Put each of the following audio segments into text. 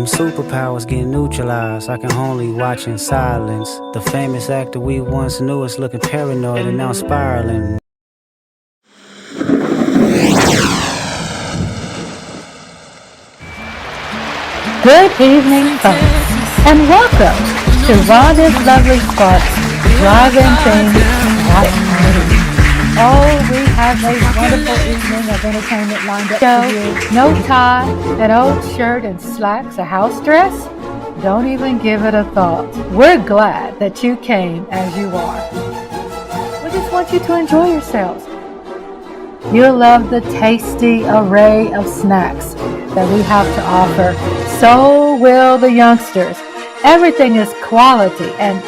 superpowers get neutralized. I can only watch in silence. The famous actor we once knew is looking paranoid and now spiraling. Good evening, folks, and welcome to Rhonda's Lovely Sparks Drive-In Theme Night. Oh, we have a wonderful evening of entertainment lined up for you. No tie, an old shirt and slacks, a house dress? Don't even give it a thought. We're glad that you came as you are. We just want you to enjoy yourselves. You'll love the tasty array of snacks that we have to offer. So will the youngsters. Everything is quality and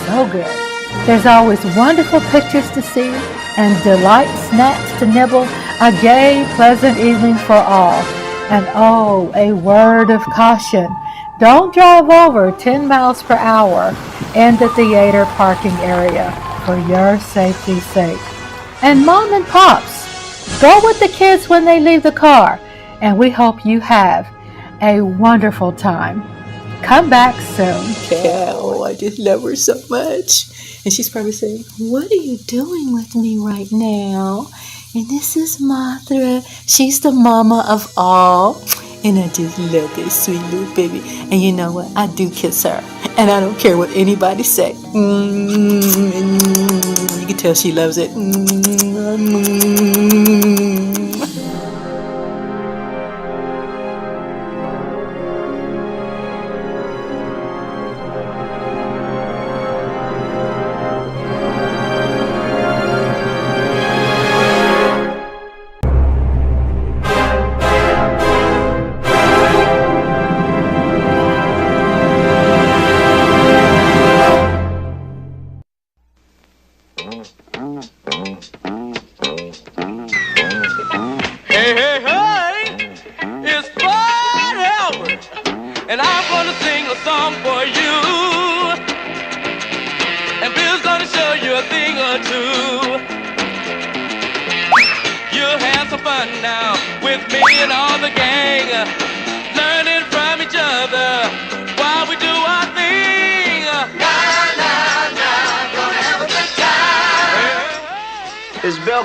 so good. There's always wonderful pictures to see and delight snacks to nibble. A gay, pleasant evening for all. And oh, a word of caution. Don't drive over 10 miles per hour in the theater parking area for your safety's sake. And mom and pops, go with the kids when they leave the car. And we hope you have a wonderful time. Come back soon. Oh, I just love her so much. And she's probably saying, what are you doing with me right now? And this is Mothra. She's the mama of all. And I just love this sweet little baby. And you know what? I do kiss her. And I don't care what anybody say. You can tell she loves it.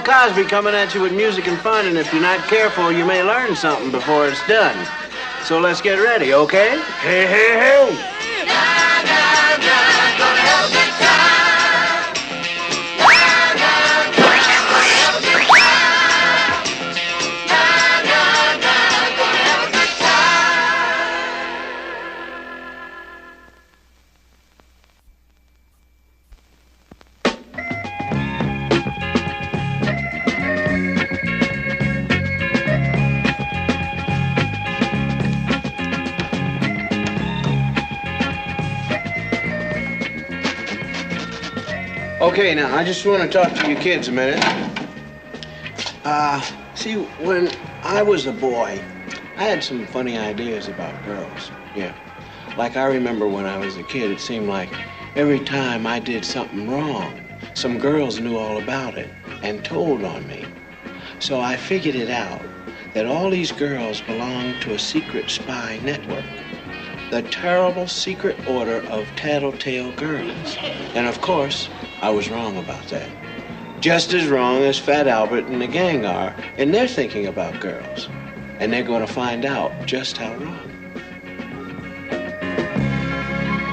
Cosby coming at you with music and fun, and if you're not careful, you may learn something before it's done. So let's get ready, okay? Hey, hey, hey! Okay, now, I just want to talk to you kids a minute. See, when I was a boy, I had some funny ideas about girls, yeah. Like, I remember when I was a kid, it seemed like every time I did something wrong, some girls knew all about it and told on me. So I figured it out, that all these girls belonged to a secret spy network. The terrible secret order of tattletale girls. And of course, I was wrong about that. Just as wrong as Fat Albert and the gang are, and they're thinking about girls. And they're going to find out just how wrong.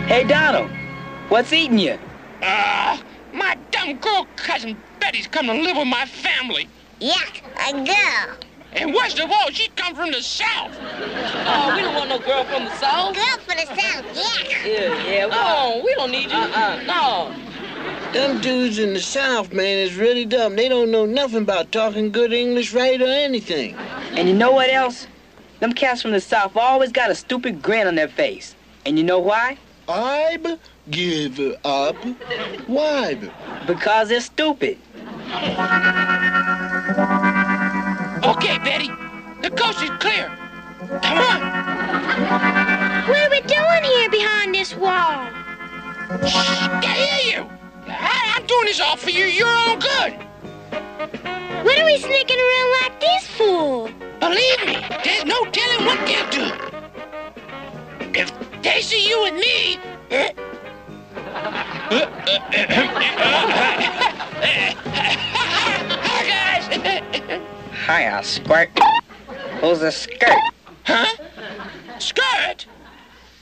Hey, Donald, what's eating you? My dumb girl cousin Betty's coming to live with my family. Yuck, a girl. And worst of all, she come from the South. Oh, we don't want no girl from the South. Girl from the South, yuck. Yeah, we don't need you. No. Them dudes in the South, man, is really dumb. They don't know nothing about talking good English right or anything. And you know what else? Them cats from the South always got a stupid grin on their face. And you know why? I'b give up. Why? Because they're stupid. Okay, Betty, the coast is clear. Come on. What are we doing here behind this wall? Shh, I hear you. I'm doing this all for you. You're all good. What are we sneaking around like this for? Believe me, there's no telling what they'll do. Hiya, squirt. Who's the skirt? Huh? Skirt?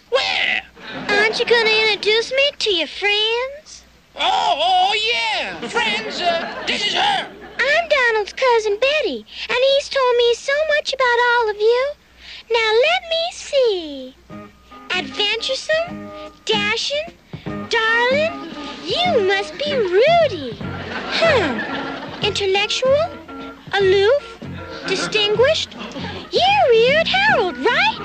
Where? Aren't you gonna introduce me to your friends? Oh, yeah. Friends, this is her. I'm Donald's cousin Betty, and he's told me so much about all of you. Now let me see. Adventuresome, dashing, darling, you must be Rudy. Intellectual, aloof, distinguished. You're Weird Harold, right?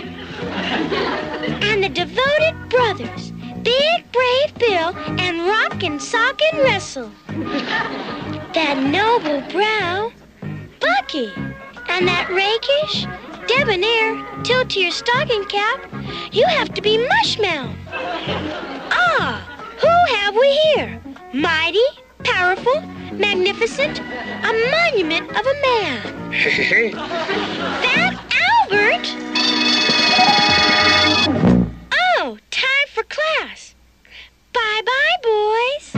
And the devoted brothers, Big Brave Bill and Rockin' Sockin' Russell. That noble brow, Bucky. And that rakish, debonair, tilt-to-your stocking cap, you have to be Mushmouth. Ah, who have we here? Mighty, powerful, magnificent, a monument of a man. That Albert? Oh, time for class. Bye-bye, boys.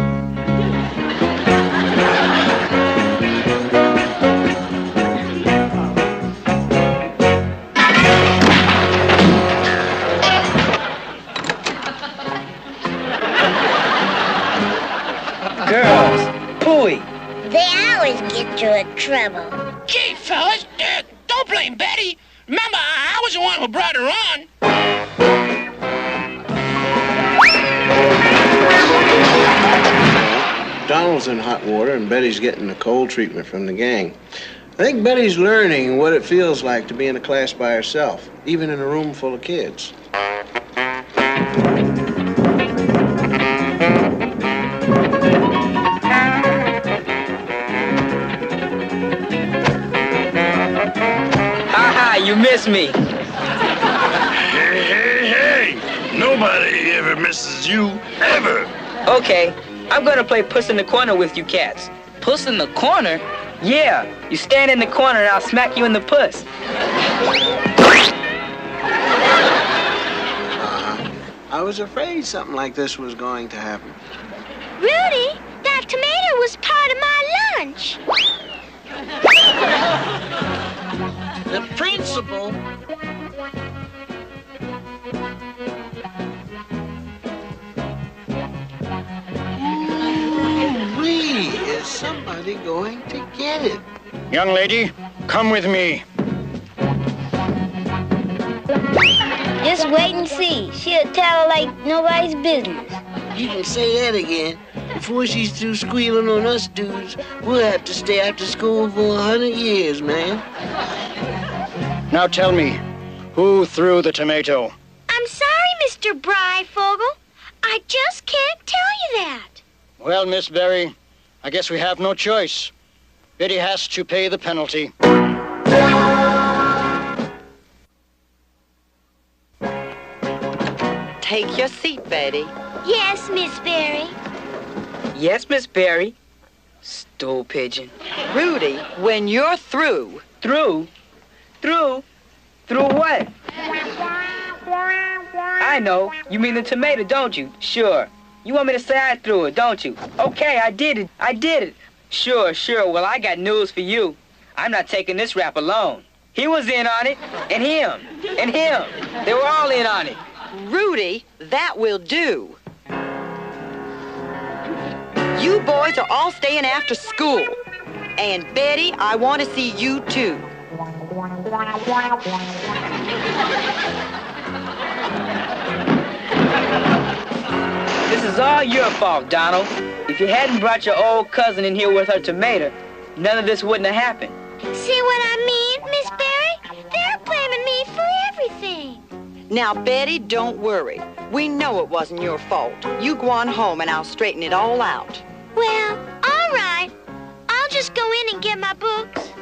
Girls, pooey. They always get you in trouble. Gee, fellas, don't blame Betty. Remember, I was the one who brought her on. Donald's in hot water and Betty's getting the cold treatment from the gang. I think Betty's learning what it feels like to be in a class by herself, even in a room full of kids. You miss me. Hey, nobody ever misses you, ever. Okay, I'm gonna play Puss in the Corner with you cats. Puss in the Corner? Yeah, you stand in the corner and I'll smack you in the puss. I was afraid something like this was going to happen. Rudy, that tomato was part of my lunch. The principal. Is somebody going to get it? Young lady, come with me. Just wait and see. She'll tell her like nobody's business. You can say that again. Before she's through squealing on us dudes, we'll have to stay after school for 100 years, man. Now tell me, who threw the tomato? I'm sorry, Mr. Breyfogle. I just can't tell you that. Well, Miss Berry, I guess we have no choice. Betty has to pay the penalty. Take your seat, Betty. Yes, Miss Berry. Yes, Miss Berry. Stool pigeon. Rudy, when you're through... Through? Through? Through what? I know. You mean the tomato, don't you? Sure. You want me to say I threw it, don't you? Okay, I did it. I did it. Sure, sure. Well, I got news for you. I'm not taking this rap alone. He was in on it, and him, and him. They were all in on it. Rudy, that will do. You boys are all staying after school. And Betty, I want to see you too. This is all your fault, Donald. If you hadn't brought your old cousin in here with her tomato, none of this wouldn't have happened. See what I mean, Miss Berry? They're blaming me for everything. Now, Betty, don't worry. We know it wasn't your fault. You go on home and I'll straighten it all out. Well, all right. I'll just go in and get my books.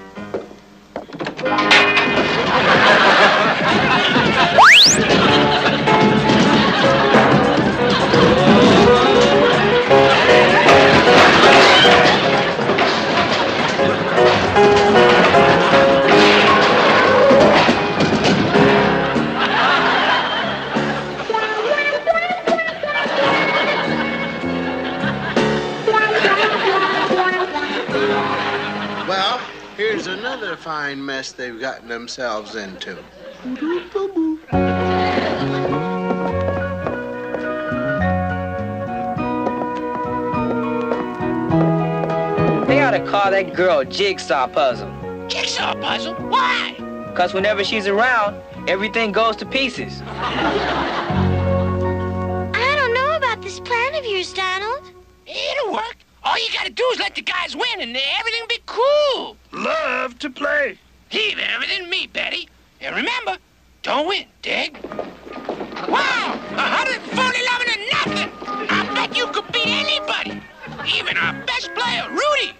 Well, here's another fine fine mess they've gotten themselves into. They ought to call that girl Jigsaw Puzzle. Jigsaw puzzle? Why? Because whenever she's around, everything goes to pieces. I don't know about this plan of yours, Donald. It'll work. All you gotta do is let the guys win and everything'll be cool. Love to play. Leave everything to me, Betty. And remember, don't win, dig? Wow, 140-11 to nothing. I bet you could beat anybody. Even our best player, Rudy.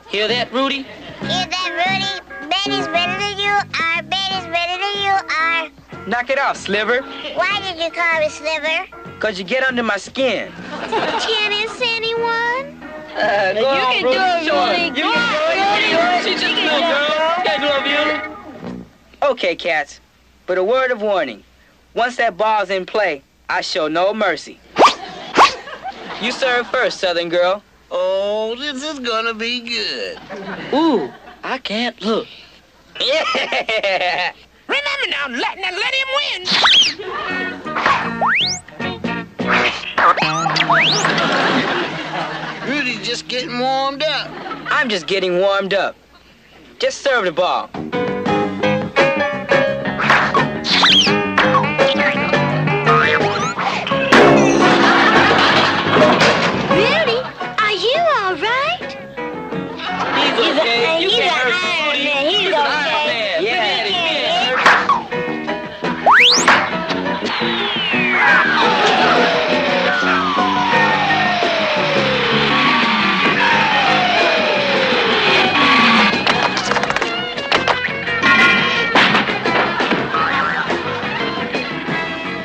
Hear that, Rudy? Hear that, Rudy? Betty's better than you are. Betty's better than you are. Knock it off, Sliver. Why did you call me Sliver? Because you get under my skin. Tennis, anyone? Go on, can Rudy. do it, Sure. Rudy. You Go can on, do it. Rudy. You can do it. She's just a little girl. Can't do it, Beauty. Okay, cats. But a word of warning. Once that ball's in play, I show no mercy. You serve first, Southern girl. Oh, this is gonna be good. Ooh, I can't look. Yeah. Remember now, let him win. Rudy's just getting warmed up. I'm just getting warmed up. Just serve the ball. Rudy, are you all right? He's okay. You can't hurt Rudy. He's Iron okay. Man. Yeah.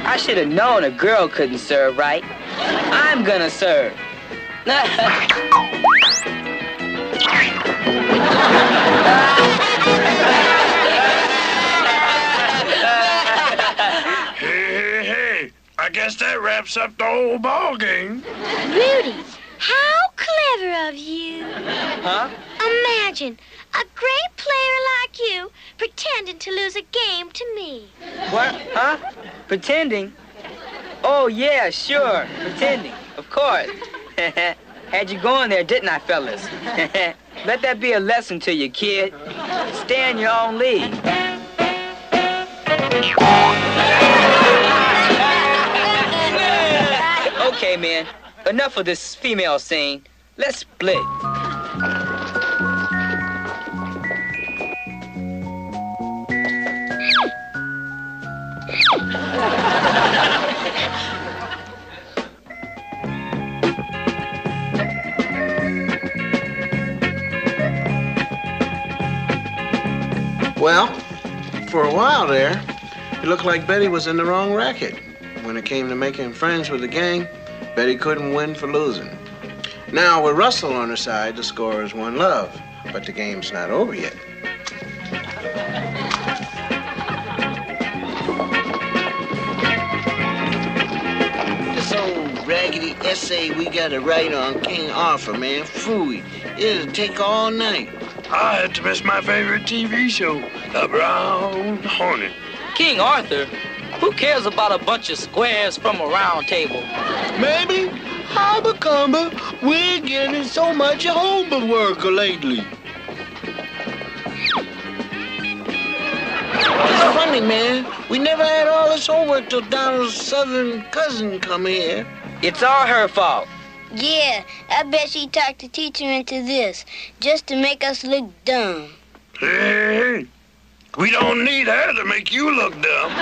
I should have known a girl couldn't serve right. I'm gonna serve. Hey. I guess that wraps up the whole ball game. Rudy, how clever of you. Huh? Imagine a great player like you pretending to lose a game to me. What? Huh? Pretending? Oh, yeah, sure. Pretending. Of course. Had you going there, didn't I, fellas? Let that be a lesson to you, kid. Stay in your own league. Okay, man. Enough of this female scene. Let's split. Well, for a while there, it looked like Betty was in the wrong racket. When it came to making friends with the gang, Betty couldn't win for losing. Now, with Russell on her side, the score is 1-love, but the game's not over yet. This old raggedy essay we gotta write on King Arthur, man. Phooey. It'll take all night. I had to miss my favorite TV show, The Brown Hornet. King Arthur? Who cares about a bunch of squares from a round table? Maybe. Hobacumber, we're getting so much homework lately. It's funny, man. We never had all this homework till Donald's southern cousin come here. It's all her fault. Yeah, I bet she talked the teacher into this, just to make us look dumb. Hey, we don't need her to make you look dumb.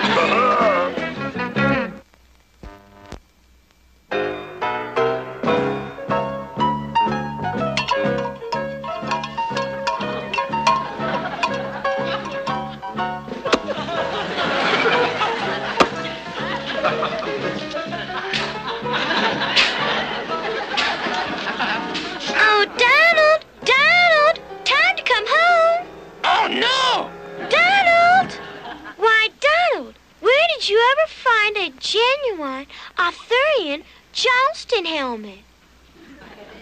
Oh, Donald! Donald! Time to come home! Oh, no! Donald! Why, Donald, where did you ever find a genuine Arthurian Johnston helmet?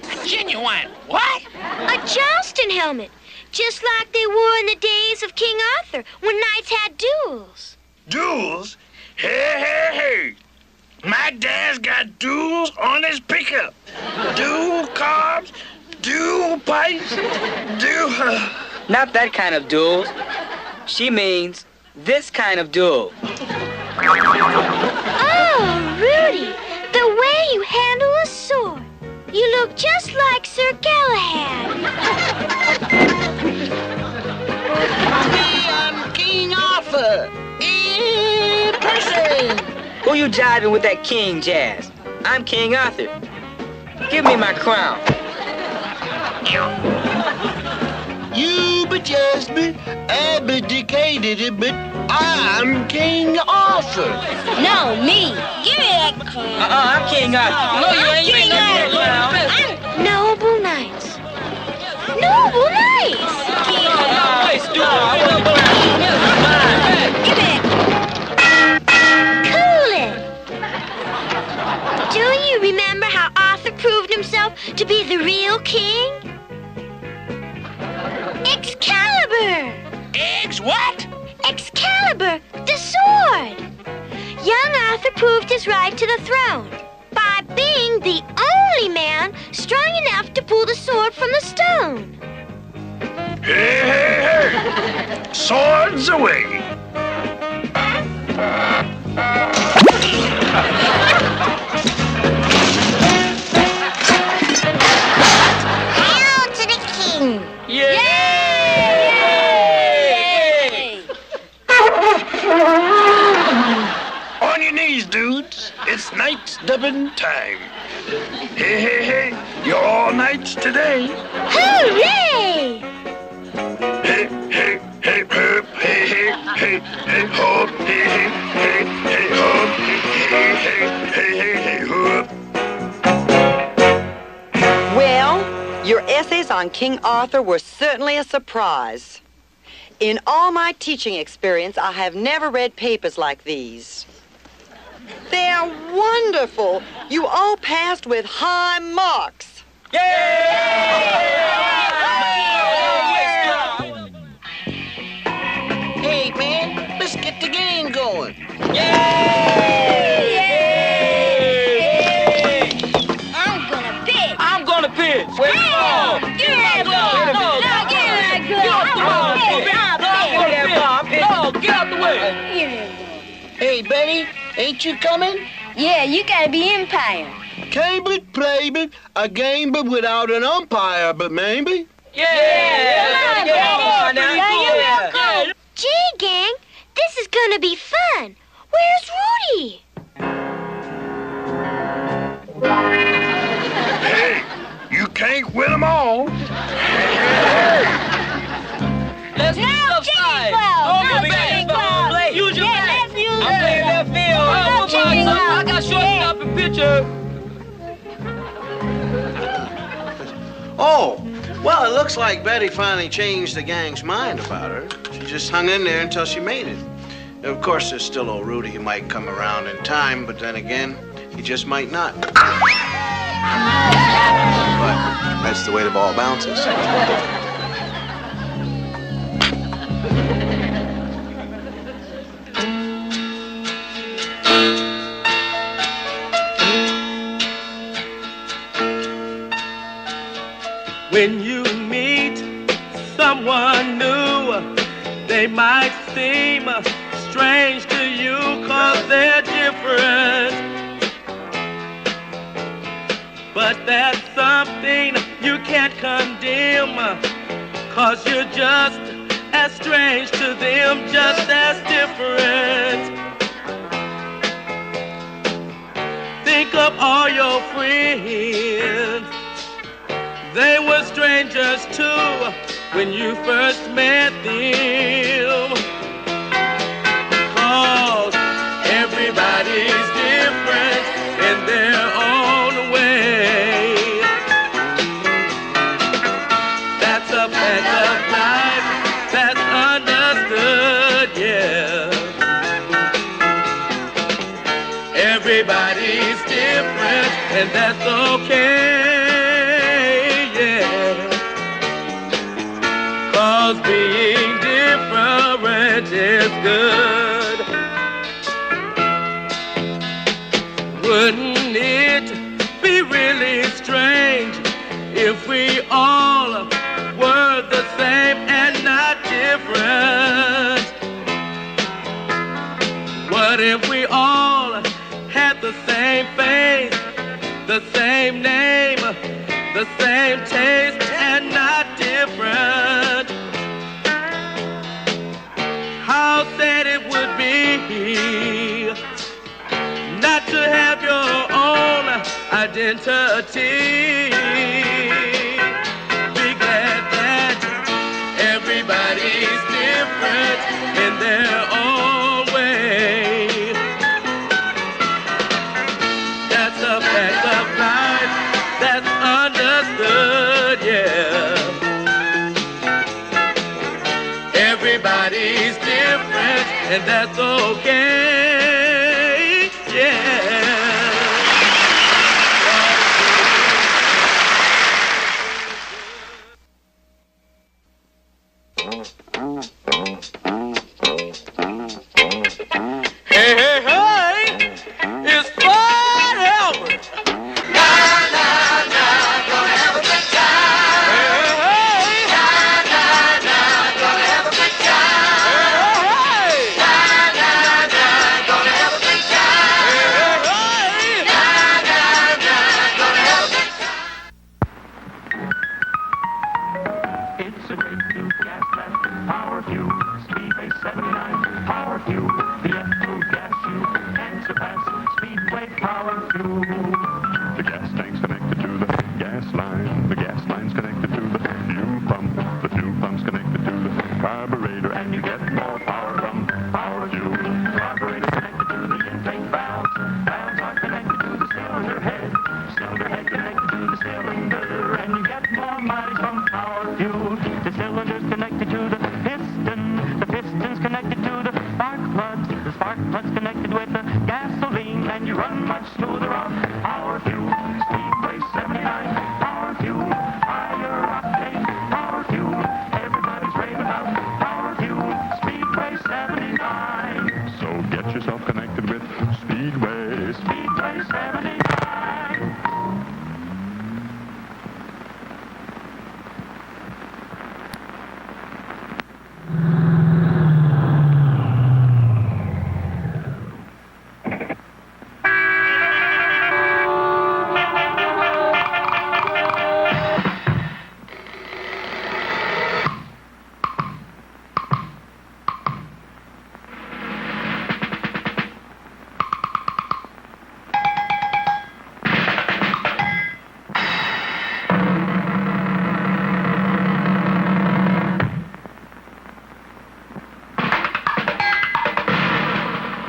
A genuine what? A Johnston helmet. just like they were in the days of King Arthur when knights had duels. Duels? Hey. My dad's got duels on his pickup. Dual carbs, dual pipes, Not that kind of duels. She means this kind of duel. Oh, Rudy, the way you handle a sword. You look just like Sir Galahad. I'm King Arthur in person. Who you jiving with that king jazz? I'm King Arthur. Give me my crown. You just abdicated it, but I'm King Arthur. No, me. Give me that crown. I'm King Arthur. No, you ain't King Arthur. I'm Noble Knights. Noble Knights. King Arthur. Hey, stupid. I want to Give me that. Cool it. Do you remember how Arthur proved himself to be the real king? Excalibur! What? Excalibur, the sword! Young Arthur proved his right to the throne by being the only man strong enough to pull the sword from the stone. Hey. Swords away. Hail to the king! Yay! On your knees, dudes. It's knights dubbing time. Hey. You're all knights today. Hooray! Hey, herp, hey, hop, hey, hop, hey, hop. Well, your essays on King Arthur were certainly a surprise. In all my teaching experience, I have never read papers like these. They're wonderful. You all passed with high marks. Hey, man, let's get the game going. I'm gonna pitch. Wait, Give me that ball. No, give me that ball. Get out the way. Hey, Betty, ain't you coming? Yeah, you gotta be umpire. Can't but play but a game but without an umpire, but maybe. Gee, gang, this is gonna be fun. Where's Rudy? Hey, you can't win them all. Let's No chicken club. No chicken club. Use your Yeah, back. let's use I'm playing left field. No chicken club. I got shortstop and pitcher. Oh, well, it looks like Betty finally changed the gang's mind about her. She just hung in there until she made it. Of course, there's still old Rudy. He might come around in time, but then again, he just might not. But that's the way the ball bounces. When you meet someone new, they might seem strange to you 'cause they're different. But that's something you can't condemn, 'cause you're just as strange to them, just as different. Think of all your friends. They were strangers too when you first met them. 'Cause everybody's different in their own way. That's a fact of life, that's understood, yeah. Everybody's different and that's okay. which is good. Wouldn't it be really strange if we all were the same and not different? What if we all had the same face, the same name, the same taste and not different? How sad it would be not to have your own identity. Be glad that everybody's different in their own way. That's a fact of life that's understood, yeah. Everybody's different and that's okay, yeah. Hey, hey, hey! It's Fun Albert! Na, na, na, gonna have a good time! Hey, hey, hey! Na, na, na, gonna have a good time! Hey, hey, hey! Na, na, na, gonna have a good time! Hey, hey, hey! Na, na, na, gonna have a good time! It's a great new gas mask, power fuel, Speedway 79, power fuel, the F2 gas fuel, and surpass Speedway power fuel. The gas tank's connected to the gas line, the gas line's connected to the fuel pump, the fuel pump's connected to the carburetor, and you get more power from power fuel. Carburetor connected to the intake valves, valves are connected to the cylinder head connected to the cylinder, and you get more mileage from power fuel. The cylinder's connected to the piston's connected to the spark plug's connected with the gasoline, and you run much smoother on power fuel. Speedway 79, power fuel, higher octane, power fuel. Everybody's raving about power fuel, Speedway 79. So get yourself connected with Speedway 79.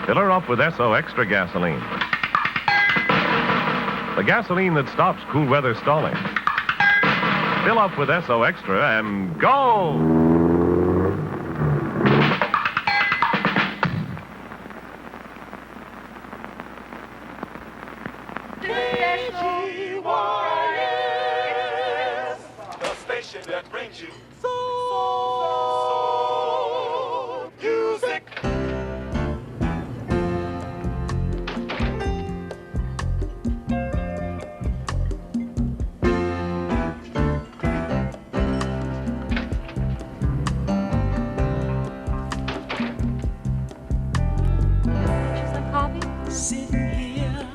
Fill her up with ESSO Extra gasoline. The gasoline that stops cool weather stalling. Fill up with ESSO Extra and go! The station that brings you soul music. Sitting here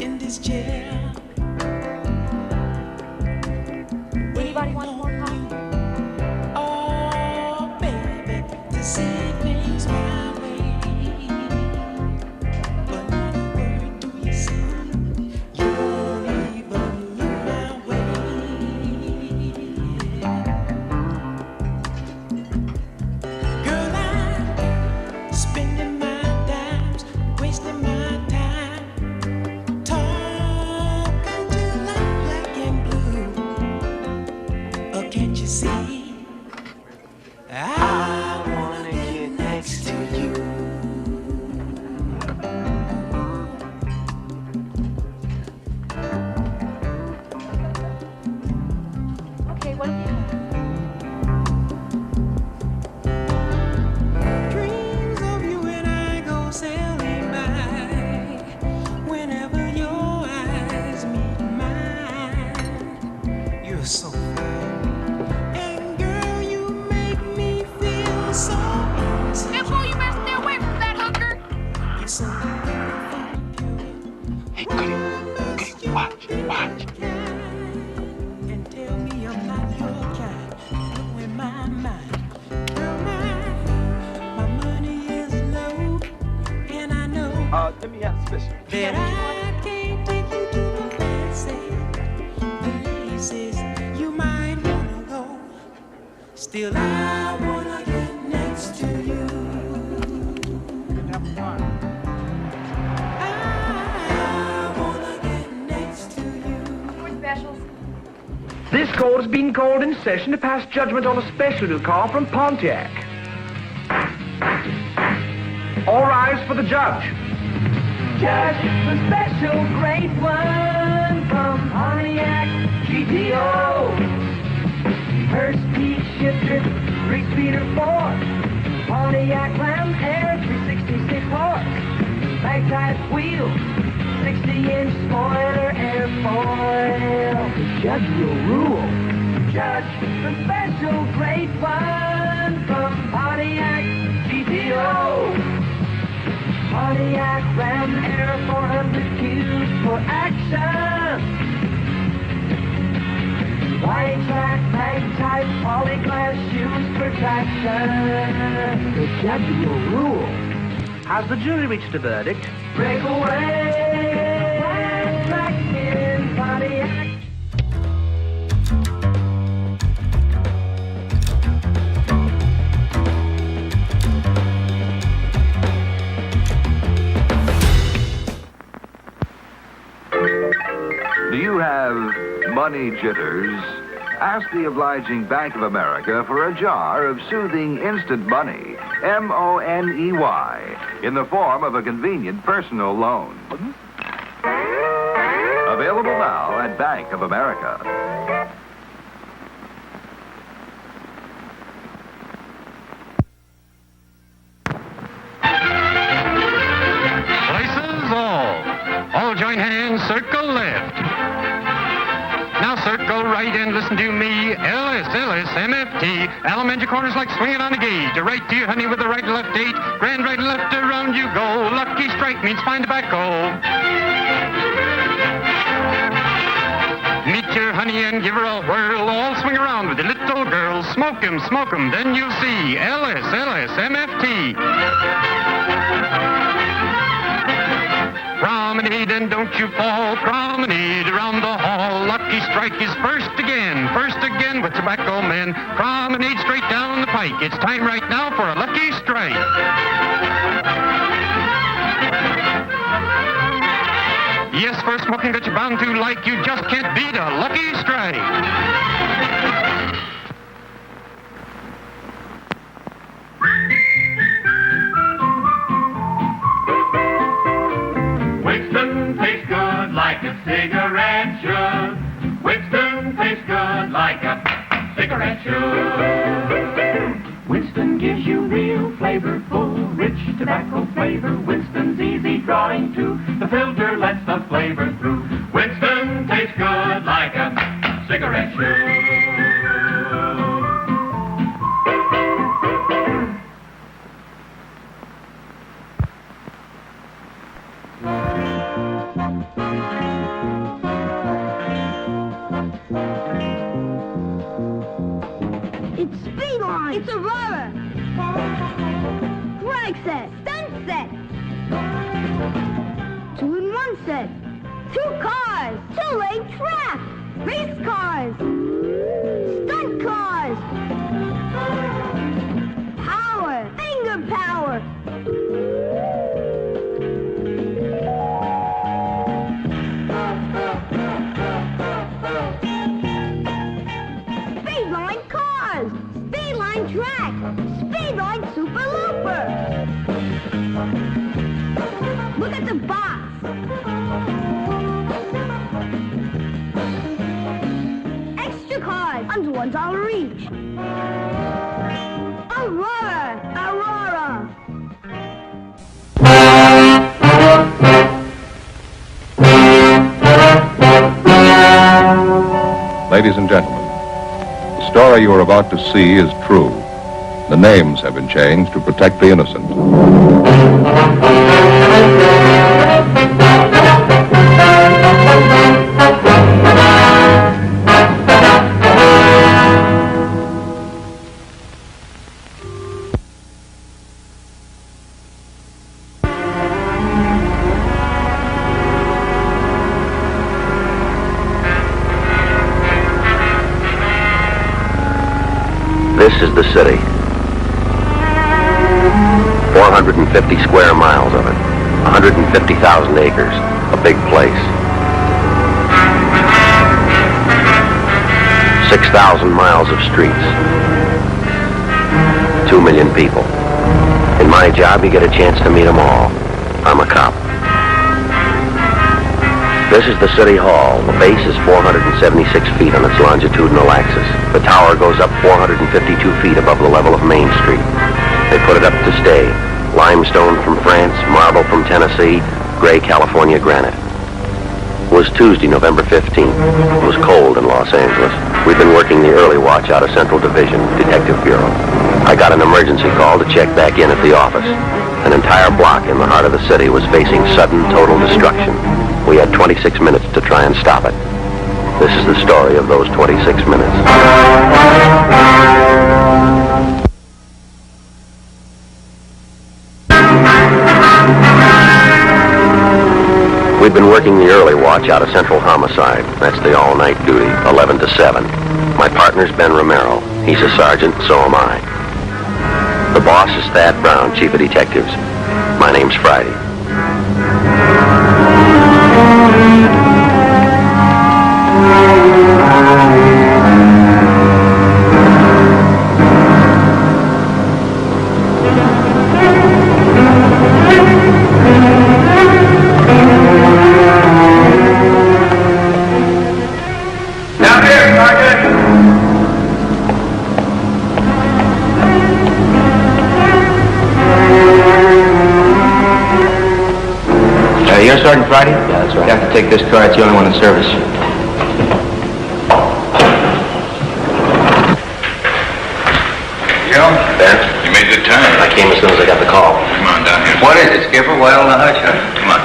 in this chair. Anybody want more coffee? Oh, baby, to see things my way. But not a word do you say. You don't even look my way. Girl, I'm spending my dimes, wasting my time, talking till I'm black and blue. Oh, can't you see? I wanna get next to you. Okay, what do you have? Therefore, you better stay away from that hooker. Hey, Goody, watch. And tell me I'm not your kind. Blowing my mind. My money is low, and I know Let me have a special. that I can't take you to the places you might wanna go. Still, I wanna get next to you. I wanna get next to you. Specials. This court has been called in session to pass judgment on a special car from Pontiac. All rise for the judge. Judge, the special great one from Pontiac GTO. First speed shifter, 3-speeder 4. Pontiac Ram Air 366 horse. Mag-type wheel, 60-inch spoiler airfoil. The judge will rule. Judge, the special great one from Pontiac GTO. Pontiac Ram Air 400 cubes for action. Wide track, mag-type, polyglass shoes for traction. The judge will rule. Has the jury reached a verdict? Breakaway, wide track in Pontiac. Do you have money jitters? Ask the obliging Bank of America for a jar of soothing instant money, M-O-N-E-Y, in the form of a convenient personal loan. Available now at Bank of America. Places all join hands, circle left. Now circle right and listen to me. LS, MFT. Alimentary corners like swinging on a gauge. A right to you, honey, with a right and left date. Grand right and left around you go. Lucky strike means fine tobacco. Meet your honey and give her a whirl. All swing around with the little girl. Smoke 'em, then you'll see. LS, MFT. Promenade and don't you fall. Promenade around the hall. Lucky strike is first again with tobacco men. Promenade straight down the pike. It's time right now for a lucky strike. Yes, for smoking that you're bound to like. You just can't beat a lucky strike. Winston tastes good like a cigarette should. Winston tastes good like a cigarette should. Winston gives you real flavorful, rich tobacco flavor. Winston's easy drawing too. The filter lets the flavor through. Winston tastes good like a cigarette should. It's Speedline. It's Aurora. Drag set. Stunt set. 2-in-1 set. 2 cars. 2-leg track. Race cars. Stunt cars. Power. Finger power. Speedline cars. Speedline track. Speedline Super Looper. Look at the box. Extra cars under $1 each. Aurora! Aurora! Ladies and gentlemen, the story you are about to see is true. The names have been changed to protect the innocent. This is the city. 450 square miles of it. 150,000 acres. A big place. 6,000 miles of streets. 2 million people. In my job, you get a chance to meet them all. I'm a cop. This is the City Hall. The base is 476 feet on its longitudinal axis. The tower goes up 452 feet above the level of Main Street. They put it up to stay. Limestone from France, marble from Tennessee, gray California granite. It was Tuesday, November 15th. It was cold in Los Angeles. We'd been working the early watch out of Central Division, Detective Bureau. I got an emergency call to check back in at the office. An entire block in the heart of the city was facing sudden total destruction. We had 26 minutes to try and stop it. This is the story of those 26 minutes. We'd been working the early watch out of Central Homicide. That's the all-night duty, 11 to 7. My partner's Ben Romero. He's a sergeant, so am I. The boss is Thad Brown, chief of detectives. My name's Friday. You're Sergeant Friday? Yeah, that's right. You have to take this car. It's the only one in service. Joe? Ben? You made good time. I came as soon as I got the call. Come on down here. What is it, Skipper? Why all the hush? Come on.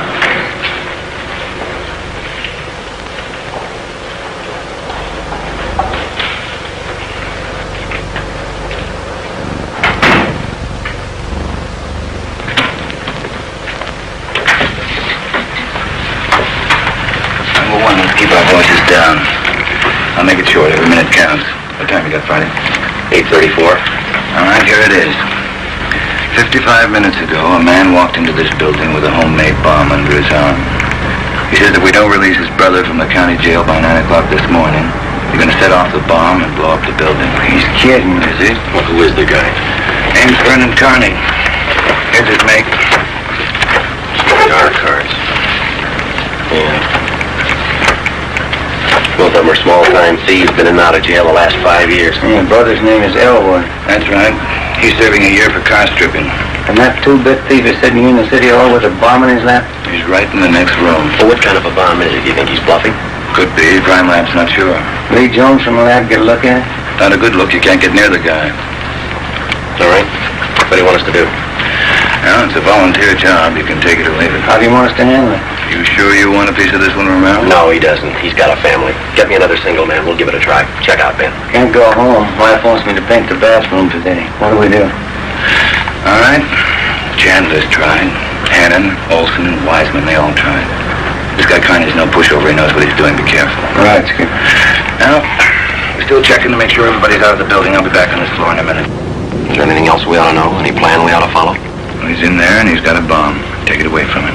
Keep our voices down. I'll make it short. Every minute counts. What time you got, Friday? 8:34. All right, here it is. 55 minutes ago, a man walked into this building with a homemade bomb under his arm. He says if we don't release his brother from the county jail by 9 o'clock this morning, you're going to set off the bomb and blow up the building. He's kidding, is he? Well, who is the guy? Name's Vernon Carney. Here's his make. Dark cards. Yeah. Both of them are small-time thieves, been in and out of jail the last 5 years. My brother's name is Elwood. That's right. He's serving a year for car stripping. And that two-bit thief is sitting in the city hall with a bomb in his lap? He's right in the next room. Well, what kind of a bomb is it? Do you think he's bluffing? Could be. Crime lab's not sure. Lee Jones from the lab get a look at it? Not a good look. You can't get near the guy. All right. What do you want us to do? Well, it's a volunteer job. You can take it or leave it. How do you want us to handle it? You sure you want a piece of this one, Romero? No, he doesn't. He's got a family. Get me another single man. We'll give it a try. Check out, Ben. Can't go home. Wife wants me to paint the bathroom today. What do we do? All right. Chandler's tried. Hannon, Olson, and Wiseman, they all tried. This guy Carney's no pushover. He knows what he's doing. Be careful. Right, Skipper. Now, we're still checking to make sure everybody's out of the building. I'll be back on this floor in a minute. Is there anything else we ought to know? Any plan we ought to follow? Well, he's in there, and he's got a bomb. Take it away from him.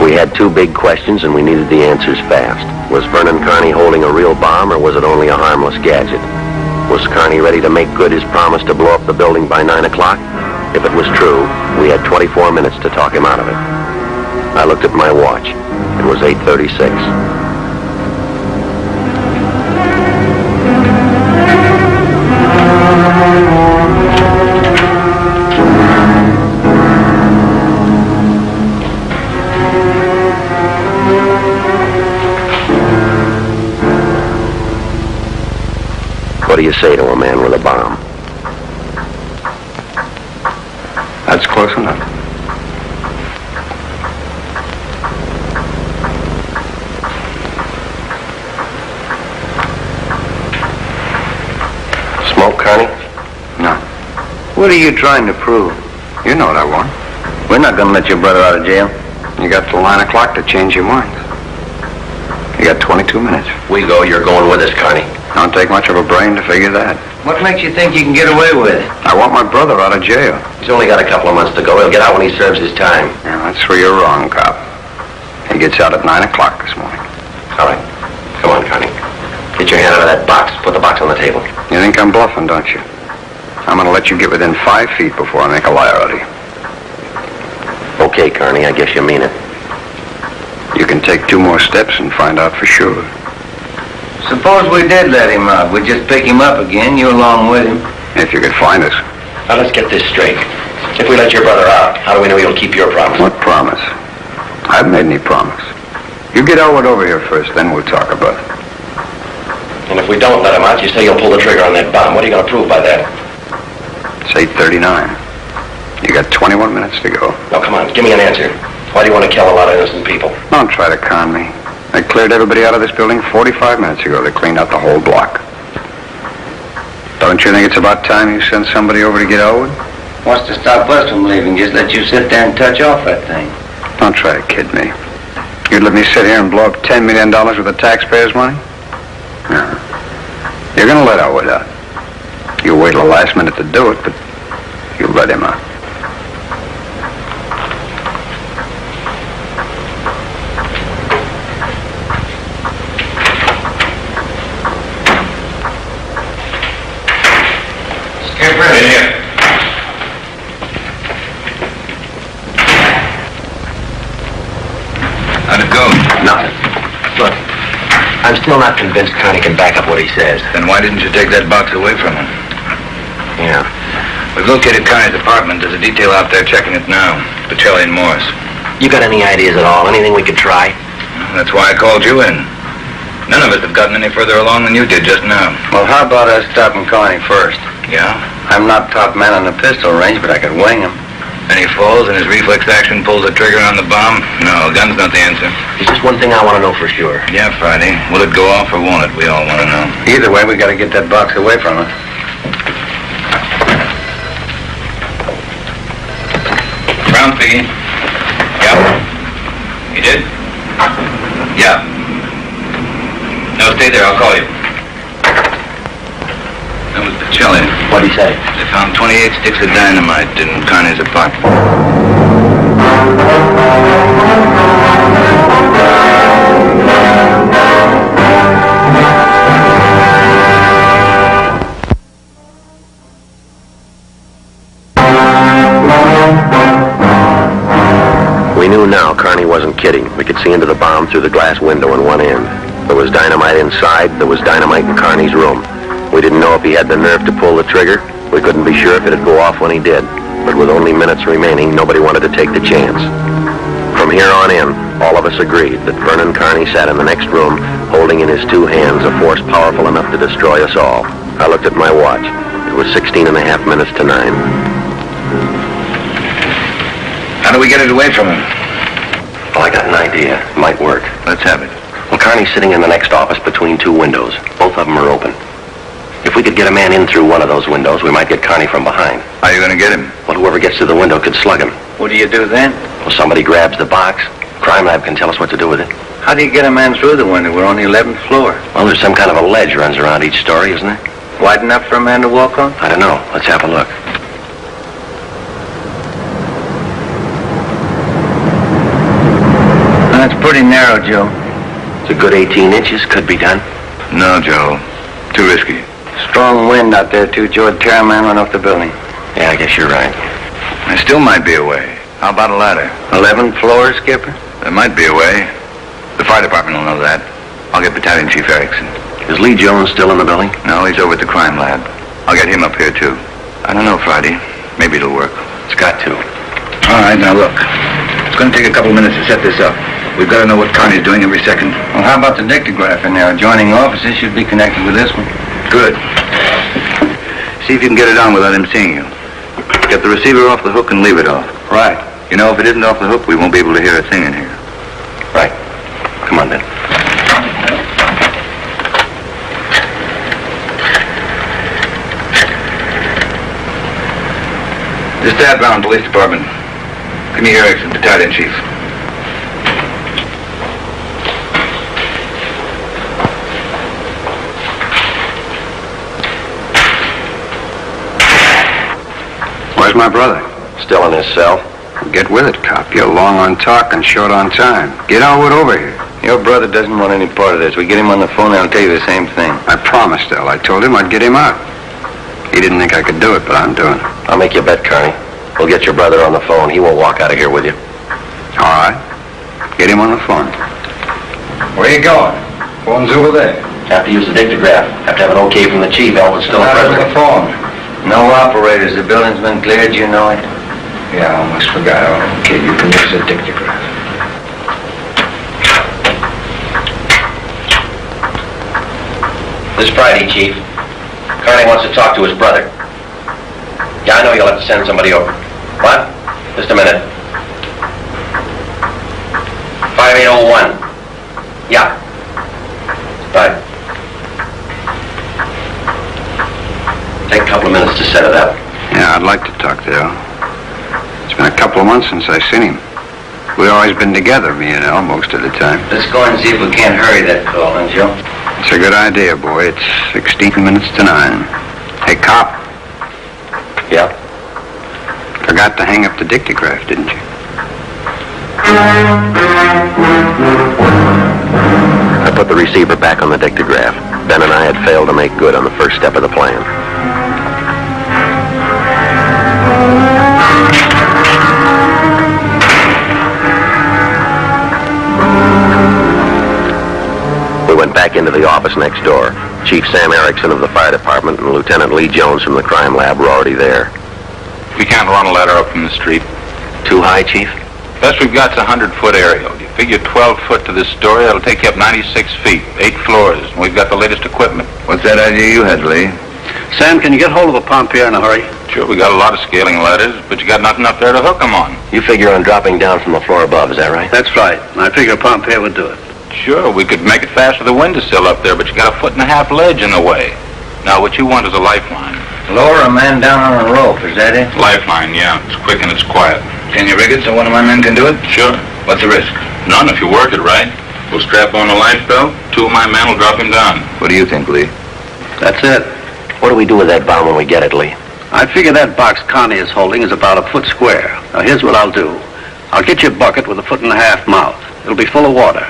We had two big questions, and we needed the answers fast. Was Vernon Carney holding a real bomb, or was it only a harmless gadget? Was Carney ready to make good his promise to blow up the building by 9 o'clock? If it was true, we had 24 minutes to talk him out of it. I looked at my watch. It was 8:36. What do you say to a man with a bomb? That's close enough. Smoke, Connie? No. What are you trying to prove? You know what I want. We're not going to let your brother out of jail. You got till 9 o'clock to change your mind. You got 22 minutes. We go, you're going with us, Connie. Don't take much of a brain to figure that. What makes you think you can get away with it? I want my brother out of jail. He's only got a couple of months to go. He'll get out when he serves his time. Yeah, that's where you're wrong, cop. He gets out at 9 o'clock this morning. All right. Come on, Connie. Get your hand out of that box. Put the box on the table. You think I'm bluffing, don't you? I'm going to let you get within 5 feet before I make a liar out of you. Okay, Connie, I guess you mean it. You can take 2 more steps and find out for sure. Suppose we did let him out. We'd just pick him up again, you along with him. If you could find us. Now, let's get this straight. If we let your brother out, how do we know you'll keep your promise? What promise? I haven't made any promise. You get Elwood over here first, then we'll talk about it. And if we don't let him out, you say you'll pull the trigger on that bomb. What are you going to prove by that? It's 8:39. You got 21 minutes to go. Now, come on, give me an answer. Why do you want to kill a lot of innocent people? Don't try to con me. They cleared everybody out of this building 45 minutes ago. They cleaned out the whole block. Don't you think it's about time you sent somebody over to get Elwood? Wants to stop us from leaving. Just let you sit there and touch off that thing. Don't try to kid me. You'd let me sit here and blow up $10 million worth of taxpayers' money? No. You're going to let Elwood out. You wait till the last minute to do it, but you let him out. In here. How'd it go? Nothing. Look, I'm still not convinced Connie can back up what he says. Then why didn't you take that box away from him? Yeah. We've located Connie's apartment. There's a detail out there checking it now. Pacelli and Morris. You got any ideas at all? Anything we could try? That's why I called you in. None of us have gotten any further along than you did just now. Well, how about us stopping Connie first? Yeah? I'm not top man on the pistol range, but I could wing him. And he falls and his reflex action pulls the trigger on the bomb? No, gun's not the answer. There's just one thing I want to know for sure. Yeah, Friday. Will it go off or won't it? We all want to know. Either way, we got to get that box away from us. Brown Piggy? Yeah. You did? Yeah. No, stay there. I'll call you. That was Pacelli. What'd he say? They found 28 sticks of dynamite in Connie's apartment. We knew now Connie wasn't kidding. We could see into the bomb through the glass window in one end. There was dynamite inside. There was dynamite in Connie's room. We didn't know if he had the nerve to pull the trigger. We couldn't be sure if it'd go off when he did. But with only minutes remaining, nobody wanted to take the chance. From here on in, all of us agreed that Vernon Carney sat in the next room, holding in his 2 hands a force powerful enough to destroy us all. I looked at my watch. It was 16 and a half minutes to 9. How do we get it away from him? Well, I got an idea. It might work. Let's have it. Well, Carney's sitting in the next office between 2 windows. Both of them are open. If we could get a man in through one of those windows, we might get Carney from behind. How are you going to get him? Well, whoever gets to the window could slug him. What do you do then? Well, somebody grabs the box. Crime Lab can tell us what to do with it. How do you get a man through the window? We're on the 11th floor. Well, there's some kind of a ledge runs around each story, isn't there? Wide enough for a man to walk on? I don't know. Let's have a look. That's pretty narrow, Joe. It's a good 18 inches. Could be done. No, Joe. Too risky. Strong wind out there, too, Joe. I'd tear a man run off the building. Yeah, I guess you're right. There still might be a way. How about a ladder? 11th floor, Skipper? There might be a way. The fire department will know that. I'll get Battalion Chief Erickson. Is Lee Jones still in the building? No, he's over at the crime lab. I'll get him up here, too. I don't know, Friday. Maybe it'll work. It's got to. All right, now look. It's going to take a couple minutes to set this up. We've got to know what Connie's doing every second. Well, how about the dictograph in there? Adjoining offices should be connected with this one. Good. See if you can get it on without him seeing you. Get the receiver off the hook and leave it off. Right. You know, if it isn't off the hook, we won't be able to hear a thing in here. Right. Come on, then. This is Dad Brown, Police Department. Give me your Erickson, Battalion Chief. Where's my brother? Still in his cell. Get with it, cop. You're long on talk and short on time. Get Elwood over here. Your brother doesn't want any part of this. We get him on the phone, I'll tell you the same thing. I promised El. I told him I'd get him out. He didn't think I could do it, but I'm doing it. I'll make you a bet, Carney. We'll get your brother on the phone. He won't walk out of here with you. All right. Get him on the phone. Where you going? Phone's over there. Have to use the dictograph. Have to have an okay from the chief. Elwood's still Not over present. the phone. No operators. The building's been cleared, you know it? Yeah, I almost forgot. Okay, you can use the dictograph. This Friday, Chief. Carney wants to talk to his brother. Yeah, I know you'll have to send somebody over. What? Just a minute. 5801. Yeah. Right. Take a couple of minutes to set it up. Yeah, I'd like to talk to El. It's been a couple of months since I've seen him. We've always been together, me and El, most of the time. Let's go and see if we can't hurry that call, huh, Joe? It's a good idea, boy. It's 16 minutes to 9. Hey, cop. Yeah? Forgot to hang up the dictograph, didn't you? I put the receiver back on the dictograph. Ben and I had failed to make good on the first step of the plan. We went back into the office next door. Chief Sam Erickson of the fire department and Lieutenant Lee Jones from the crime lab were already there. We can't run a ladder up from the street. Too high, Chief? Best we've got's a 100-foot aerial. You figure 12 foot to this story, that'll take you up 96 feet, 8 floors, and we've got the latest equipment. What's that idea you had, Lee? Sam, can you get hold of a Ponthier in a hurry? Sure, we got a lot of scaling ladders, but you got nothing up there to hook them on. You figure on dropping down from the floor above, is that right? That's right. I figure a Ponthier would do it. Sure, we could make it fast with the windowsill up there, but you got a 1.5 foot ledge in the way. Now, what you want is a lifeline. Lower a man down on a rope, is that it? Lifeline, yeah. It's quick and it's quiet. Can you rig it so one of my men can do it? Sure. What's the risk? None if you work it right. We'll strap on a life belt. 2 of my men will drop him down. What do you think, Lee? That's it. What do we do with that bomb when we get it, Lee? I figure that box Connie is holding is about a foot square. Now, here's what I'll do. I'll get you a bucket with a 1.5 foot mouth. It'll be full of water.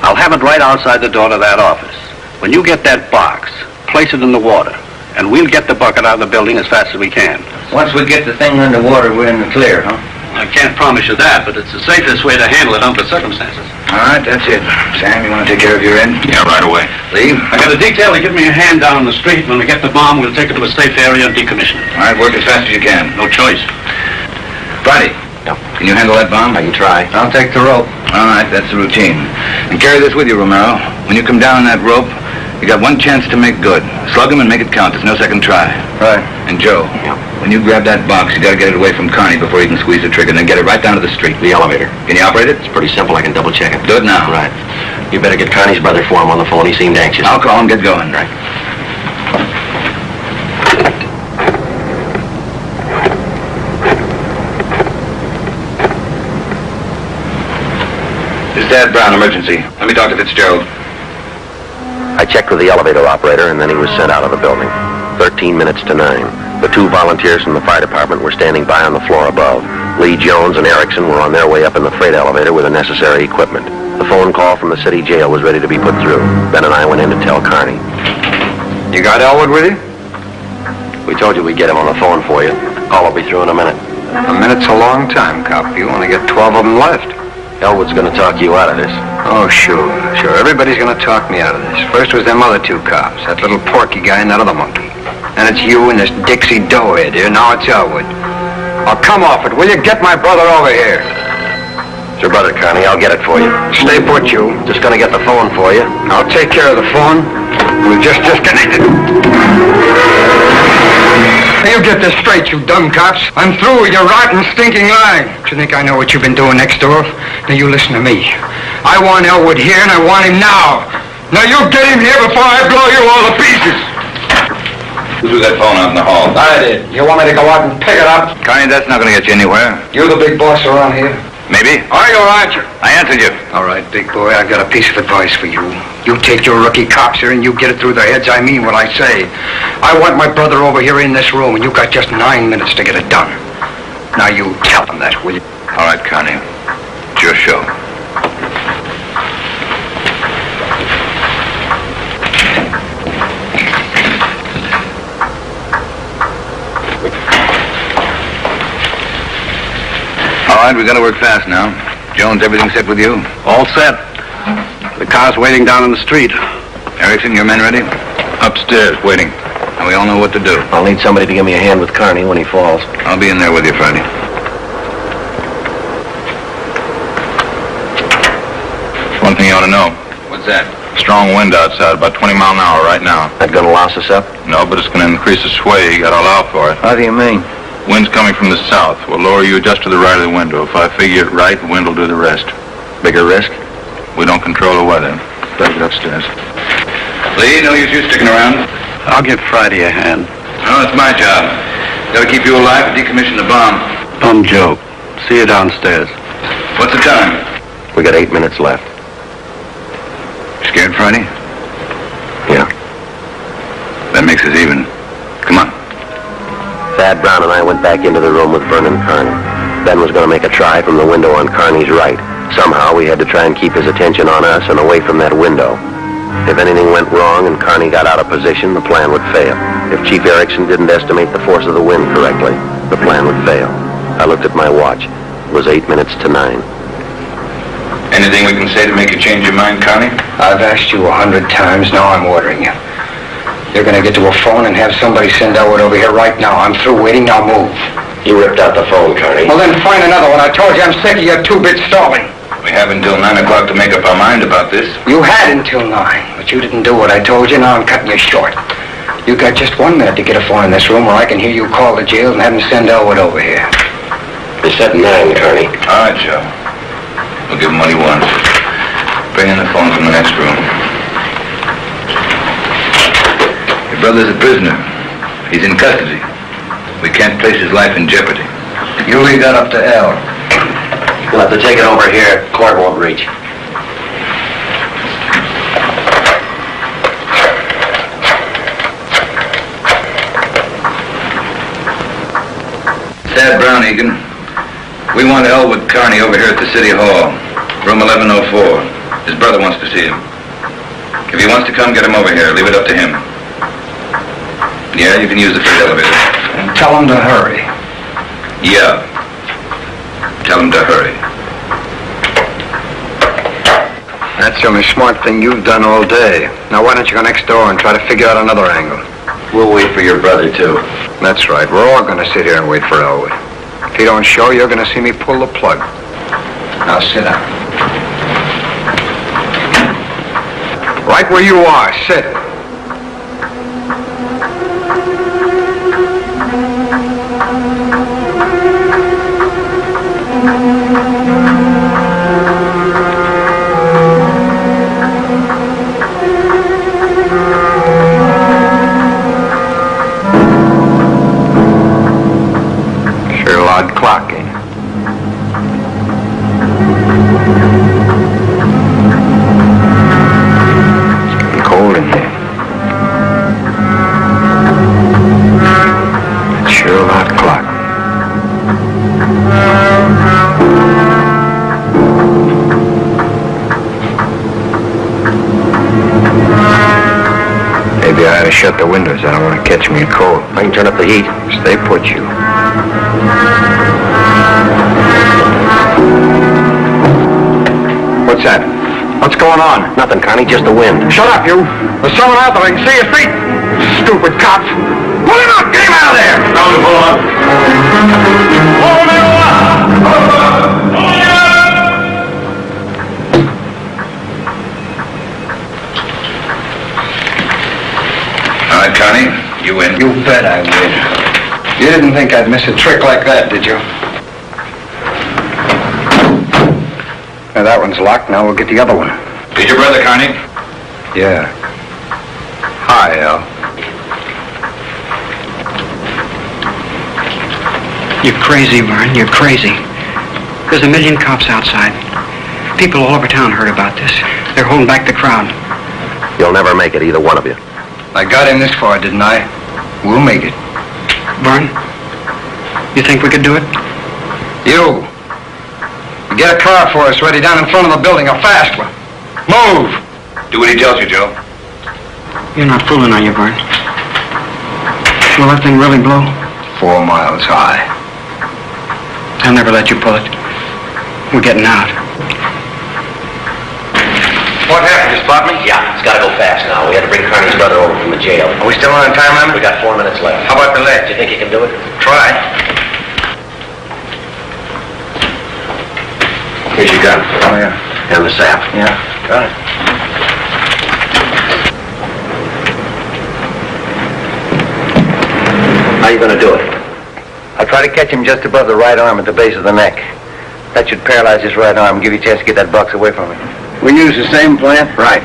I'll have it right outside the door to that office. When you get that box, place it in the water, and we'll get the bucket out of the building as fast as we can. Once we get the thing underwater, we're in the clear, huh? I can't promise you that, but it's the safest way to handle it under circumstances. All right, that's it. Sam, you want to take care of your end? Yeah, right away. Lee? I got a detail to give me a hand down the street. When we get the bomb, we'll take it to a safe area and decommission it. All right, work as fast as you can. No choice. Friday. Yep. Can you handle that bomb? I can try. I'll take the rope. All right, that's the routine. And carry this with you, Romero. When you come down on that rope, you got one chance to make good. Slug him and make it count. There's no second try. Right. And Joe, when you grab that box, you got to get it away from Carney before you can squeeze the trigger, and then get it right down to the street. The elevator. Can you operate it? It's pretty simple. I can double check it. Do it now. Right. You better get Connie's brother for him on the phone. He seemed anxious. I'll call him. Get going. Right. This is Dad Brown, emergency. Let me talk to Fitzgerald. I checked with the elevator operator, and then he was sent out of the building. 13 minutes to 9. The 2 volunteers from the fire department were standing by on the floor above. Lee Jones and Erickson were on their way up in the freight elevator with the necessary equipment. The phone call from the city jail was ready to be put through. Ben and I went in to tell Carney. You got Elwood with you? We told you we'd get him on the phone for you. Call will be through in a minute. A minute's a long time, cop. You only get 12 of them left. Elwood's gonna talk you out of this. Oh, sure. Everybody's gonna talk me out of this. First was them other 2 cops. That little Porky guy and that other monkey. Then it's you and this Dixie doughhead here. Now it's Elwood. Oh, come off it. Will you get my brother over here? It's your brother, Carney. I'll get it for you. Stay put, you. Just gonna get the phone for you. I'll take care of the phone. We've just disconnected. Now, you get this straight, you dumb cops. I'm through with your rotten, stinking lying. Do you think I know what you've been doing next door? Now, you listen to me. I want Elwood here, and I want him now. Now, you get him here before I blow you all to pieces. Who threw that phone out in the hall? I did. You want me to go out and pick it up? Connie, that's not going to get you anywhere. You the big boss around here? Maybe. Are you or aren't you? I answered you. All right, big boy, I've got a piece of advice for you. You take your rookie cops here and you get it through their heads. I mean what I say. I want my brother over here in this room, and you've got just 9 minutes to get it done. Now you tell him that, will you? All right, Connie. It's your show. All right, we got to work fast now. Jones, everything set with you? All set. The car's waiting down in the street. Erickson, your men ready? Upstairs, waiting. And we all know what to do. I'll need somebody to give me a hand with Carney when he falls. I'll be in there with you Friday. One thing you ought to know. What's that? Strong wind outside, about 20 miles an hour right now. That gonna louse us up? No, but it's gonna increase the sway. You gotta allow for it. How do you mean? Wind's coming from the south. We'll lower you just to the right of the window. If I figure it right, the wind will do the rest. Bigger risk? We don't control the weather. Better get upstairs. Lee, no use you sticking around. I'll give Friday a hand. No, it's my job. Gotta keep you alive and decommission the bomb. Bum joke. See you downstairs. What's the time? We got 8 minutes left. Scared, Friday? Yeah. That makes us even. Come on. Thad Brown and I went back into the room with Vernon Carney. Ben was going to make a try from the window on Carney's right. Somehow we had to try and keep his attention on us and away from that window. If anything went wrong and Carney got out of position, the plan would fail. If Chief Erickson didn't estimate the force of the wind correctly, the plan would fail. I looked at my watch. It was 8 minutes to 9. Anything we can say to make you change your mind, Connie? I've asked you 100 times, now I'm ordering you. You're gonna get to a phone and have somebody send Elwood over here right now. I'm through waiting, now move. You ripped out the phone, Carney. Well, then find another one. I told you I'm sick of your 2-bit stalling. We have until 9 o'clock to make up our mind about this. You had until 9, but you didn't do what I told you. Now I'm cutting you short. You got just 1 minute to get a phone in this room where I can hear you call the jail and have them send Elwood over here. You're set 9, Carney. All right, Joe. We'll give him what he wants. Bring in the phone from the next room. Your brother's a prisoner. He's in custody. We can't place his life in jeopardy. You leave that up to Al. We'll have to take it over here. Court won't reach. Thad Brown, Egan. We want Elwood Carney over here at the City Hall. Room 1104. His brother wants to see him. If he wants to come, get him over here. Leave it up to him. Yeah, you can use the freight elevator. And tell him to hurry. Yeah. Tell him to hurry. That's the only smart thing you've done all day. Now why don't you go next door and try to figure out another angle? We'll wait for your brother, too. That's right. We're all going to sit here and wait for Elwood. If he don't show, you're going to see me pull the plug. Now sit down. Right where you are. Sit. Sure odd clock, eh? It's getting cold in here. It's sure a odd clock. Maybe I ought to shut the windows. I don't want to catch me a cold. I can turn up the heat. Stay put, you. What's that? What's going on? Nothing, Carney, just the wind. Shut up, you. There's someone out there. I can see your feet. Stupid cops. Pull him out. Get him out of there. Now to pull up. All right, Connie, you win. You bet I win. You didn't think I'd miss a trick like that, did you? Now, that one's locked. Now we'll get the other one. Is your brother Carney? Yeah. Hi, Al. You're crazy, Vern. You're crazy. There's a million cops outside. People all over town heard about this. They're holding back the crowd. You'll never make it, either one of you. I got him this far, didn't I? We'll make it. Vern, you think we could do it? You. Get a car for us ready down in front of the building, a fast one. Move! Do what he tells you, Joe. You're not fooling, are you, Vern? Will that thing really blow? 4 miles high. I'll never let you pull it. We're getting out. What happened? You spot me? Yeah, it's got to go fast now. We had to bring Carney's brother over from the jail. Are we still on time limit? We got 4 minutes left. How about the ledge? Do you think you can do it? Try. Here's your gun. Oh, yeah. And the sap. Yeah, got it. How you going to do it? I'll try to catch him just above the right arm at the base of the neck. That should paralyze his right arm and give you a chance to get that box away from him. We use the same plan? Right.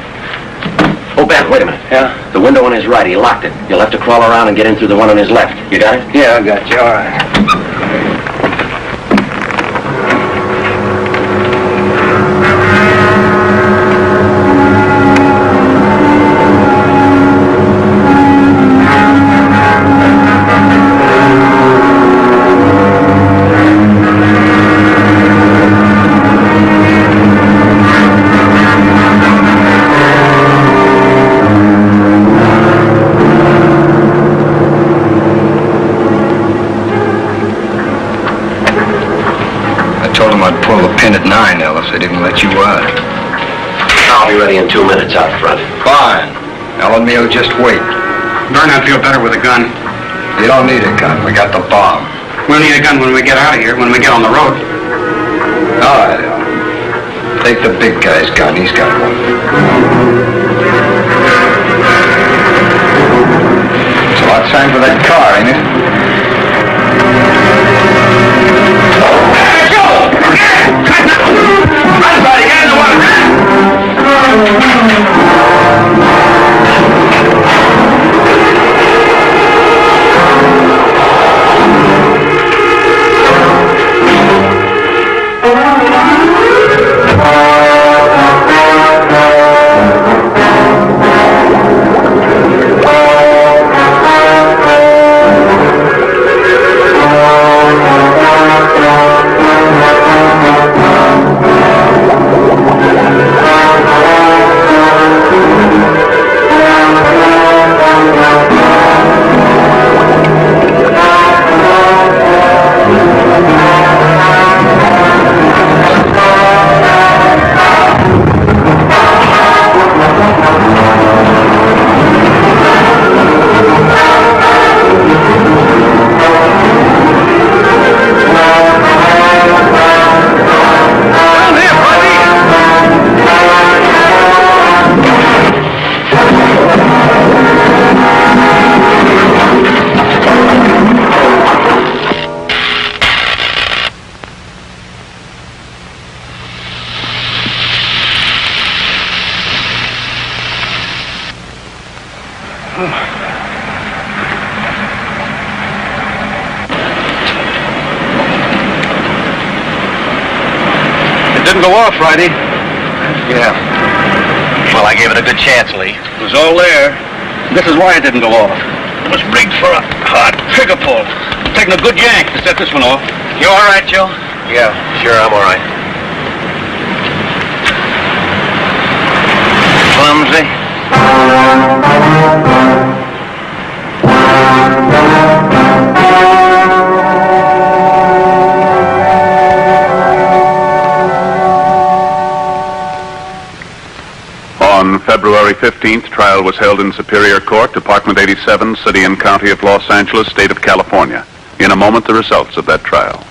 Oh, Ben, wait a minute. Yeah? The window on his right, he locked it. You'll have to crawl around and get in through the one on his left. You got it? Yeah, I got you. All right. Pin at 9, Ellis. I didn't let you out. I'll be ready in 2 minutes out front. Fine. Al and me will just wait. Vern, I feel better with a gun. You don't need a gun. We got the bomb. We'll need a gun when we get out of here, when we get on the road. All right, Al. Take the big guy's gun. He's got one. It's about time for that car, ain't it? Didn't go off, Friday. Yeah. Well, I gave it a good chance, Lee. It was all there. This is why it didn't go off. It was rigged for a hard trigger pull. Taking a good yank to set this one off. You all right, Joe? Yeah, sure, I'm all right. Clumsy. On February 15th, trial was held in Superior Court, Department 87, City and County of Los Angeles, State of California. In a moment, the results of that trial.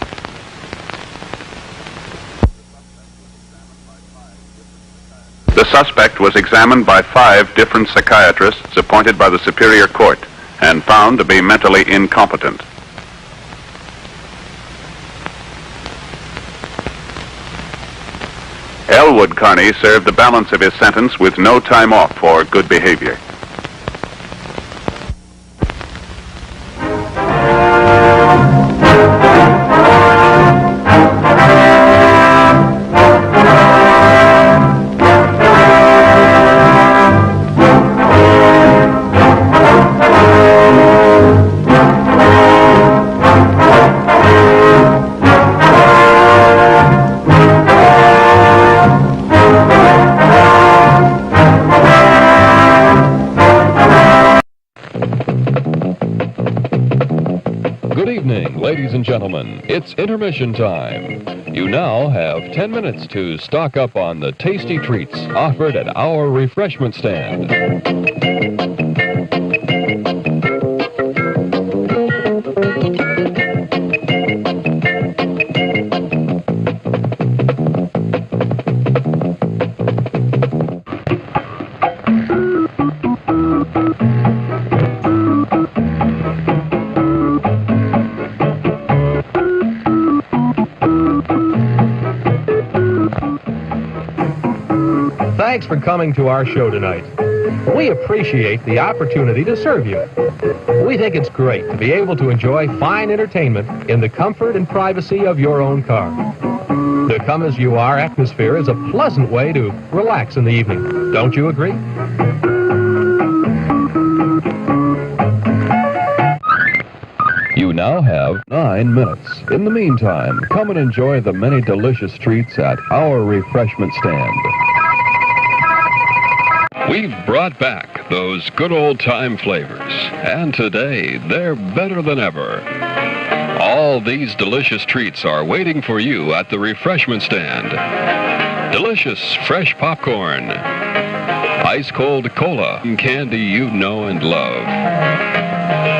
The suspect was examined by 5 different psychiatrists appointed by the Superior Court and found to be mentally incompetent. Elwood Carney served the balance of his sentence with no time off for good behavior. Ladies and gentlemen, it's intermission time. You now have 10 minutes to stock up on the tasty treats offered at our refreshment stand. Thanks for coming to our show tonight. We appreciate the opportunity to serve you. We think it's great to be able to enjoy fine entertainment in the comfort and privacy of your own car. The come-as-you-are atmosphere is a pleasant way to relax in the evening. Don't you agree? You now have 9 minutes. In the meantime, come and enjoy the many delicious treats at our refreshment stand. We've brought back those good old-time flavors, and today they're better than ever. All these delicious treats are waiting for you at the refreshment stand. Delicious fresh popcorn, ice-cold cola, and candy you know and love.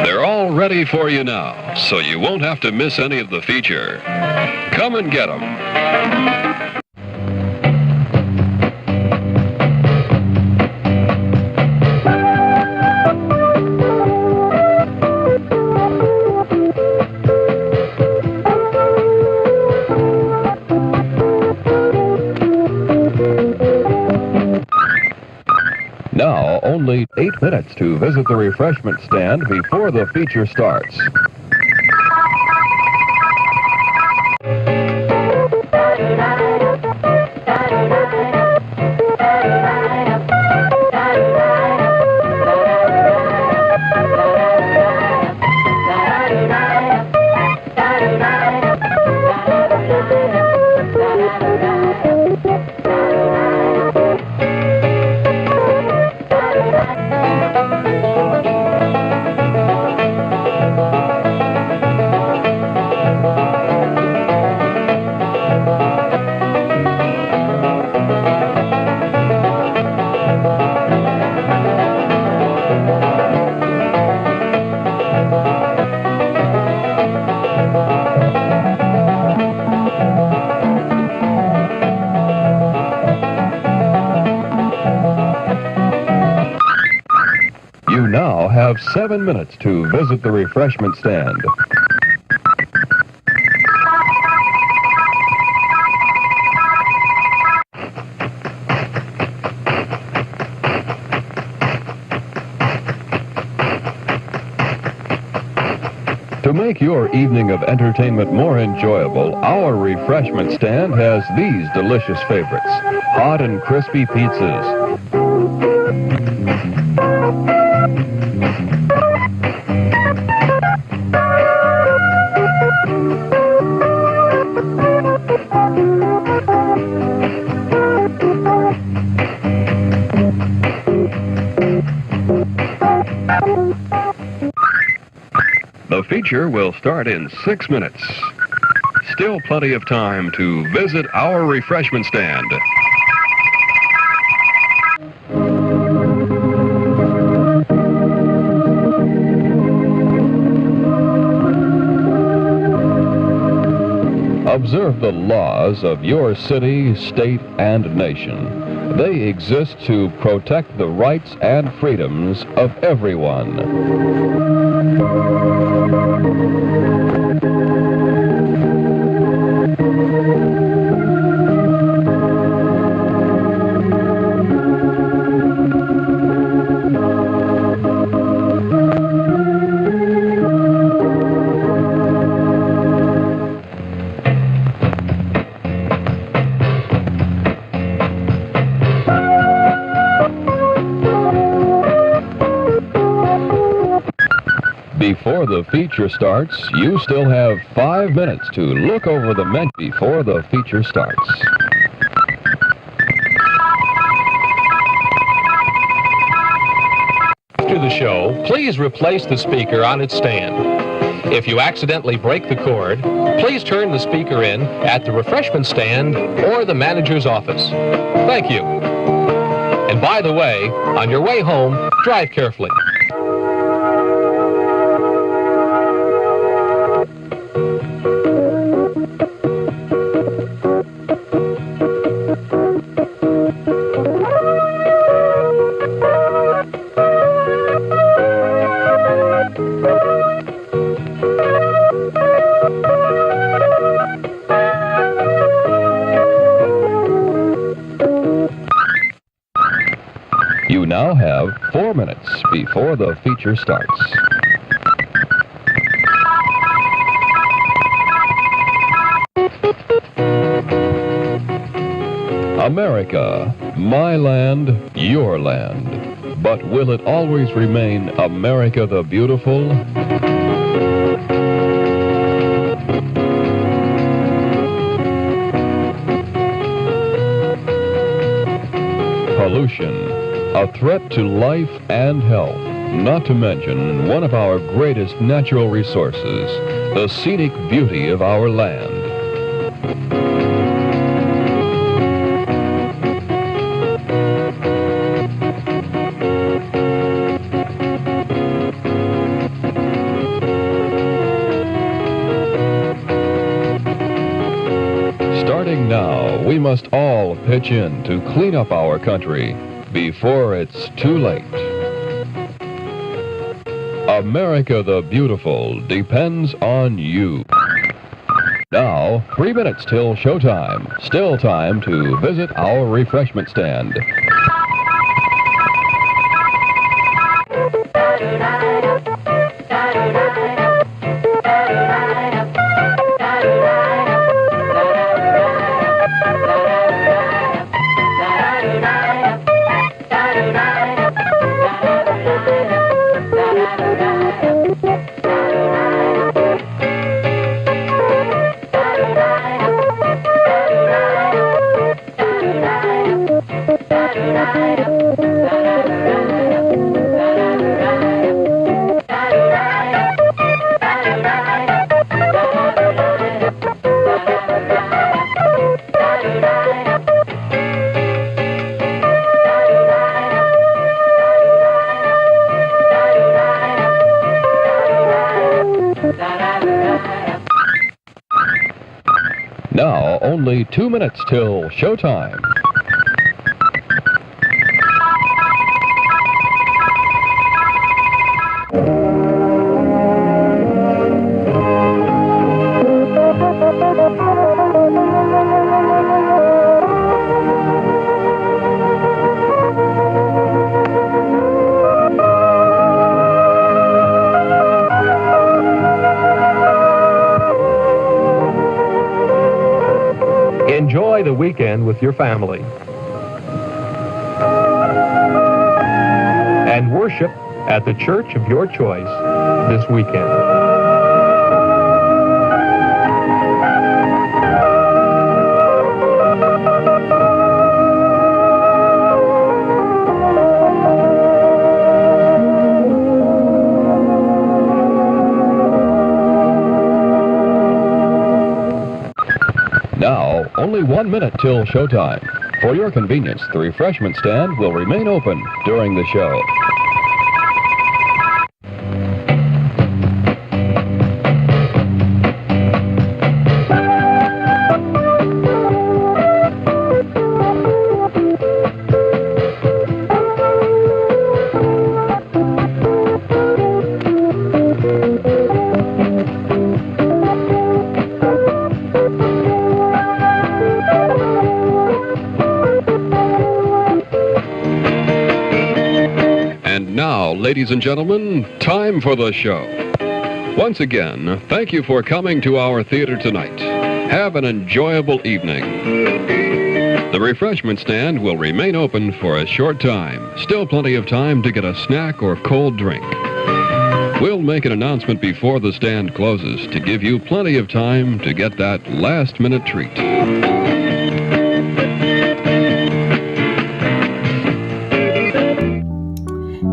They're all ready for you now, so you won't have to miss any of the feature. Come and get them. Now, only 8 minutes to visit the refreshment stand before the feature starts. You now have 7 minutes to visit the refreshment stand. To make your evening of entertainment more enjoyable, our refreshment stand has these delicious favorites: hot and crispy pizzas, The feature will start in 6 minutes. Still plenty of time to visit our refreshment stand. Observe the laws of your city, state, and nation. They exist to protect the rights and freedoms of everyone. Before the feature starts, you still have 5 minutes to look over the menu before the feature starts. After the show, please replace the speaker on its stand. If you accidentally break the cord, please turn the speaker in at the refreshment stand or the manager's office. Thank you. And by the way, on your way home, drive carefully. You now have 4 minutes before the feature starts. America, my land, your land. But will it always remain America the Beautiful? Pollution, a threat to life and health, not to mention one of our greatest natural resources, the scenic beauty of our land. Starting now, we must all pitch in to clean up our country before it's too late. America the Beautiful depends on you. Now, 3 minutes till showtime. Still time to visit our refreshment stand. Now, only 2 minutes till showtime. Enjoy the weekend with your family. And worship at the church of your choice this weekend. Now, only 1 minute till showtime. For your convenience, the refreshment stand will remain open during the show. Ladies and gentlemen, time for the show. Once again, thank you for coming to our theater tonight. Have an enjoyable evening. The refreshment stand will remain open for a short time. Still plenty of time to get a snack or cold drink. We'll make an announcement before the stand closes to give you plenty of time to get that last-minute treat.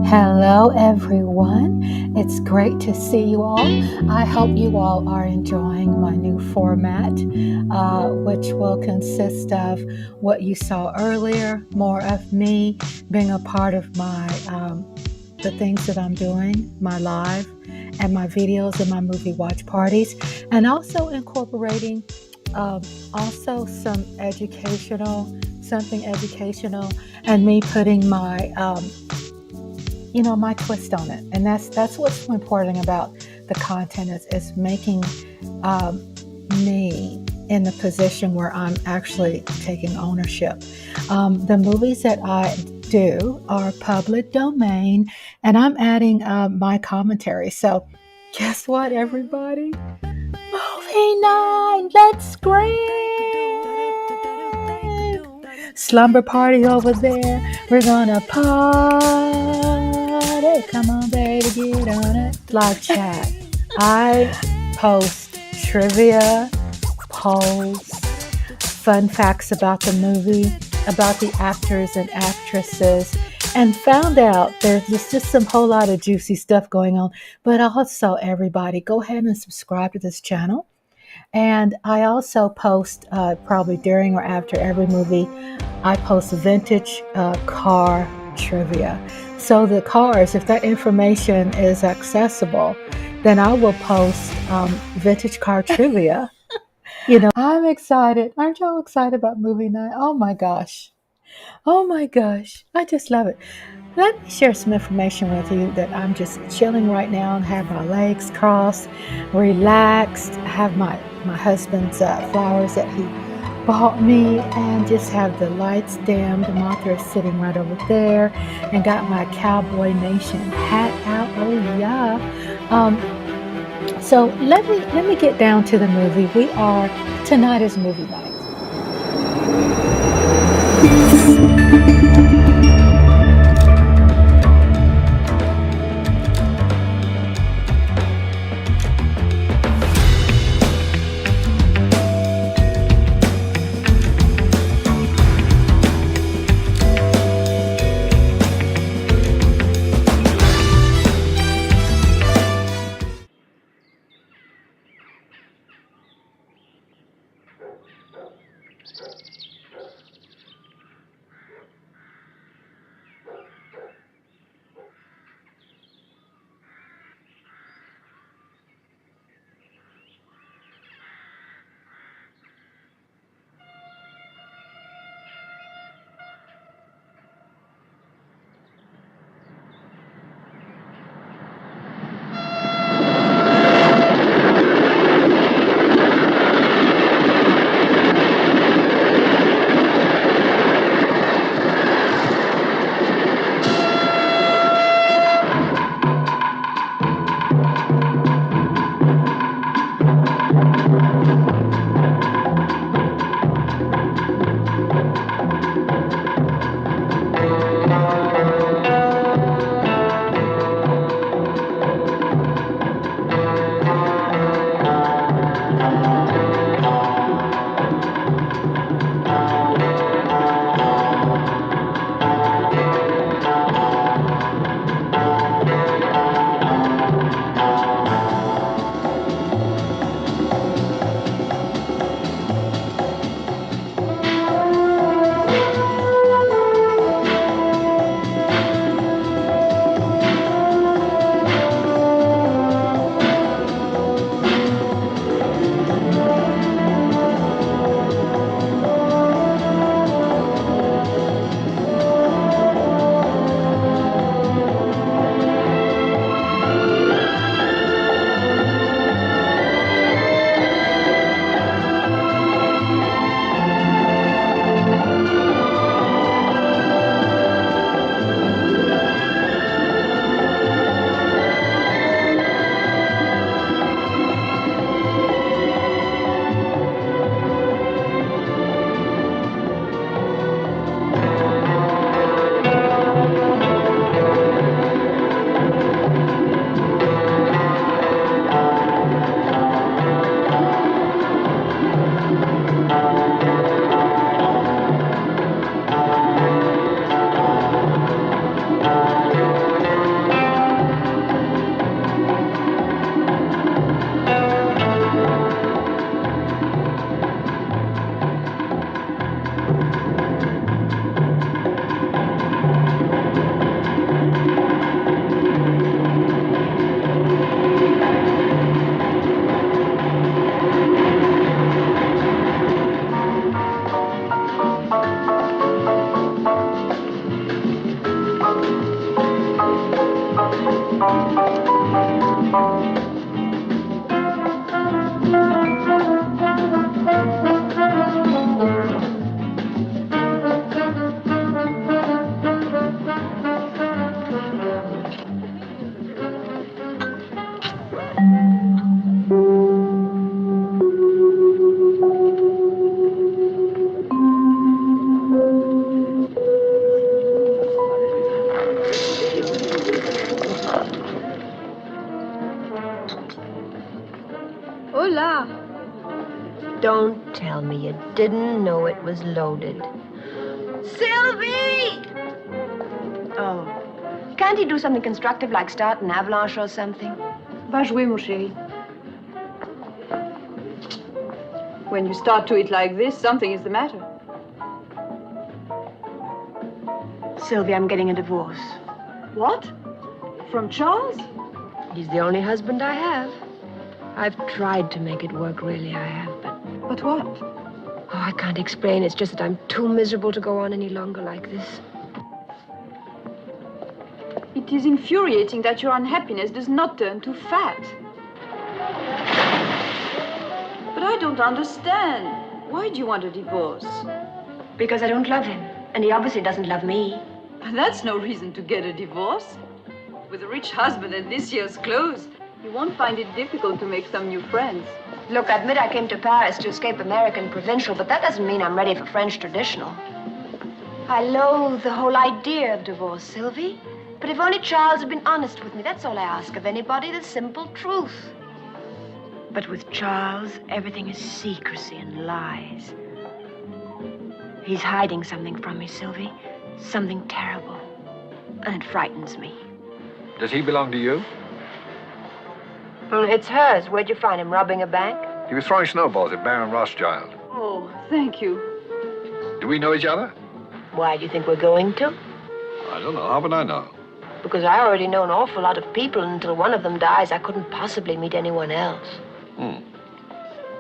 Hello, everyone. It's great to see you all. I hope you all are enjoying my new format, which will consist of what you saw earlier, more of me being a part of my the things that I'm doing, my live and my videos and my movie watch parties, and also incorporating also something educational, and me putting my my twist on it. And that's what's so important about the content is making me in the position where I'm actually taking ownership. The movies that I do are public domain, and I'm adding my commentary. So guess what, everybody? Movie night, let's scream! Slumber party over there. We're gonna party. Come on, baby, get on it. Live chat. I post trivia, polls, fun facts about the movie, about the actors and actresses, and found out there's just some whole lot of juicy stuff going on. But also, everybody, go ahead and subscribe to this channel. And I also post, probably during or after every movie, I post vintage car trivia. So the cars, if that information is accessible, then I will post vintage car trivia. I'm excited. Aren't y'all excited about movie night? Oh my gosh. I just love it. Let me share some information with you that I'm just chilling right now and have my legs crossed, relaxed. I have my husband's flowers that he bought me, and just have the lights dimmed. Martha is sitting right over there, and got my Cowboy Nation hat out. Oh yeah. So let me get down to the movie. Tonight is movie night. Hola. Don't tell me you didn't know it was loaded. Sylvie! Oh. Can't he do something constructive like start an avalanche or something? Va jouer, mon chéri. When you start to eat like this, something is the matter. Sylvie, I'm getting a divorce. What? From Charles? He's the only husband I have. I've tried to make it work, really, I have, but... But what? Oh, I can't explain. It's just that I'm too miserable to go on any longer like this. It is infuriating that your unhappiness does not turn to fat. But I don't understand. Why do you want a divorce? Because I don't love him, and he obviously doesn't love me. That's no reason to get a divorce. With a rich husband and this year's clothes, you won't find it difficult to make some new friends. Look, I admit I came to Paris to escape American provincial, but that doesn't mean I'm ready for French traditional. I loathe the whole idea of divorce, Sylvie. But if only Charles had been honest with me, that's all I ask of anybody, the simple truth. But with Charles, everything is secrecy and lies. He's hiding something from me, Sylvie. Something terrible. And it frightens me. Does he belong to you? It's hers. Where'd you find him? Robbing a bank? He was throwing snowballs at Baron Rothschild. Oh, thank you. Do we know each other? Why do you think we're going to? I don't know. How would I know? Because I already know an awful lot of people, and until one of them dies, I couldn't possibly meet anyone else.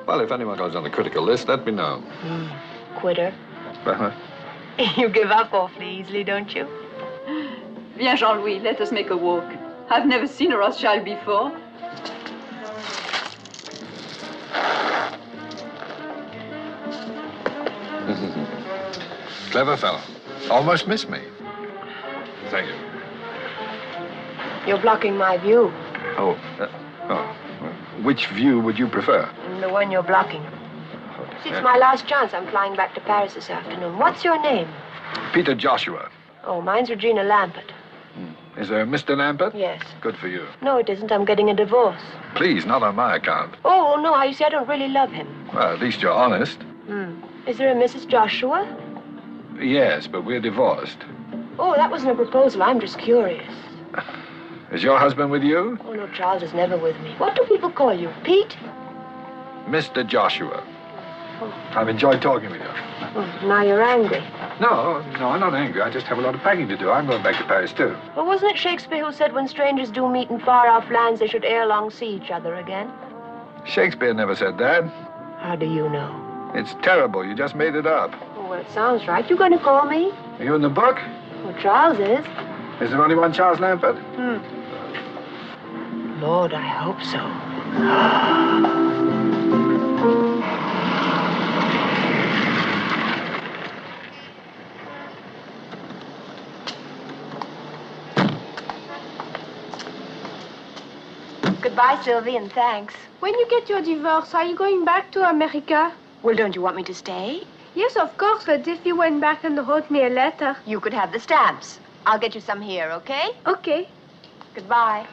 Well, if anyone goes on the critical list, let me know. Quitter. You give up awfully easily, don't you? Viens, Jean-Louis, let us make a walk. I've never seen a Rothschild before. Clever fellow. Almost missed me. Thank you. You're blocking my view. Which view would you prefer? The one you're blocking. See, it's my last chance. I'm flying back to Paris this afternoon. What's your name? Peter Joshua. Oh, mine's Regina Lampert. Is there a Mr. Lambert? Yes. Good for you. No, it isn't. I'm getting a divorce. Please, not on my account. Oh, no, you see, I don't really love him. Well, at least you're honest. Is there a Mrs. Joshua? Yes, but we're divorced. Oh, that wasn't a proposal. I'm just curious. Is your husband with you? Oh, no, Charles is never with me. What do people call you? Pete? Mr. Joshua. I've enjoyed talking with you. Oh, now you're angry. No, I'm not angry. I just have a lot of packing to do. I'm going back to Paris, too. Well, wasn't it Shakespeare who said when strangers do meet in far-off lands, they should ere long see each other again? Shakespeare never said that. How do you know? It's terrible. You just made it up. Oh, well, it sounds right. You going to call me? Are you in the book? Well, Charles is. Is there only one Charles Lambert? Lord, I hope so. Goodbye, Sylvie, and thanks. When you get your divorce, are you going back to America? Well, don't you want me to stay? Yes, of course, but if you went back and wrote me a letter... You could have the stamps. I'll get you some here, okay? Okay. Goodbye.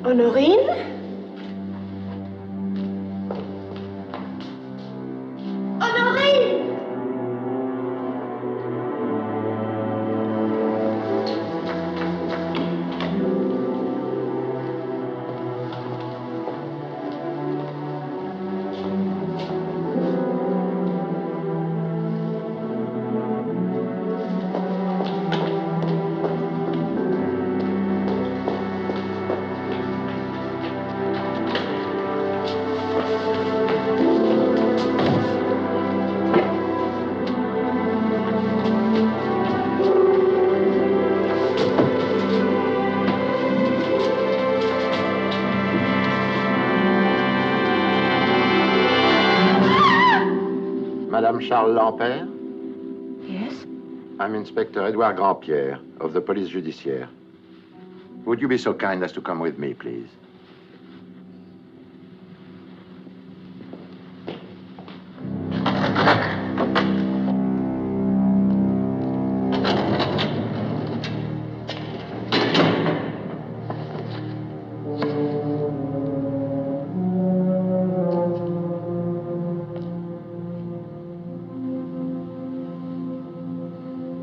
Honorine? Honorine! Madame Charles Lampert? I'm Inspector Edouard Grandpierre of the Police Judiciaire. Would you be so kind as to come with me, please?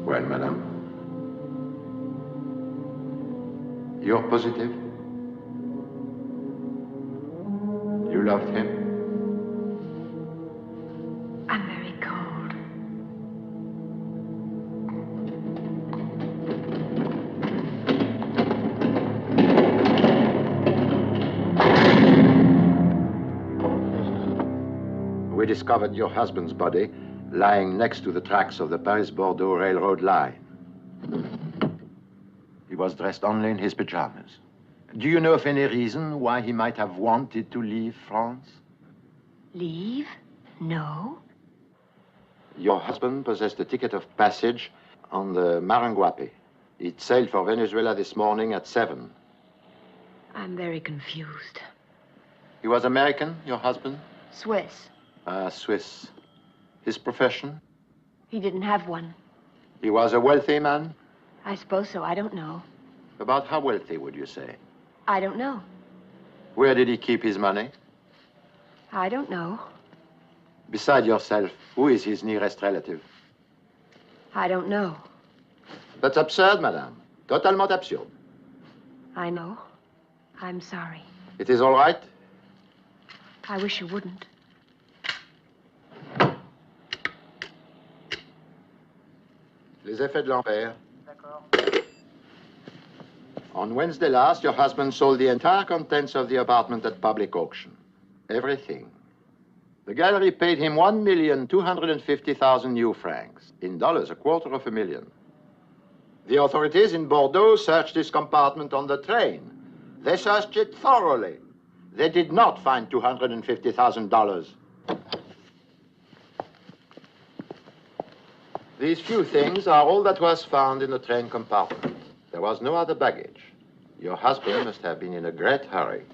Well, madame. You're positive? You loved him? I'm very cold. We discovered your husband's body lying next to the tracks of the Paris-Bordeaux railroad line. He was dressed only in his pajamas. Do you know of any reason why he might have wanted to leave France? Leave? No. Your husband possessed a ticket of passage on the Maranguape. It sailed for Venezuela this morning at 7. I'm very confused. He was American, your husband? Swiss. Swiss. His profession? He didn't have one. He was a wealthy man? I suppose so. I don't know. About how wealthy, would you say? I don't know. Where did he keep his money? I don't know. Beside yourself, who is his nearest relative? I don't know. That's absurd, madame. Totalement absurde. I know. I'm sorry. It is all right? I wish you wouldn't. Les effets de l'enfer. On Wednesday last, your husband sold the entire contents of the apartment at public auction. Everything. The gallery paid him 1,250,000 new francs. In dollars, $250,000. The authorities in Bordeaux searched his compartment on the train. They searched it thoroughly. They did not find $250,000. These few things are all that was found in the train compartment. There was no other baggage. Your husband must have been in a great hurry.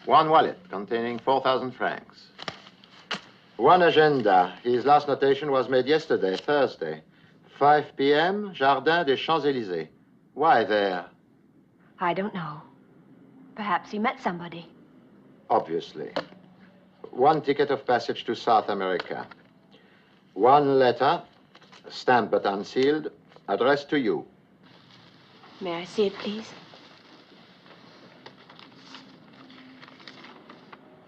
One wallet containing 4,000 francs. One agenda. His last notation was made yesterday, Thursday. 5 p.m., Jardin des Champs-Élysées. Why there? I don't know. Perhaps he met somebody. Obviously. One ticket of passage to South America. One letter, stamped but unsealed, addressed to you. May I see it, please?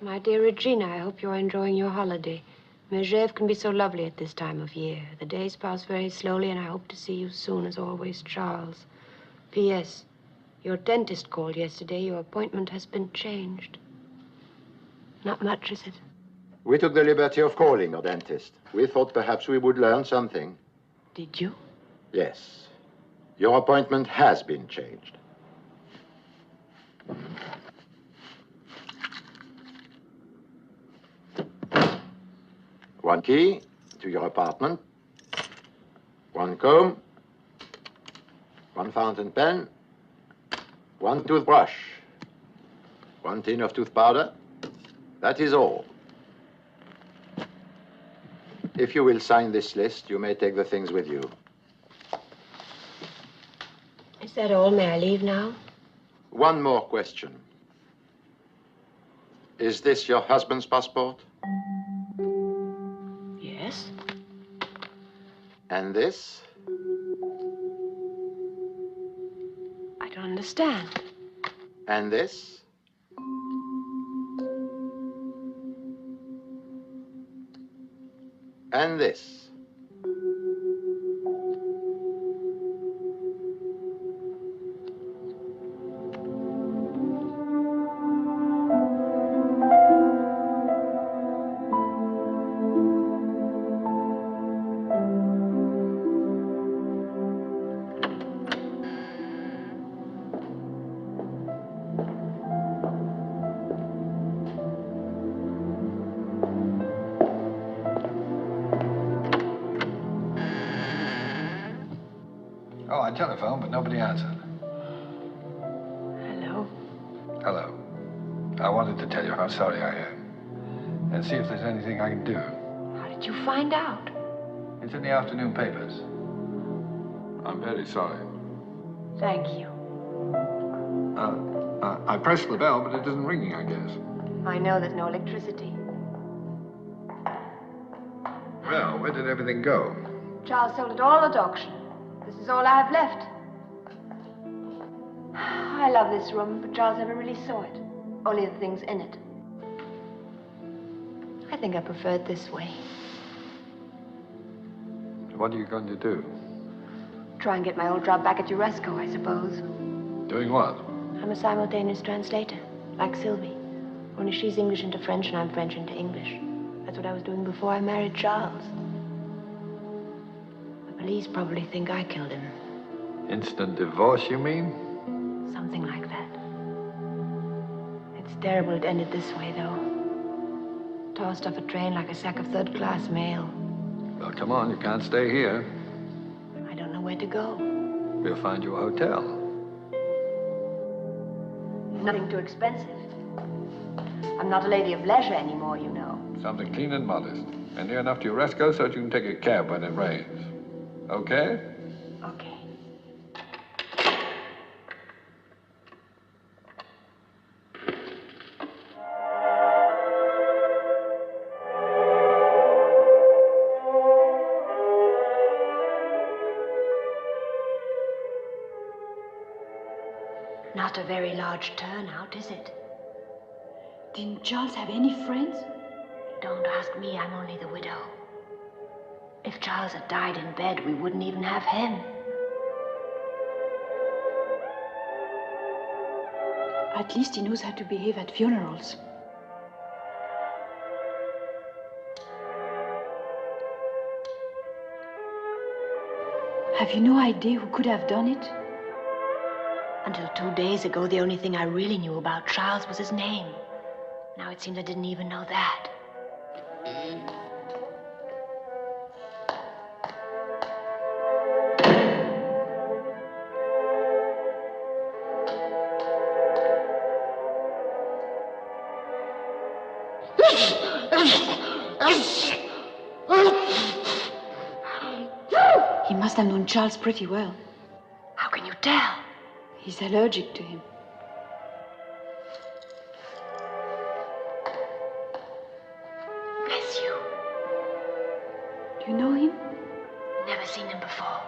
My dear Regina, I hope you're enjoying your holiday. Megève can be so lovely at this time of year. The days pass very slowly, and I hope to see you soon, as always, Charles. P.S. Your dentist called yesterday. Your appointment has been changed. Not much, is it? We took the liberty of calling a dentist. We thought perhaps we would learn something. Did you? Yes. Your appointment has been changed. One key to your apartment. One comb. One fountain pen. One toothbrush. One tin of tooth powder. That is all. If you will sign this list, you may take the things with you. Is that all? May I leave now? One more question. Is this your husband's passport? Yes. And this? I don't understand. And this? And this? my telephone, but nobody answered. Hello. Hello. I wanted to tell you how sorry I am. And see if there's anything I can do. How did you find out? It's in the afternoon papers. I'm very sorry. Thank you. I pressed the bell, but it isn't ringing, I guess. I know there's no electricity. Well, where did everything go? Charles sold it all at auction. This is all I have left. I love this room, but Charles never really saw it. Only the things in it. I think I prefer it this way. What are you going to do? Try and get my old job back at ESSO, I suppose. Doing what? I'm a simultaneous translator, like Sylvie. Only she's English into French and I'm French into English. That's what I was doing before I married Charles. The police probably think I killed him. Instant divorce, you mean? Something like that. It's terrible it ended this way, though. Tossed off a train like a sack of third-class mail. Well, come on, you can't stay here. I don't know where to go. We'll find you a hotel. Nothing too expensive. I'm not a lady of leisure anymore, you know. Something clean and modest. And near enough to ESSO so that you can take a cab when it rains. Okay? Okay. Not a very large turnout, is it? Didn't Charles have any friends? Don't ask me, I'm only the widow. If Charles had died in bed, we wouldn't even have him. At least he knows how to behave at funerals. Have you no idea who could have done it? Until 2 days ago, the only thing I really knew about Charles was his name. Now it seems I didn't even know that. He must have known Charles pretty well. How can you tell? He's allergic to him. Bless you. Do you know him? Never seen him before.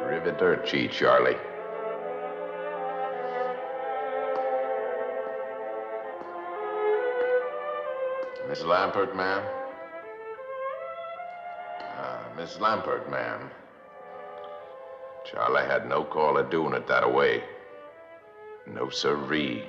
Arrivederci, Charlie. Miss Lampert, ma'am? Miss Lampert, ma'am. Charlie had no call of doing it that way. No sirree.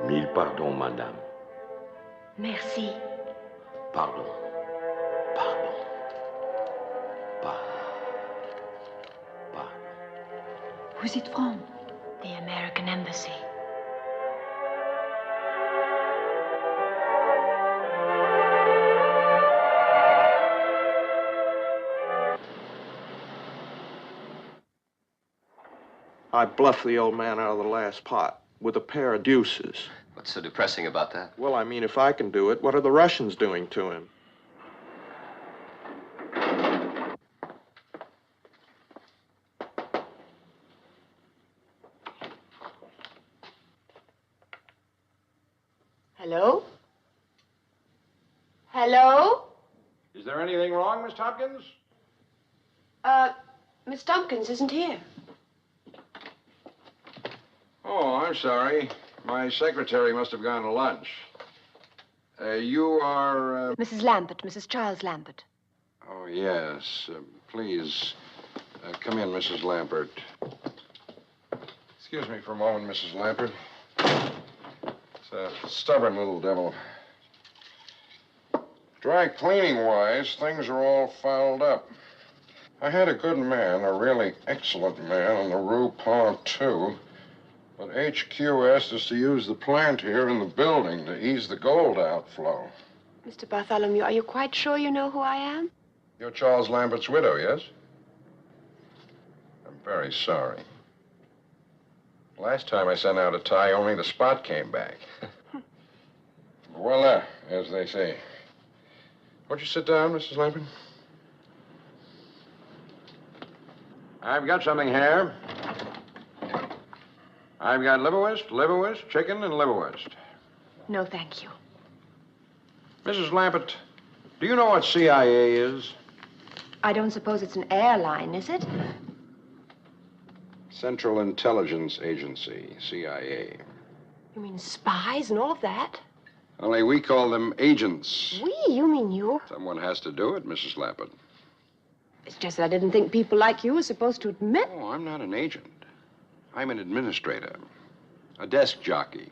Mille pardons, madame. Merci. Pardon. Pardon. Pardon. Who's it from? The American Embassy. I bluffed the old man out of the last pot with a pair of deuces. What's so depressing about that? Well, I mean, if I can do it, what are the Russians doing to him? Hello? Hello? Is there anything wrong, Miss Tompkins? Miss Tompkins isn't here. Oh, I'm sorry. My secretary must have gone to lunch. You are, Mrs. Lambert, Mrs. Charles Lambert. Oh, yes. Please, come in, Mrs. Lambert. Excuse me for a moment, Mrs. Lambert. It's a stubborn little devil. Dry cleaning-wise, things are all fouled up. I had a good man, a really excellent man, on the Rue Pontiac, but HQ asked us to use the plant here in the building to ease the gold outflow. Mr. Bartholomew, are you quite sure you know who I am? You're Charles Lambert's widow, yes? I'm very sorry. Last time I sent out a tie, only the spot came back. Voila, as they say. Won't you sit down, Mrs. Lambert? I've got something here. I've got liverwurst, chicken, and liverwurst. No, thank you. Mrs. Lambert, do you know what CIA is? I don't suppose it's an airline, is it? Central Intelligence Agency, CIA. You mean spies and all of that? Only we call them agents. We? You mean you? Someone has to do it, Mrs. Lambert. It's just that I didn't think people like you were supposed to admit. Oh, I'm not an agent. I'm an administrator, a desk jockey,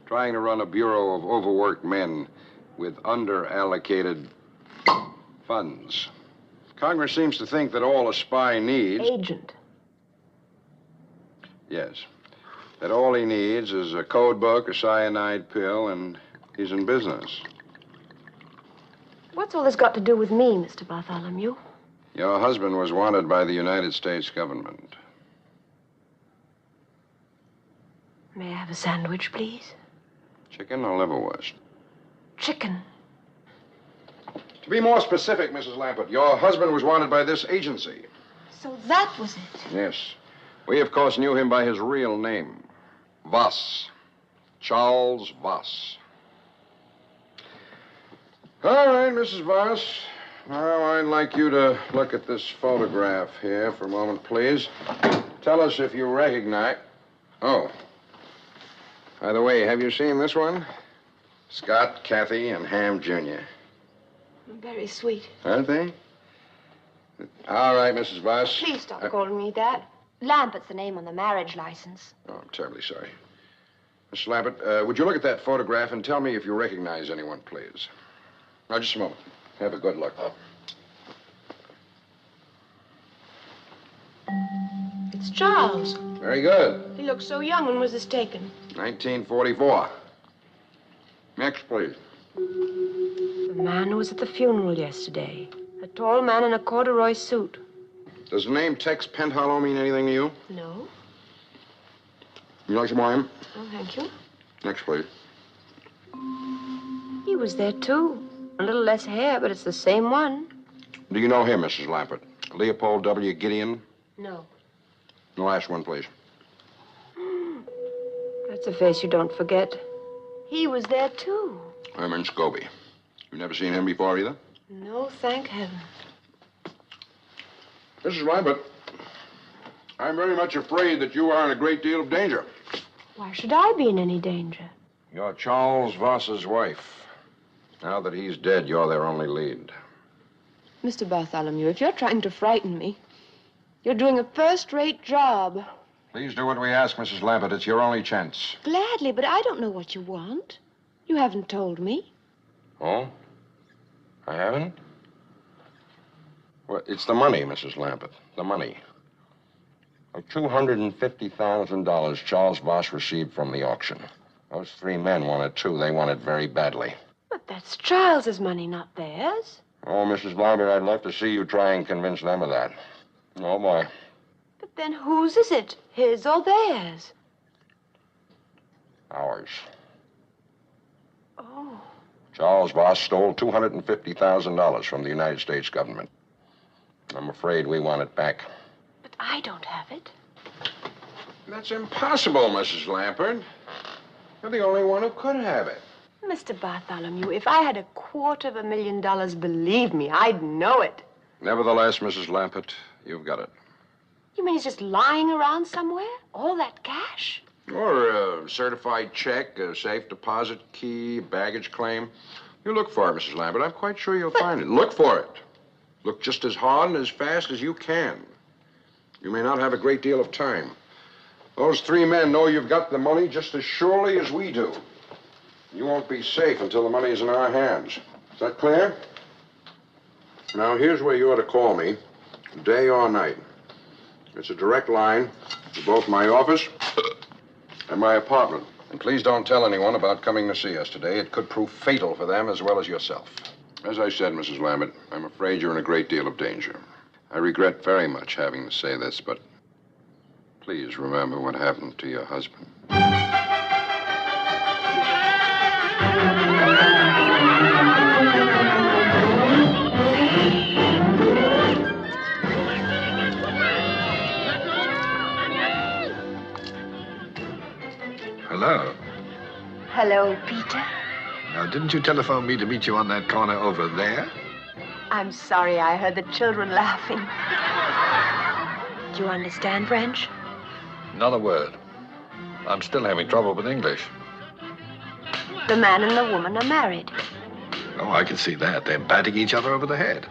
trying to run a bureau of overworked men with under-allocated funds. Congress seems to think that all a spy needs... Agent. Yes. That all he needs is a code book, a cyanide pill, and he's in business. What's all this got to do with me, Mr. Bartholomew? Your husband was wanted by the United States government. May I have a sandwich, please? Chicken or liverwurst? Chicken. To be more specific, Mrs. Lambert, your husband was wanted by this agency. So that was it. Yes. We, of course, knew him by his real name. Voss. Charles Voss. All right, Mrs. Voss. Now, I'd like you to look at this photograph here for a moment, please. Tell us if you recognize... Oh. By the way, have you seen this one? Scott, Kathy, and Ham Jr. Very sweet. Aren't they? All right, Mrs. Voss. Please stop calling me that. Lambert's the name on the marriage license. Oh, I'm terribly sorry. Mrs. Lambert, would you look at that photograph and tell me if you recognize anyone, please? Now, just a moment. Have a good look. It's Charles. Very good. He looked so young when was this taken? 1944. Next, please. The man who was at the funeral yesterday. A tall man in a corduroy suit. Does the name Tex Penthollow mean anything to you? No. You like some wine? Oh, thank you. Next, please. He was there, too. A little less hair, but it's the same one. Do you know him, Mrs. Lambert? Leopold W. Gideon? No. The last one, please. That's a face you don't forget. He was there, too. Herman Scobie. You've never seen him before, either? No, thank heaven. Mrs. Lambert, I'm very much afraid that you are in a great deal of danger. Why should I be in any danger? You're Charles Voss's wife. Now that he's dead, you're their only lead. Mr. Bartholomew, if you're trying to frighten me, you're doing a first-rate job. Please do what we ask, Mrs. Lambert. It's your only chance. Gladly, but I don't know what you want. You haven't told me. Oh? I haven't? Well, it's the money, Mrs. Lambert. The money. $250,000 Charles Voss received from the auction. Those three men wanted too. They want it very badly. But that's Charles's money, not theirs. Oh, Mrs. Lambert, I'd love to see you try and convince them of that. Oh, boy. But Then whose is it? His or theirs? Ours. Oh. Charles Voss stole $250,000 from the United States government. I'm afraid we want it back. But I don't have it. That's impossible, Mrs. Lampert. You're the only one who could have it. Mr. Bartholomew, if I had $250,000, believe me, I'd know it. Nevertheless, Mrs. Lampert, you've got it. You mean he's just lying around somewhere? All that cash? Or a certified check, a safe deposit key, baggage claim. You look for it, Mrs. Lambert. I'm quite sure you'll find it. Look for it. Look just as hard and as fast as you can. You may not have a great deal of time. Those three men know you've got the money just as surely as we do. You won't be safe until the money is in our hands. Is that clear? Now, here's where you ought to call me, day or night. It's a direct line to both my office and my apartment. And please don't tell anyone about coming to see us today. It could prove fatal for them as well as yourself. As I said, Mrs. Lambert, I'm afraid you're in a great deal of danger. I regret very much having to say this, but please remember what happened to your husband. Hello. Hello, Peter. Now, didn't you telephone me to meet you on that corner over there? I'm sorry I heard the children laughing. Do you understand French? Not a word. I'm still having trouble with English. The man and the woman are married. Oh, I can see that. They're batting each other over the head.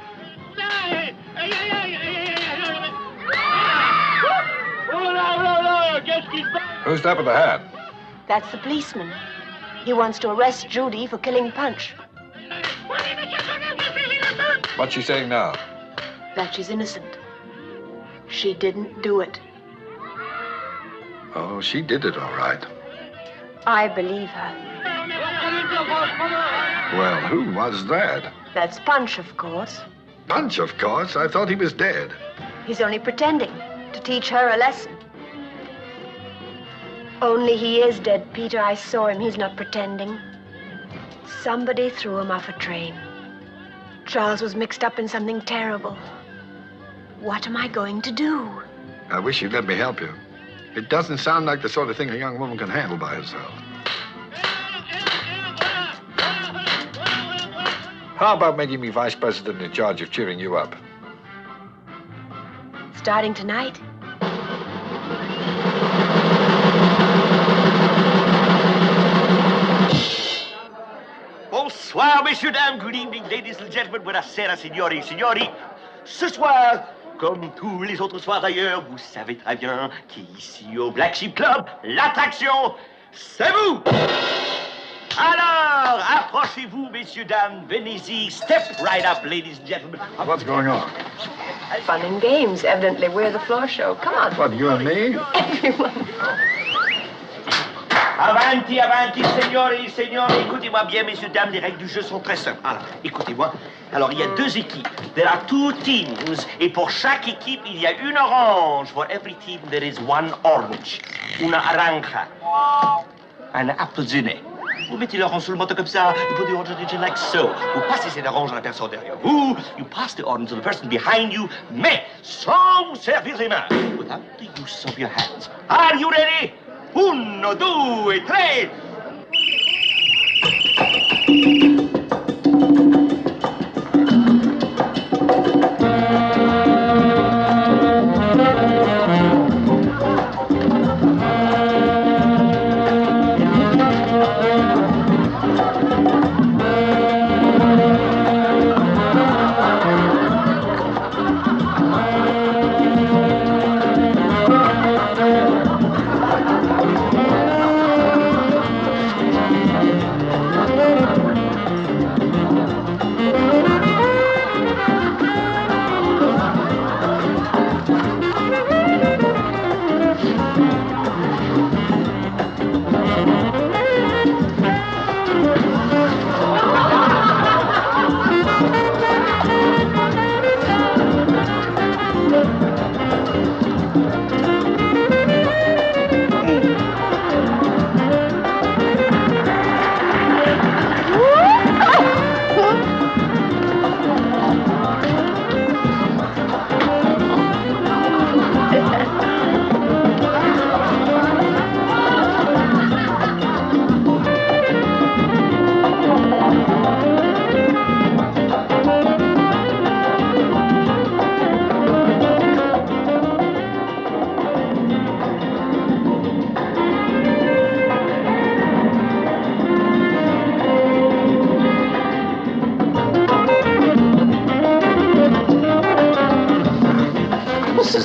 Who's that with the hat? That's the policeman. He wants to arrest Judy for killing Punch. What's she saying now? That she's innocent. She didn't do it. Oh, she did it all right. I believe her. Well, who was that? That's Punch, of course. Punch, of course. I thought he was dead. He's only pretending to teach her a lesson. Only he is dead, Peter. I saw him. He's not pretending. Somebody threw him off a train. Charles was mixed up in something terrible. What am I going to do? I wish you'd let me help you. It doesn't sound like the sort of thing a young woman can handle by herself. How about making me vice president in charge of cheering you up? Starting tonight? Bonsoir, messieurs, dames. Good evening, ladies and gentlemen. Buonasera, signori, signori. Ce soir, comme tous les autres soirs d'ailleurs, vous savez très bien qu'ici au Black Sheep Club, l'attraction, c'est vous. Alors, approchez-vous, messieurs, dames. Venez-y. Step right up, ladies and gentlemen. What's going on? Fun and games. Evidently, we're the floor show. Come on. What, you and me? Everyone. Avanti, avanti, signori, signori. Écoutez-moi bien, messieurs, dames, les règles du jeu sont très simples. Alors, écoutez-moi. Alors, il y a deux équipes. There are two teams. Et pour chaque équipe, il y a une orange. For every team, there is one orange. Una naranja. Un appelsinet. Vous mettez l'orange sur le moto comme ça. You put the orange on the chin like so. Vous passez cette orange à la personne derrière vous. You pass the orange to the person behind you. Mais sans vous servir les mains. Without the use of your hands. Are you ready? 1, 2, 3.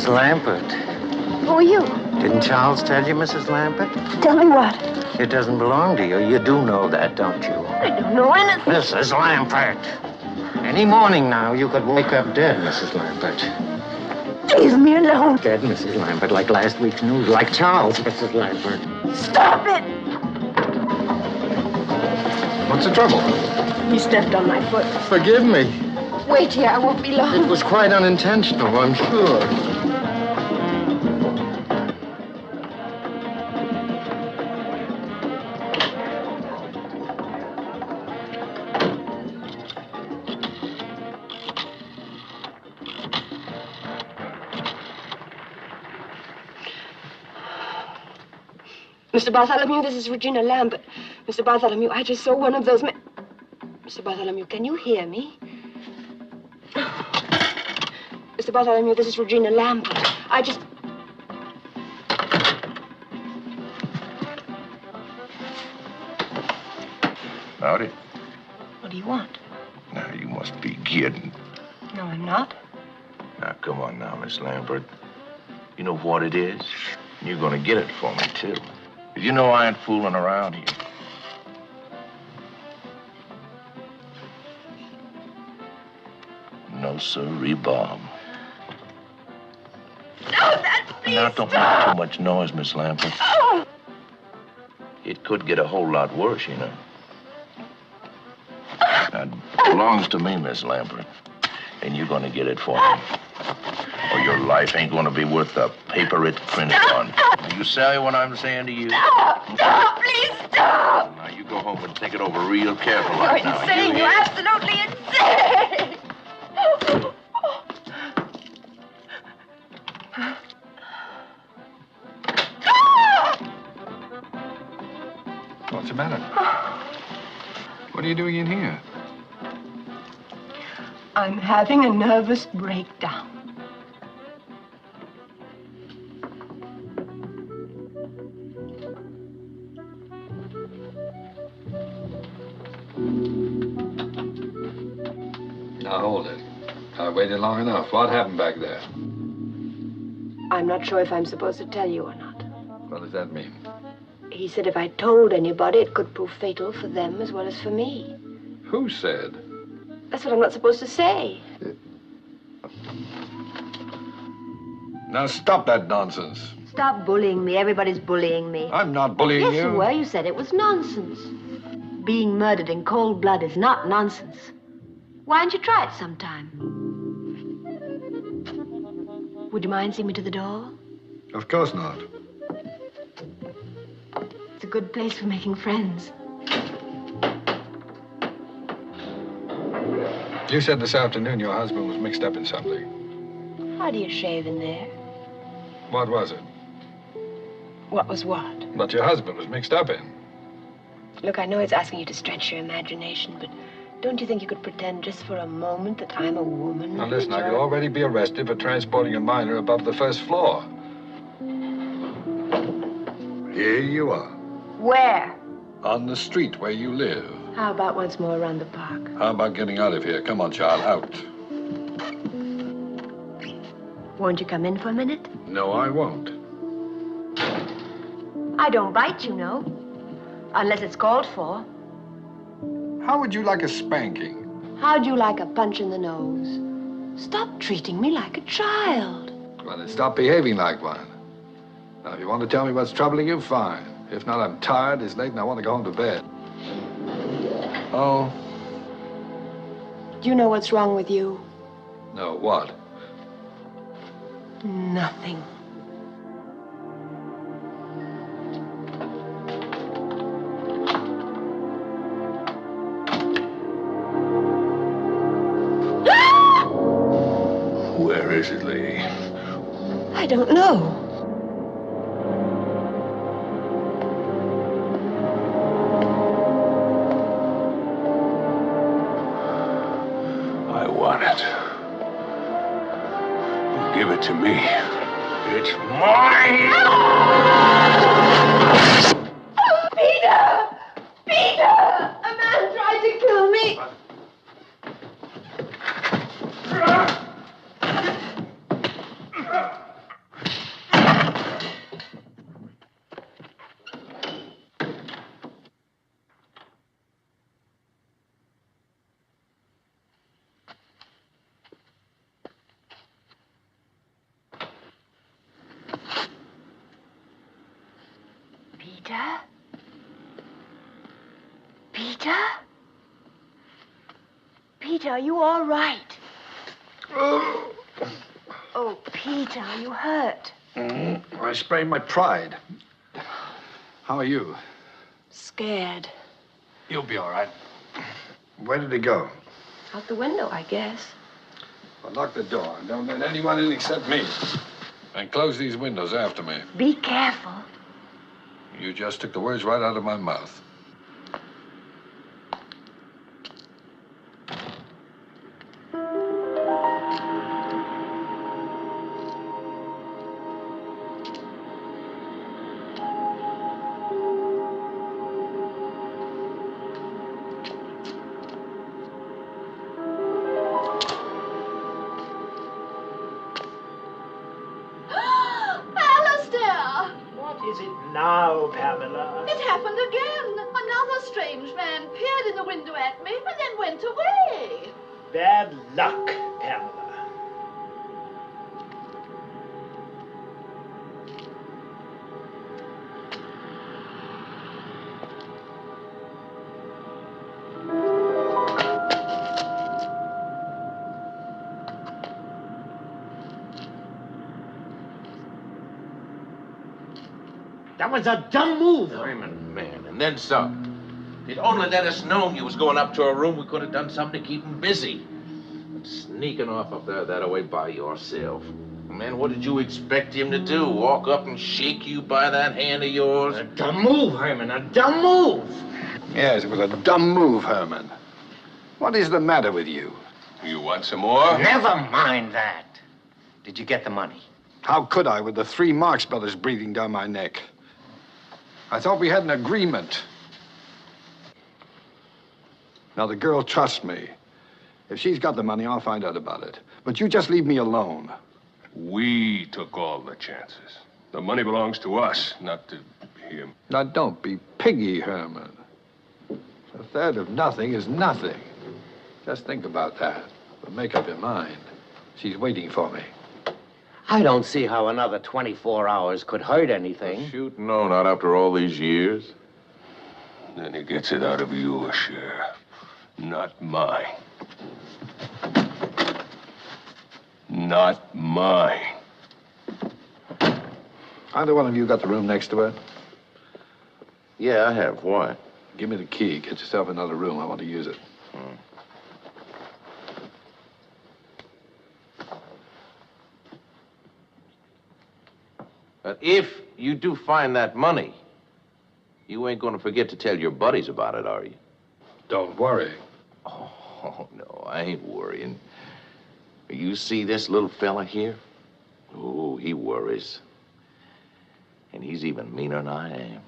Lambert. Who are you? Didn't Charles tell you, Mrs. Lambert? Tell me what? It doesn't belong to you. You do know that, don't you? I don't know anything. Mrs. Lambert. Any morning now, you could wake up dead, Mrs. Lambert. Leave me alone. Dead, Mrs. Lambert, like last week's news. Like Charles, Mrs. Lambert. Stop it! What's the trouble? He stepped on my foot. Forgive me. Wait here, I won't be long. It was quite unintentional, I'm sure. Mr. Bartholomew, this is Regina Lambert. Mr. Bartholomew, I just saw one of those men. Mr. Bartholomew, can you hear me? Mr. Bartholomew, this is Regina Lambert. I just... Howdy. What do you want? Now, you must be kidding. No, I'm not. Now, come on now, Miss Lambert. You know what it is? You're gonna get it for me, too. You know I ain't fooling around here. No, sirree, Bob. No, that's please. Now, don't make too much noise, Miss Lambert. Oh. It could get a whole lot worse, you know. Now, it belongs to me, Miss Lambert. And you're gonna get it for me. Or your life ain't gonna be worth the paper it's printed on. Do you say what I'm saying to you? Stop! Stop! Please stop! Now, you go home and think it over real careful You're right now. insane. You're absolutely insane. What's the matter? What are you doing in here? I'm having a nervous breakdown. Now, hold it. I waited long enough. What happened back there? I'm not sure if I'm supposed to tell you or not. What does that mean? He said if I told anybody, it could prove fatal for them as well as for me. Who said? That's what I'm not supposed to say. Now, stop that nonsense. Stop bullying me. Everybody's bullying me. I'm not bullying Yes, you. you were. You said it was nonsense. Being murdered in cold blood is not nonsense. Why don't you try it sometime? Would you mind seeing me to the door? Of course not. It's a good place for making friends. You said this afternoon your husband was mixed up in something. How do you shave in there? What was it? What was what? What your husband was mixed up in. Look, I know it's asking you to stretch your imagination, but don't you think you could pretend just for a moment that I'm a woman? Now, listen, I could already be arrested for transporting a minor above the first floor. Here you are. Where? On the street where you live. How about once more around the park? How about getting out of here? Come on, child, out. Won't you come in for a minute? No, I won't. I don't bite, you know. Unless it's called for. How would you like a spanking? How'd you like a punch in the nose? Stop treating me like a child. Well, then stop behaving like one. Now, if you want to tell me what's troubling you, fine. If not, I'm tired, it's late, and I want to go home to bed. Oh? Do you know what's wrong with you? No, what? Nothing. Where is it, lady? I don't know. I want it. Give it to me. It's mine! Peter! Peter! A man tried to kill me! Peter? Peter? Peter, are you all right? Oh, Peter, are you hurt? I sprained my pride. How are you? Scared. You'll be all right. Where did he go? Out the window, I guess. Well, lock the door. Don't let anyone in except me. And close these windows after me. Be careful. You just took the words right out of my mouth. Now, Pamela. It happened again. Another strange man peered in the window at me and then went away. Bad luck, Pamela. That was a dumb move. Herman, man, and then some. If you'd only let us know you was going up to a room, we could have done something to keep him busy. But sneaking off up there that way by yourself. Man, what did you expect him to do? Walk up and shake you by that hand of yours? A dumb move, Herman, a dumb move. Yes, it was a dumb move, Herman. What is the matter with you? You want some more? Never mind that. Did you get the money? How could I with the 3 Marx Brothers breathing down my neck? I thought we had an agreement. Now, the girl trusts me. If she's got the money, I'll find out about it. But you just leave me alone. We took all the chances. The money belongs to us, not to him. Now, don't be piggy, Herman. A third of nothing is nothing. Just think about that. But make up your mind. She's waiting for me. I don't see how another 24 hours could hurt anything. Shoot, no, not after all these years. Then he gets it out of your share, not mine. Not mine. Either one of you got the room next to her? Yeah, I have. Why? Give me the key. Get yourself another room. I want to use it. But if you do find that money, you ain't gonna forget to tell your buddies about it, are you? Don't worry. Oh, no, I ain't worrying. You see this little fella here? Oh, he worries. And he's even meaner than I am.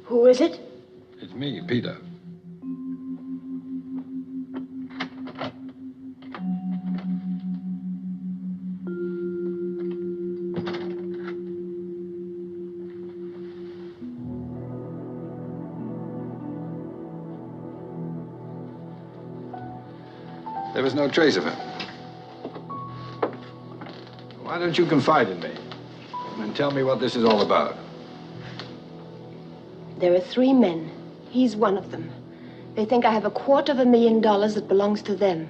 Who is it? It's me, Peter. There was no trace of him. Why don't you confide in me and tell me what this is all about? There are 3 men. He's one of them. They think I have $250,000 that belongs to them.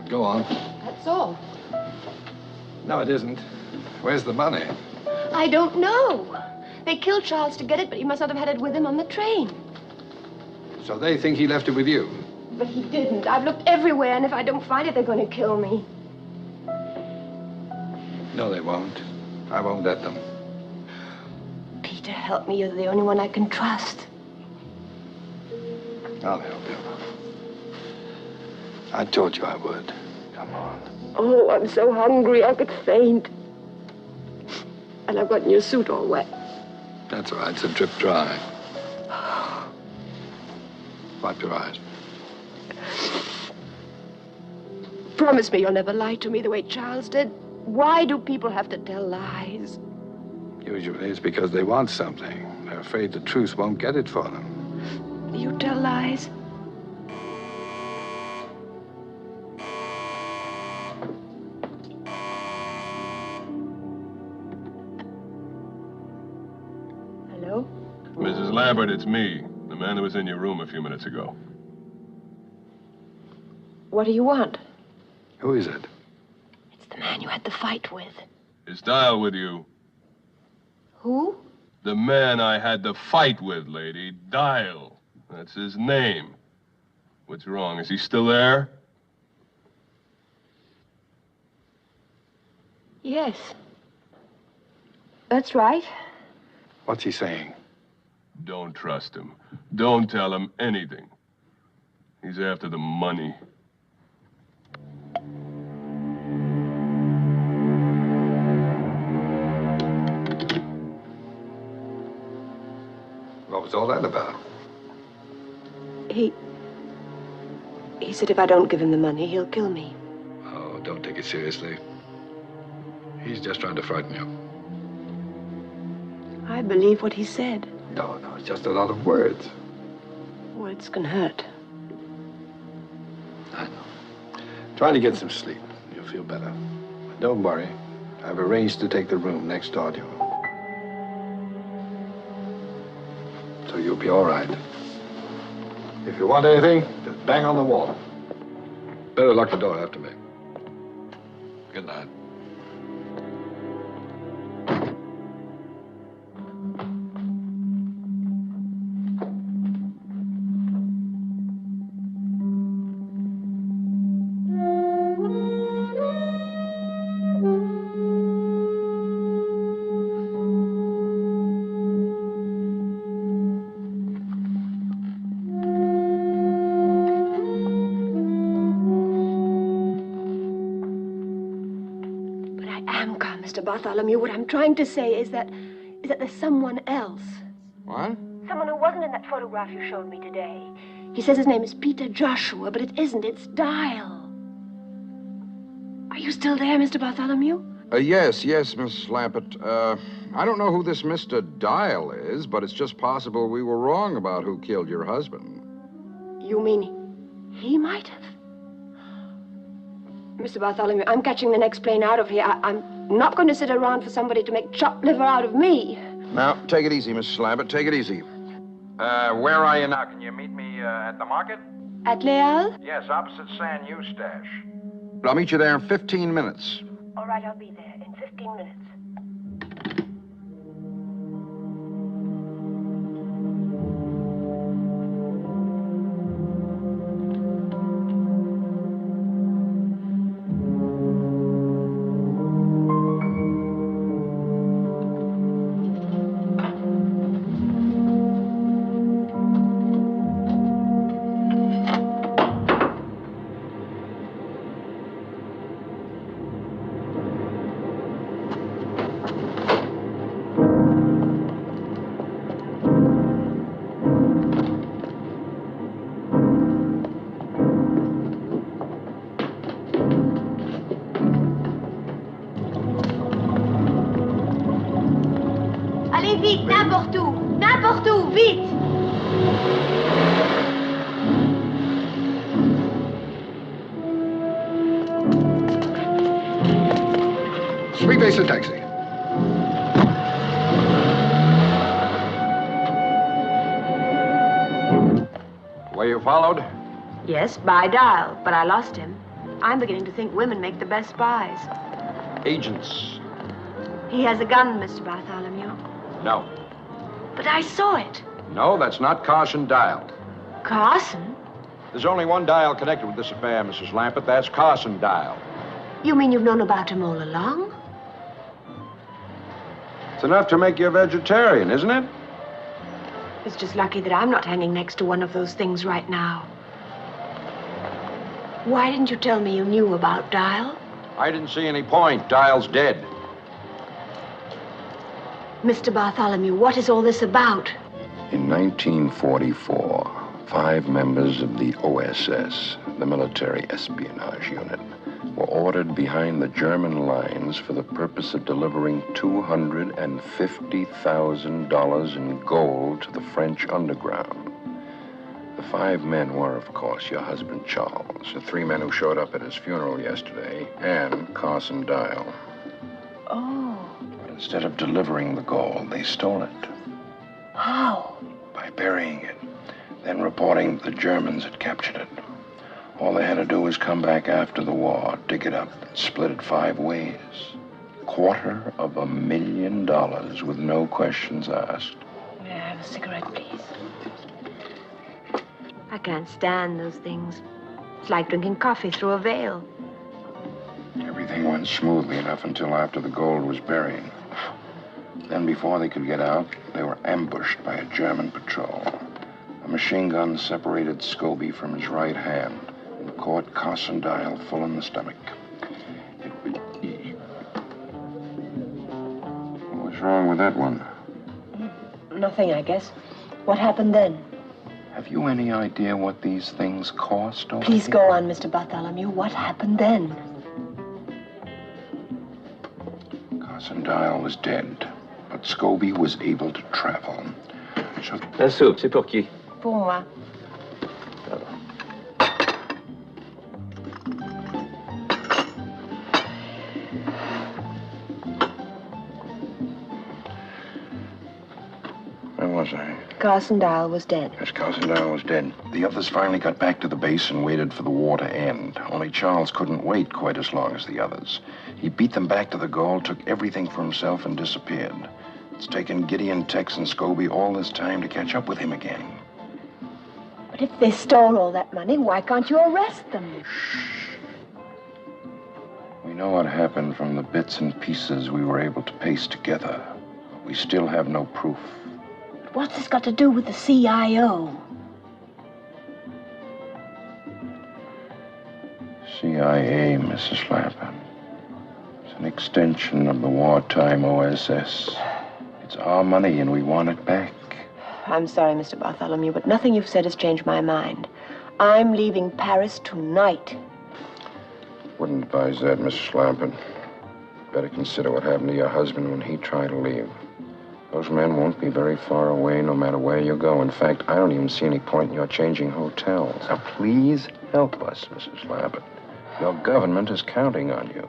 Go on. That's all. No, it isn't. Where's the money? I don't know. They killed Charles to get it, but he must not have had it with him on the train. So they think he left it with you? But he didn't. I've looked everywhere, and if I don't find it, they're going to kill me. No, they won't. I won't let them. Peter, help me. You're the only one I can trust. I'll help you. I told you I would. Come on. Oh, I'm so hungry I could faint. And I've gotten your suit all wet. That's all right. It's a drip dry. Wipe your eyes. Promise me you'll never lie to me the way Charles did. Why do people have to tell lies? Usually it's because they want something. They're afraid the truth won't get it for them. You tell lies? Hello? Mrs. Lambert, it's me, the man who was in your room a few minutes ago. What do you want? Who is it? It's the man you had the fight with. Is Dial with you? Who? The man I had the fight with, lady. Dial. That's his name. What's wrong? Is he still there? Yes. That's right. What's he saying? Don't trust him. Don't tell him anything. He's after the money. What was all that about? He said if I don't give him the money, he'll kill me. Oh, don't take it seriously. He's just trying to frighten you. I believe what he said. No, it's just a lot of words. Words can hurt. I know. Try to get some sleep. You'll feel better. Don't worry. I've arranged to take the room next door to you. So you'll be all right. If you want anything, just bang on the wall. Better lock the door after me. Good night. Bartholomew, what I'm trying to say is that there's someone else. What? Someone who wasn't in that photograph you showed me today. He says his name is Peter Joshua, but it isn't. It's Dial. Are you still there, Mr. Bartholomew? Yes, Mrs. Lambert. I don't know who this Mr. Dial is, but it's just possible we were wrong about who killed your husband. You mean he might have? Mr. Bartholomew, I'm catching the next plane out of here. I'm not going to sit around for somebody to make chopped liver out of me. Now, take it easy, Mrs. Lambert. Take it easy. Where are you now? Can you meet me at the market? At Leal? Yes, opposite San Eustache. I'll meet you there in 15 minutes. All right, I'll be there in 15 minutes. Vite, n'importe où, vite. Sweet base a taxi. Were you followed? Yes, by Dial, but I lost him. I'm beginning to think women make the best spies. Agents. He has a gun, Mr. Bartholomew. No. But I saw it. No, that's not Carson Dial. Carson? There's only one Dial connected with this affair, Mrs. Lambert. That's Carson Dial. You mean you've known about him all along? It's enough to make you a vegetarian, isn't it? It's just lucky that I'm not hanging next to one of those things right now. Why didn't you tell me you knew about Dial? I didn't see any point. Dial's dead. Mr. Bartholomew, what is all this about? In 1944, 5 members of the OSS, the Military Espionage Unit, were ordered behind the German lines for the purpose of delivering $250,000 in gold to the French underground. The 5 men were, of course, your husband Charles, the 3 men who showed up at his funeral yesterday, and Carson Dial. Oh. But instead of delivering the gold, they stole it. How? By burying it, then reporting the Germans had captured it. All they had to do was come back after the war, dig it up, and split it 5 ways. $250,000 with no questions asked. May I have a cigarette, please? I can't stand those things. It's like drinking coffee through a veil. Everything went smoothly enough until after the gold was buried. Then before they could get out, they were ambushed by a German patrol. A machine gun separated Scobie from his right hand and caught Carson Dial full in the stomach. What's wrong with that one? Nothing, I guess. What happened then? Have you any idea what these things cost? Please go on, Mr. Bartholomew. What happened then? Carson Dial was dead, but Scobie was able to travel. So... La soupe, c'est pour qui? Pour moi. Where was I? Carson Dial was dead. Yes, Carson Dial was dead. The others finally got back to the base and waited for the war to end. Only Charles couldn't wait quite as long as the others. He beat them back to the gold, took everything for himself, and disappeared. It's taken Gideon, Tex, and Scobie all this time to catch up with him again. But if they stole all that money, why can't you arrest them? We know what happened from the bits and pieces we were able to paste together. But we still have no proof. What's this got to do with the CIO? CIA, Mrs. Lappin. It's an extension of the wartime OSS. It's our money and we want it back. I'm sorry, Mr. Bartholomew, but nothing you've said has changed my mind. I'm leaving Paris tonight. Wouldn't advise that, Mrs. Lappin. Better consider what happened to your husband when he tried to leave. Those men won't be very far away no matter where you go. In fact, I don't even see any point in your changing hotels. Now, please help us, Mrs. Lappin. Your government is counting on you.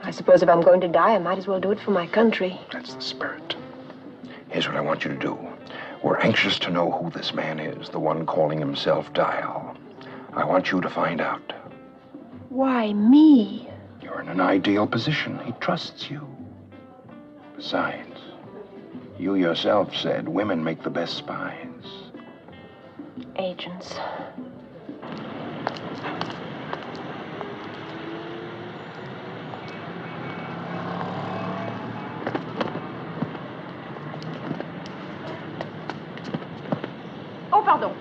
I suppose if I'm going to die, I might as well do it for my country. That's the spirit. Here's what I want you to do. We're anxious to know who this man is, the one calling himself Dial. I want you to find out. Why me? You're in an ideal position. He trusts you. Besides, you yourself said women make the best spies. Agents. Oh, pardon.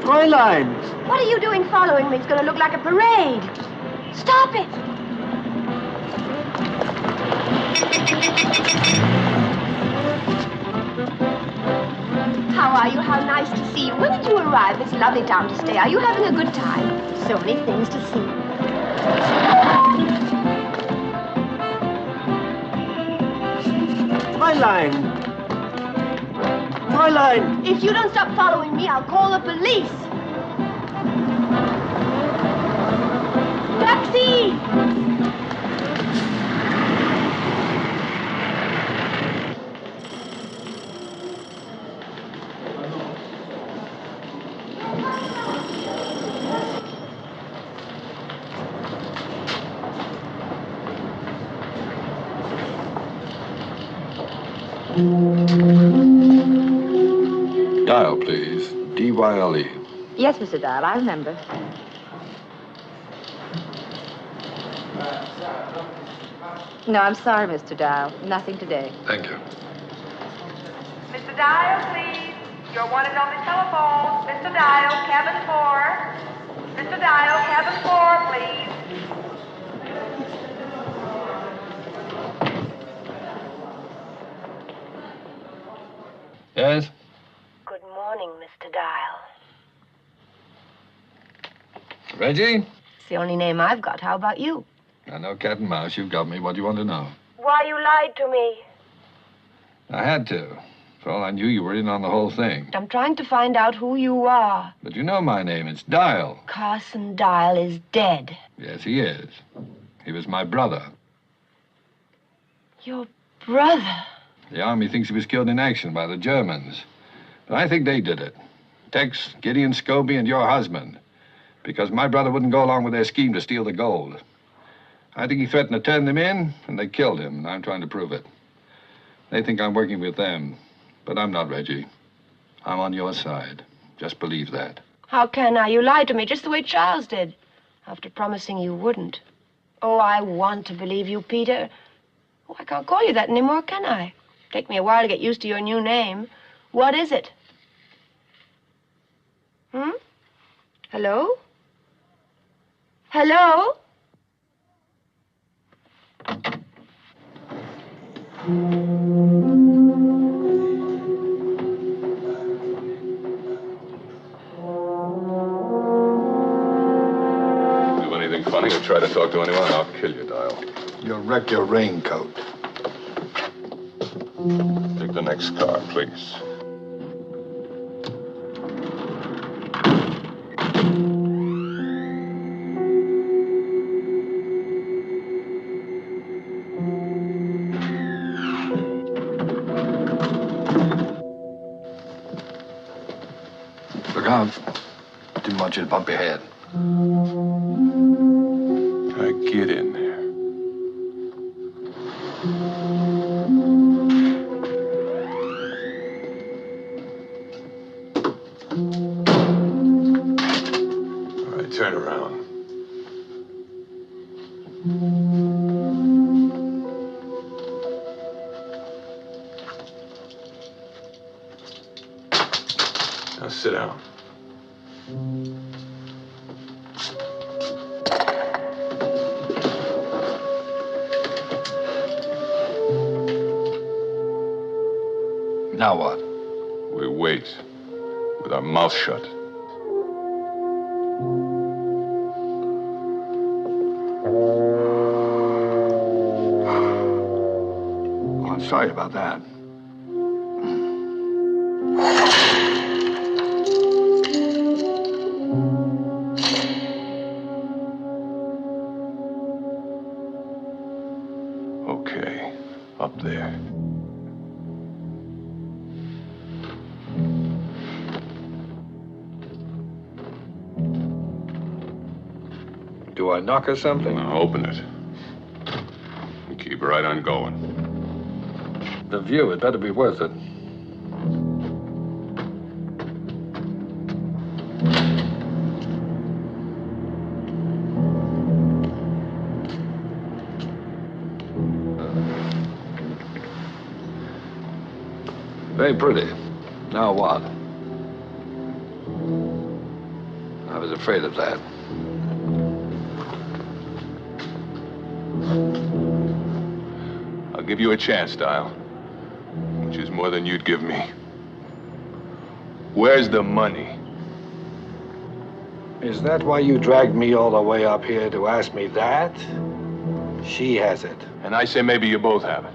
Fräulein! What are you doing following me? It's going to look like a parade. Stop it! How are you? How nice to see you. When did you arrive? It's a lovely town to stay. Are you having a good time? So many things to see. Fräulein! Fräulein! If you don't stop following me, I'll call the police. Taxi! Dial, please. D-Y-L-E. Yes, Mr. Dial, I remember. No, I'm sorry, Mr. Dial. Nothing today. Thank you. Mr. Dial, please. You're wanted on the telephone. Mr. Dial, cabin 4. Mr. Dial, cabin 4, please. Yes? Good morning, Mr. Dial. Reggie? It's the only name I've got. How about you? I know cat and mouse. You've got me. What do you want to know? Why you lied to me? I had to. For all I knew, you were in on the whole thing. I'm trying to find out who you are. But you know my name. It's Dial. Carson Dial is dead. Yes, he is. He was my brother. Your brother? The Army thinks he was killed in action by the Germans. But I think they did it. Tex, Gideon Scobie, and your husband. Because my brother wouldn't go along with their scheme to steal the gold. I think he threatened to turn them in, and they killed him, and I'm trying to prove it. They think I'm working with them, but I'm not, Reggie. I'm on your side. Just believe that. How can I? You lied to me just the way Charles did, after promising you wouldn't. Oh, I want to believe you, Peter. Oh, I can't call you that anymore, can I? Take me a while to get used to your new name. What is it? Hello? Hello? Do anything funny or try to talk to anyone, I'll kill you, Dial. You'll wreck your raincoat. Take the next car, please. Look out. Didn't want you to bump your head. Get in there. All right, turn around. Now sit down. Now what? We wait, with our mouth shut. Oh, I'm sorry about that. Okay, up there. Do I knock or something? Now open it. And keep right on going. The view, it better be worth it. Very pretty. Now what? I was afraid of that. I'll give you a chance, Dial. Which is more than you'd give me. Where's the money? Is that why you dragged me all the way up here to ask me that? She has it. And I say maybe you both have it.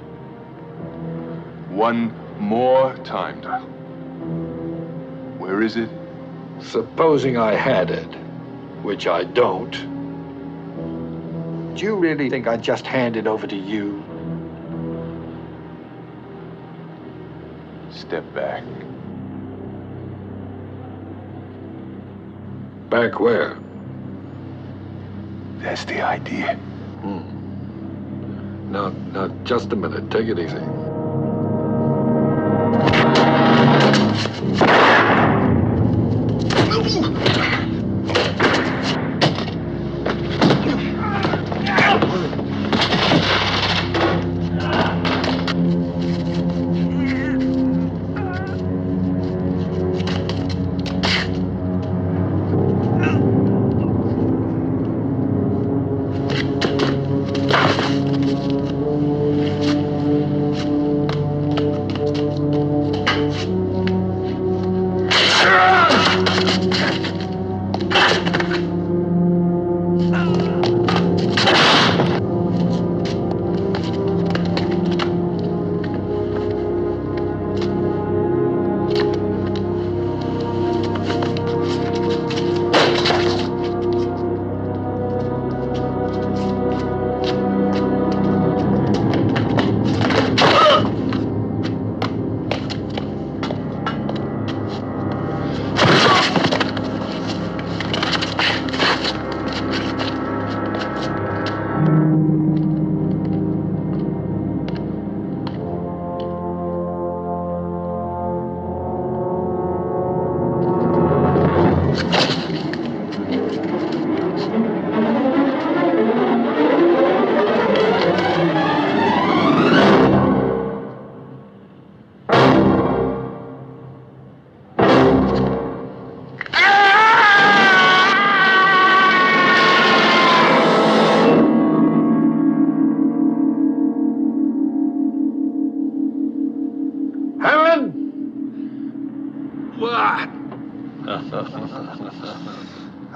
One more time, Dial. Where is it? Supposing I had it, which I don't, do you really think I'd just hand it over to you? Step back. Back where? That's the idea. Now, just a minute. Take it easy.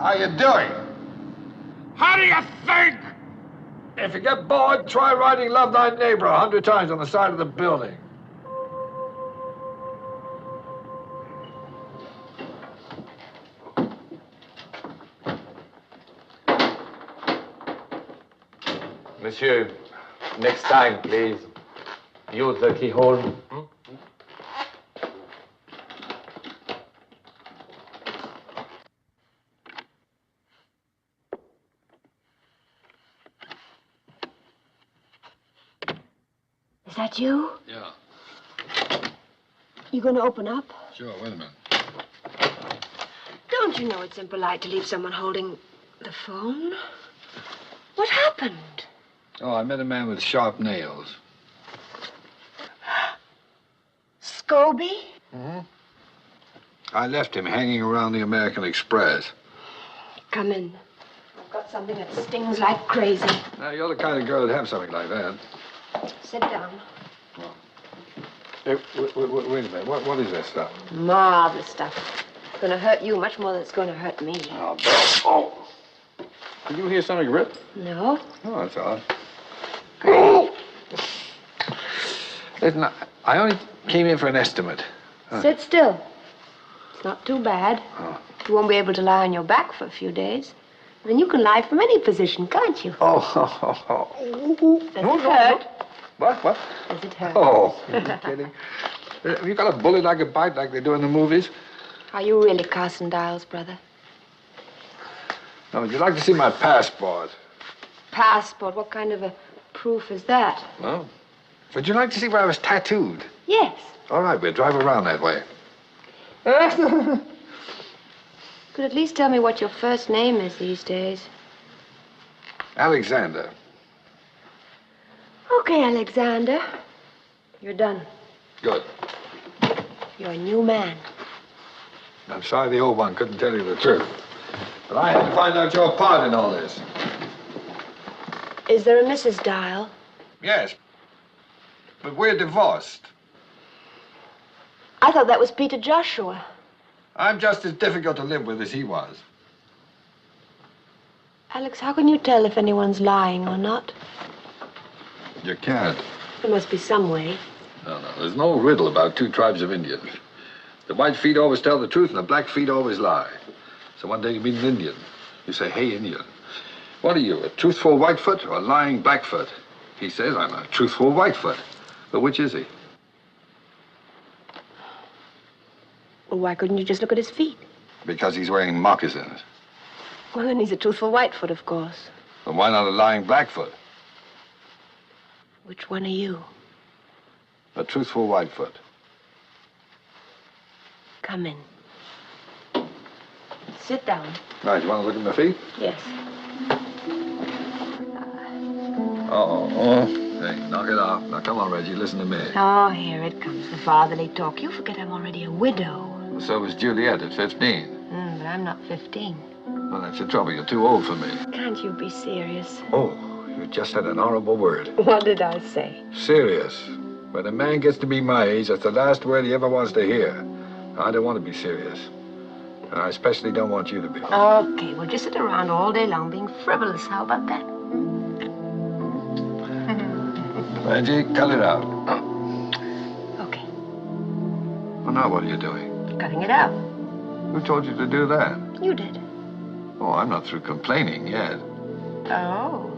How you doing? How do you think? If you get bored, try writing Love Thy Neighbor 100 times on the side of the building. Monsieur, next time, please, use the keyhole. Is that you? Yeah, You gonna open up? sure, wait a minute. Don't you know it's impolite to leave someone holding the phone? What happened? Oh, I met a man with sharp nails. Scobie? Mm-hmm. I left him hanging around the American Express. Come in. I've got something that stings like crazy. Now, you're the kind of girl that'd have something like that. Sit down. Hey, wait a minute. What is that stuff? Marvelous stuff. It's gonna hurt you much more than it's gonna hurt me. Oh, Bill. Oh. Did you hear something rip? No? Oh, that's odd. Listen, I only came in for an estimate. Sit still. It's not too bad. Oh. You won't be able to lie on your back for a few days. Then you can lie from any position, can't you? Oh. Does it hurt? What? Does it hurt? Oh, are you kidding? Have you got a bullet I could bite like they do in the movies? Are you really Carson Dials, brother? No, would you like to see my passport? Passport? What kind of a proof is that? No. Would you like to see where I was tattooed? Yes. All right, we'll drive around that way. Could at least tell me what your first name is these days. Alexander. Okay, Alexander. You're done. Good. You're a new man. I'm sorry the old one couldn't tell you the truth. But I had to find out your part in all this. Is there a Mrs. Dial? Yes. But we're divorced. I thought that was Peter Joshua. I'm just as difficult to live with as he was. Alex, how can you tell if anyone's lying or not? You can't. There must be some way. No, there's no riddle about two tribes of Indians. The white feet always tell the truth and the black feet always lie. So one day you meet an Indian. You say, hey, Indian, what are you, a truthful Whitefoot or a lying Blackfoot? He says, I'm a truthful Whitefoot. But which is he? Well, why couldn't you just look at his feet? Because he's wearing moccasins. Well, then he's a truthful Whitefoot, of course. But why not a lying Blackfoot? Which one are you? A truthful Whitefoot. Come in. Sit down. Right, you want to look at my feet? Yes. Oh. Hey, knock it off. Now, come on, Reggie, listen to me. Oh, here it comes, the fatherly talk. You forget I'm already a widow. So was Juliet at 15. But I'm not 15. Well, that's the trouble. You're too old for me. Can't you be serious? Oh, you just said an honorable word. What did I say? Serious. When a man gets to be my age, that's the last word he ever wants to hear. I don't want to be serious. And I especially don't want you to be. Okay, we'll just sit around all day long being frivolous. How about that? Reggie, cut it out. Okay. Well, now what are you doing? Cutting it out. Who told you to do that? You did. Oh, I'm not through complaining yet. Oh.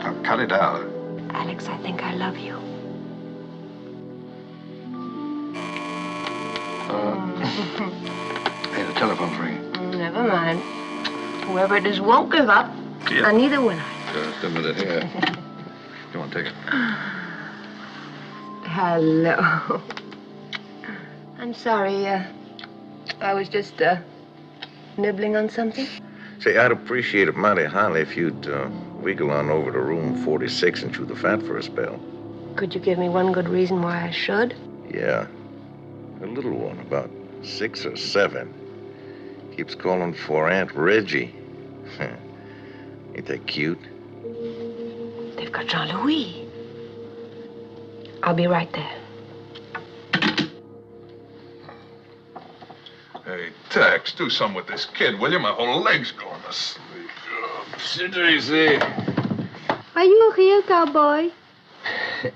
Now, cut it out. Alex, I think I love you. Hey, the telephone's ringing. Never mind. Whoever it is won't give up. Yeah. And neither will I. Just a minute here. Come on, take it. Hello. I'm sorry, I was just, nibbling on something. Say, I'd appreciate it mighty highly if you'd wiggle on over to room 46 and chew the fat for a spell. Could you give me one good reason why I should? Yeah. A little one, about 6 or 7. Keeps calling for Aunt Reggie. Ain't that cute? They've got Jean-Louis. I'll be right there. Tex, do something with this kid, will you? My whole leg's going to sleep. Sit easy. Are you a real cowboy?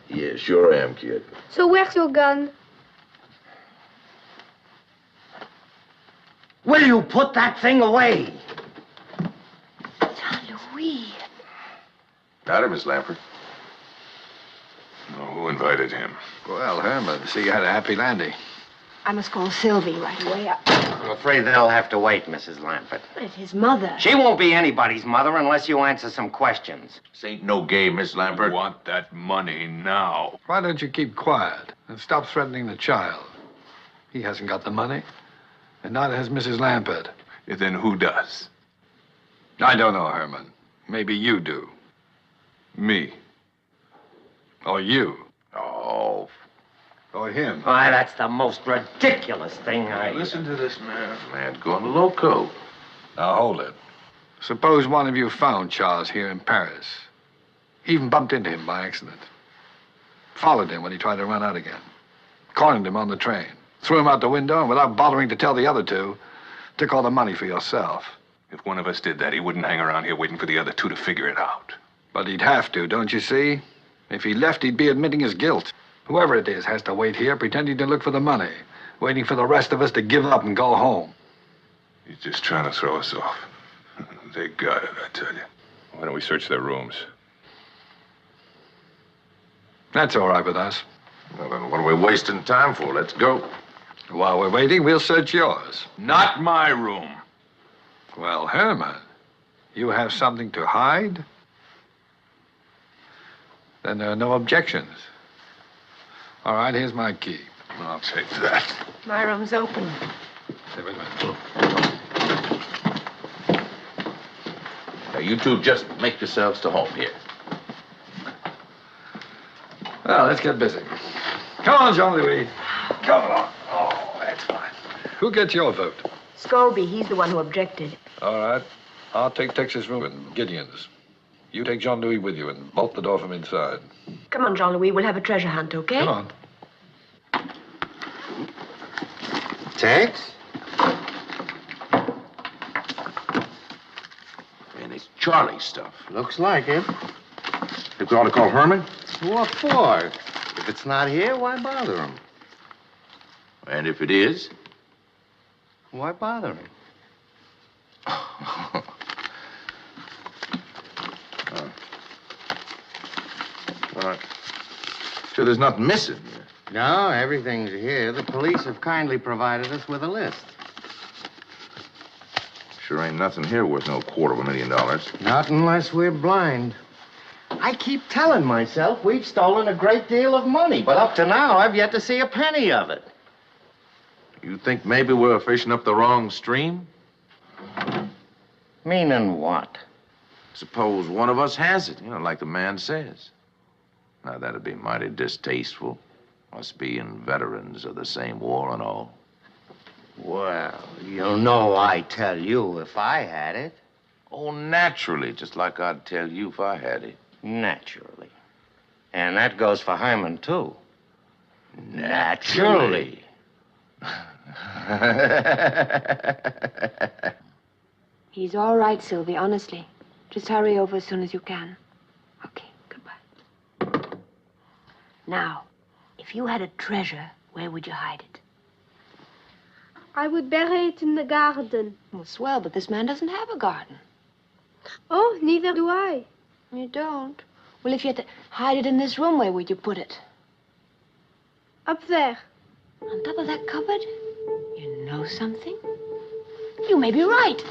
Yeah, sure am, kid. So where's your gun? Will you put that thing away? Louis. Got it, Miss Lampert. Oh, who invited him? Well, Herman, see you had a happy landing. I must call Sylvie right away. I'm afraid they'll have to wait, Mrs. Lampert. It's his mother. She won't be anybody's mother unless you answer some questions. This ain't no game, Miss Lampert. I want that money now. Why don't you keep quiet and stop threatening the child? He hasn't got the money, and neither has Mrs. Lampert. Then who does? I don't know, Herman. Maybe you do. Me. Or you. Oh. Or him. Why, that's the most ridiculous thing I... Listen to this man. Man, going loco. Now, hold it. Suppose one of you found Charles here in Paris. Even bumped into him by accident. Followed him when he tried to run out again. Cornered him on the train. Threw him out the window, and without bothering to tell the other two, took all the money for yourself. If one of us did that, he wouldn't hang around here waiting for the other two to figure it out. But he'd have to, don't you see? If he left, he'd be admitting his guilt. Whoever it is has to wait here, pretending to look for the money, waiting for the rest of us to give up and go home. He's just trying to throw us off. They got it, I tell you. Why don't we search their rooms? That's all right with us. Well, then what are we wasting time for? Let's go. While we're waiting, we'll search yours. Not my room. Well, Herman, you have something to hide? Then there are no objections. All right, here's my key. I'll take that. My room's open. Wait a minute. Now, you two just make yourselves to home here. Well, let's get busy. Come on, Jean-Louis. Come on. Oh, that's fine. Who gets your vote? Scobie, he's the one who objected. All right. I'll take Tex's room and Gideon's. You take Jean-Louis with you and bolt the door from inside. Come on, Jean-Louis, we'll have a treasure hunt, okay? Come on. Tex? Man, it's Charlie stuff. Looks like it. Think we ought to call Herman? What for? If it's not here, why bother him? And if it is? Why bother him? Sure there's nothing missing. No, everything's here. The police have kindly provided us with a list. Sure ain't nothing here worth no $250,000. Not unless we're blind. I keep telling myself we've stolen a great deal of money, but up to now, I've yet to see a penny of it. You think maybe we're fishing up the wrong stream? Meaning what? Suppose one of us has it, like the man says. Now, that'd be mighty distasteful, us being veterans of the same war and all. Well, you know I'd tell you if I had it. Oh, naturally, just like I'd tell you if I had it. Naturally. And that goes for Hyman, too. Naturally. He's all right, Sylvie, honestly. Just hurry over as soon as you can. Okay, goodbye. Now, if you had a treasure, where would you hide it? I would bury it in the garden. Well, swell, but this man doesn't have a garden. Oh, neither do I. You don't? Well, if you had to hide it in this room, where would you put it? Up there. On top of that cupboard? You know something? You may be right.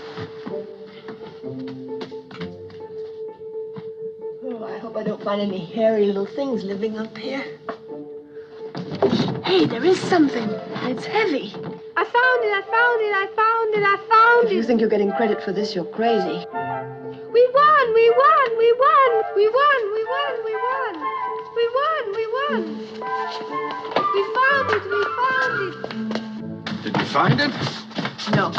Oh, I hope I don't find any hairy little things living up here. Hey, there is something. It's heavy. I found it, I found it, I found it, I found it. If you think you're getting credit for this, you're crazy. We won, we won, we won, we won, we won, we won. We won, we won. We found it, we found it. Did you find it? No.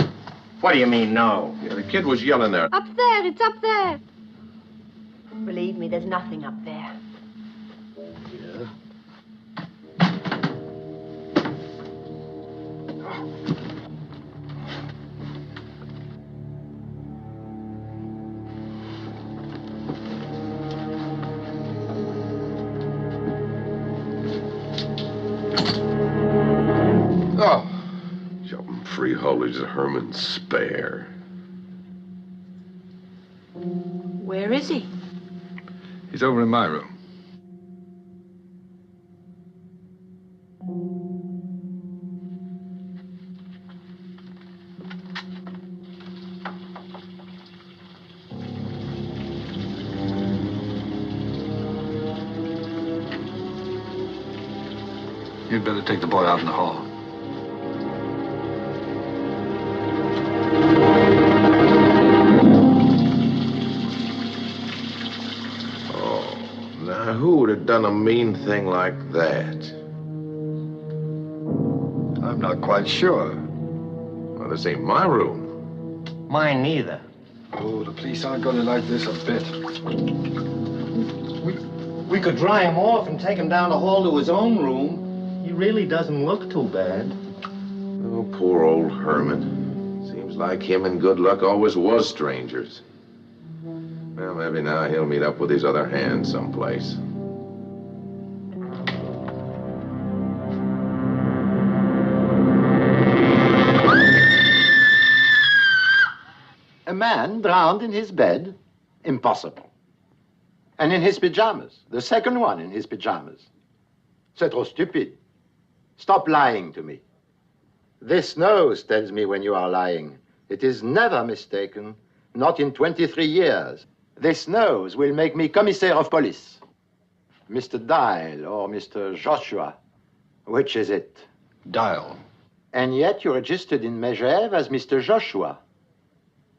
What do you mean, no? Yeah, the kid was yelling there. Up there, it's up there. Believe me, there's nothing up there. College Herman spare. Where is he? He's over in my room. You'd better take the boy out in the hall. Now, who would have done a mean thing like that? I'm not quite sure. Well, this ain't my room. Mine neither. Oh, the police aren't going to like this a bit. We could dry him off and take him down the hall to his own room. He really doesn't look too bad. Oh, poor old Herman. Seems like him and Good Luck always was strangers. Well, maybe now he'll meet up with his other hand someplace. A man drowned in his bed? Impossible. And in his pajamas. The second one in his pajamas. C'est trop stupid. Stop lying to me. This nose tells me when you are lying. It is never mistaken, not in 23 years. This nose will make me commissaire of police. Mr. Dial or Mr. Joshua, which is it? Dial. And yet you registered in Megève as Mr. Joshua.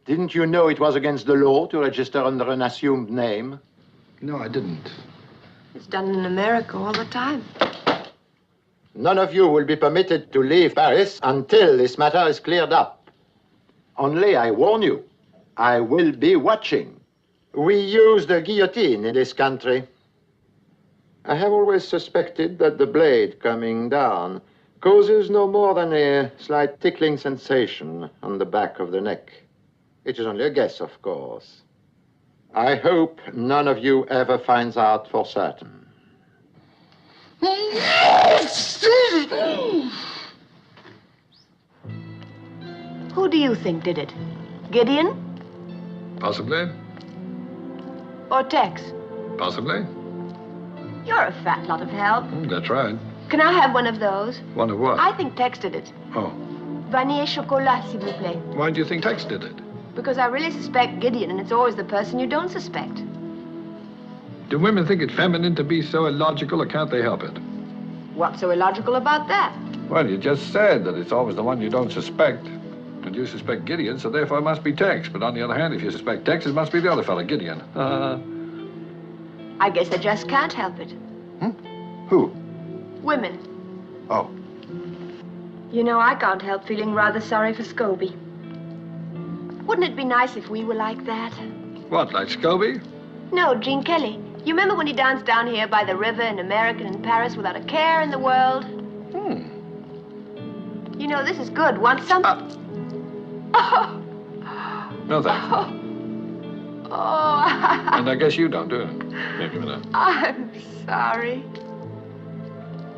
Didn't you know it was against the law to register under an assumed name? No, I didn't. It's done in America all the time. None of you will be permitted to leave Paris until this matter is cleared up. Only I warn you, I will be watching. We use the guillotine in this country. I have always suspected that the blade coming down causes no more than a slight tickling sensation on the back of the neck. It is only a guess, of course. I hope none of you ever finds out for certain. Who do you think did it? Gideon Possibly. or Tex? Possibly. You're a fat lot of help. That's right. Can I have one of those? One of what? I think Tex did it. Oh. Vanille et chocolat, s'il vous plaît. Why do you think Tex did it? Because I really suspect Gideon, and it's always the person you don't suspect. Do women think it feminine to be so illogical, or can't they help it? What's so illogical about that? Well, you just said that it's always the one you don't suspect. And you suspect Gideon, so therefore it must be Tex. But on the other hand, if you suspect Tex, it must be the other fella, Gideon. I guess I just can't help it. Who? Women. Oh. You know, I can't help feeling rather sorry for Scobie. Wouldn't it be nice if we were like that? What, like Scobie? No, Gene Kelly. You remember when he danced down here by the river in America and in Paris without a care in the world? You know, this is good. Want some? No, thanks. And I guess you don't, do you? Maybe a minute. I'm sorry.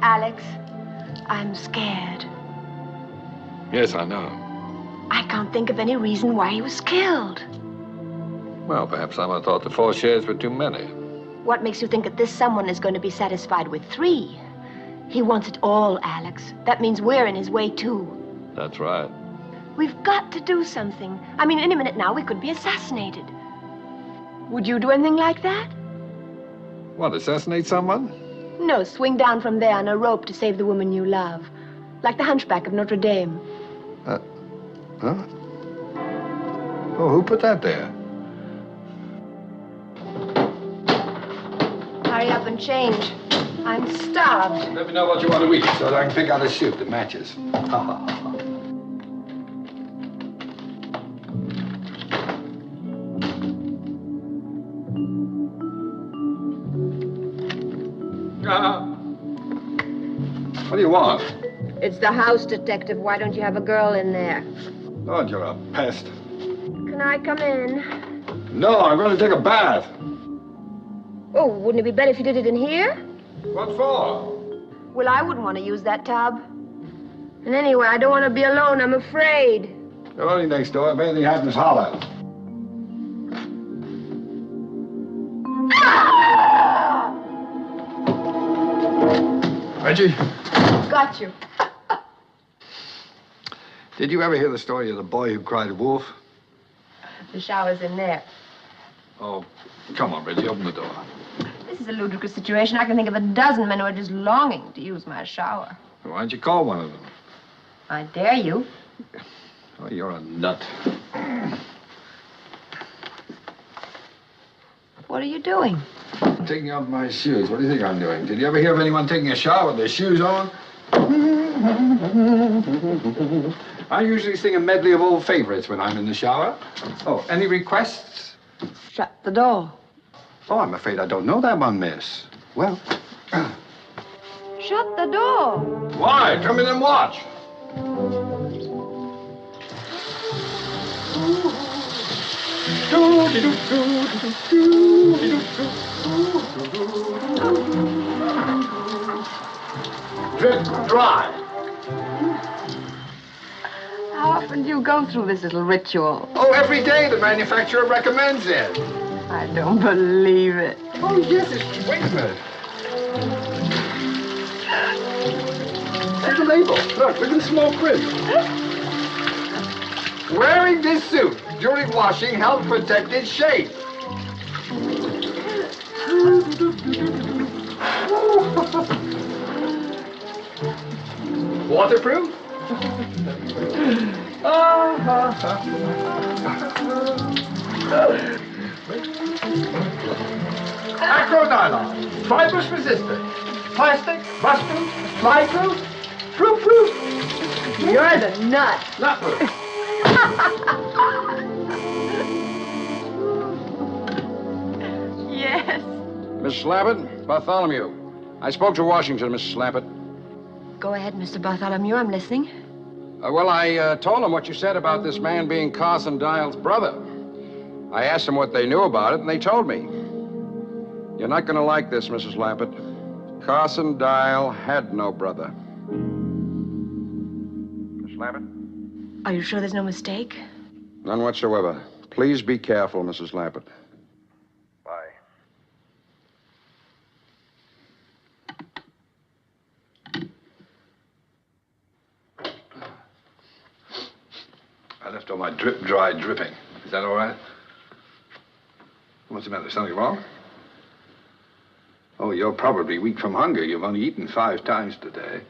Alex, I'm scared. Yes, I know. I can't think of any reason why he was killed. Well, perhaps someone thought the 4 shares were too many. What makes you think that this someone is going to be satisfied with 3? He wants it all, Alex. That means we're in his way, too. That's right. We've got to do something. I mean, any minute now, we could be assassinated. Would you do anything like that? What, assassinate someone? No, swing down from there on a rope to save the woman you love. Like the hunchback of Notre Dame. Huh? Oh, who put that there? Hurry up and change. I'm starved. Let me know what you want to eat so that I can pick out a suit that matches. Ha ha ha ha. What do you want? It's the house detective. Why don't you have a girl in there? Lord, you're a pest. Can I come in? No, I'm going to take a bath. Oh, wouldn't it be better if you did it in here? What for? Well, I wouldn't want to use that tub. And anyway, I don't want to be alone. I'm afraid. You're only next door. If anything happens, holler. Reggie? Got you. Did you ever hear the story of the boy who cried wolf? The shower's in there. Oh, come on, Reggie, open the door. This is a ludicrous situation. I can think of a dozen men who are just longing to use my shower. Why don't you call one of them? I dare you. Oh, you're a nut. What are you doing? I'm taking off my shoes. What do you think I'm doing? Did you ever hear of anyone taking a shower with their shoes on? I usually sing a medley of old favorites when I'm in the shower. Oh, any requests? Shut the door. Oh, I'm afraid I don't know that one, miss. Well... Shut the door. Why? Come in and watch. Drip dry. How often do you go through this little ritual? Oh, every day the manufacturer recommends it. I don't believe it. Oh, yes, it's... Wait a minute. See the label. Look at the small print. Wearing this suit during washing helps protect its shape. Waterproof? Acronylon, fibrous resistant, plastic, rust-proof, fly-proof, proof. You're the nut. Nut-proof. Yes. Miss Slappett, Bartholomew. I spoke to Washington, Miss Slappett. Go ahead, Mr. Bartholomew. I'm listening. Well, I told them what you said about this man being Carson Dial's brother. I asked them what they knew about it, and they told me. You're not going to like this, Mrs. Lappett. Carson Dial had no brother. Miss Lappett? Are you sure there's no mistake? None whatsoever. Please be careful, Mrs. Lappett. Bye. I left all my drip dry dripping. Is that all right? What's the matter? Something wrong? Oh, you're probably weak from hunger. You've only eaten 5 times today.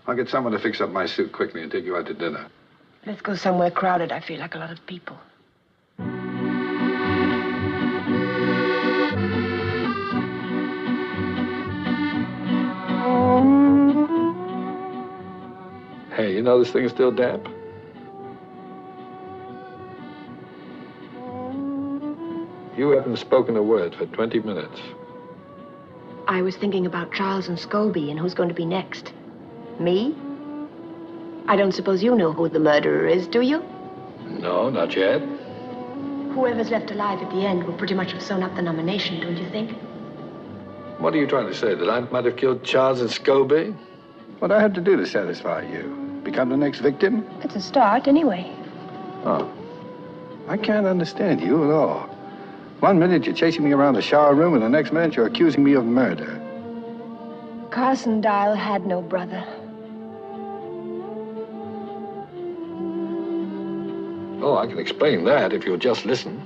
I'll get someone to fix up my suit quickly and take you out to dinner. Let's go somewhere crowded. I feel like a lot of people. Hey, you know this thing is still damp? You haven't spoken a word for 20 minutes. I was thinking about Charles and Scobie and who's going to be next. Me? I don't suppose you know who the murderer is, do you? No, not yet. Whoever's left alive at the end will pretty much have sewn up the nomination, don't you think? What are you trying to say? That I might have killed Charles and Scobie? What I have to do to satisfy you? Become the next victim? It's a start, anyway. Oh. I can't understand you at all. One minute you're chasing me around the shower room, and the next minute you're accusing me of murder. Carson Dial had no brother. Oh, I can explain that if you'll just listen.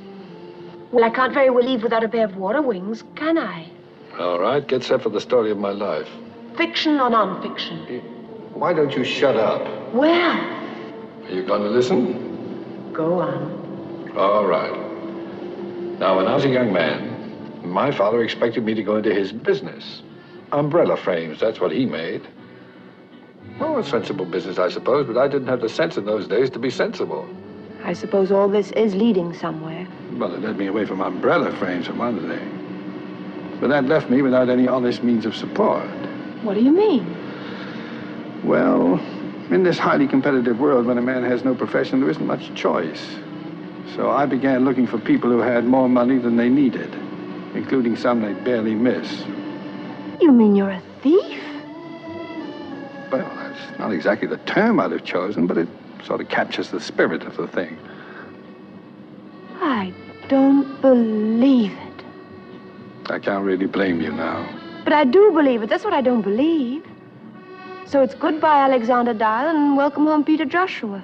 Well, I can't very well leave without a pair of water wings, can I? All right, get set for the story of my life. Fiction or non-fiction? Why don't you shut up? Well, Are you going to listen? go on. All right. Now, when I was a young man, my father expected me to go into his business. Umbrella frames, that's what he made. Oh, a sensible business, I suppose, but I didn't have the sense in those days to be sensible. I suppose all this is leading somewhere. Well, it led me away from umbrella frames, for one thing. But that left me without any honest means of support. What do you mean? Well, in this highly competitive world, when a man has no profession, there isn't much choice. So I began looking for people who had more money than they needed, including some they'd barely miss. You mean you're a thief? Well, that's It's not exactly the term I'd have chosen, but it sort of captures the spirit of the thing. I don't believe it. I can't really blame you now. But I do believe it. That's what I don't believe. So it's goodbye, Alexander Dial, and welcome home, Peter Joshua.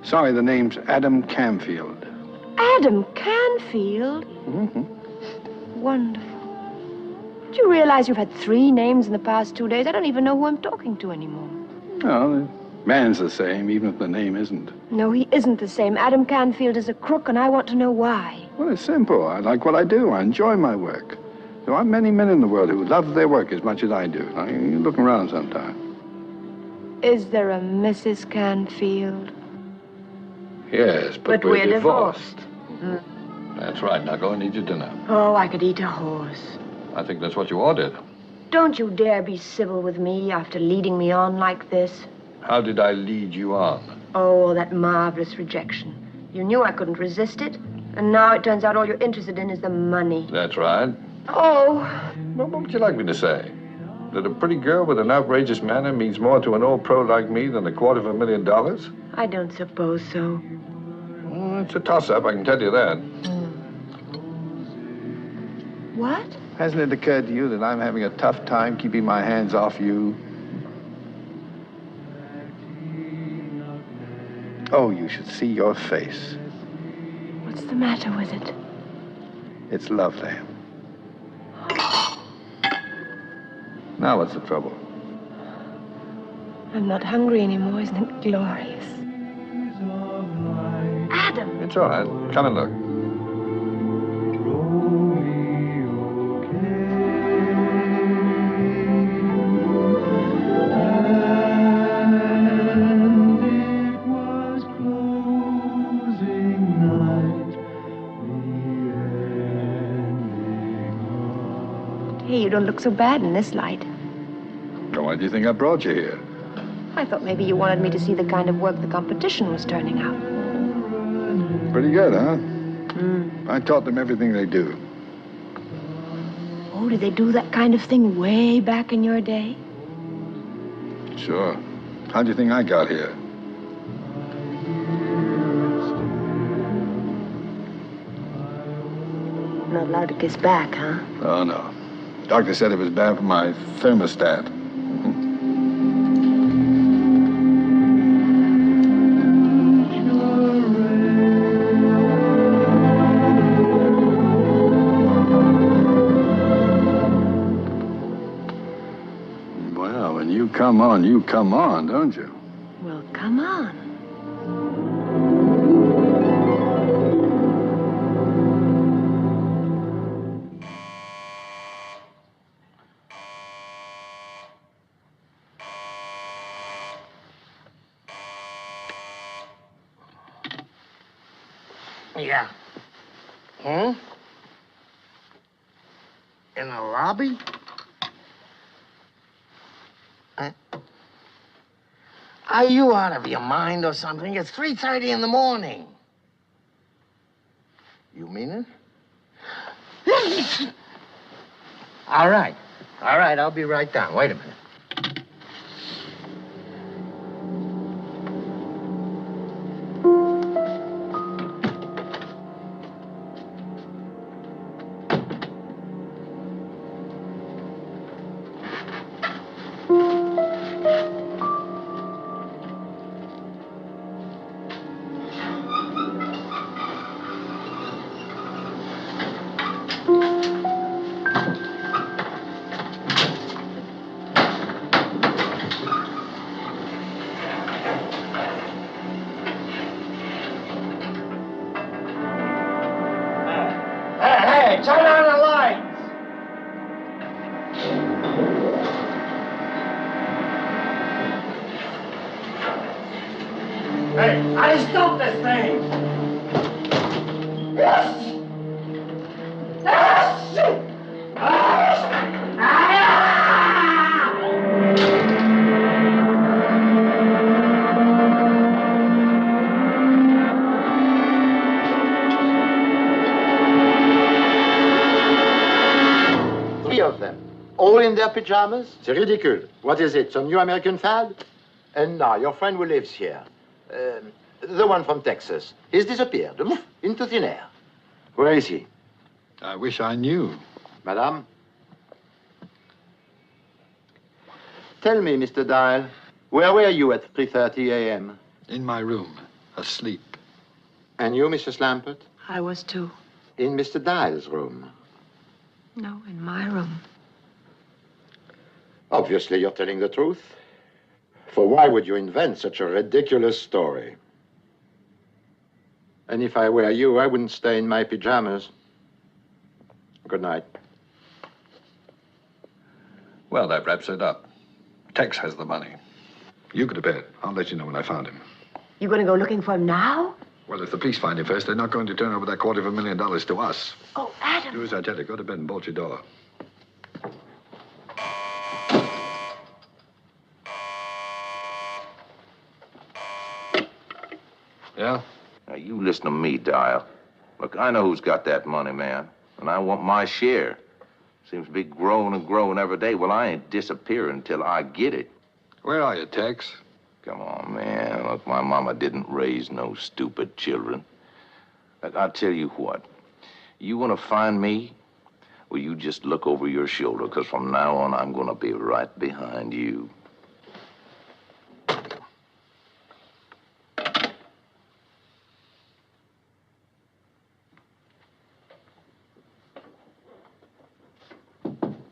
Sorry, the name's Adam Camfield. Adam Canfield? Wonderful. Do you realize you've had 3 names in the past 2 days? I don't even know who I'm talking to anymore. No, the man's the same, even if the name isn't. No, he isn't the same. Adam Canfield is a crook, and I want to know why. Well, it's simple. I like what I do. I enjoy my work. There aren't many men in the world who love their work as much as I do. Now, you look around sometime. Is there a Mrs. Canfield? Yes, but we're divorced. That's right. Now go and eat your dinner. Oh, I could eat a horse. I think that's what you ordered. Don't you dare be civil with me after leading me on like this. How did I lead you on? Oh, that marvelous rejection. You knew I couldn't resist it, and now it turns out all you're interested in is the money. That's right. Oh. Well, what would you like me to say? That a pretty girl with an outrageous manner means more to an old pro like me than $250,000? I don't suppose so. Well, it's a toss-up, I can tell you that. What? Hasn't it occurred to you that I'm having a tough time keeping my hands off you? Oh, you should see your face. What's the matter with it? It's lovely. Now what's the trouble? I'm not hungry anymore. Isn't it glorious? Adam! It's all right. Come and look. Hey, you don't look so bad in this light. Well, why do you think I brought you here? I thought maybe you wanted me to see the kind of work the competition was turning out. Pretty good, huh? I taught them everything they do. Oh, did they do that kind of thing way back in your day? Sure. How do you think I got here? Not allowed to kiss back, huh? Oh, no. Doctor said it was bad for my thermostat. Well, when you come on, don't you? Well, come on. Yeah. Hmm? In the lobby? Are you out of your mind or something? It's 3:30 in the morning. You mean it? All right. All right, I'll be right down. Wait a minute. Hey, turn on the lights! Hey, I just stop this thing! Yes! Yes! Three of them, all in their pajamas? C'est ridicule. What is it, some new American fad? And now, your friend who lives here, the one from Texas, he's disappeared, into thin air. Where is he? I wish I knew. Madame? Tell me, Mr. Dial, where were you at 3:30 a.m.? In my room, asleep. And you, Mrs. Lampert? I was too. In Mr. Dial's room? No, in my room. Obviously, you're telling the truth. For why would you invent such a ridiculous story? And if I were you, I wouldn't stay in my pajamas. Good night. Well, that wraps it up. Tex has the money. You go to bed. I'll let you know when I found him. You going to go looking for him now? Well, if the police find him first, they're not going to turn over that $250,000 to us. Oh, Adam. Do as I tell you. Go to bed and bolt your door. Yeah? Now, you listen to me, Dial. Look, I know who's got that money, man, and I want my share. Seems to be growing and growing every day. Well, I ain't disappearing until I get it. Where are you, Tex? Come on, man. Look, my mama didn't raise no stupid children. Look, I'll tell you what. You want to find me? Well, you just look over your shoulder, because from now on, I'm going to be right behind you.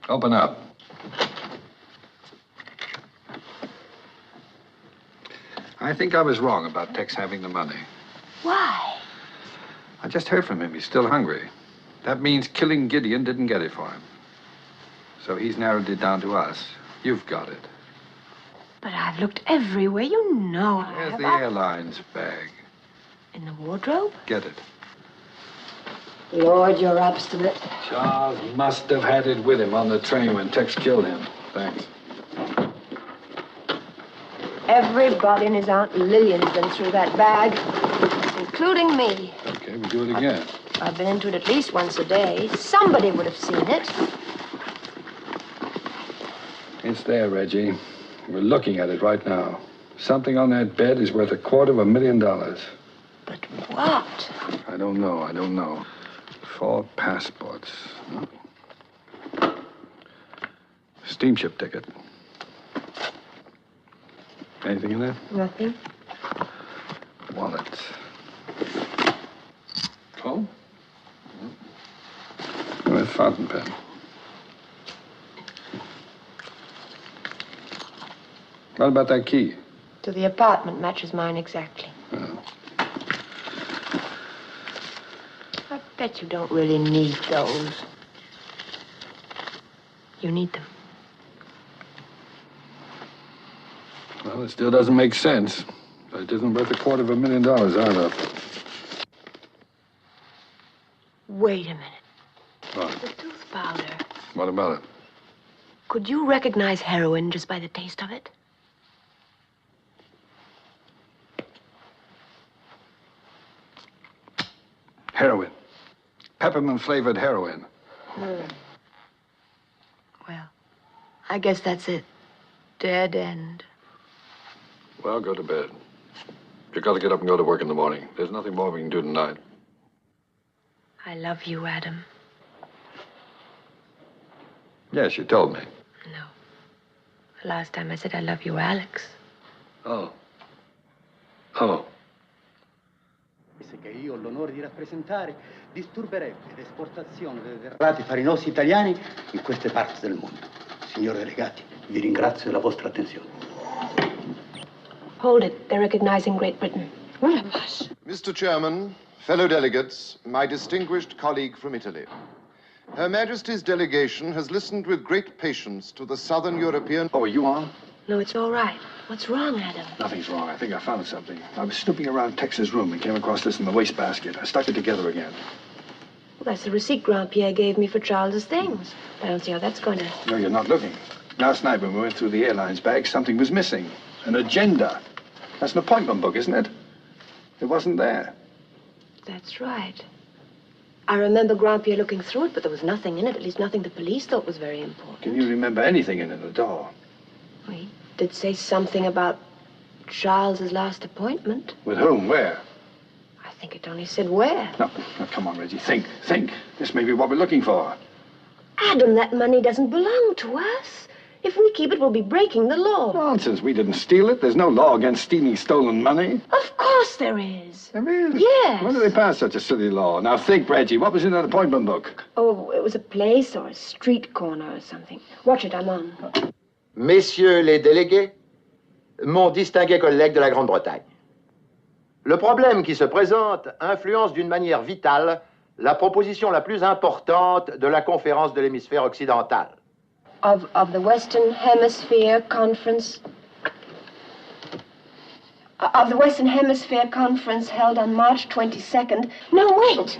Open up. I think I was wrong about Tex having the money. Why? I just heard from him. He's still hungry. That means killing Gideon didn't get it for him. So he's narrowed it down to us. You've got it. But I've looked everywhere. You know I There's have. the airline's bag. In the wardrobe? Get it. Lord, you're obstinate. Charles must have had it with him on the train when Tex killed him. Thanks. Everybody and his Aunt Lillian's been through that bag, including me. Okay, we do it again. I've been into it at least once a day. Somebody would have seen it. It's there, Reggie. We're looking at it right now. Something on that bed is worth $250,000. But what? I don't know. 4 passports. Steamship ticket. Anything in there? Nothing. Wallet. Oh? A fountain pen. What about that key? To the apartment matches mine exactly. Oh. I bet you don't really need those. You need them. Well, it still doesn't make sense. But it isn't worth $250,000 either. Wait a minute. What? The tooth powder. What about it? Could you recognize heroin just by the taste of it? Heroin. Peppermint-flavored heroin. Well, I guess that's it. Dead end. Well, go to bed. You've got to get up and go to work in the morning. There's nothing more we can do tonight. I love you, Adam. Yes, you told me. No. The last time I said I love you, Alex. Oh. Che io ho l'onore di rappresentare disturberebbe l'esportazione dei derrati farinosi italiani in queste parti del mondo. Signori delegati, vi ringrazio della vostra attenzione. Hold it. They're recognizing Great Britain. What a fuss. Mr. Chairman, fellow delegates, my distinguished colleague from Italy. Her Majesty's delegation has listened with great patience to the Southern European... Oh, are you on? No, it's all right. What's wrong, Adam? Nothing's wrong. I think I found something. I was snooping around Tex's room and came across this in the wastebasket. I stuck it together again. Well, that's the receipt Grand-Pierre gave me for Charles's things. I don't see how that's going to... No, you're not looking. Last night when we went through the airline's bag, something was missing. An agenda. That's an appointment book, isn't it? It wasn't there. That's right. I remember Grand-Pierre looking through it, but there was nothing in it, at least nothing the police thought was very important. Can you remember anything in it at all? He did say something about Charles's last appointment. With whom? Where? I think it only said where. No, come on, Reggie. Think. This may be what we're looking for. Adam, that money doesn't belong to us. If we keep it, we'll be breaking the law. Nonsense. We didn't steal it. There's no law against stealing stolen money. Of course there is. There is? Yes. When did they pass such a silly law? Now think, Reggie. What was in that appointment book? Oh, it was a place or a street corner or something. Watch it, I'm on. Messieurs les délégués, mon distingué collègue de la Grande-Bretagne. Le problème qui se présente influence d'une manière vitale la proposition la plus importante de la conférence de l'hémisphère occidental. Of the Western Hemisphere Conference. Of the Western Hemisphere Conference held on March 22nd. No, wait!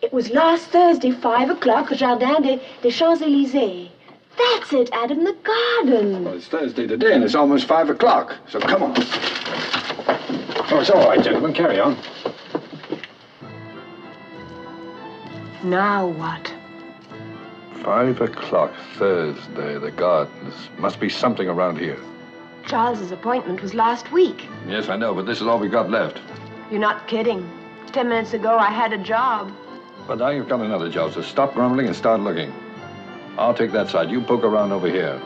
It was last Thursday, 5 o'clock, Jardin des Champs-Élysées. That's it, Adam, the garden. Well, it's Thursday today, and it's almost 5 o'clock, so come on. Oh, it's all right, gentlemen. Carry on. Now what? 5 o'clock, Thursday, the gardens. Must be something around here. Charles's appointment was last week. Yes, I know, but this is all we've got left. You're not kidding. 10 minutes ago, I had a job. But now you've got another job, so stop grumbling and start looking. I'll take that side. You poke around over here.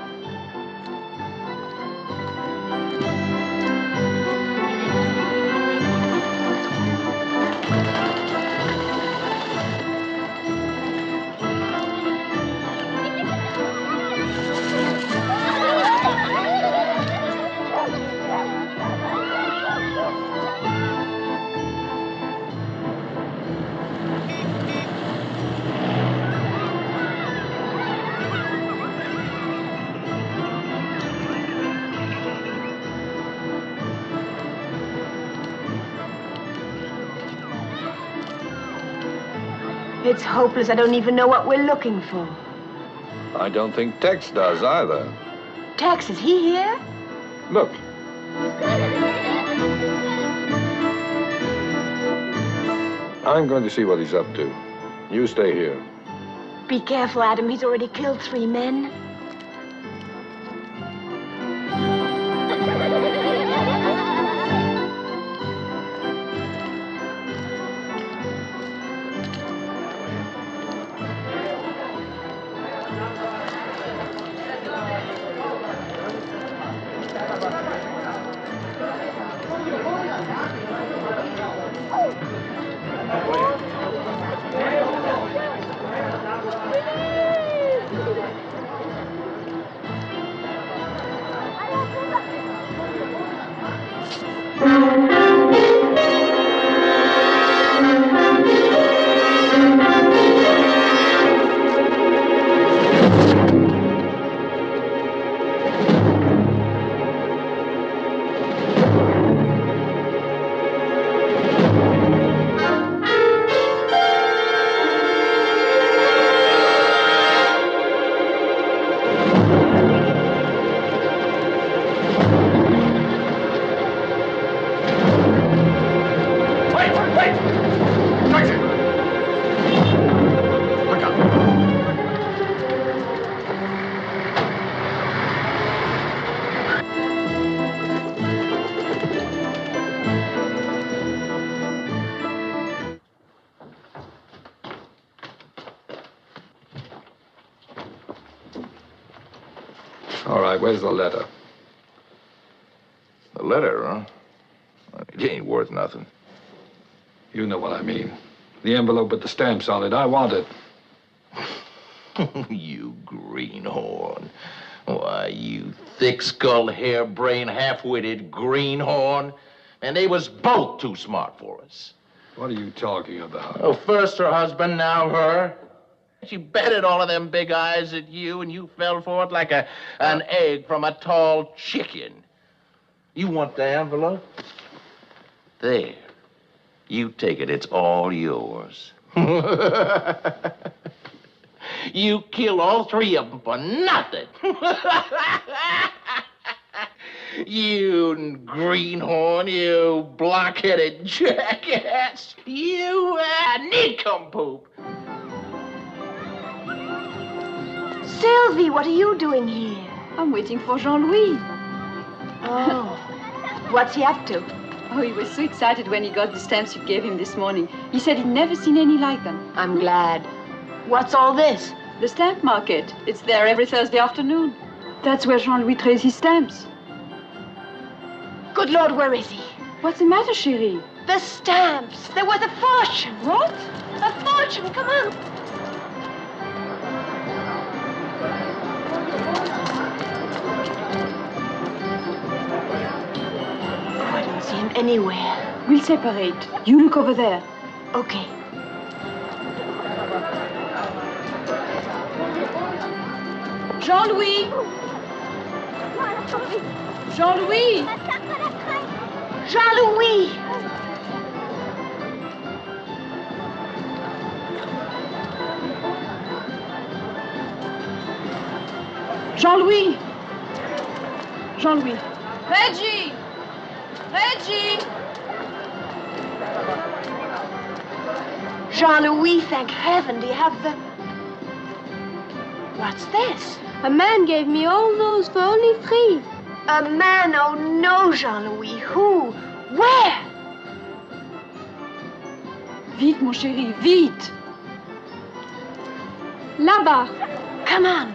It's hopeless. I don't even know what we're looking for. I don't think Tex does either. Tex, is he here? Look. I'm going to see what he's up to. You stay here. Be careful, Adam. He's already killed 3 men. All right, where's the letter? The letter, huh? It ain't worth nothing. You know what I mean. The envelope with the stamps on it. I want it. You greenhorn. Why, you thick-skulled, harebrained, half-witted greenhorn. And they was both too smart for us. What are you talking about? Oh, first her husband, now her. She betted all of them big eyes at you, and you fell for it like an egg from a tall chicken. You want the envelope? There. You take it. It's all yours. You killed all 3 of them for nothing. You greenhorn, you block-headed jackass. You nincompoop. Sylvie, what are you doing here? I'm waiting for Jean-Louis. Oh. What's he up to? Oh, he was so excited when he got the stamps you gave him this morning. He said he'd never seen any like them. I'm glad. What's all this? The stamp market. It's there every Thursday afternoon. That's where Jean-Louis trades his stamps. Good Lord, where is he? What's the matter, chérie? The stamps. They're worth a fortune. What? A fortune. Come on. Oh, I don't see him anywhere. We'll separate. You look over there. Okay. Jean-Louis! Jean-Louis! Jean-Louis! Jean-Louis! Jean-Louis! Reggie! Reggie! Jean-Louis, thank heaven. Do you have the... What's this? A man gave me all those for only 3. A man? Oh, no, Jean-Louis. Who? Where? Vite, mon chéri, vite! Là-bas. Come on.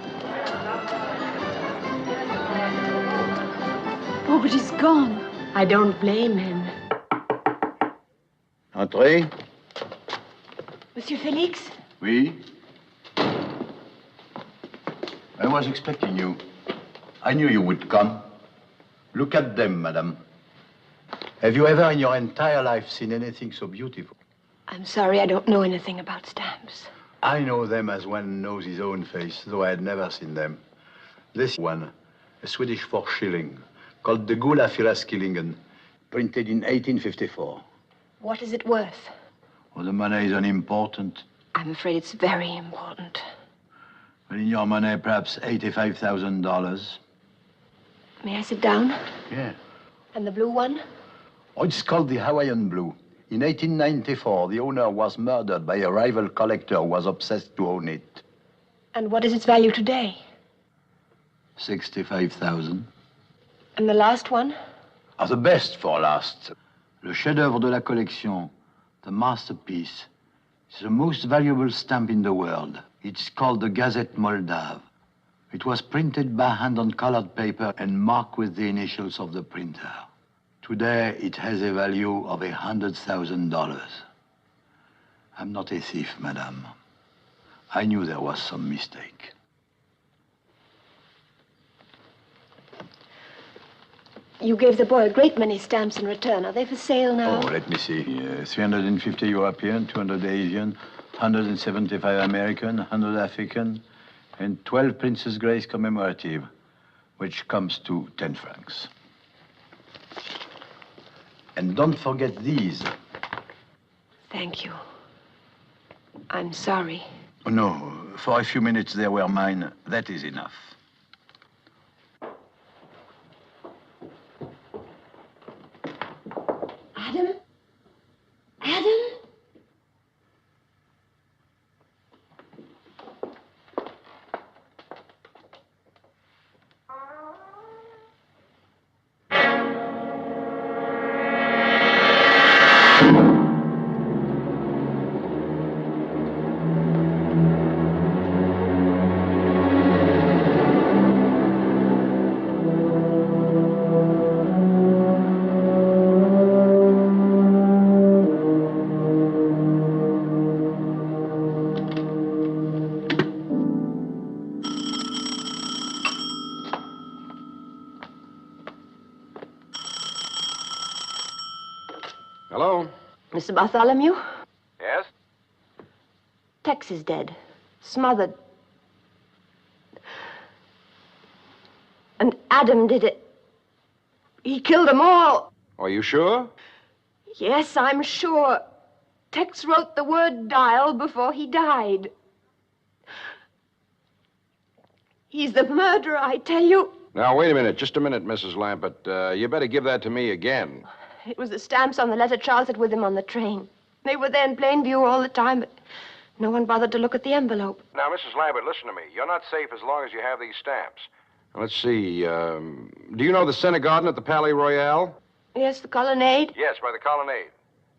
Oh, but he's gone. I don't blame him. Entrez. Monsieur Félix? Oui? I was expecting you. I knew you would come. Look at them, madame. Have you ever in your entire life seen anything so beautiful? I'm sorry, I don't know anything about stamps. I know them as one knows his own face, though I had never seen them. This one, a Swedish 4 shilling, called the Gula Firaskillingen, printed in 1854. What is it worth? Well, the money is unimportant. I'm afraid it's very important. But in your money, perhaps $85,000. May I sit down? Yeah. And the blue one? Oh, it's called the Hawaiian Blue. In 1894, the owner was murdered by a rival collector who was obsessed to own it. And what is its value today? 65,000. And the last one? Ah, the best for last. Le chef-d'œuvre de la collection, the masterpiece. It's the most valuable stamp in the world. It's called the Gazette Moldave. It was printed by hand on colored paper and marked with the initials of the printer. Today, it has a value of $100,000. I'm not a thief, madame. I knew there was some mistake. You gave the boy a great many stamps in return. Are they for sale now? Oh, let me see. 350 European, 200 Asian, 175 American, 100 African, and 12 Princess Grace commemorative, which comes to 10 francs. And don't forget these. Thank you. I'm sorry. Oh, no, for a few minutes they were mine. That is enough. Adam? Adam? Hello? Mr. Bartholomew? Yes? Tex is dead. Smothered. And Adam did it. He killed them all. Are you sure? Yes, I'm sure. Tex wrote the word dial before he died. He's the murderer, I tell you. Now, wait a minute. Just a minute, Mrs. Lampert. You better give that to me again. It was the stamps on the letter Charles had with him on the train. They were there in plain view all the time, but No one bothered to look at the envelope. Now, Mrs. Lambert, listen to me. You're not safe as long as you have these stamps. Let's see. Do you know the Center Garden at the Palais Royal? Yes, the colonnade. Yes, by the colonnade.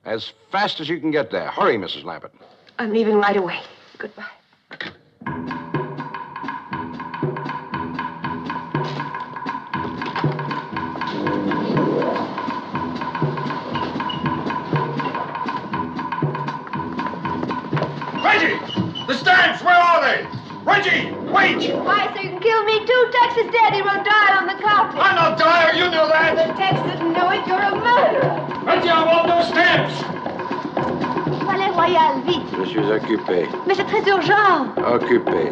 As fast as you can get there. Hurry, Mrs. Lambert. I'm leaving right away. Goodbye. Reggie! The stamps, where are they? Reggie, wait! Why, so you can kill me too? Tex is dead. He wrote dial on the carpet. I'm not dire, you know that. But Tex didn't know it. You're a murderer. Reggie, I want those stamps. Palais Royal, vite. Je suis occupé. Mais c'est très urgent. Occupé.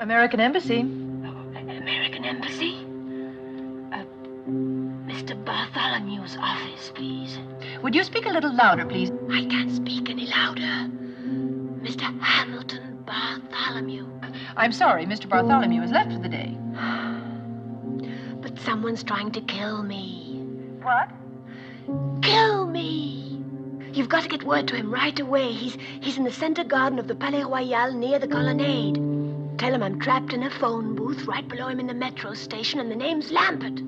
American Embassy. American Embassy? Mr. Bartholomew's office, please. Would you speak a little louder, please? I can't speak any louder. Mr. Hamilton Bartholomew. I'm sorry, Mr. Bartholomew has left for the day. But someone's trying to kill me. What? Kill me! You've got to get word to him right away. He's in the center garden of the Palais Royal near the colonnade. Tell him I'm trapped in a phone booth right below him in the metro station, and the name's Lambert.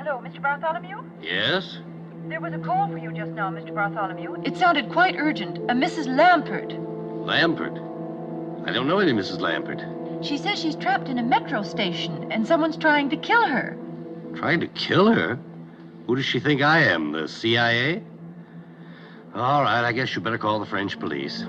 Hello, Mr. Bartholomew? Yes? There was a call for you just now, Mr. Bartholomew. It sounded quite urgent. A Mrs. Lampert. Lampert? I don't know any Mrs. Lampert. She says she's trapped in a metro station and someone's trying to kill her. Trying to kill her? Who does she think I am, the CIA? All right, I guess you better call the French police.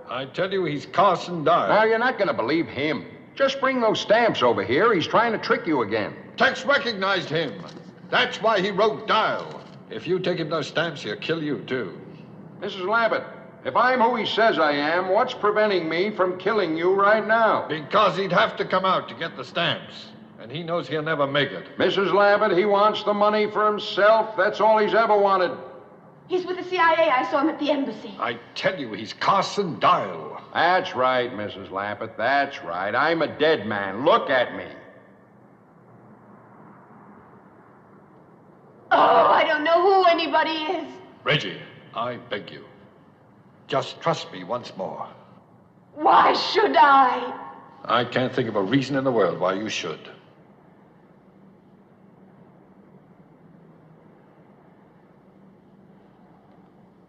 I tell you, he's Carson Dyer. Now, you're not going to believe him. Just bring those stamps over here. He's trying to trick you again. Tex recognized him. That's why he wrote Dial. If you take him those stamps, he'll kill you, too. Mrs. Lambert, if I'm who he says I am, what's preventing me from killing you right now? Because he'd have to come out to get the stamps. And he knows he'll never make it. Mrs. Lambert, he wants the money for himself. That's all he's ever wanted. He's with the CIA. I saw him at the embassy. I tell you, he's Carson Dial. That's right, Mrs. Lambert. That's right. I'm a dead man. Look at me. Oh, I don't know who anybody is. Reggie, I beg you. Just trust me once more. Why should I? I can't think of a reason in the world why you should.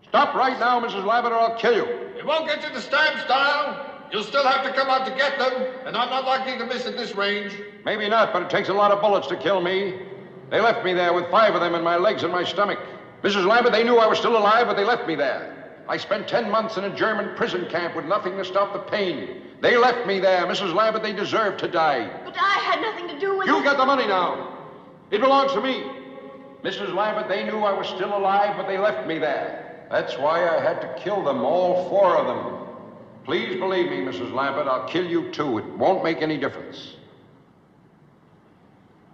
Stop right now, Mrs. Lambert, or I'll kill you. It won't get you the stamps, Dial. You'll still have to come out to get them, and I'm not likely to miss at this range. Maybe not, but it takes a lot of bullets to kill me. They left me there with 5 of them in my legs and my stomach. Mrs. Lambert, they knew I was still alive, but they left me there. I spent 10 months in a German prison camp with nothing to stop the pain. They left me there. Mrs. Lambert, they deserved to die. But I had nothing to do with it. You got the money now. It belongs to me. Mrs. Lambert, they knew I was still alive, but they left me there. That's why I had to kill them, all 4 of them. Please believe me, Mrs. Lambert, I'll kill you too. It won't make any difference.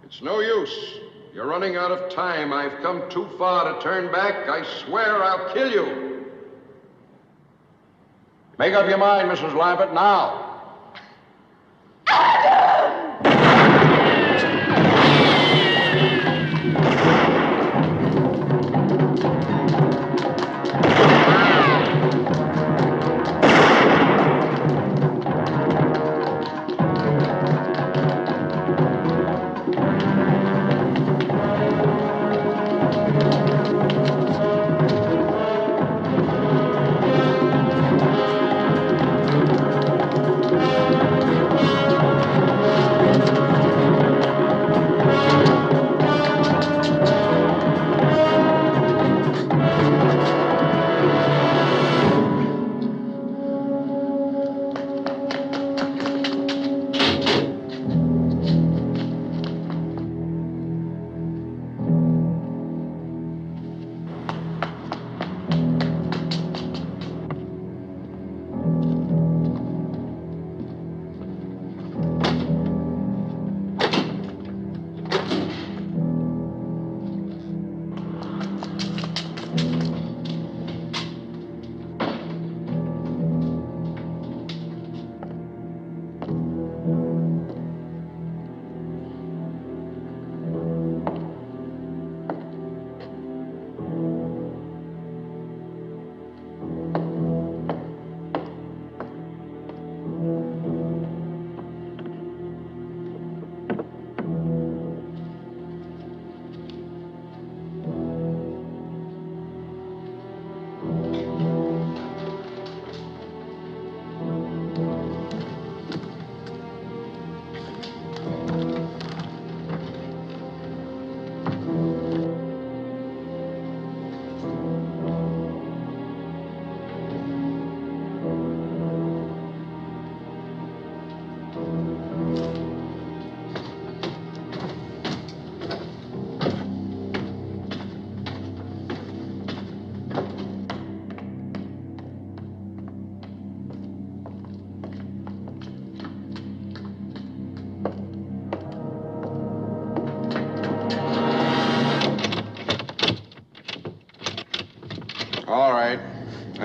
It's no use. You're running out of time. I've come too far to turn back. I swear I'll kill you. Make up your mind, Mrs. Lambert, now.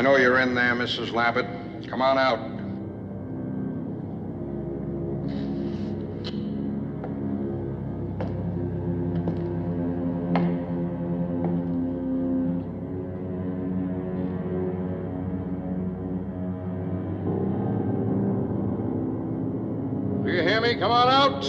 I know you're in there, Mrs. Lappet. Come on out. Do you hear me? Come on out.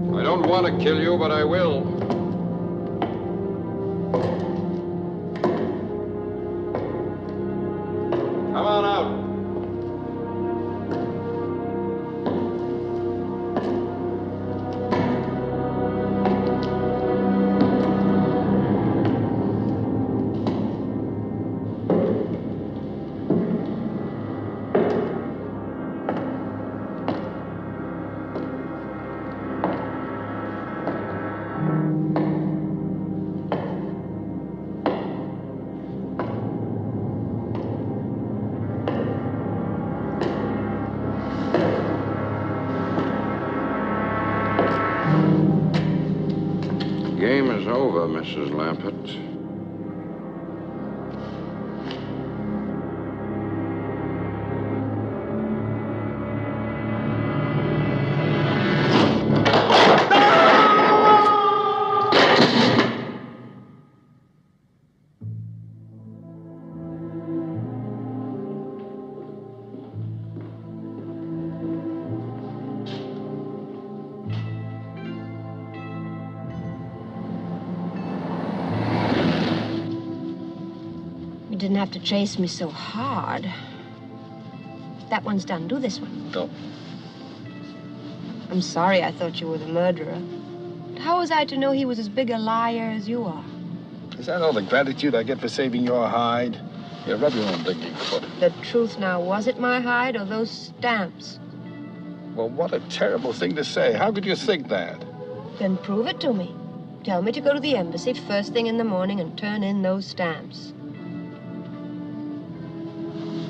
I don't want to kill you, but I will. Come on out. Game is over, Mrs. Lappet. You didn't have to chase me so hard. That one's done. Do this one. No. I'm sorry I thought you were the murderer. But how was I to know he was as big a liar as you are? Is that all the gratitude I get for saving your hide? You rub your own blinking foot. The truth now, was it my hide or those stamps? Well, what a terrible thing to say. How could you think that? Then prove it to me. Tell me to go to the embassy first thing in the morning and turn in those stamps.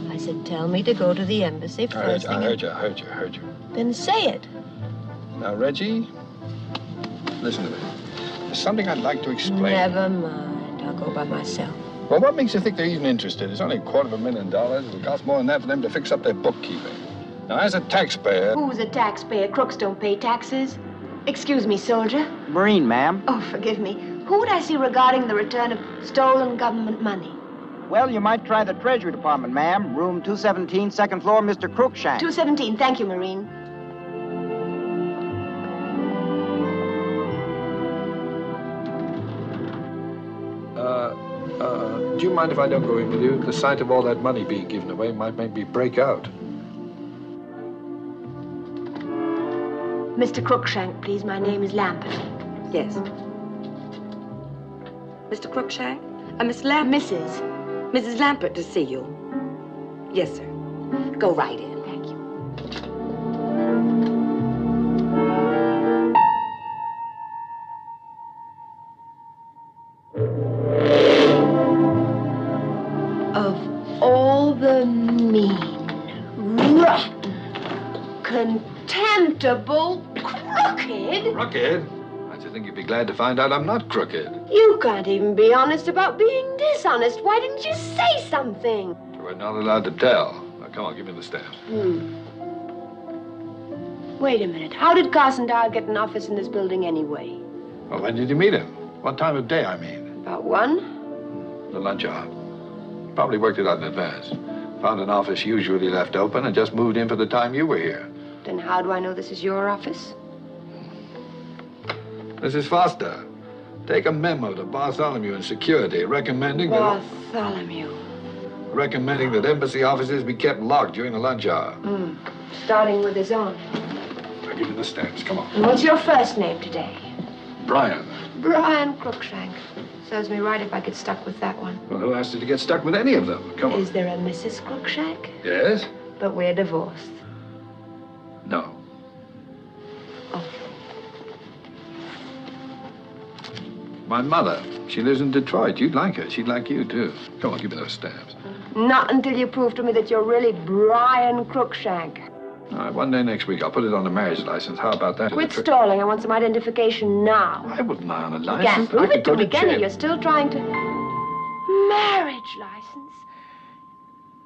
I said, tell me to go to the embassy first thing. I heard you. Then say it. Now, Reggie, listen to me. There's something I'd like to explain. Never mind. I'll go by myself. Well, what makes you think they're even interested? It's only $250,000. It'll cost more than that for them to fix up their bookkeeping. Now, as a taxpayer... Who's a taxpayer? Crooks don't pay taxes. Excuse me, soldier. Marine, ma'am. Oh, forgive me. Who would I see regarding the return of stolen government money? Well, you might try the Treasury Department, ma'am. Room 217, second floor, Mr. Crookshank. 217. Thank you, Marine. Do you mind if I don't go in with you? The sight of all that money being given away might make me break out. Mr. Crookshank, please. My name is Lambert. Yes. Mr. Crookshank? Miss Lambert. Mrs. Lambert to see you. Yes, sir. Go right in. Thank you. Of all the mean, rotten, contemptible, crooked... Crooked? I should think you'd be glad to find out I'm not crooked. You can't even be honest about being dishonest. Why didn't you say something? We're not allowed to tell. Now, come on, give me the stamps. Wait a minute. How did Carson Dial get an office in this building anyway? Well, when did you meet him? What time of day, I mean? About 1? The lunch hour. Probably worked it out in advance. Found an office usually left open and just moved in for the time you were here. Then how do I know this is your office? Mrs. Foster, take a memo to Bartholomew and security recommending Bartholomew. recommending that embassy offices be kept locked during the lunch hour. Starting with his own. I'll give you the stamps. Come on. And what's your first name today? Brian. Brian Crookshank. Serves me right if I get stuck with that one. Well, who asked you to get stuck with any of them? Come on. Is there a Mrs. Crookshank? Yes? But we're divorced. No. My mother. She lives in Detroit. You'd like her. She'd like you, too. Come on, give me those stamps. Not until you prove to me that you're really Brian Crookshank. All right, one day next week, I'll put it on the marriage license. How about that? Quit stalling. I want some identification now. I wouldn't lie on a You license. can't prove I could it to go me, to can you? jail. You're still trying to... Marriage license?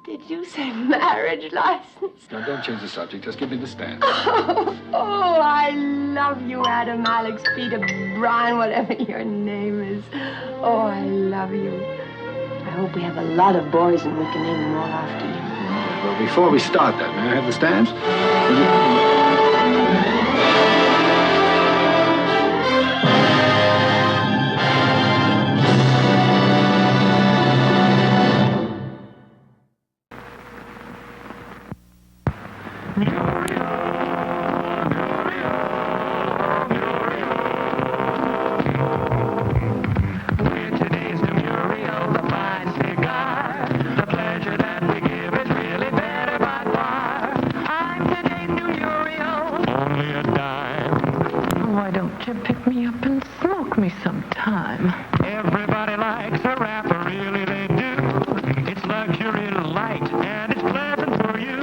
Did you say marriage license? Now, don't change the subject. Just give me the stand. Oh, I love you, Adam, Alex, Peter, Brian, whatever your name is. Oh, I love you. I hope we have a lot of boys and we can name them all after you. Well, before we start that, may I have the stands? Why don't you pick me up and smoke me sometime? Everybody likes a rapper, really they do. It's luxury light and it's pleasant for you.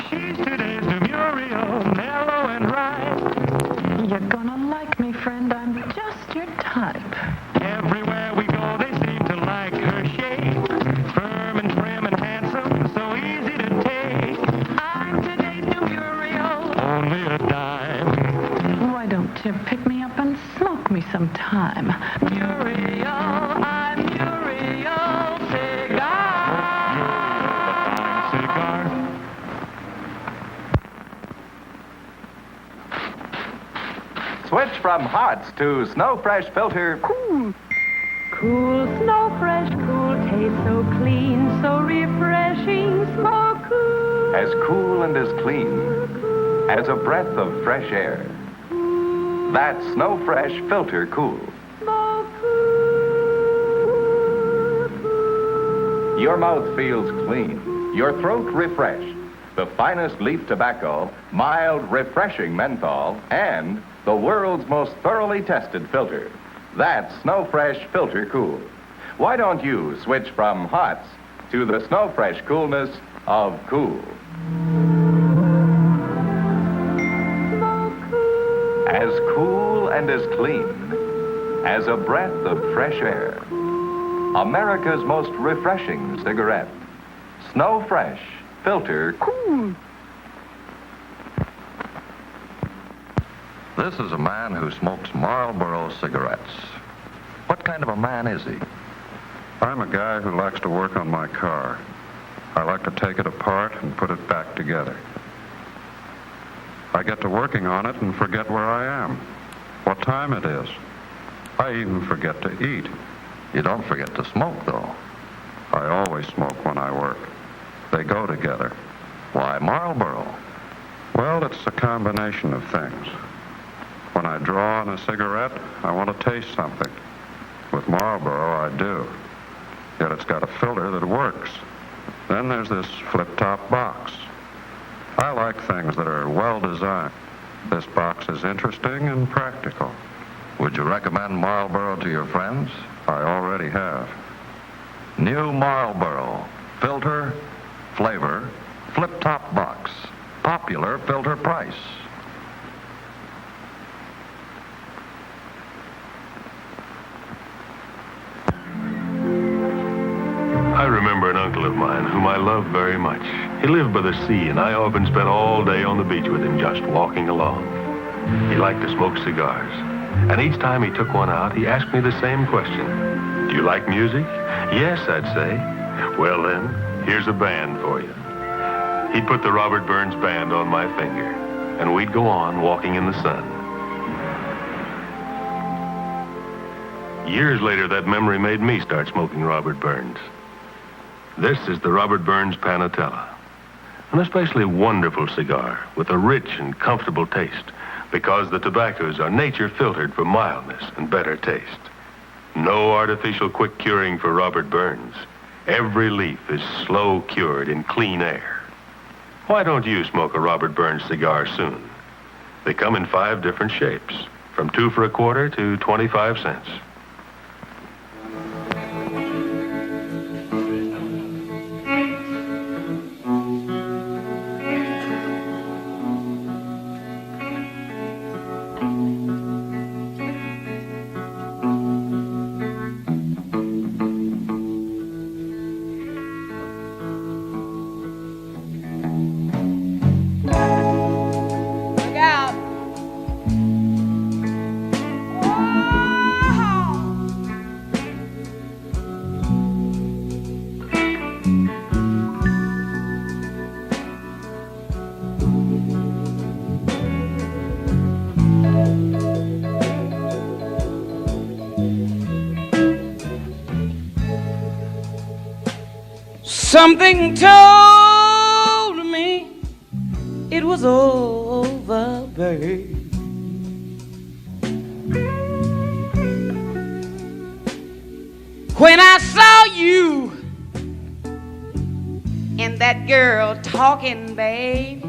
She's today's new Muriel, mellow and right. You're gonna like me, friend, I'm just your type. Everywhere we go, they seem to like her shape. Firm and trim and handsome, so easy to take. I'm today's new Muriel, only a dime. Why don't you pick me up and smoke me sometime? Muriel, I'm Muriel. Cigar. Switch from Hearts to Snow Fresh Filter. Cool. Cool, Snow Fresh, cool, taste so clean, so refreshing, smoke cool. As cool and as clean as a breath of fresh air. That's Snow Fresh Filter Cool. Your mouth feels clean, your throat refreshed. The finest leaf tobacco, mild, refreshing menthol, and the world's most thoroughly tested filter. That's Snow Fresh Filter Cool. Why don't you switch from Hots to the Snow Fresh coolness of Cool? As cool and as clean as a breath of fresh air. America's most refreshing cigarette. Snow Fresh Filter Cool. This is a man who smokes Marlboro cigarettes. What kind of a man is he? I'm a guy who likes to work on my car. I like to take it apart and put it back together. I get to working on it and forget where I am, what time it is. I even forget to eat. You don't forget to smoke, though. I always smoke when I work. They go together. Why Marlboro? Well, it's a combination of things. When I draw on a cigarette, I want to taste something. With Marlboro, I do. Yet it's got a filter that works. Then there's this flip-top box. I like things that are well designed. This box is interesting and practical. Would you recommend Marlboro to your friends? I already have. New Marlboro. Filter, flavor, flip-top box. Popular filter price. I remember an uncle of mine whom I loved very much. He lived by the sea, and I often spent all day on the beach with him just walking along. He liked to smoke cigars, and each time he took one out, he asked me the same question. Do you like music? Yes, I'd say. Well then, here's a band for you. He'd put the Robert Burns band on my finger, and we'd go on walking in the sun. Years later, that memory made me start smoking Robert Burns. This is the Robert Burns Panatella, an especially wonderful cigar with a rich and comfortable taste because the tobaccos are nature filtered for mildness and better taste. No artificial quick curing for Robert Burns. Every leaf is slow cured in clean air. Why don't you smoke a Robert Burns cigar soon? They come in 5 different shapes, from 2 for a quarter to 25 cents. Something told me it was over, babe. When I saw you and that girl talking, babe,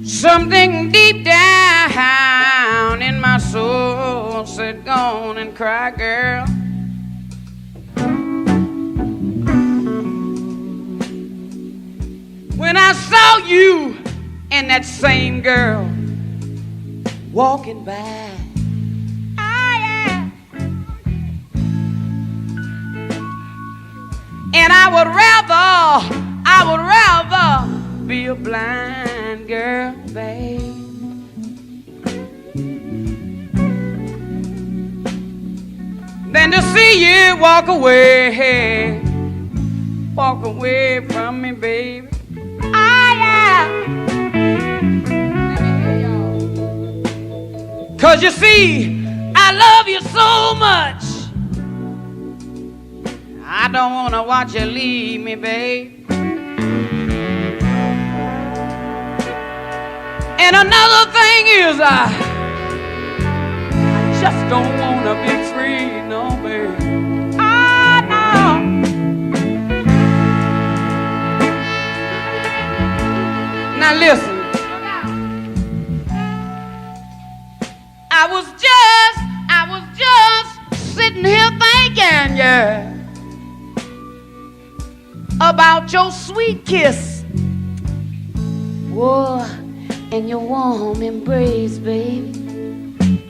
something deep down in my soul said, go on and cry, girl. When I saw you and that same girl walking by, and I would rather be a blind girl, babe, than to see you walk away from me, baby. Cause you see, I love you so much, I don't wanna watch you leave me, babe. And another thing is, I just don't wanna be free, no, babe. Oh, no. Now listen, I was just sitting here thinking, yeah, about your sweet kiss, whoa, and your warm embrace, baby.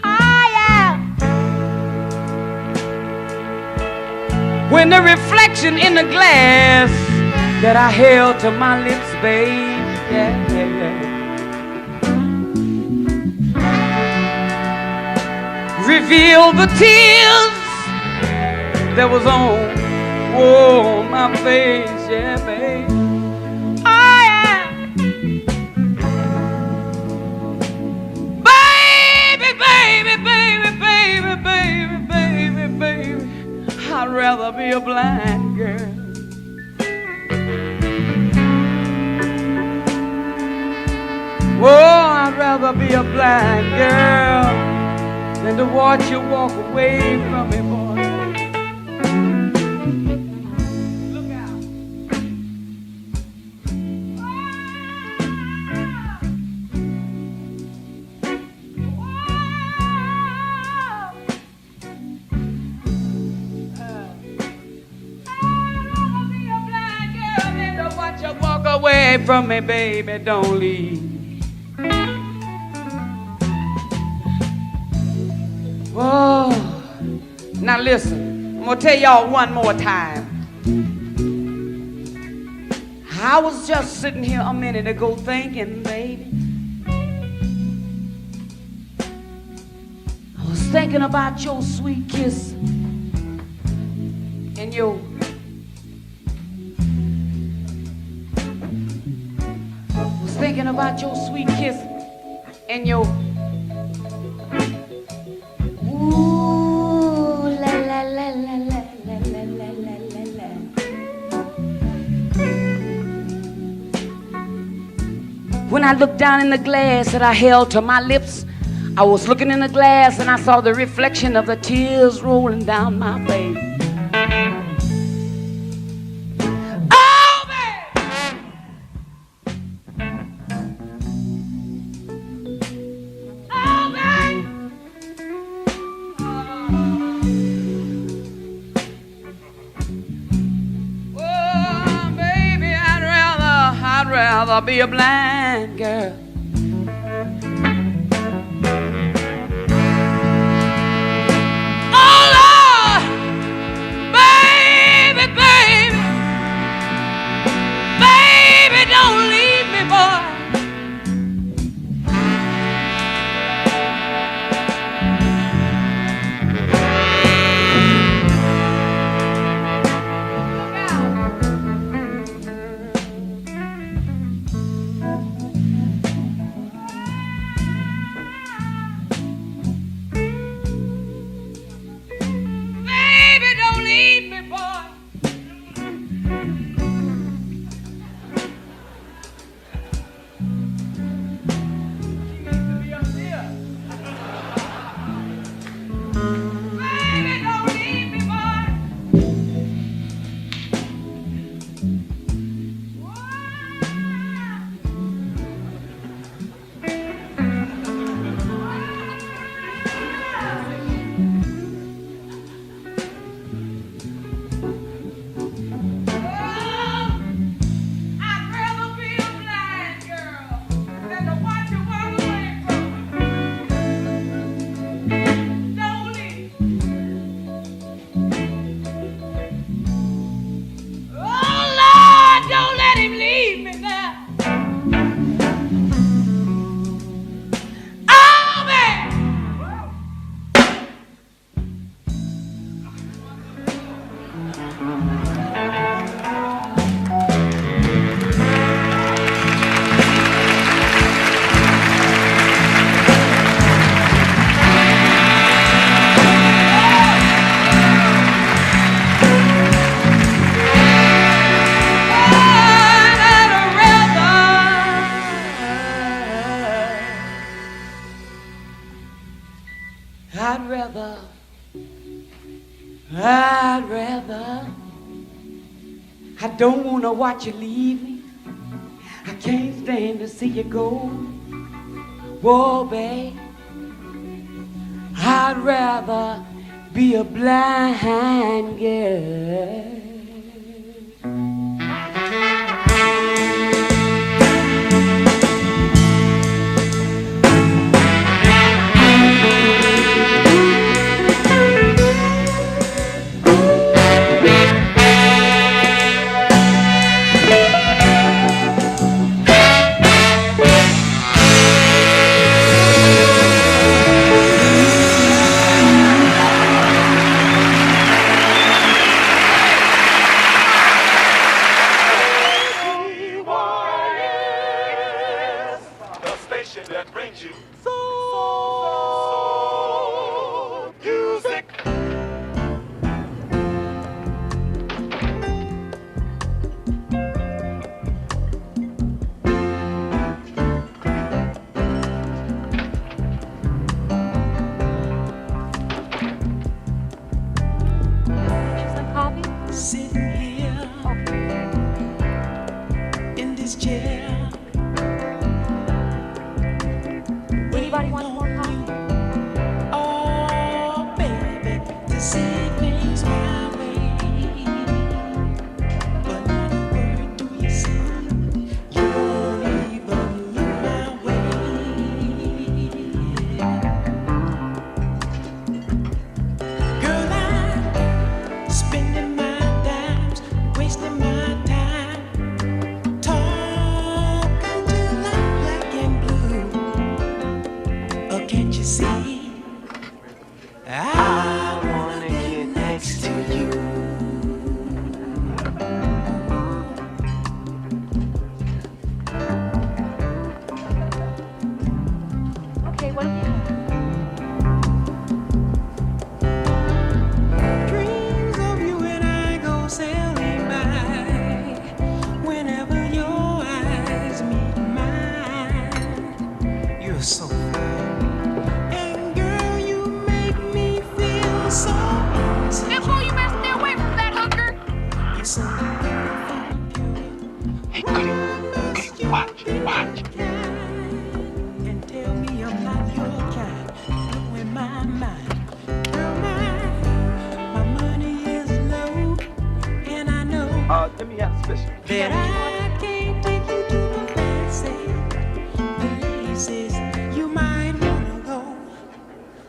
Oh, yeah. When the reflection in the glass that I held to my lips, babe, yeah, yeah, yeah, revealed the tears that was on my face, yeah, babe. Oh, yeah. Baby, baby, baby, baby, baby, baby, baby, I'd rather be a blind girl. Oh, I'd rather be a blind girl than to watch you walk away from me, boy. Look out. Watch you walk away from me, baby, don't leave. Oh, now listen, I'm gonna tell y'all one more time. I was just sitting here a minute ago thinking, baby, I was thinking about your sweet kiss and your thinking about your sweet kiss and your ooh la la la la la la la la la la. When I looked down in the glass that I held to my lips, I was looking in the glass and I saw the reflection of the tears rolling down my face. I'll be a blind girl. Oh Lord, baby, baby, baby, don't leave me, boy. I'd rather. I don't want to watch you leave me. I can't stand to see you go. Whoa, babe. I'd rather be a blind girl.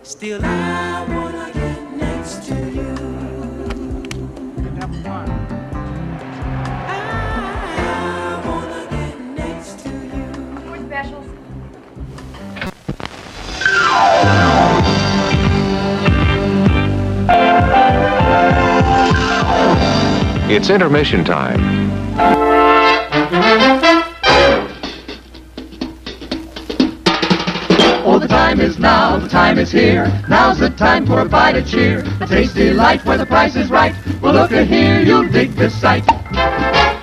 Still, I wanna get next to you. I wanna get next to you. More specials. It's intermission time. Oh, the time is now, the time is here. Now's the time for a bite of cheer. A tasty delight where the price is right. Well, look at here, you'll dig this sight.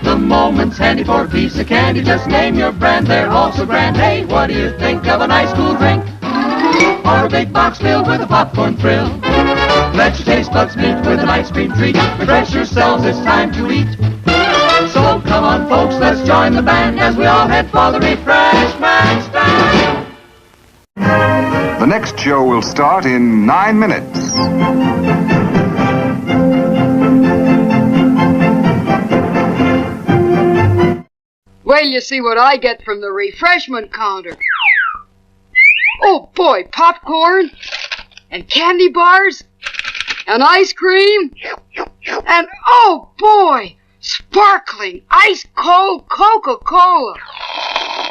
The moment's handy for a piece of candy. Just name your brand, they're all so grand. Hey, what do you think of a nice cool drink? Or a big box filled with a popcorn thrill? Let your taste buds meet with an ice cream treat. Refresh yourselves, it's time to eat. So come on, folks, let's join the band as we all head for the refreshment stand. The next show will start in 9 minutes. Wait till you see what I get from the refreshment counter. Oh boy, popcorn and candy bars and ice cream and oh boy, sparkling ice cold Coca-Cola.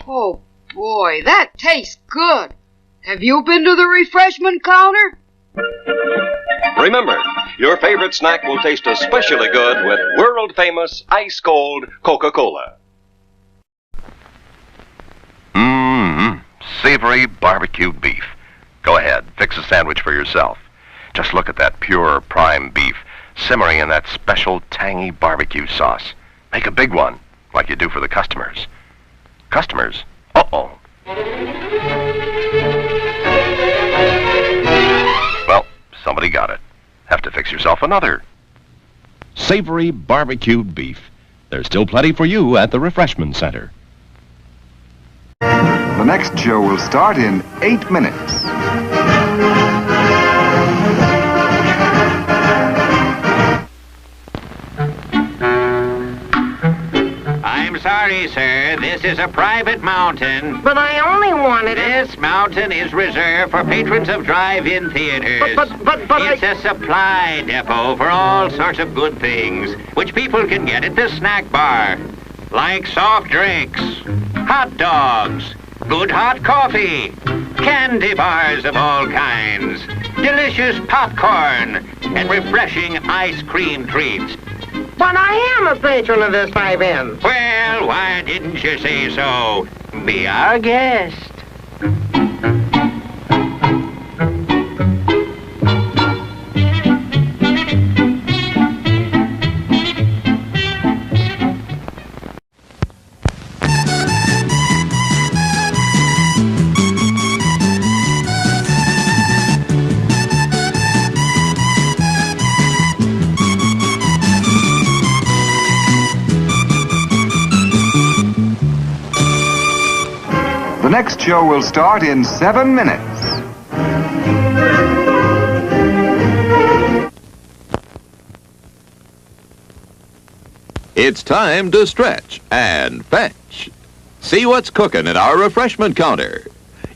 Oh boy, that tastes good. Have you been to the refreshment counter? Remember, your favorite snack will taste especially good with world-famous ice-cold Coca-Cola. Savory barbecue beef. Go ahead, fix a sandwich for yourself. Just look at that pure prime beef simmering in that special tangy barbecue sauce. Make a big one, like you do for the customers. Customers? Uh-oh. fix yourself another. Savory barbecued beef. There's still plenty for you at the Refreshment Center. The next show will start in 8 minutes. I'm sorry, sir. This is a private mountain. But I only wanted This mountain is reserved for patrons of drive-in theaters. But it's a supply depot for all sorts of good things, which people can get at the snack bar, like soft drinks, hot dogs, good hot coffee, candy bars of all kinds, delicious popcorn, and refreshing ice cream treats. But I am a patron of this drive-in. Well, why didn't you say so? Be our guest. The next show will start in 7 minutes. It's time to stretch and fetch. See what's cooking at our refreshment counter.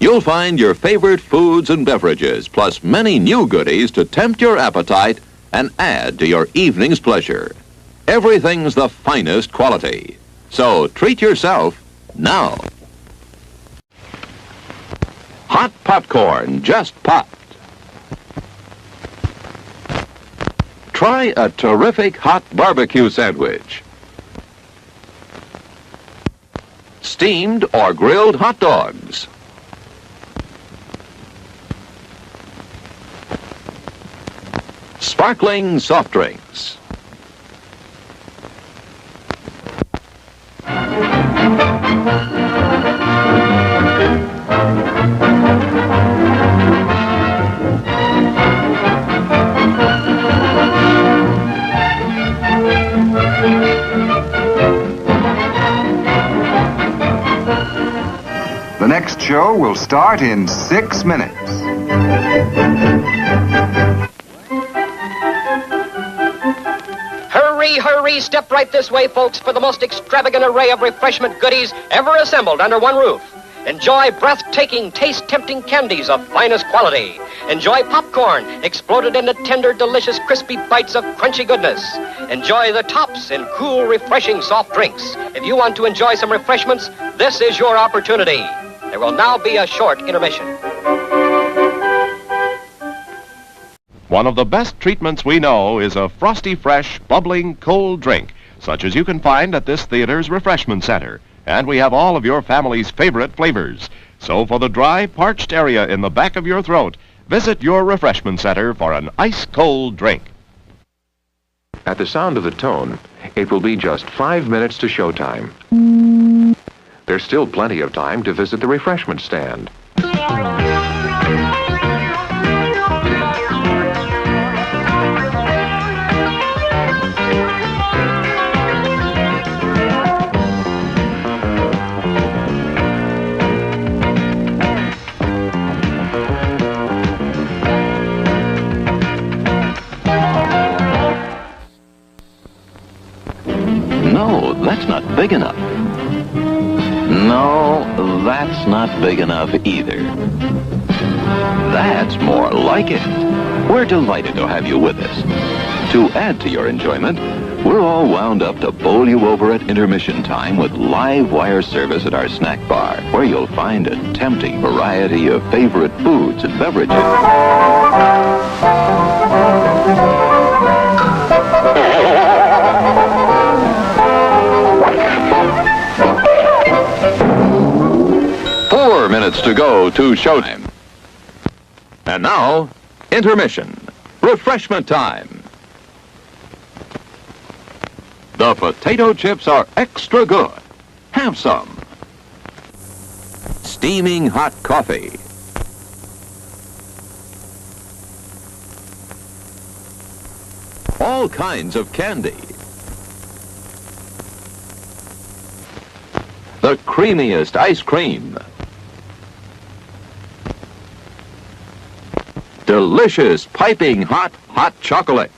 You'll find your favorite foods and beverages, plus many new goodies to tempt your appetite and add to your evening's pleasure. Everything's the finest quality. So treat yourself now. Hot popcorn, just popped. Try a terrific hot barbecue sandwich. Steamed or grilled hot dogs. Sparkling soft drinks. The next show will start in 6 minutes. Hurry, hurry, step right this way, folks, for the most extravagant array of refreshment goodies ever assembled under one roof. Enjoy breathtaking, taste-tempting candies of finest quality. Enjoy popcorn, exploded into tender, delicious, crispy bites of crunchy goodness. Enjoy the tops in cool, refreshing soft drinks. If you want to enjoy some refreshments, this is your opportunity. There will now be a short intermission. One of the best treatments we know is a frosty, fresh, bubbling, cold drink, such as you can find at this theater's refreshment center. And we have all of your family's favorite flavors. So for the dry, parched area in the back of your throat, visit your refreshment center for an ice-cold drink. At the sound of the tone, it will be just 5 minutes to showtime. There's still plenty of time to visit the refreshment stand. No, that's not big enough. No, that's not big enough either. That's more like it. We're delighted to have you with us. To add to your enjoyment, we're all wound up to bowl you over at intermission time with live wire service at our snack bar, where you'll find a tempting variety of favorite foods and beverages. 4 minutes to go to showtime. And now, intermission. Refreshment time. The potato chips are extra good. Have some. Steaming hot coffee. all kinds of candy. The creamiest ice cream. Delicious, piping hot chocolate.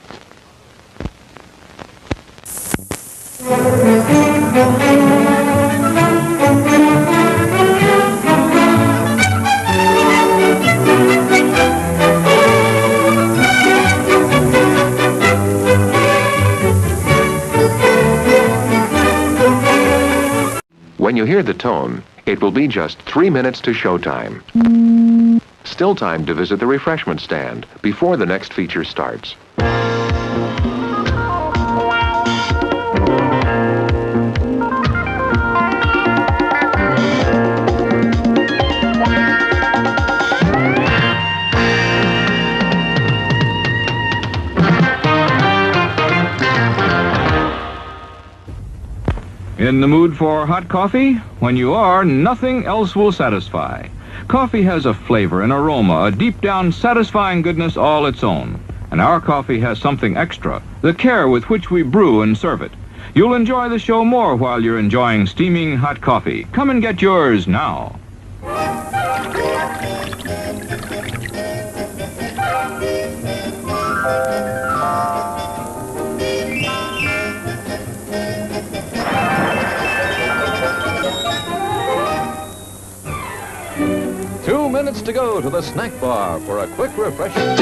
When you hear the tone, it will be just 3 minutes to showtime. Still time to visit the refreshment stand before the next feature starts. In the mood for hot coffee? When you are, nothing else will satisfy. Coffee has a flavor, an aroma, a deep-down satisfying goodness all its own. And our coffee has something extra, the care with which we brew and serve it. You'll enjoy the show more while you're enjoying steaming hot coffee. Come and get yours now. 2 minutes to go to the snack bar for a quick refreshment.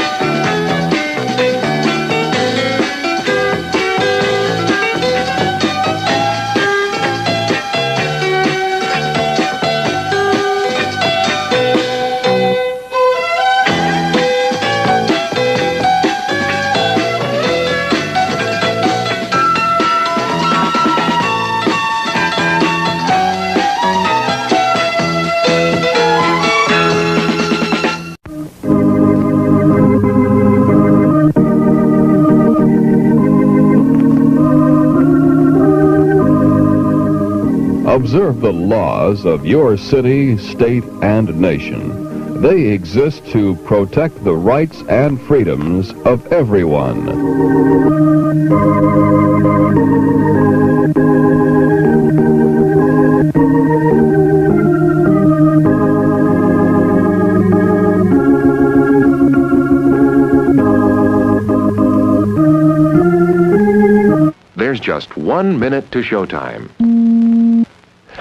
Observe the laws of your city, state, and nation. They exist to protect the rights and freedoms of everyone. There's just 1 minute to showtime.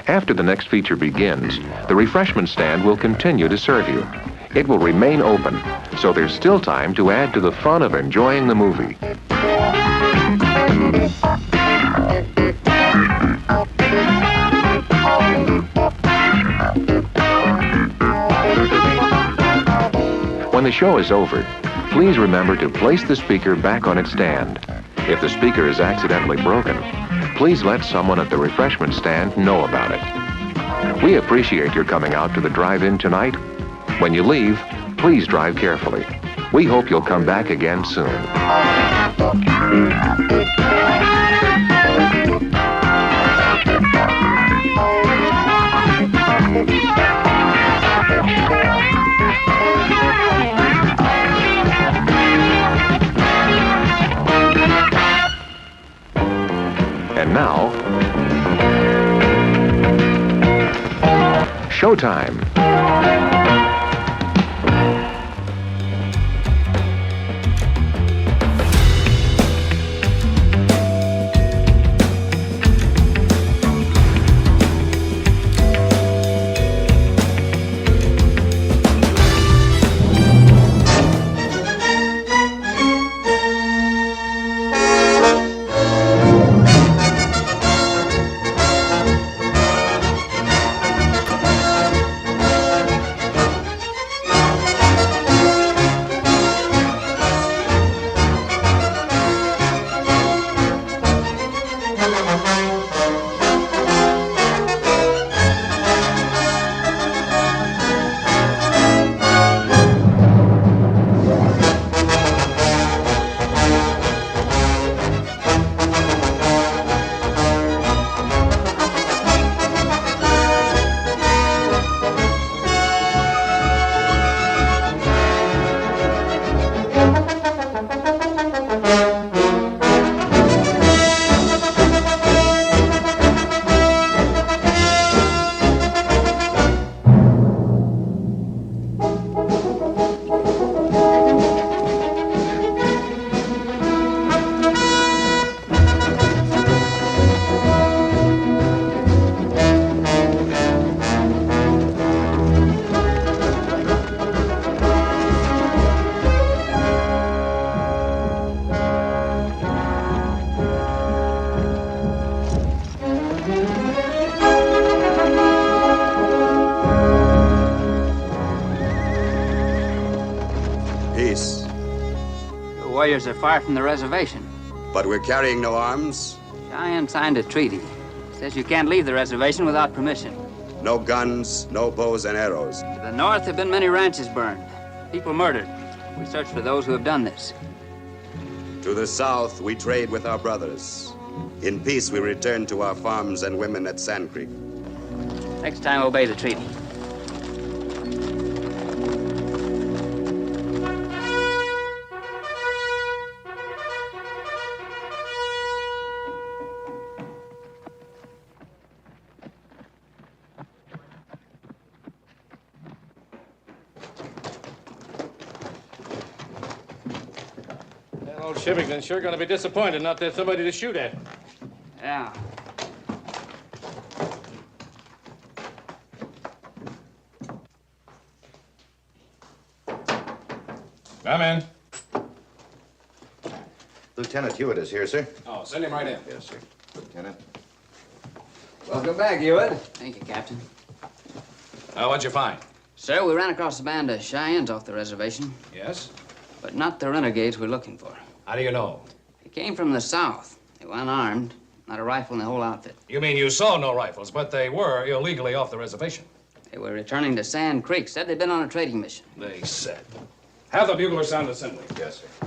After the next feature begins, the refreshment stand will continue to serve you. It will remain open, so there's still time to add to the fun of enjoying the movie. When the show is over, please remember to place the speaker back on its stand. If the speaker is accidentally broken, please let someone at the refreshment stand know about it. We appreciate your coming out to the drive-in tonight. When you leave, please drive carefully. We hope you'll come back again soon. And now, showtime. warriors are far from the reservation. But we're carrying no arms? Cheyenne signed a treaty. Says you can't leave the reservation without permission. No guns, no bows and arrows. To the north have been many ranches burned, people murdered. We search for those who have done this. To the south, we trade with our brothers. In peace, we return to our farms and women at Sand Creek. Next time, obey the treaty. Old Shivington's sure going to be disappointed not to have somebody to shoot at. Yeah. Come in. Lieutenant Hewitt is here, sir. Oh, send him right in. Yes, sir. Lieutenant. Welcome back, Hewitt. Thank you, Captain. What'd you find? Sir, we ran across a band of Cheyennes off the reservation. Yes? But not the renegades we're looking for. How do you know? They came from the south. They were unarmed. Not a rifle in the whole outfit. You mean you saw no rifles, but they were illegally off the reservation? They were returning to Sand Creek. Said they'd been on a trading mission. They said. Have the bugler sound assembly. Yes, sir.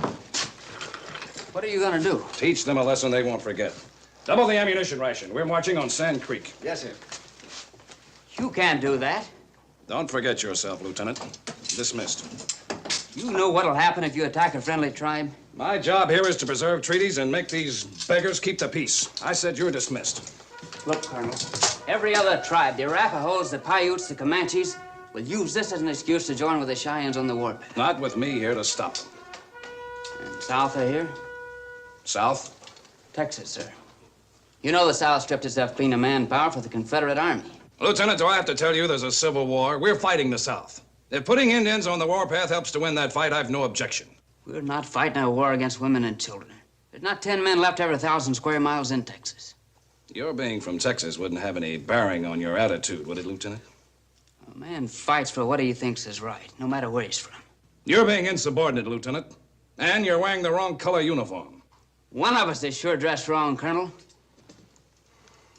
What are you gonna do? Teach them a lesson they won't forget. Double the ammunition ration. We're marching on Sand Creek. Yes, sir. You can't do that. Don't forget yourself, Lieutenant. Dismissed. You know what'll happen if you attack a friendly tribe? My job here is to preserve treaties and make these beggars keep the peace. I said you're dismissed. Look, Colonel, every other tribe, the Arapahoes, the Paiutes, the Comanches, will use this as an excuse to join with the Cheyennes on the warpath. Not with me here to stop them. And south of here? South? Texas, sir. You know the South stripped itself clean of manpower for the Confederate Army. Lieutenant, do I have to tell you there's a civil war? We're fighting the South. If putting Indians on the warpath helps to win that fight, I've no objection. We're not fighting a war against women and children. There's not 10 men left every 1,000 square miles in Texas. Your being from Texas wouldn't have any bearing on your attitude, would it, Lieutenant? A man fights for what he thinks is right, no matter where he's from. You're being insubordinate, Lieutenant. And you're wearing the wrong color uniform. One of us is sure dressed wrong, Colonel.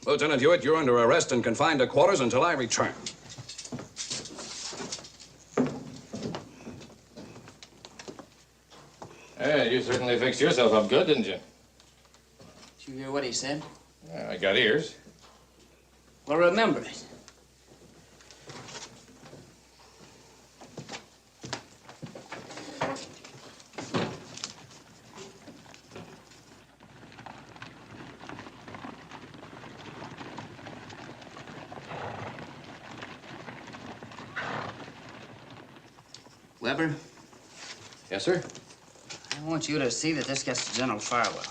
Lieutenant Hewitt, you're under arrest and confined to quarters until I return. Hey, you certainly fixed yourself up good, didn't you? Did you hear what he said? Yeah, I got ears. Well, remember it. Weber? Yes, sir? I want you to see that this gets to General Farwell.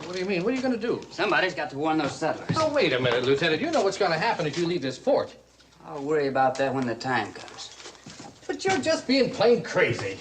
What do you mean? What are you going to do? Somebody's got to warn those settlers. Oh, wait a minute, Lieutenant. You know what's going to happen if you leave this fort. I'll worry about that when the time comes. But you're just being plain crazy.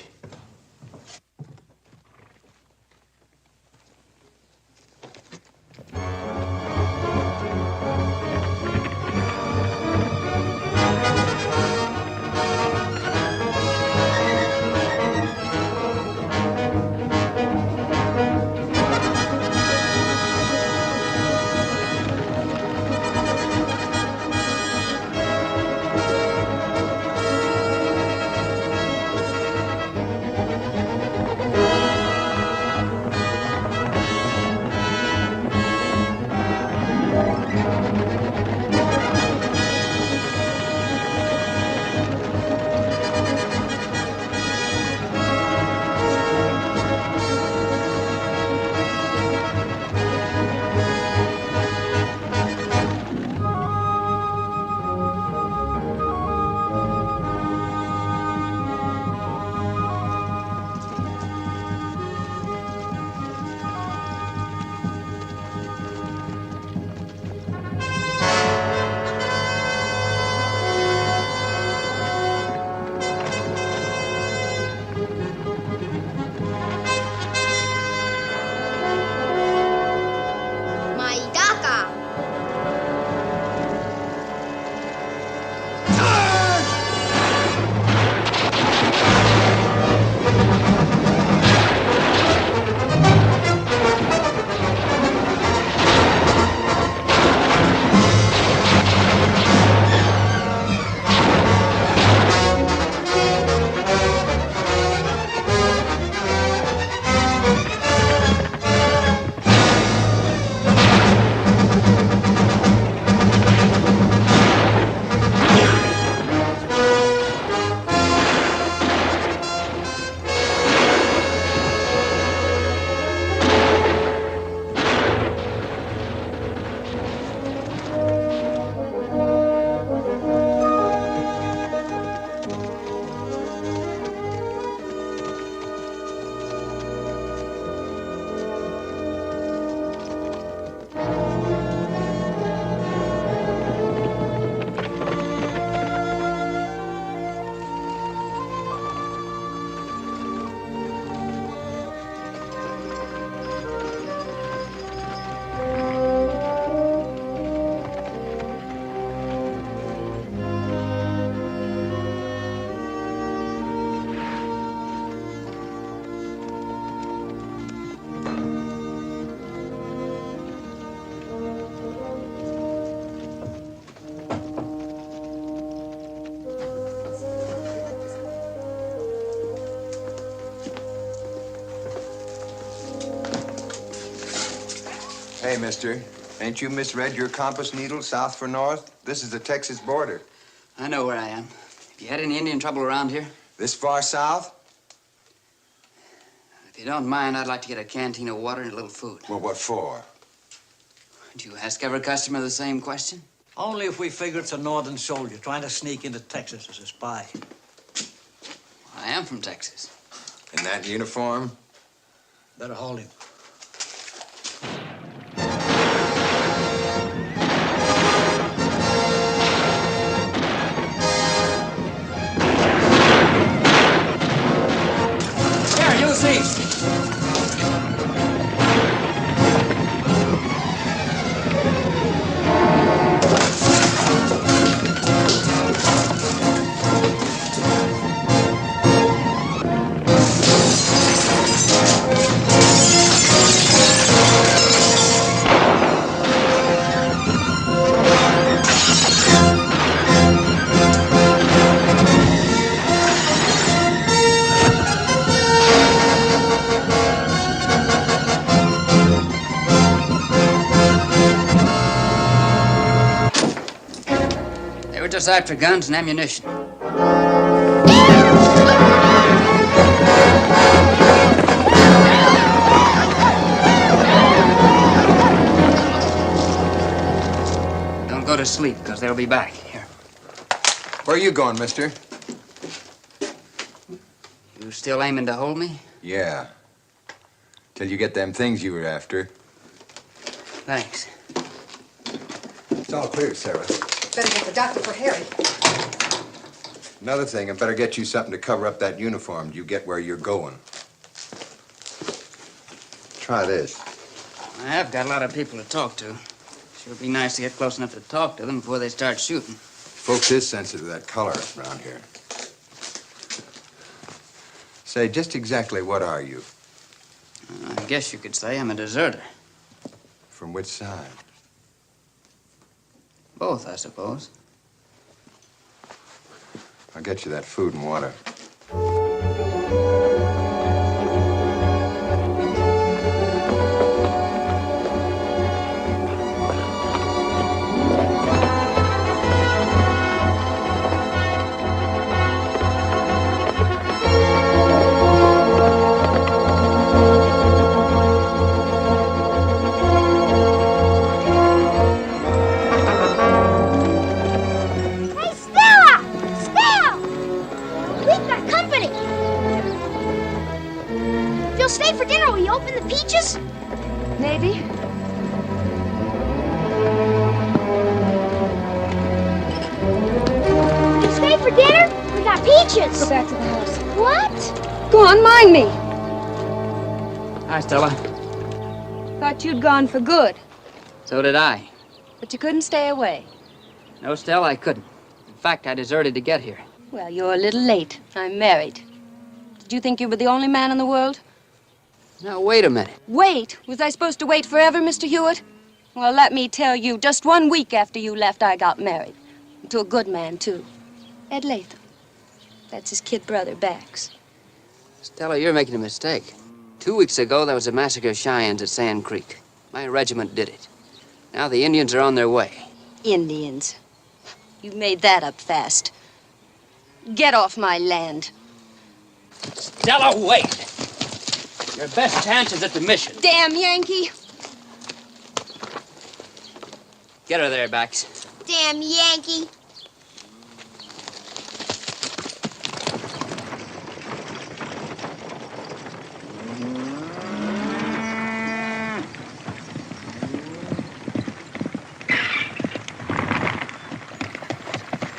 Hey, mister. Ain't you misread your compass needle south for north? This is the Texas border. I know where I am. Have you had any Indian trouble around here? This far south? If you don't mind, I'd like to get a canteen of water and a little food. Well, what for? Do you ask every customer the same question? Only if we figure it's a northern soldier trying to sneak into Texas as a spy. I am from Texas. In that uniform? Better hold him. Here, you see. Just after guns and ammunition. Don't go to sleep, because they'll be back. Here. Where are you going, mister? You still aiming to hold me? Yeah. Till you get them things you were after. Thanks. It's all clear, Sarah. Better get the doctor for Harry. Another thing, I better get you something to cover up that uniform. You get where you're going. Try this. I have got a lot of people to talk to. Sure would be nice to get close enough to talk to them before they start shooting. Folks is sensitive to that color around here. Say, just exactly what are you? I guess you could say I'm a deserter. From which side? Both, I suppose. I'll get you that food and water. Stay for dinner. Will you open the peaches? Maybe. You stay for dinner? We got peaches. Go back to the house. What? Go on, mind me. Hi, Stella. Thought you'd gone for good. So did I. But you couldn't stay away. No, Stella, I couldn't. In fact, I deserted to get here. Well, you're a little late. I'm married. Did you think you were the only man in the world? Now, wait a minute. Wait? Was I supposed to wait forever, Mr. Hewitt? Well, let me tell you, just 1 week after you left, I got married. To a good man, too. Ed Latham. That's his kid brother, Bax. Stella, you're making a mistake. 2 weeks ago, there was a massacre of Cheyennes at Sand Creek. My regiment did it. Now the Indians are on their way. Indians. You made that up fast. Get off my land. Stella, wait! Your best chance is at the mission. Damn Yankee! Get her there, Bax. Damn Yankee!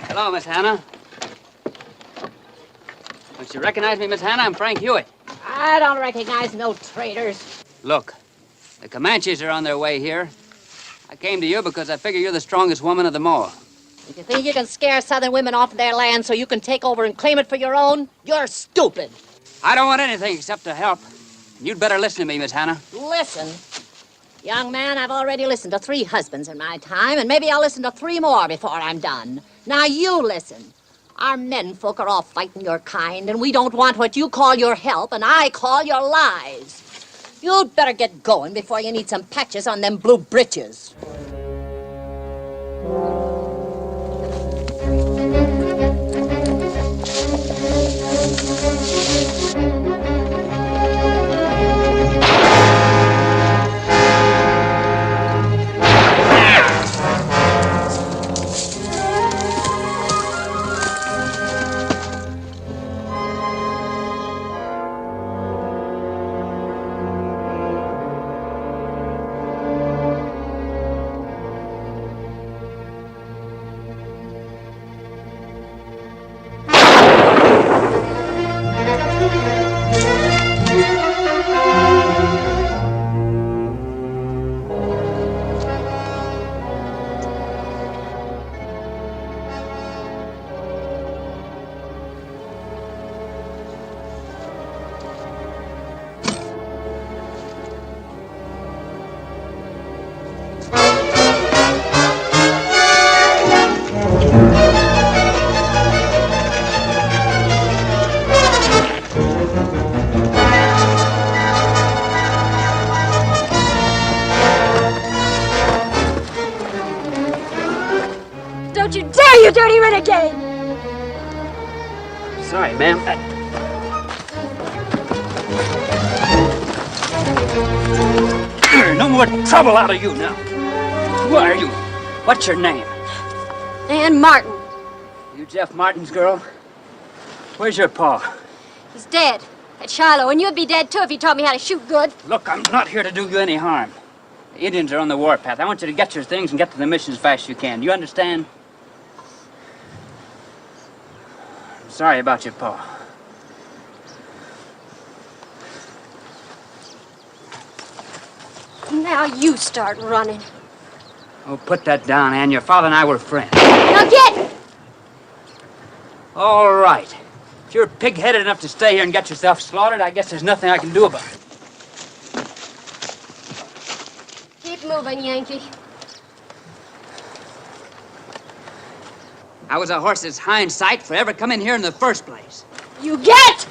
Hello, Miss Hannah. Don't you recognize me, Miss Hannah? I'm Frank Hewitt. I don't recognize no traitors. Look, the Comanches are on their way here. I came to you because I figure you're the strongest woman of them all. If you think you can scare Southern women off their land so you can take over and claim it for your own, you're stupid. I don't want anything except to help. You'd better listen to me, Miss Hannah. Listen. Young man, I've already listened to 3 husbands in my time, and maybe I'll listen to 3 more before I'm done. Now you listen. Our menfolk are all fighting your kind, and we don't want what you call your help, and I call your lies. You'd better get going before you need some patches on them blue britches. Don't you dare, you dirty renegade! Sorry, ma'am. No more trouble out of you now. Who are you? What's your name? Ann Martin. You Jeff Martin's girl? Where's your pa? He's dead. At Shiloh, and you'd be dead too if he taught me how to shoot good. Look, I'm not here to do you any harm. The Indians are on the warpath. I want you to get your things and get to the mission as fast as you can. Do you understand? I'm sorry about your pa. Now you start running. Oh, put that down, Ann. Your father and I were friends. Now get! All right. If you're pig-headed enough to stay here and get yourself slaughtered, I guess there's nothing I can do about it. Keep moving, Yankee. I was a horse's hind sight for ever coming here in the first place. You get!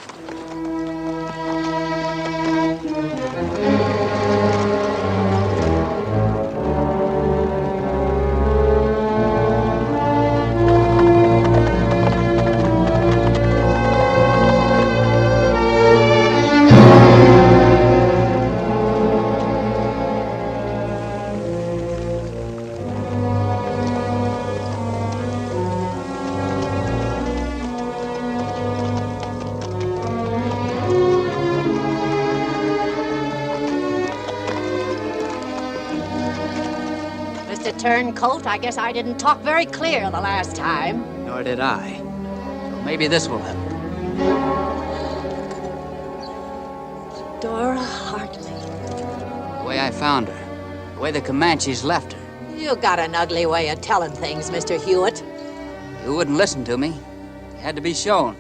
Turncoat, I guess I didn't talk very clear the last time. Nor did I. So maybe this will help. Dora Hartley. The way I found her. The way the Comanches left her. You got an ugly way of telling things, Mr. Hewitt. You wouldn't listen to me. You had to be shown.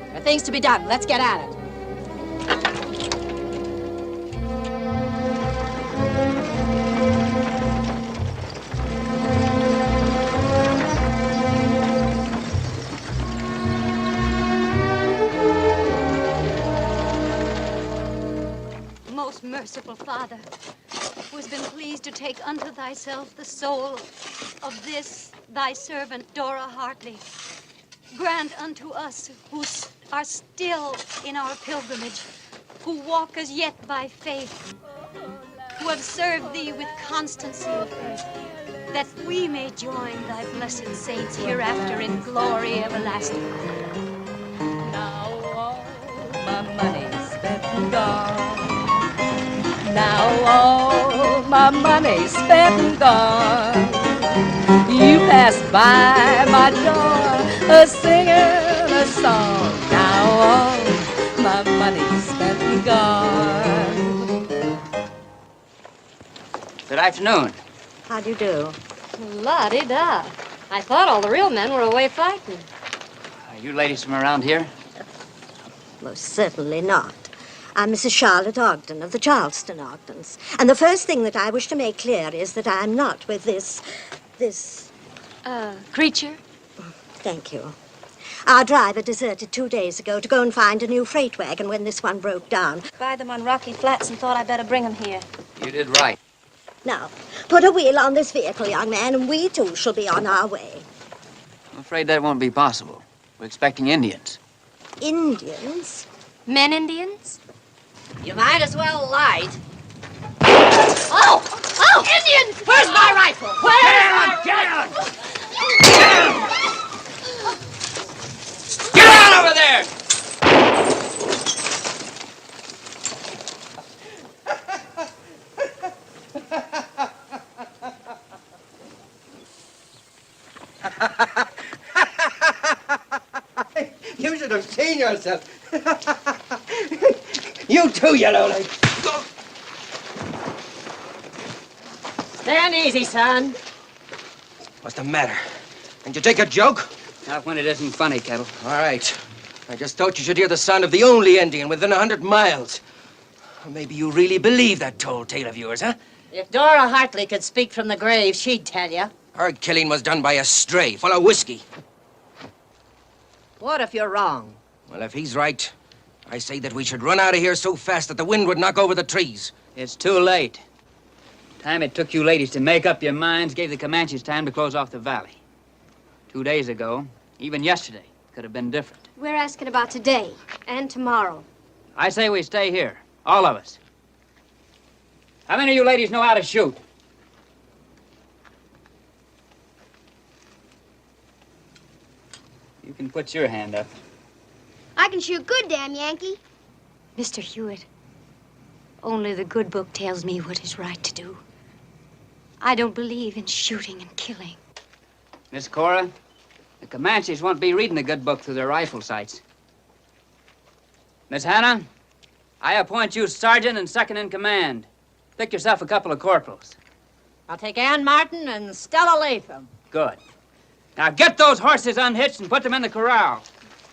There are things to be done. Let's get at it. Merciful Father, who has been pleased to take unto thyself the soul of this thy servant Dora Hartley, grant unto us who are still in our pilgrimage, who walk as yet by faith, who have served thee with constancy of faith, that we may join thy blessed saints hereafter in glory everlasting. Now all my money's spent and gone. Now all my money's spent and gone. You passed by my door, singing a song. Now all my money's spent and gone. Good afternoon. How do you do? La-di-da. I thought all the real men were away fighting. Are you ladies from around here? Most certainly not. I'm Mrs. Charlotte Ogden of the Charleston Ogdens. And the first thing that I wish to make clear is that I'm not with this... Creature? Thank you. Our driver deserted 2 days ago to go and find a new freight wagon when this one broke down. Buy them on Rocky Flats and thought I'd better bring them here. You did right. Now, put a wheel on this vehicle, young man, and we too shall be on our way. I'm afraid that won't be possible. We're expecting Indians. Indians? Men Indians? You might as well light. Oh! Oh! Indians! Where's my rifle? Where's my rifle? Get out over there! You should have seen yourself. You too, you lowlife. Stand easy, son. What's the matter? Did you take a joke? Not when it isn't funny, Kettle. All right. I just thought you should hear the sound of the only Indian within 100 miles. Or maybe you really believe that tall tale of yours, huh? If Dora Hartley could speak from the grave, she'd tell you. Her killing was done by a stray full of whiskey. What if you're wrong? Well, if he's right, I say that we should run out of here so fast that the wind would knock over the trees. It's too late. Time it took you ladies to make up your minds gave the Comanches time to close off the valley. 2 days ago, even yesterday, could have been different. We're asking about today and tomorrow. I say we stay here, all of us. How many of you ladies know how to shoot? You can put your hand up. I can shoot good, damn Yankee. Mr. Hewitt, only the good book tells me what is right to do. I don't believe in shooting and killing. Miss Cora, the Comanches won't be reading the good book through their rifle sights. Miss Hannah, I appoint you sergeant and second in command. Pick yourself a couple of corporals. I'll take Ann Martin and Stella Latham. Good. Now get those horses unhitched and put them in the corral.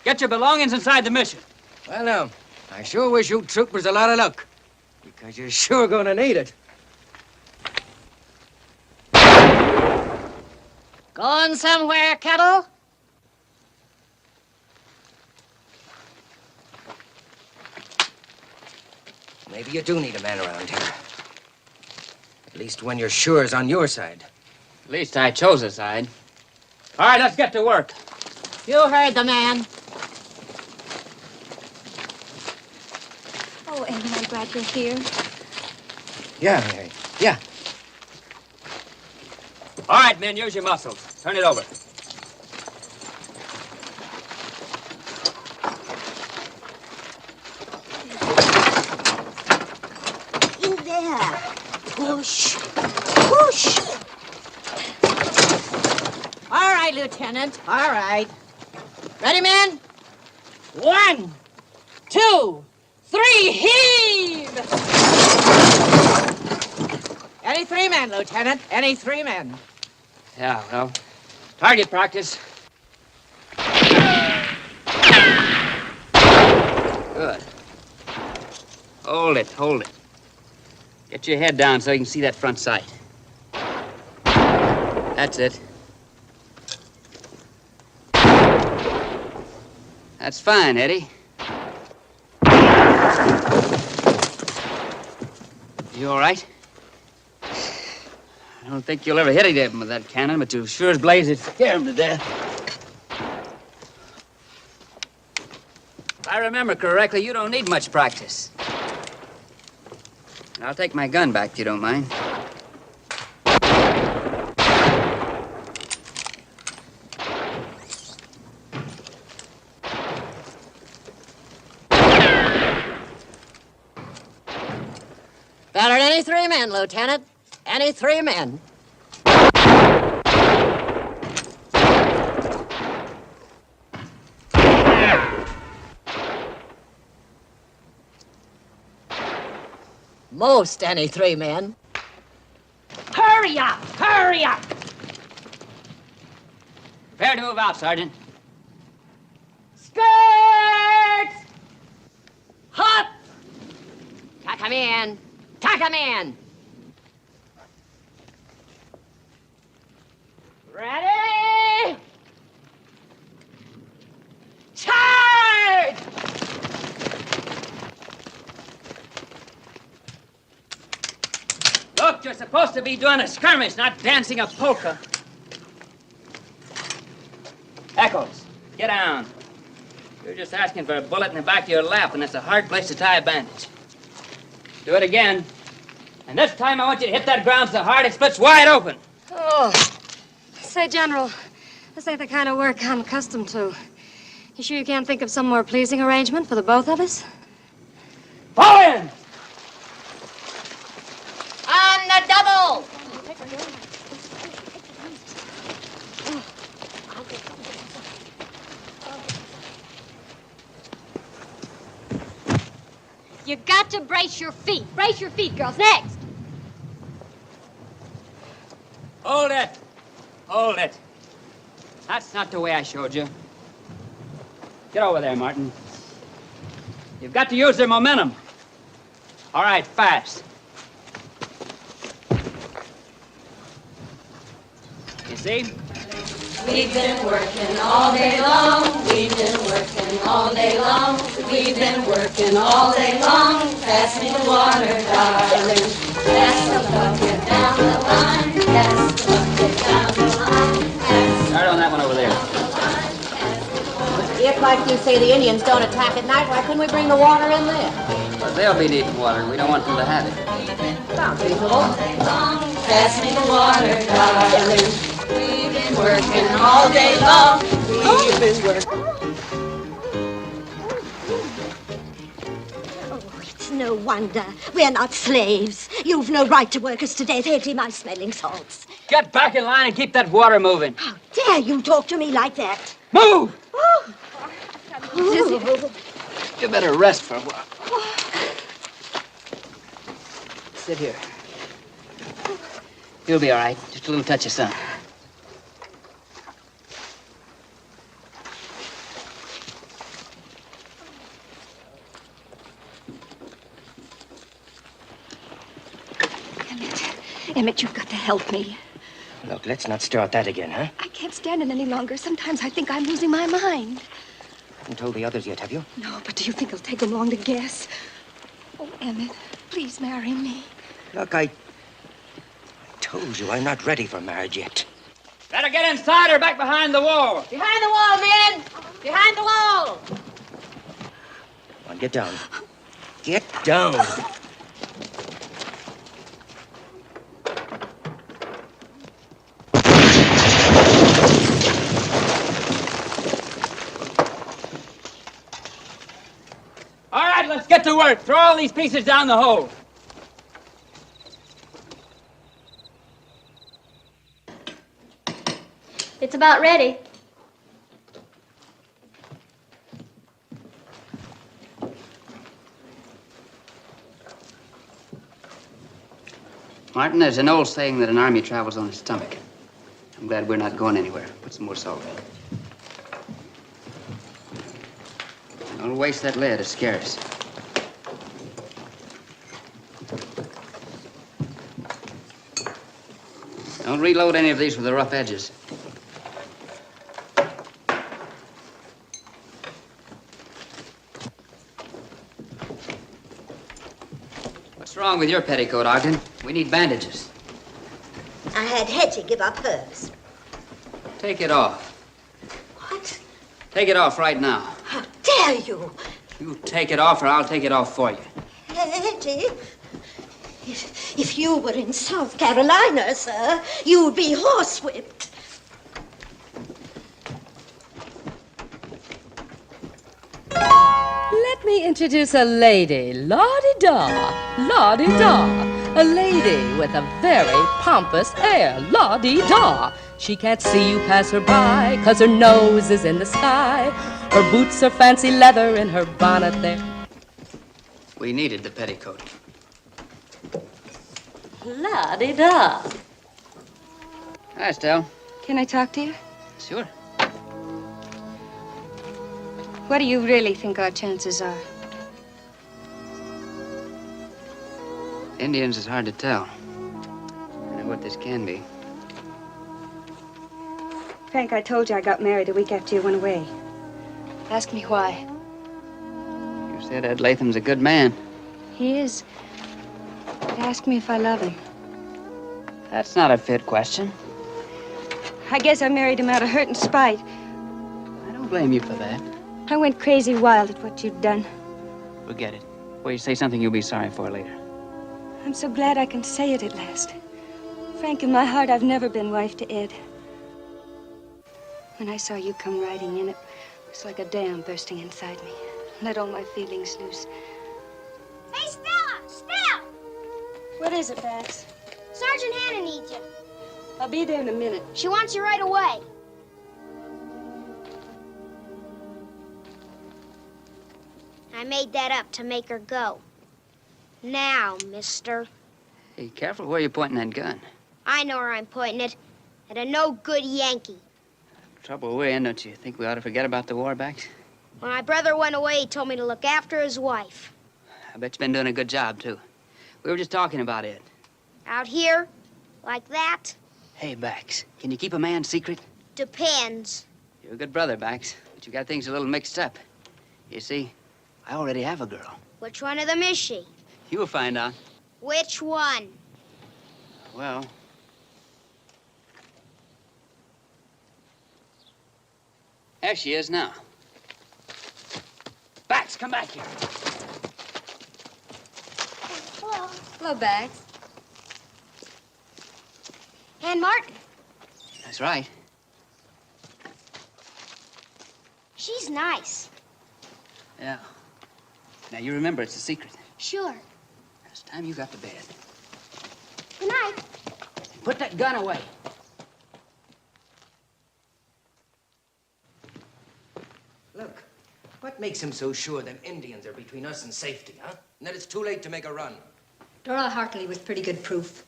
Get your belongings inside the mission. Well, now, I sure wish you troopers a lot of luck, because you're sure gonna need it. Going somewhere, Kettle? Maybe you do need a man around here. At least when you're sure is on your side. At least I chose a side. All right, let's get to work. You heard the man. Oh, Ellen, I'm glad you're here. Yeah, Mary. Yeah. All right, men, use your muscles. Turn it over. In there. Push. Push. All right, Lieutenant. All right. Ready, men? 1, 2, 3, heave! Any 3 men, Lieutenant. Any 3 men. Yeah, well, target practice. Good. Hold it, hold it. Get your head down so you can see that front sight. That's it. That's fine, Eddie. You all right? I don't think you'll ever hit any of them with that cannon, but you sure as blazes scare them to death. If I remember correctly, you don't need much practice. And I'll take my gun back if you don't mind. Better than any 3 men, Lieutenant. Any 3 men. Most any 3 men. Hurry up! Hurry up! Prepare to move out, Sergeant. Skirts! Hop! Tuck 'em in. Tuck 'em in. Ready? supposed to be doing a skirmish, not dancing a polka. Echoes, get down. You're just asking for a bullet in the back of your lap, and that's a hard place to tie a bandage. Do it again. And this time I want you to hit that ground so hard it splits wide open. Oh. Say, General, this ain't the kind of work I'm accustomed to. You sure you can't think of some more pleasing arrangement for the both of us? Fall in! On the double! You got to brace your feet. Brace your feet, girls. Next. Hold it. Hold it. That's not the way I showed you. Get over there, Martin. You've got to use their momentum. All right, fast. You see? We've been working all day long. We've been working all day long. We've been working all day long. Pass me the water, darling. Pass the bucket down the line. Pass the bucket down the line. Start on that one over there. If, like you say, the Indians don't attack at night, why couldn't we bring the water in there? But they'll be needing water. We don't want them to have it. Sounds reasonable. Pass me the water, darling. We've been working all day long. We've been working. Oh, it's no wonder. We're not slaves. You've no right to work us to death, empty my smelling salts. Get back in line and keep that water moving. How dare you talk to me like that? Move! Oh. You better rest for a while. Sit here. You'll be all right. Just a little touch of sun. Emmett, you've got to help me. Look, let's not stir out that again, huh? I can't stand it any longer. Sometimes I think I'm losing my mind. Haven't told the others yet, have you? No, but do you think it'll take them long to guess? Oh, Emmett, please marry me. Look, I told you I'm not ready for marriage yet. Better get inside or back behind the wall. Behind the wall, men! Behind the wall! Come on, get down. Get down. All right, let's get to work. Throw all these pieces down the hole. It's about ready. Martin, there's an old saying that an army travels on its stomach. I'm glad we're not going anywhere. Put some more salt in. Don't waste that lead. It's scarce. Don't reload any of these with the rough edges. What's wrong with your petticoat, Ogden? We need bandages. I had Hetty give up hers. Take it off. What? Take it off right now. How dare you? You take it off or I'll take it off for you. Hetty, if you were in South Carolina, sir, you'd be horsewhipped. Let me introduce a lady. La-di-da, la-di-da. A lady with a very pompous air. La-di-da. She can't see you pass her by, 'cause her nose is in the sky. Her boots are fancy leather and her bonnet there. We needed the petticoat. La-di-da. Hi, Estelle. Can I talk to you? Sure. What do you really think our chances are? Indians is hard to tell. I know what this can be. Frank, I told you I got married a week after you went away. Ask me why. You said Ed Latham's a good man. He is. But ask me if I love him. That's not a fit question. I guess I married him out of hurt and spite. I don't blame you for that. I went crazy wild at what you'd done. Forget it. Before you say something you'll be sorry for later. I'm so glad I can say it at last. Frank, in my heart, I've never been wife to Ed. When I saw you come riding in, it was like a dam bursting inside me. Let all my feelings loose. Hey, Stella! Stella! What is it, Bax? Sergeant Hannah needs you. I'll be there in a minute. She wants you right away. I made that up to make her go. Now, mister. Hey, careful where you're pointing that gun. I know where I'm pointing it. At a no-good Yankee. Trouble we're in, don't you think we ought to forget about the war, Bax? When my brother went away, he told me to look after his wife. I bet you've been doing a good job, too. We were just talking about it. Out here, like that, Hey, Bax, can you keep a man's secret? depends. You're a good brother, Bax, but you got things a little mixed up. You see, I already have a girl. Which one of them is she? You'll find out. Which one? Well, there she is now. Bax, come back here. Hello. Hello, Bax. And Martin. That's right. She's nice. Yeah. Now, you remember, it's a secret. Sure. It's time you got to bed. Good night. Put that gun away. Look, what makes him so sure them Indians are between us and safety, huh? And that it's too late to make a run. Dora Hartley was pretty good proof.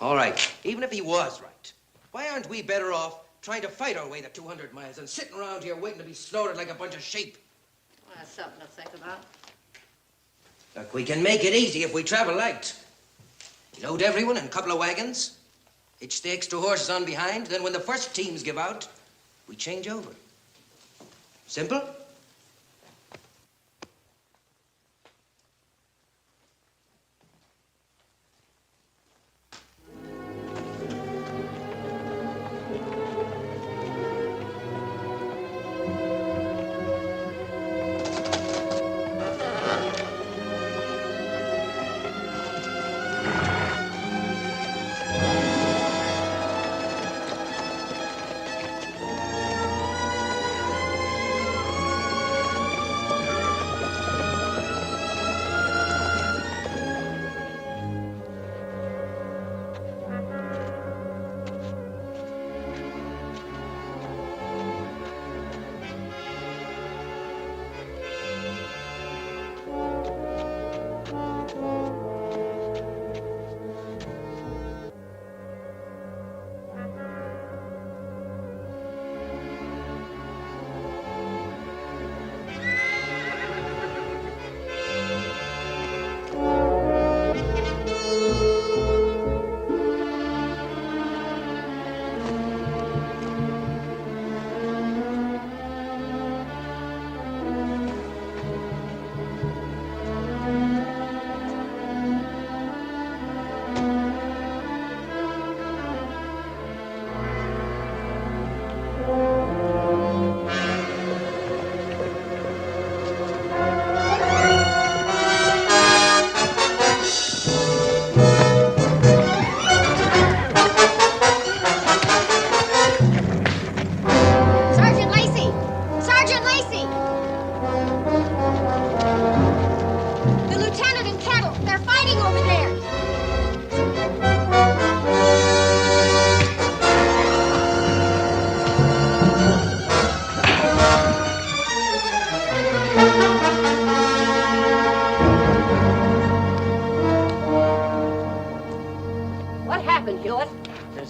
All right, even if he was right, why aren't we better off trying to fight our way the 200 miles than sitting around here waiting to be slaughtered like a bunch of sheep? Well, that's something to think about. Look, we can make it easy if we travel light. Load everyone in a couple of wagons, hitch the extra horses on behind, then when the first teams give out, we change over. Simple?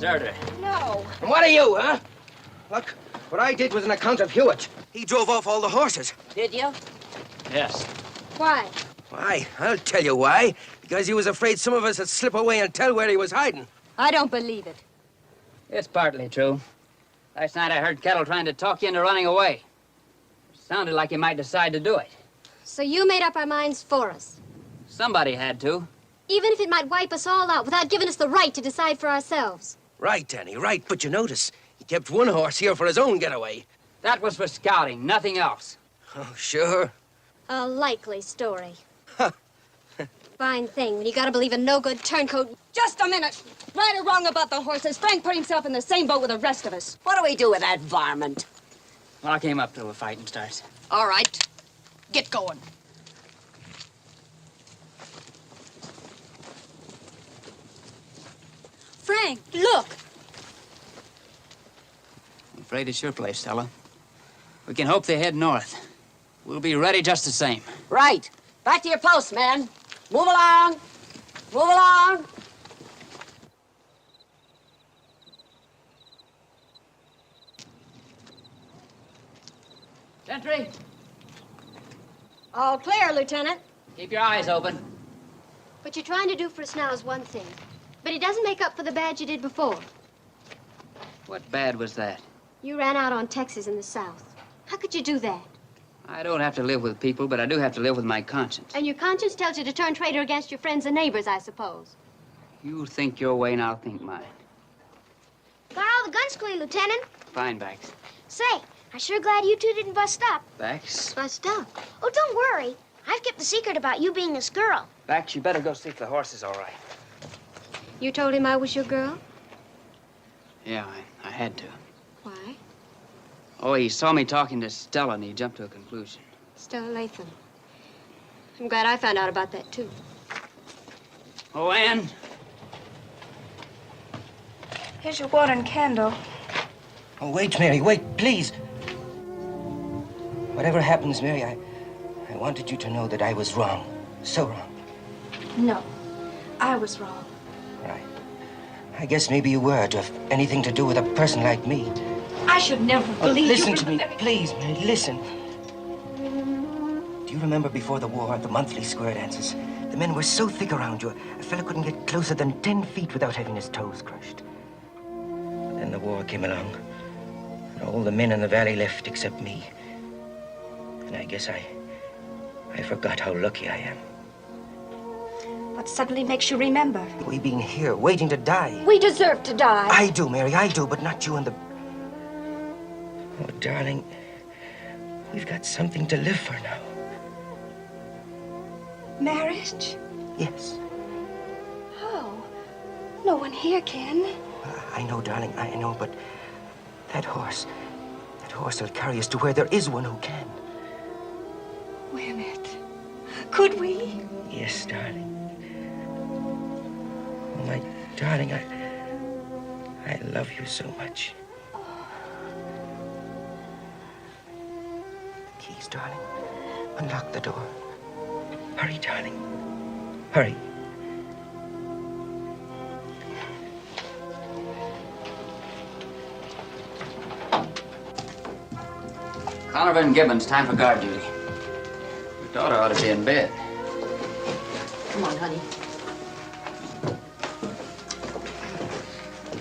Deserter. No. And what are you, huh? Look, what I did was an account of Hewitt. He drove off all the horses. Did you? Yes. Why? Why? I'll tell you why. Because he was afraid some of us would slip away and tell where he was hiding. I don't believe it. It's partly true. Last night I heard Kettle trying to talk you into running away. Sounded like he might decide to do it. So you made up our minds for us. Somebody had to. Even if it might wipe us all out without giving us the right to decide for ourselves. Right, Danny, right. But you notice, he kept one horse here for his own getaway. That was for scouting, nothing else. Oh, sure. A likely story. Fine thing when you gotta believe a no-good turncoat. Just a minute. Right or wrong about the horses, Frank put himself in the same boat with the rest of us. What do we do with that varmint? Well, I came up till the fighting starts. All right. Get going. Frank, look. I'm afraid it's your place, Stella. We can hope they head north. We'll be ready just the same. Right. Back to your posts, men. Move along. Move along. Sentry, All clear, Lieutenant. keep your eyes open. What you're trying to do for us now is one thing, but it doesn't make up for the bad you did before. What bad was that? You ran out on Texas in the South. How could you do that? I don't have to live with people, but I do have to live with my conscience. And your conscience tells you to turn traitor against your friends and neighbors, I suppose. You think your way and I'll think mine. Got all the guns clean, Lieutenant. Fine, Bax. Say, I'm sure glad you two didn't bust up. Bax? Bust up? Oh, don't worry. I've kept the secret about you being this girl. Bax, you better go see if the horse is all right. You told him I was your girl? Yeah, I had to. Why? Oh, he saw me talking to Stella and he jumped to a conclusion. Stella Latham. I'm glad I found out about that, too. Oh, Ann. Here's your water and candle. Oh, wait, Mary, wait, please. Whatever happens, Mary, I wanted you to know that I was wrong. So wrong. No, I was wrong. Right. I guess maybe you were to have anything to do with a person like me. I should never Oh, believe listen you. to me, please, Mary, listen. Do you remember before the war, the monthly square dances? The men were so thick around you, a fella couldn't get closer than 10 feet without having his toes crushed. But then the war came along, and all the men in the valley left except me. And I guess I forgot how lucky I am. What suddenly makes you remember? We being here, waiting to die. We deserve to die. I do, Mary, I do, but not you and the... Oh, darling, we've got something to live for now. Marriage? Yes. Oh, no one here can. I know, darling, I know, but that horse will carry us to where there is one who can. Will it? Could we? Yes, darling. Oh, my darling, I love you so much. Keys, darling. Unlock the door. Hurry, darling. Hurry. Conover and Gibbons, time for guard duty. Your daughter ought to be in bed. Come on, honey.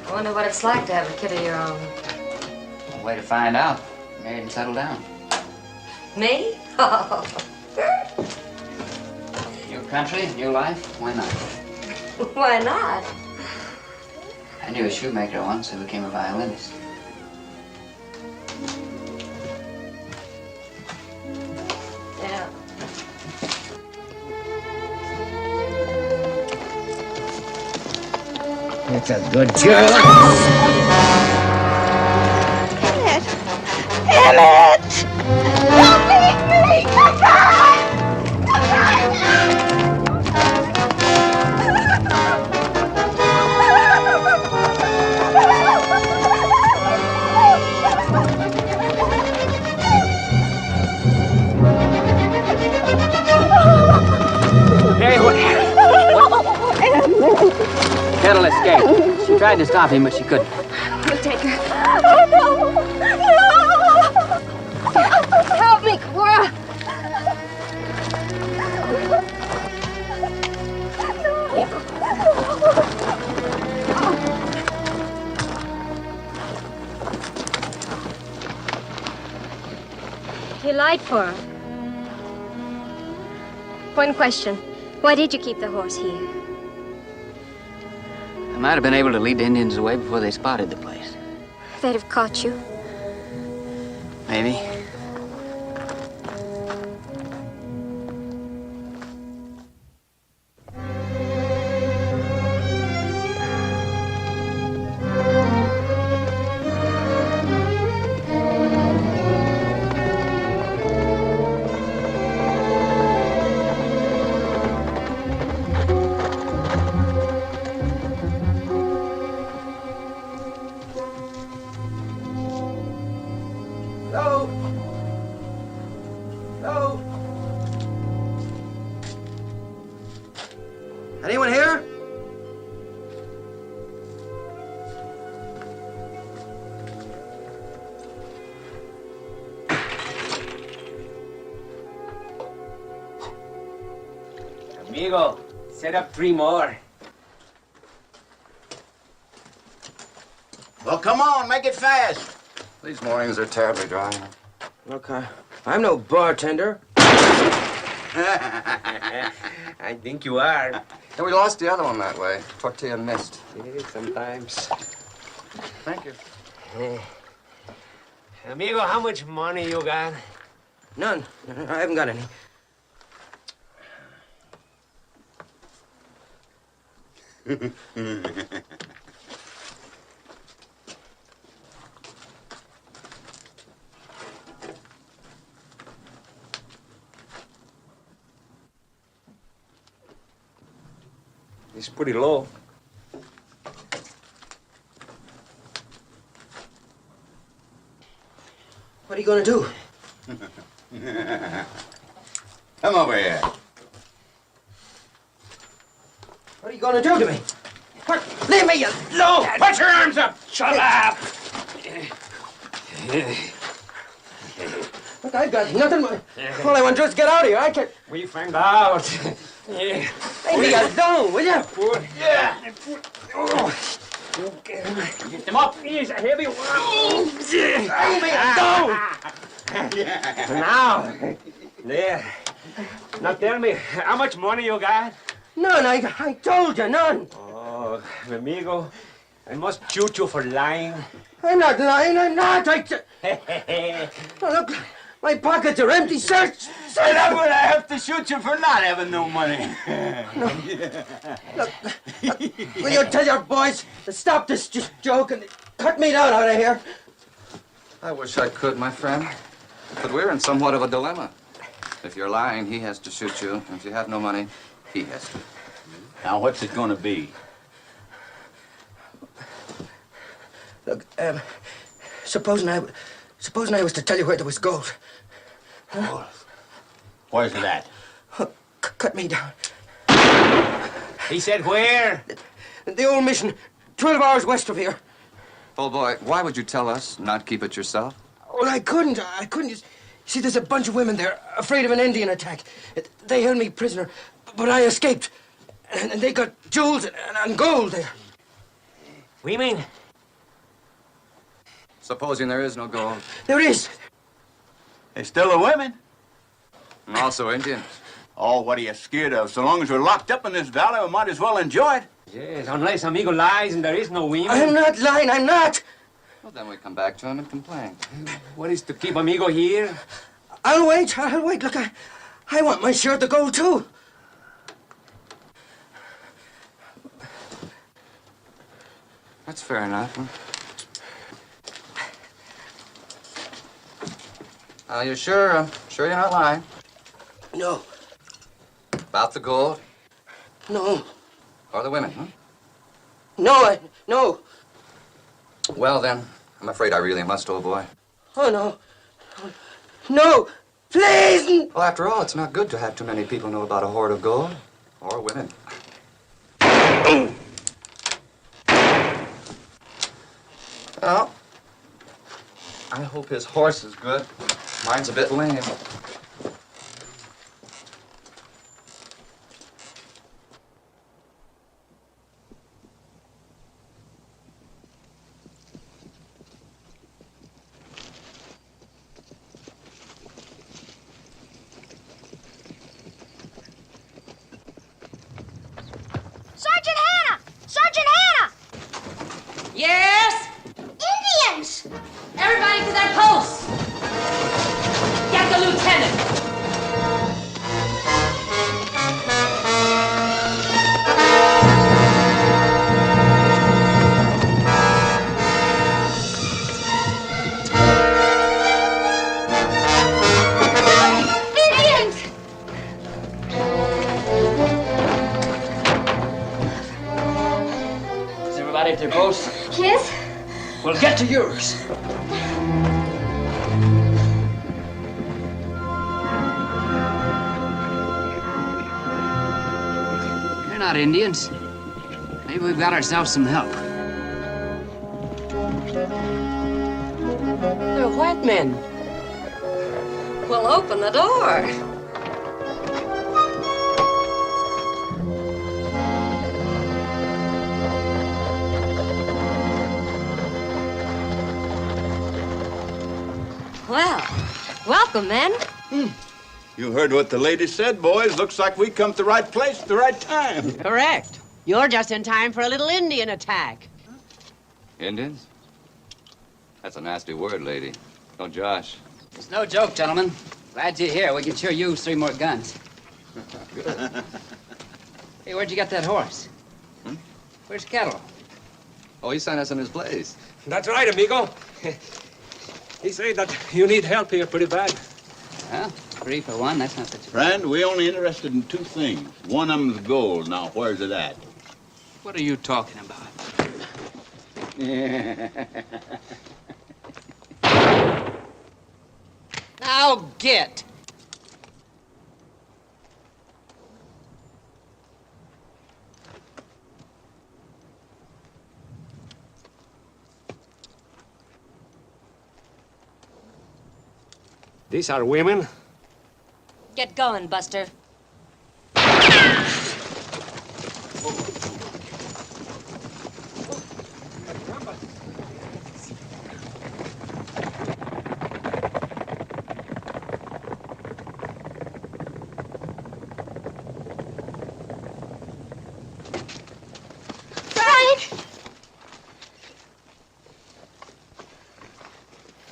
I wonder what it's like to have a kid of your own. Way to find out. Married and settled down. Me? Your country, your life, why not? Why not? I knew a shoemaker once who became a violinist. Yeah. That's a good girl. Emmett! Emmett! Don't leave me! Come back! Come Mary, what? Kettle escaped. She tried to stop him, but she couldn't. We'll take her. Oh, no! Help me, Cora. You lied for her. One question. Why did you keep the horse here? Might have been able to lead the Indians away before they spotted the place. They'd have caught you. Maybe. Hello? Hello? Anyone here? Amigo, set up 3 more. Well, come on, make it fast. These mornings are terribly dry. Look, I'm no bartender. I think you are. And we lost the other one that way. Tortilla missed. Yeah, sometimes. Thank you. Amigo, how much money you got? None. I haven't got any. It's pretty low. What are you gonna do? Come over here. What are you gonna do to me? What? Leave me alone! Put your arms up! Shut up! Look, I've got nothing. All I want to do is get out of here. I can't. We find out. Yeah. Leave me alone, will you? Yeah. Get them up. He's a heavy one. Leave me alone! Now. There. Now tell me, how much money you got? None. I told you, none. Oh, amigo, I must shoot you for lying. I'm not lying. I'm not. Oh, look, my pockets are empty. Search. Say that would I have to shoot you for not having no money. Look, will you tell your boys to stop this joke and cut me down out of here? I wish I could, my friend. But we're in somewhat of a dilemma. If you're lying, he has to shoot you. And if you have no money, he has to. Now, what's it gonna be? Look, supposing I was to tell you where there was gold. Huh? Where's it at? Cut me down. He said where? The old mission, 12 hours west of here. Old boy, why would you tell us, not keep it yourself? Well, I couldn't. See, there's a bunch of women there, afraid of an Indian attack. They held me prisoner, but I escaped. And they got jewels and gold there. Women? Supposing there is no gold. There is. There's still the women. And also Indians. Oh, what are you scared of? So long as we're locked up in this valley, we might as well enjoy it. Yes, unless amigo lies and there is no women. I'm not lying, I'm not. Well, then we come back to him and complain. What is to keep amigo here? I'll wait. Look, I want my share of the gold, too. That's fair enough. Huh? You sure you're not lying? No. About the gold? No. Or the women, huh? No. Well, then, I'm afraid I really must, old boy. Oh, no. No, please! Well, after all, it's not good to have too many people know about a hoard of gold. Or women. Well, I hope his horse is good. Mine's a bit lame. Sergeant Hannah! Sergeant Hannah! cannon! Indians! Is everybody at their post? Yes? Well, get to yours. You're not Indians. Maybe we've got ourselves some help. They're white men. Well, open the door. Well, welcome, then. You heard what the lady said, boys. Looks like we come to the right place at the right time. Correct. You're just in time for a little Indian attack. Indians? That's a nasty word, lady. Oh, Josh. It's no joke, gentlemen. Glad you're here. We can sure use 3 more guns. Hey, where'd you get that horse? Where's Kettle? Oh, he sent us in his place. That's right, amigo. He said that you need help here pretty bad. Well, 3 for 1, that's not such a... Friend, we only interested in 2 things. One of them's gold. Now, where's it at? What are you talking about? Now get. These are women. Get going, Buster.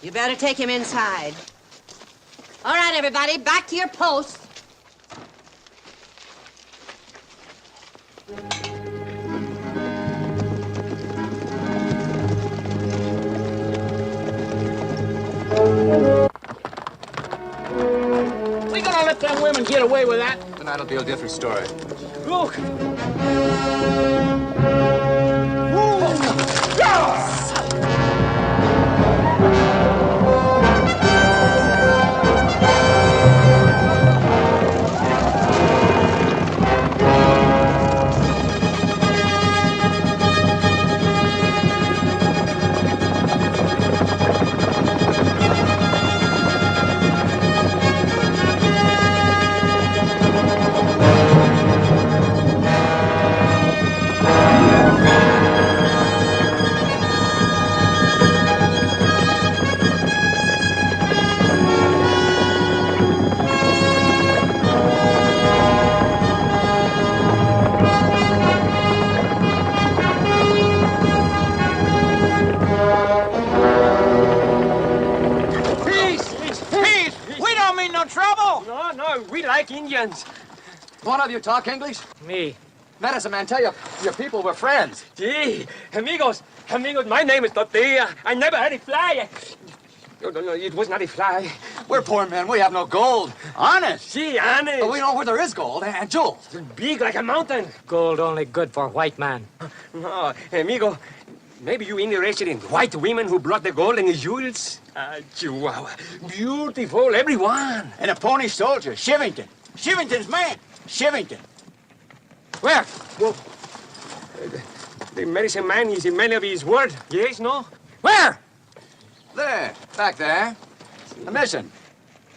You better take him inside. All right, everybody, back to your posts. We gonna let them women get away with that? Tonight'll be a different story. Look! Indians. One of you talk English? Me. Medicine man, tell your people we're friends. Gee, amigos, my name is Tortilla. I never had a fly. No, it was not a fly. We're poor men. We have no gold. Honest. Gee, honest. But we know where there is gold and jewels. Big like a mountain. Gold only good for white man. No, amigo, maybe you interested in white women who brought the gold and the jewels? Chihuahua. Beautiful, everyone. And a pony soldier, Shivington. Shivington's man. Shivington. Where? Well, the medicine man is a man of his word. Yes, no? Where? There. Back there. A mission.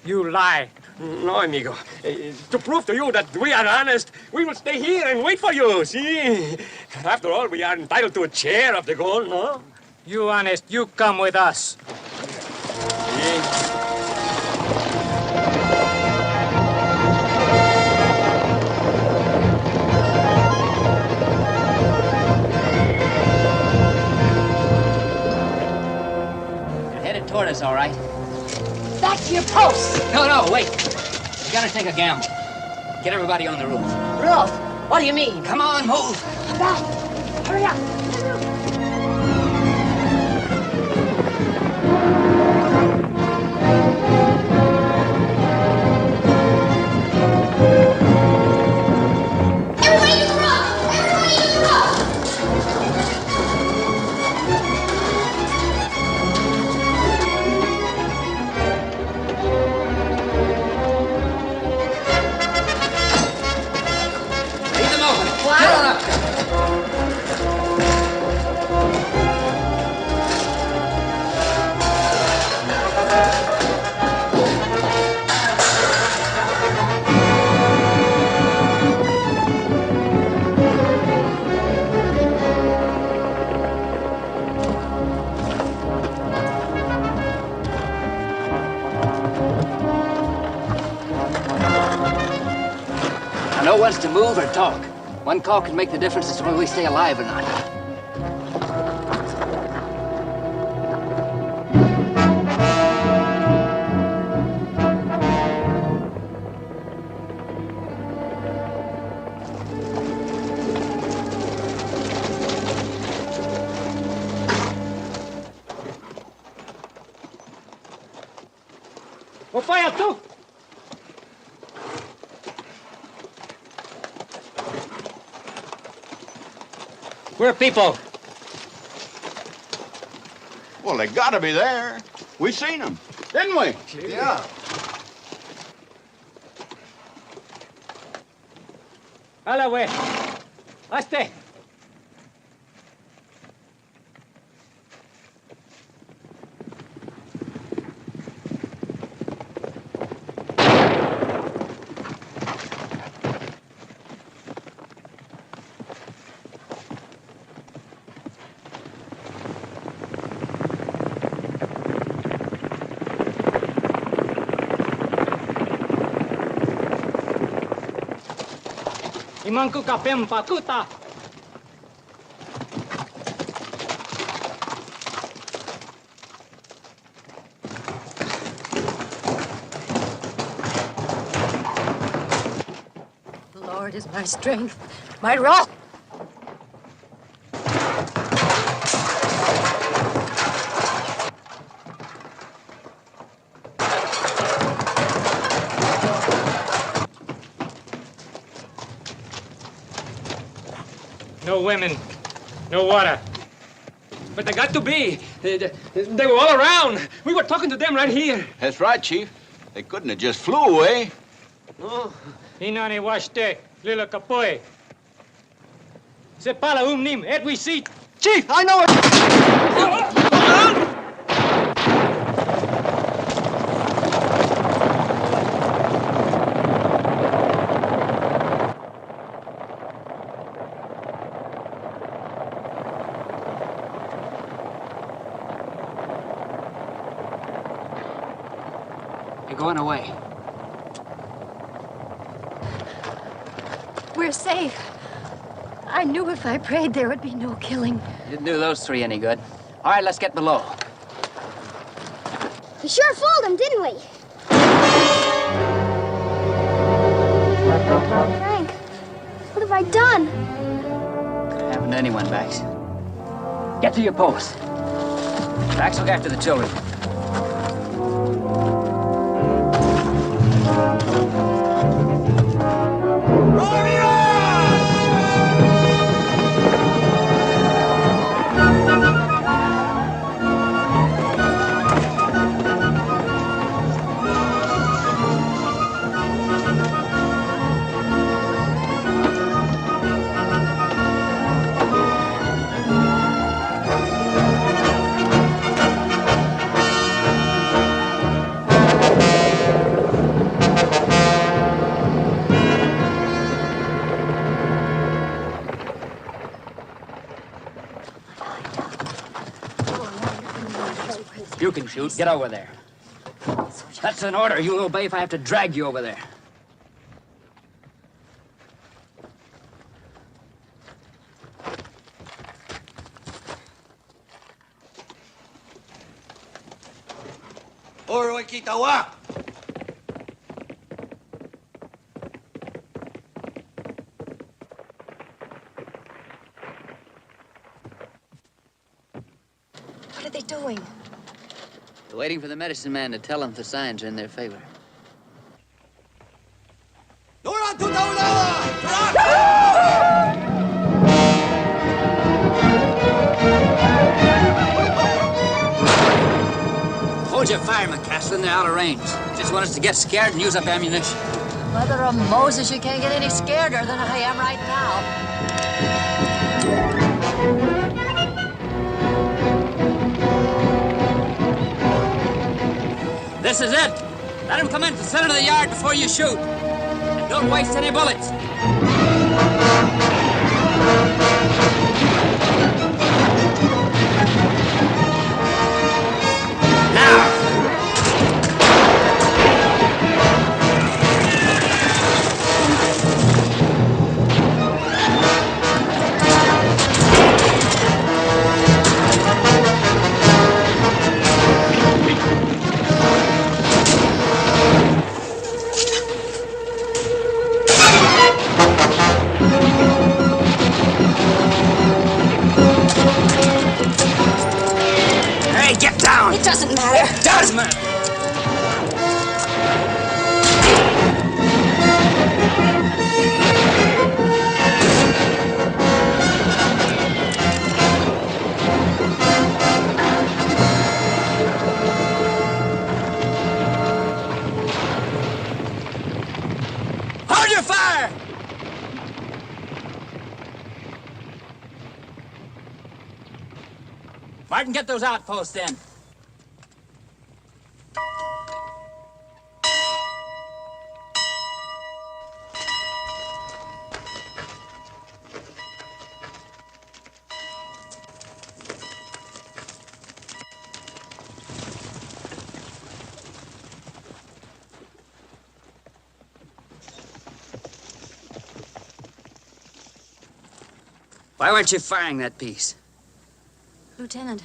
You lie. No, amigo. To prove to you that we are honest, we will stay here and wait for you, see? After all, we are entitled to a share of the gold, no? You honest, you come with us. You're headed toward us, all right. Back to your posts. No, wait. Gonna take a gamble. Get everybody on the roof. Roof? What do you mean? Come on, move. Hurry up. No one's to move or talk. One call can make the difference as to whether we stay alive or not. We'll fire too. We're people. Well, they gotta be there. We seen them, didn't we? Yeah. Hala, güey. Hazte. Imangku kapem pakuta. The Lord is my strength, my rock. No women, no water. But they got to be. They were all around. We were talking to them right here. That's right, Chief. They couldn't have just flew away. No. Inani washte, lila kapoy. Se pala nim, et we see. Chief, I know it. You're going away. We're safe. I knew if I prayed there would be no killing. Didn't do those three any good. All right, let's get below. We sure fooled him, didn't we? Frank, what have I done? Could have happened to anyone, Bax. Get to your post. Bax, look after the children. You can shoot. Get over there. That's an order. You'll obey if I have to drag you over there. Oro kitawa. they doing? They're waiting for the medicine man to tell them the signs are in their favor. Hold your fire, McCaslin. They're out of range. Just want us to get scared and use up ammunition. Mother of Moses, you can't get any scareder than I am right now. This is it. Let him come into the center of the yard before you shoot. And don't waste any bullets. It doesn't matter. It does matter. Hold your fire! Martin, get those outposts in. Why weren't you firing that piece? Lieutenant,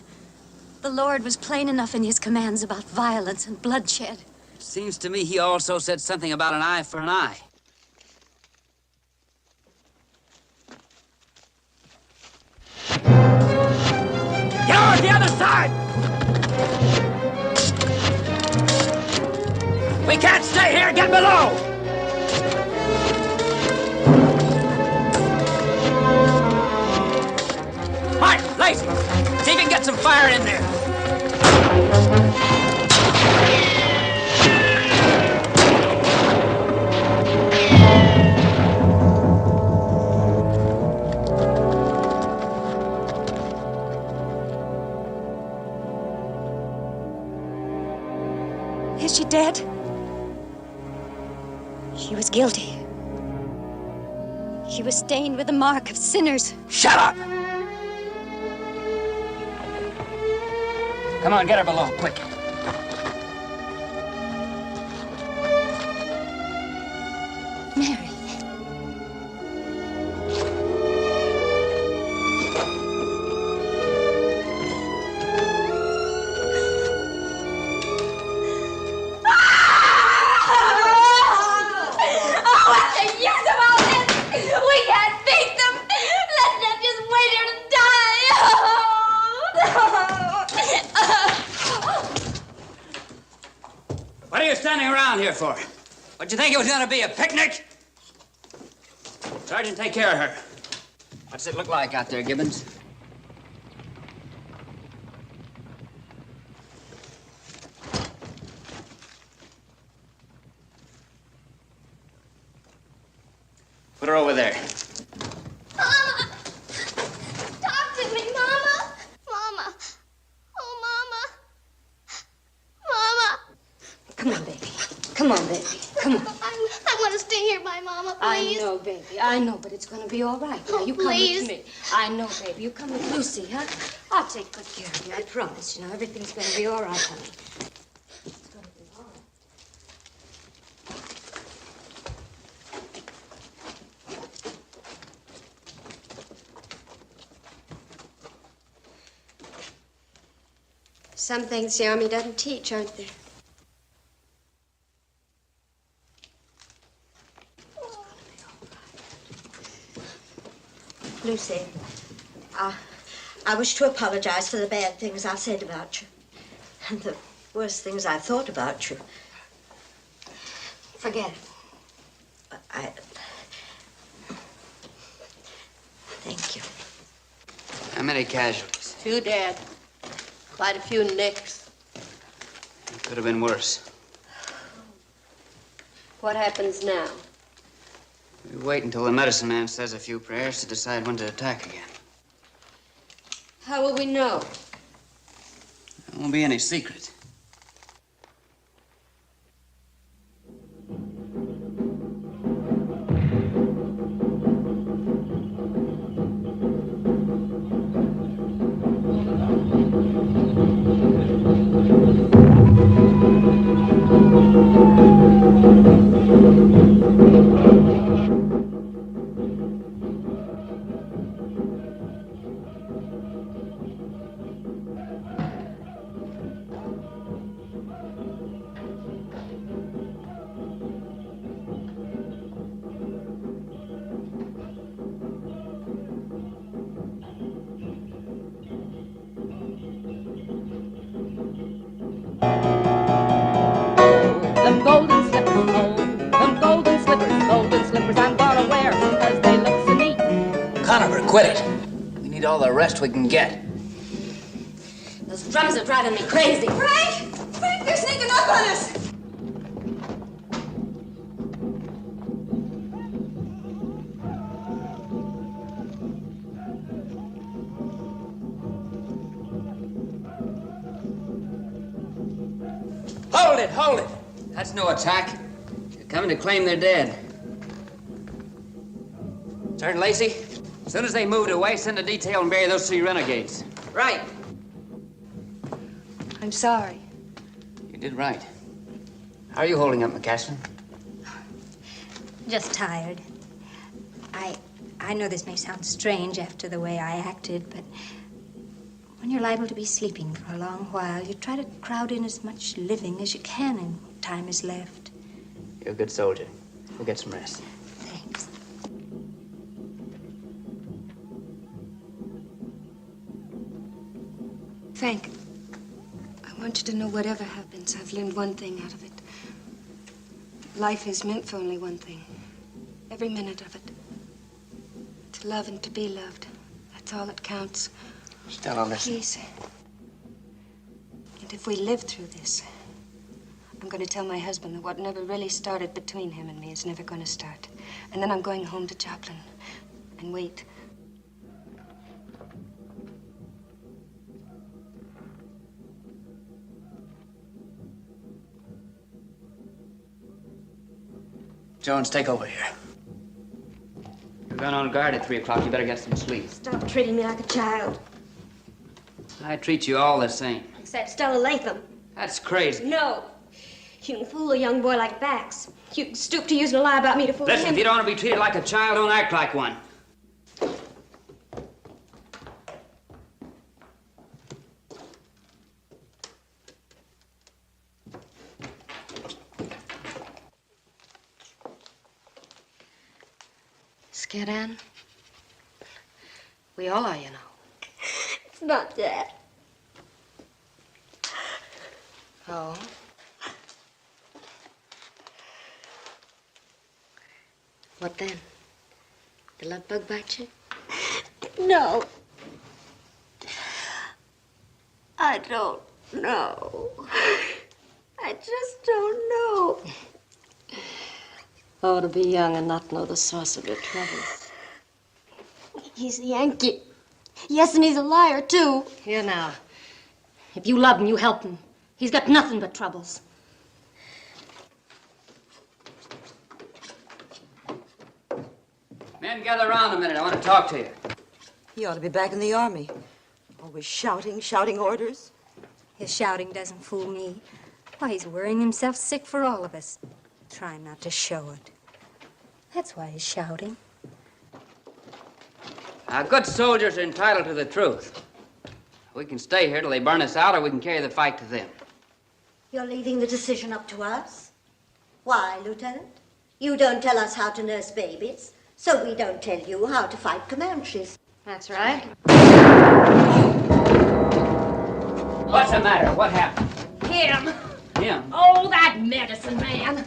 the Lord was plain enough in his commands about violence and bloodshed. Seems to me he also said something about an eye for an eye. Get over to the other side! We can't stay here! Get below! Mike, Lacey, see if you can get some fire in there. Is she dead? She was guilty. She was stained with the mark of sinners. Shut up! Come on, get her below, quick. Mary. What's the use of all this? We can't beat them. Let's not just wait here to die. What are you standing around here for? What'd you think it was gonna be, a picnic? Sergeant, take care of her. What's it look like out there, Gibbons? Put her over there. Mama! Talk to me, Mama! Mama! Oh, Mama! Mama! Come on, baby. Come on, baby. Come on. I want to stay here by Mama, please. I know, baby. I know, but it's gonna be all right. Now, you come Please. with me. I know, baby. You come with Lucy, huh? I'll take good care of you. I promise. You know, everything's gonna be all right, honey. It's gonna be all right. Some things the Army doesn't teach, aren't there? Lucy, I wish to apologize for the bad things I've said about you. And the worst things I've thought about you. Forget it. Thank you. How many casualties? 2 dead. Quite a few nicks. It could have been worse. What happens now? We wait until the medicine man says a few prayers to decide when to attack again. How will we know? There won't be any secret. Them golden slippers, oh, them golden slippers I'm gonna wear, because they look so neat. Conover, quit it. We need all the rest we can get. Those drums are driving me crazy. Frank! Frank, they're sneaking up on us! Hold it, hold it. That's no attack. They're coming to claim their dead. Sergeant Lacey, as soon as they moved away, send a detail and bury those 3 renegades. Right. I'm sorry. You did right. How are you holding up, McCaslin? Just tired. I know this may sound strange after the way I acted, but when you're liable to be sleeping for a long while, you try to crowd in as much living as you can in what time is left. You're a good soldier. We'll get some rest. Thanks. Frank, I want you to know whatever happens, I've learned one thing out of it. Life is meant for only one thing. Every minute of it. To love and to be loved. That's all that counts. Stella, listen. Please. And if we live through this, I'm going to tell my husband that what never really started between him and me is never going to start. And then I'm going home to Joplin and wait. Jones, take over here. You're going on guard at 3 o'clock. You better get some sleep. Stop treating me like a child. I treat you all the same. Except Stella Latham. That's crazy. No. You can fool a young boy like Bax. You can stoop to using a lie about me to fool Listen, him. if you don't want to be treated like a child, don't act like one. Scared, Anne? We all are, you know. It's not that. Oh? What then? The love bug bite you? No. I don't know. I just don't know. Oh, to be young and not know the source of your troubles. He's a Yankee. Yes, and he's a liar, too. Here now. If you love him, you help him. He's got nothing but troubles. Men, gather around a minute. I want to talk to you. He ought to be back in the army. Always shouting orders. His shouting doesn't fool me. Why, he's worrying himself sick for all of us. Trying not to show it. That's why he's shouting. Now, good soldiers are entitled to the truth. We can stay here till they burn us out, or we can carry the fight to them. You're leaving the decision up to us? Why, Lieutenant? You don't tell us how to nurse babies, so we don't tell you how to fight Comanches. That's right. What's the matter? What happened? Him. Him? Oh, that medicine man.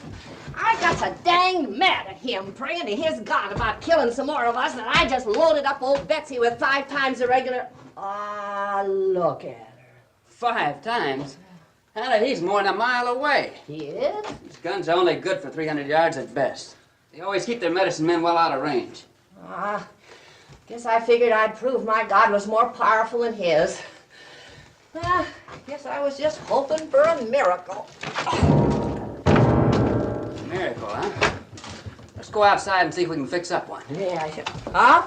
I got so dang mad at him, praying to his God about killing some more of us, that I just loaded up old Betsy with 5 times the regular... Ah, look at her. 5 times? Hannah, he's more than a mile away. He is? His guns are only good for 300 yards at best. They always keep their medicine men well out of range. Ah, guess I figured I'd prove my God was more powerful than his. Guess I was just hoping for a miracle. Miracle, huh? Let's go outside and see if we can fix up one. Yeah, I should. Huh?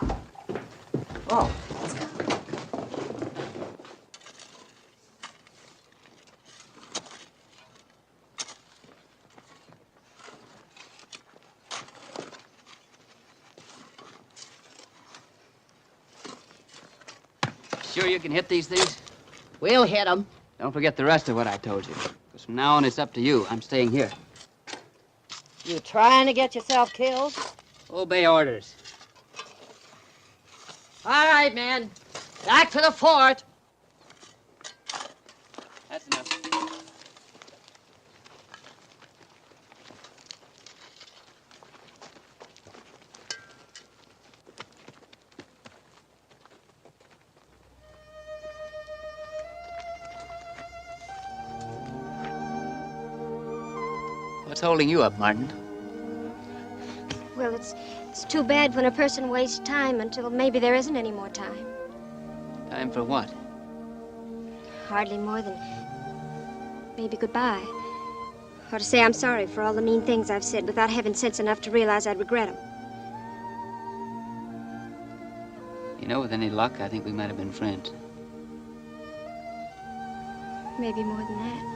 Oh. Sure you can hit these things? We'll hit them. Don't forget the rest of what I told you. Because from now on, it's up to you. I'm staying here. You trying to get yourself killed? Obey orders. All right, men. Back to the fort. That's enough. What's holding you up, Martin? Well, it's too bad when a person wastes time until maybe there isn't any more time. Time for what? Hardly more than maybe goodbye. Or to say I'm sorry for all the mean things I've said without having sense enough to realize I'd regret them. You know, with any luck, I think we might have been friends. Maybe more than that.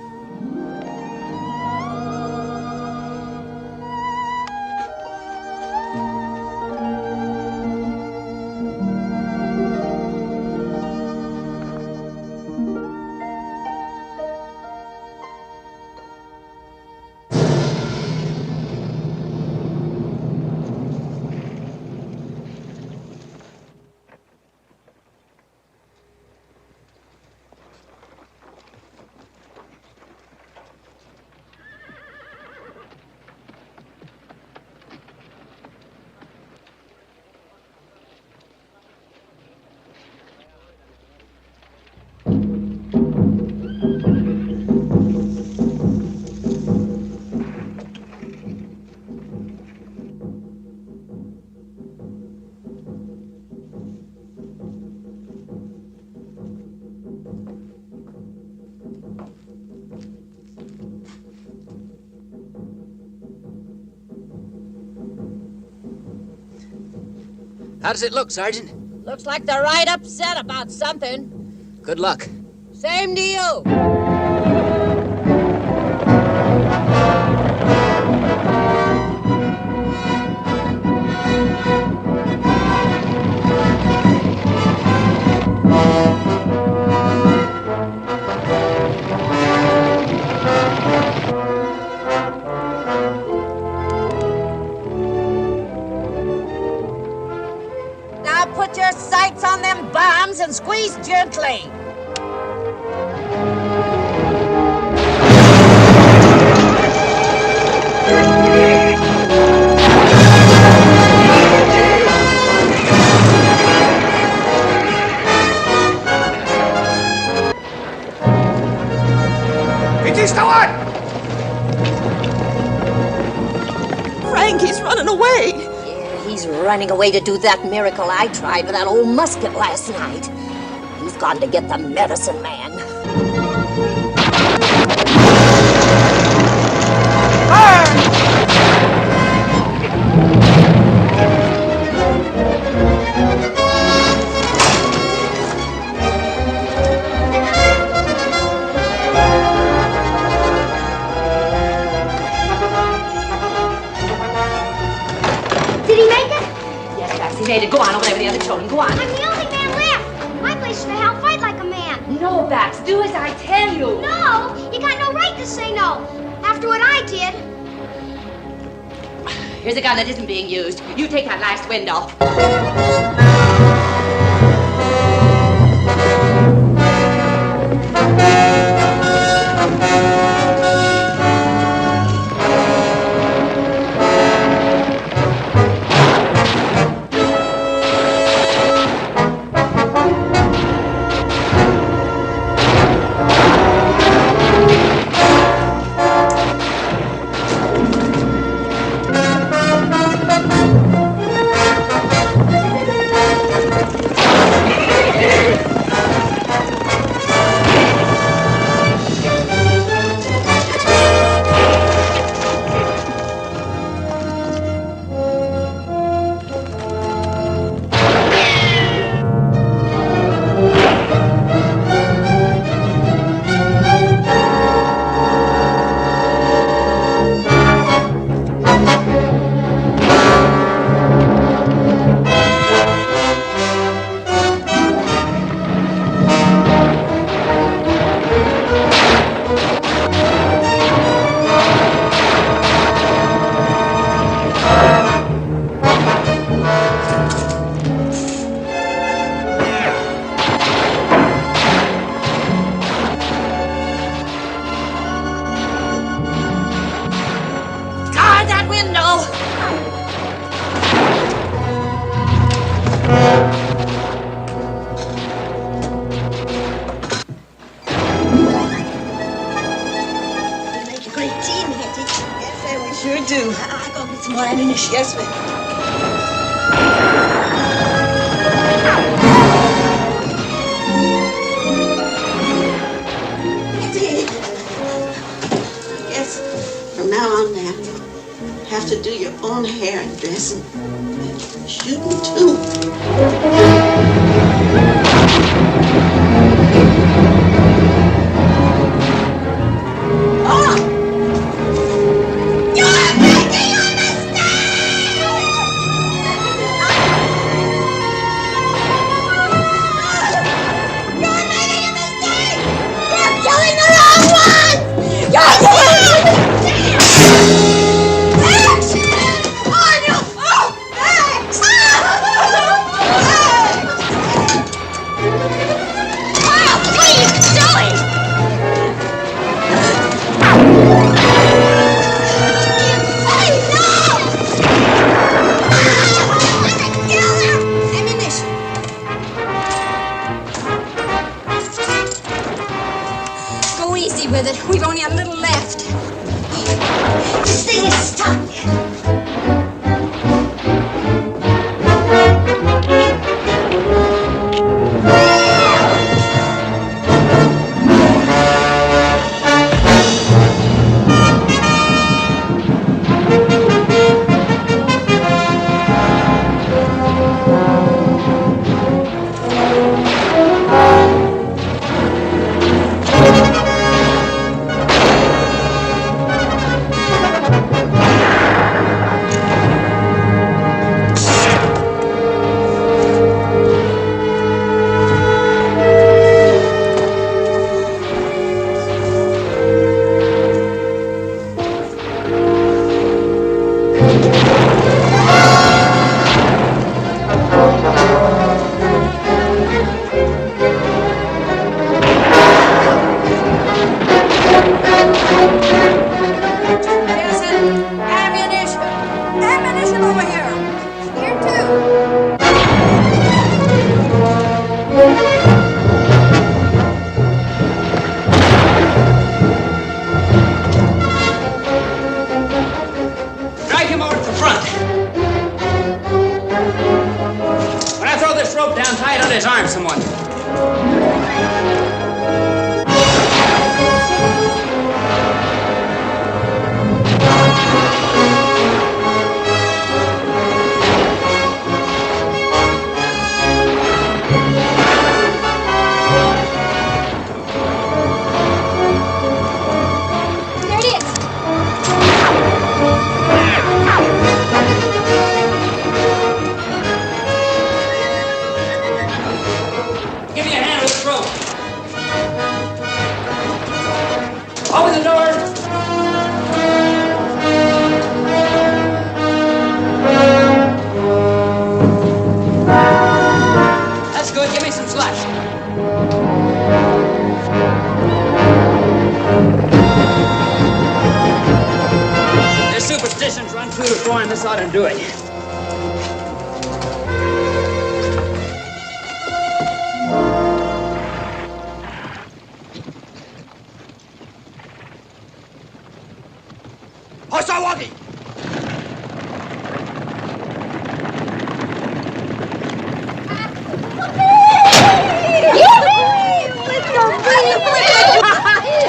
How does it look, Sergeant? Looks like they're right upset about something. Good luck. Same to you. Put your sights on them bombs and squeeze gently. Frank, he's running away. He's running away to do that miracle I tried with that old musket last night. He's gone to get the medicine man. Go on over there with the other children. Go on. I'm the only man left. My place is to help fight like a man. No, Bax. Do as I tell you. No, you got no right to say no. After what I did. Here's a gun that isn't being used. You take that last window. Some more ammunition. Yes, ma'am. Yes, from now on now, you'll have to do your own hair and dressing. And shooting, too. We've only a little left. This thing is stuck.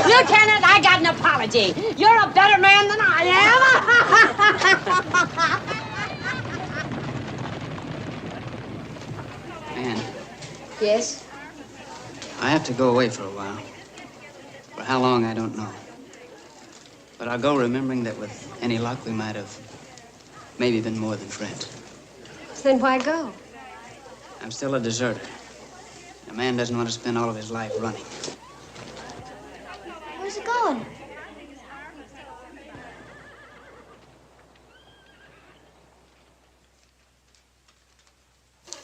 Lieutenant, I got an apology. You're a better man than I am. Ann, Yes? I have to go away for a while. For how long, I don't know. But I'll go remembering that with any luck, we might have maybe been more than friends. Then why go? I'm still a deserter. A man doesn't want to spend all of his life running. Where's it going?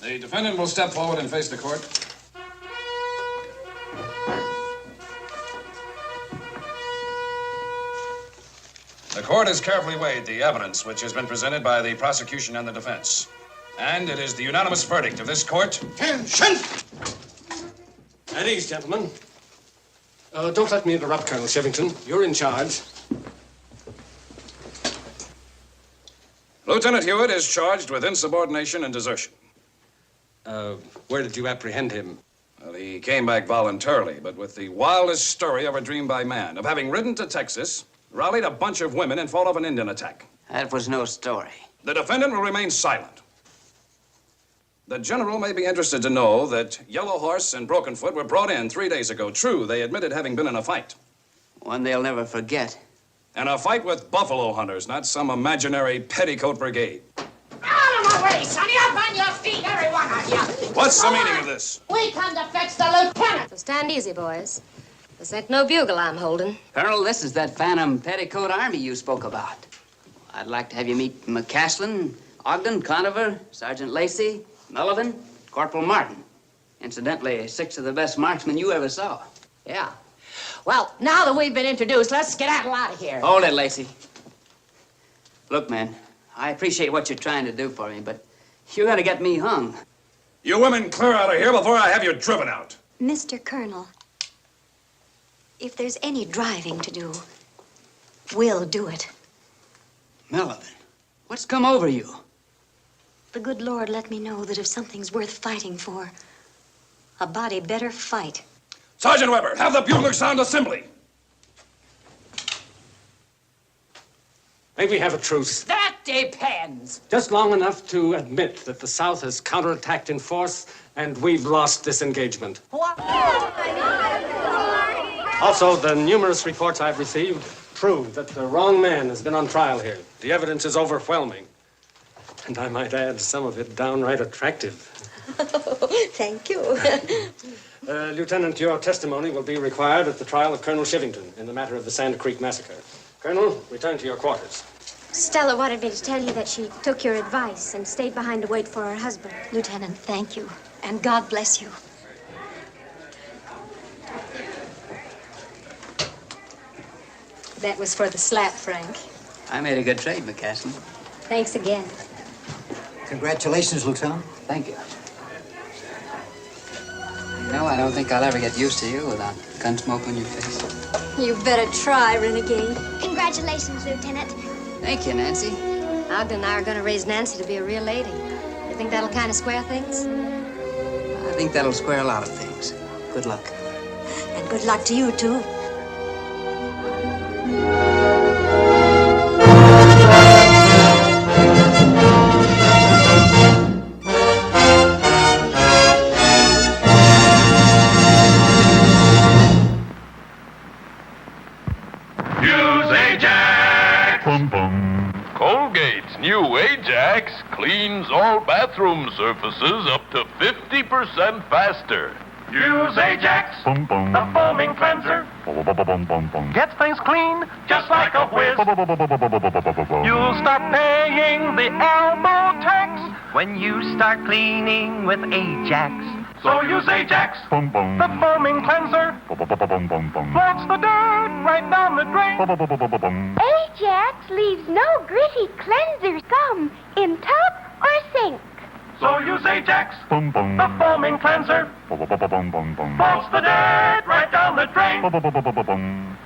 The defendant will step forward and face the court. The court has carefully weighed the evidence which has been presented by the prosecution and the defense. And it is the unanimous verdict of this court. Attention! At ease, gentlemen. Don't let me interrupt, Colonel Shevington. You're in charge. Lieutenant Hewitt is charged with insubordination and desertion. Where did you apprehend him? Well, he came back voluntarily, but with the wildest story ever dreamed by man of having ridden to Texas, rallied a bunch of women, and fought off an Indian attack. That was no story. The defendant will remain silent. The general may be interested to know that Yellow Horse and Broken Foot were brought in 3 days ago. True, they admitted having been in a fight. One they'll never forget. And a fight with buffalo hunters, not some imaginary petticoat brigade. Out of my way, sonny! Up on your feet, every one of you! What's the meaning of this? We come to fetch the lieutenant. So stand easy, boys. This ain't no bugle I'm holding. Colonel, this is that phantom petticoat army you spoke about. I'd like to have you meet McCaslin, Ogden, Conover, Sergeant Lacey, Mullivan, Corporal Martin. Incidentally, 6 of the best marksmen you ever saw. Yeah. Well, now that we've been introduced, let's skedaddle out of here. Hold it, Lacey. Look, man, I appreciate what you're trying to do for me, but you're gonna get me hung. You women clear out of here before I have you driven out. Mr. Colonel, if there's any driving to do, we'll do it. Mullivan, what's come over you? The good Lord let me know that if something's worth fighting for, a body better fight. Sergeant Weber, have the bugler sound assembly. May we have a truce? That depends. Just long enough to admit that the South has counterattacked in force and we've lost this engagement. What? Also, the numerous reports I've received prove that the wrong man has been on trial here. The evidence is overwhelming. And I might add, some of it downright attractive. Thank you. Lieutenant, your testimony will be required at the trial of Colonel Shivington in the matter of the Sand Creek massacre. Colonel, return to your quarters. Stella wanted me to tell you that she took your advice and stayed behind to wait for her husband. Lieutenant, thank you. And God bless you. That was for the slap, Frank. I made a good trade, McCaslin. Thanks again. Congratulations, Lieutenant. Thank you. No, I don't think I'll ever get used to you without gun smoke on your face. You better try, renegade. Congratulations, Lieutenant. Thank you, Nancy. Ogden and I are going to raise Nancy to be a real lady. You think that'll kind of square things? I think that'll square a lot of things. Good luck. And good luck to you, too. Colgate's new Ajax cleans all bathroom surfaces up to 50% faster. Use Ajax, the foaming cleanser. Gets things clean just like a whiz. You'll start paying the elbow tax when you start cleaning with Ajax. So use Ajax, the foaming cleanser. Flush the dirt right down the drain. Ajax leaves no gritty cleanser scum in tub or sink. So use Ajax, the foaming cleanser. Flush the dirt right down the drain.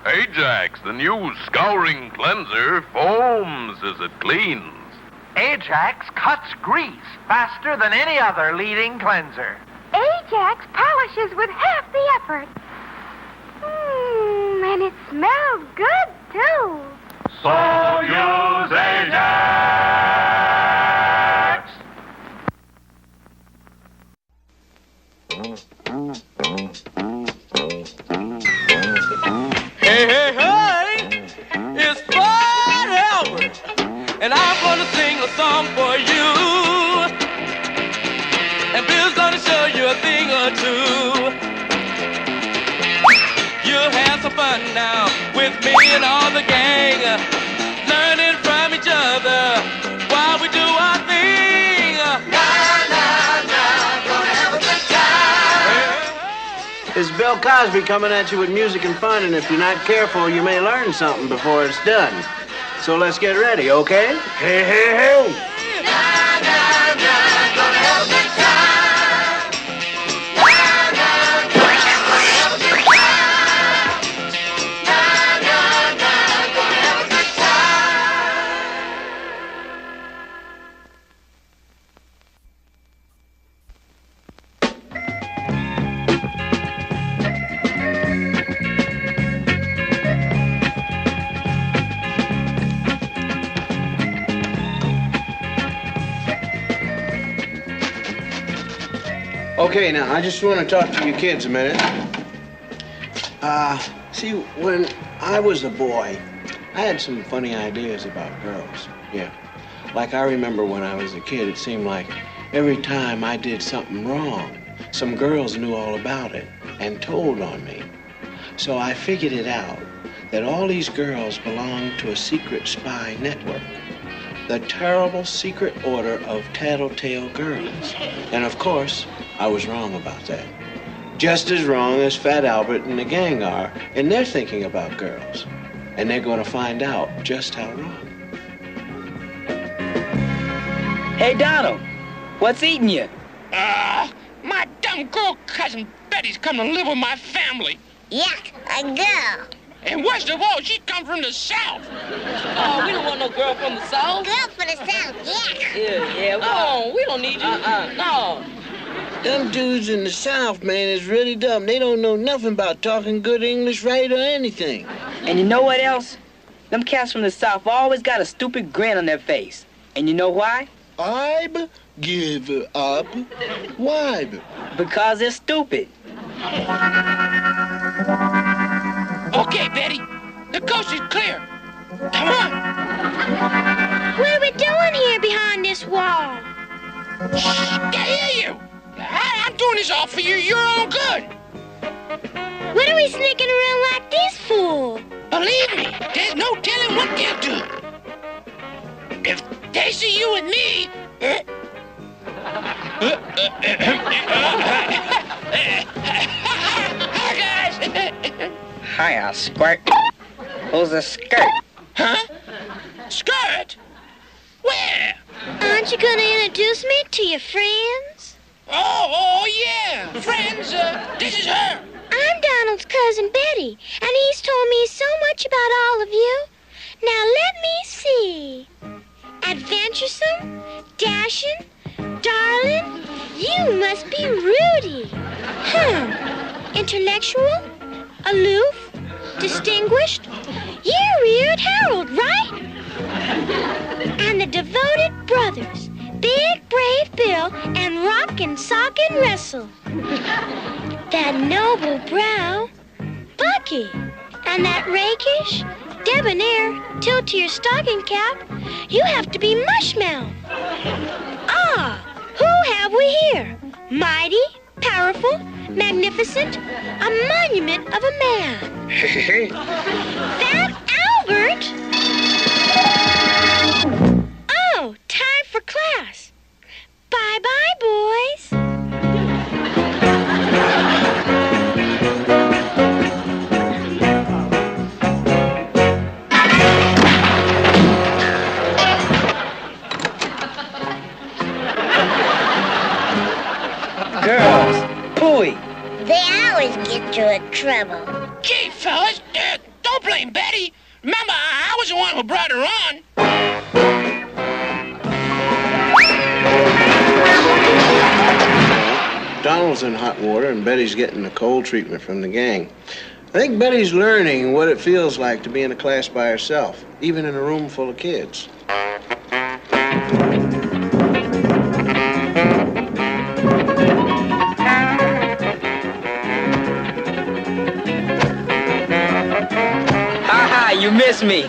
Ajax, the new scouring cleanser, foams as it cleans. Ajax cuts grease faster than any other leading cleanser. Ajax polishes with half the effort. And it smells good, too. So use Ajax. Hey, hey, hey, it's Bud Albert, and I'm gonna sing a song for you. And Bill's gonna show you a thing or two. You'll have some fun now with me and all the gang, learning from each other while we do our thing. Gonna have a good time. It's Bill Cosby coming at you with music and fun, and if you're not careful, you may learn something before it's done. So let's get ready, okay? Hey, hey, hey! Okay, now, I just want to talk to you kids a minute. See, when I was a boy, I had some funny ideas about girls. Yeah. Like, I remember when I was a kid, it seemed like every time I did something wrong, some girls knew all about it and told on me. So I figured it out that all these girls belonged to a secret spy network, the terrible secret order of tattletale girls. And of course, I was wrong about that. Just as wrong as Fat Albert and the gang are in their thinking about girls. And they're going to find out just how wrong. Hey, Donald, what's eating you? My dumb girl cousin Betty's come to live with my family. Yuck, a girl. And worst of all, she come from the South. Oh, we don't want no girl from the South. Girl from the South, yuck. Yeah, we don't need you. No. Them dudes in the South, man, is really dumb. They don't know nothing about talking good English right or anything. And you know what else? Them cats from the South always got a stupid grin on their face. And you know why? I'd give up. Why? Because they're stupid. Okay, Betty, the coast is clear. Come on. What are we doing here behind this wall? Shh, can't hear you. I'm doing this all for you. Your own good. What are we sneaking around like this for? Believe me, there's no telling what they'll do. If they see you with me... Hi, guys. Hiya, Squirt. Who's the skirt? Huh? Skirt? Where? Aren't you going to introduce me to your friends? Oh, yeah. Friends, this is her. I'm Donald's cousin Betty, and he's told me so much about all of you. Now let me see. Adventuresome, dashing, darling, you must be Rudy. Intellectual, aloof, distinguished. You're Weird Harold, right? And the devoted brothers, Big Brave Bill and Rockin' Sockin' Russell. That noble brow, Bucky. And that rakish, debonair, tilt-to-your stocking cap, you have to be Mushmouth. Who have we here? Mighty, powerful, magnificent, a monument of a man. Fat Albert? Oh, time for class. Bye-bye, boys. Girls, pooey. They always get you in trouble. Gee, fellas, don't blame Betty. Remember, I was the one who brought her on. Donald's in hot water and Betty's getting the cold treatment from the gang. I think Betty's learning what it feels like to be in a class by herself, even in a room full of kids. You miss me.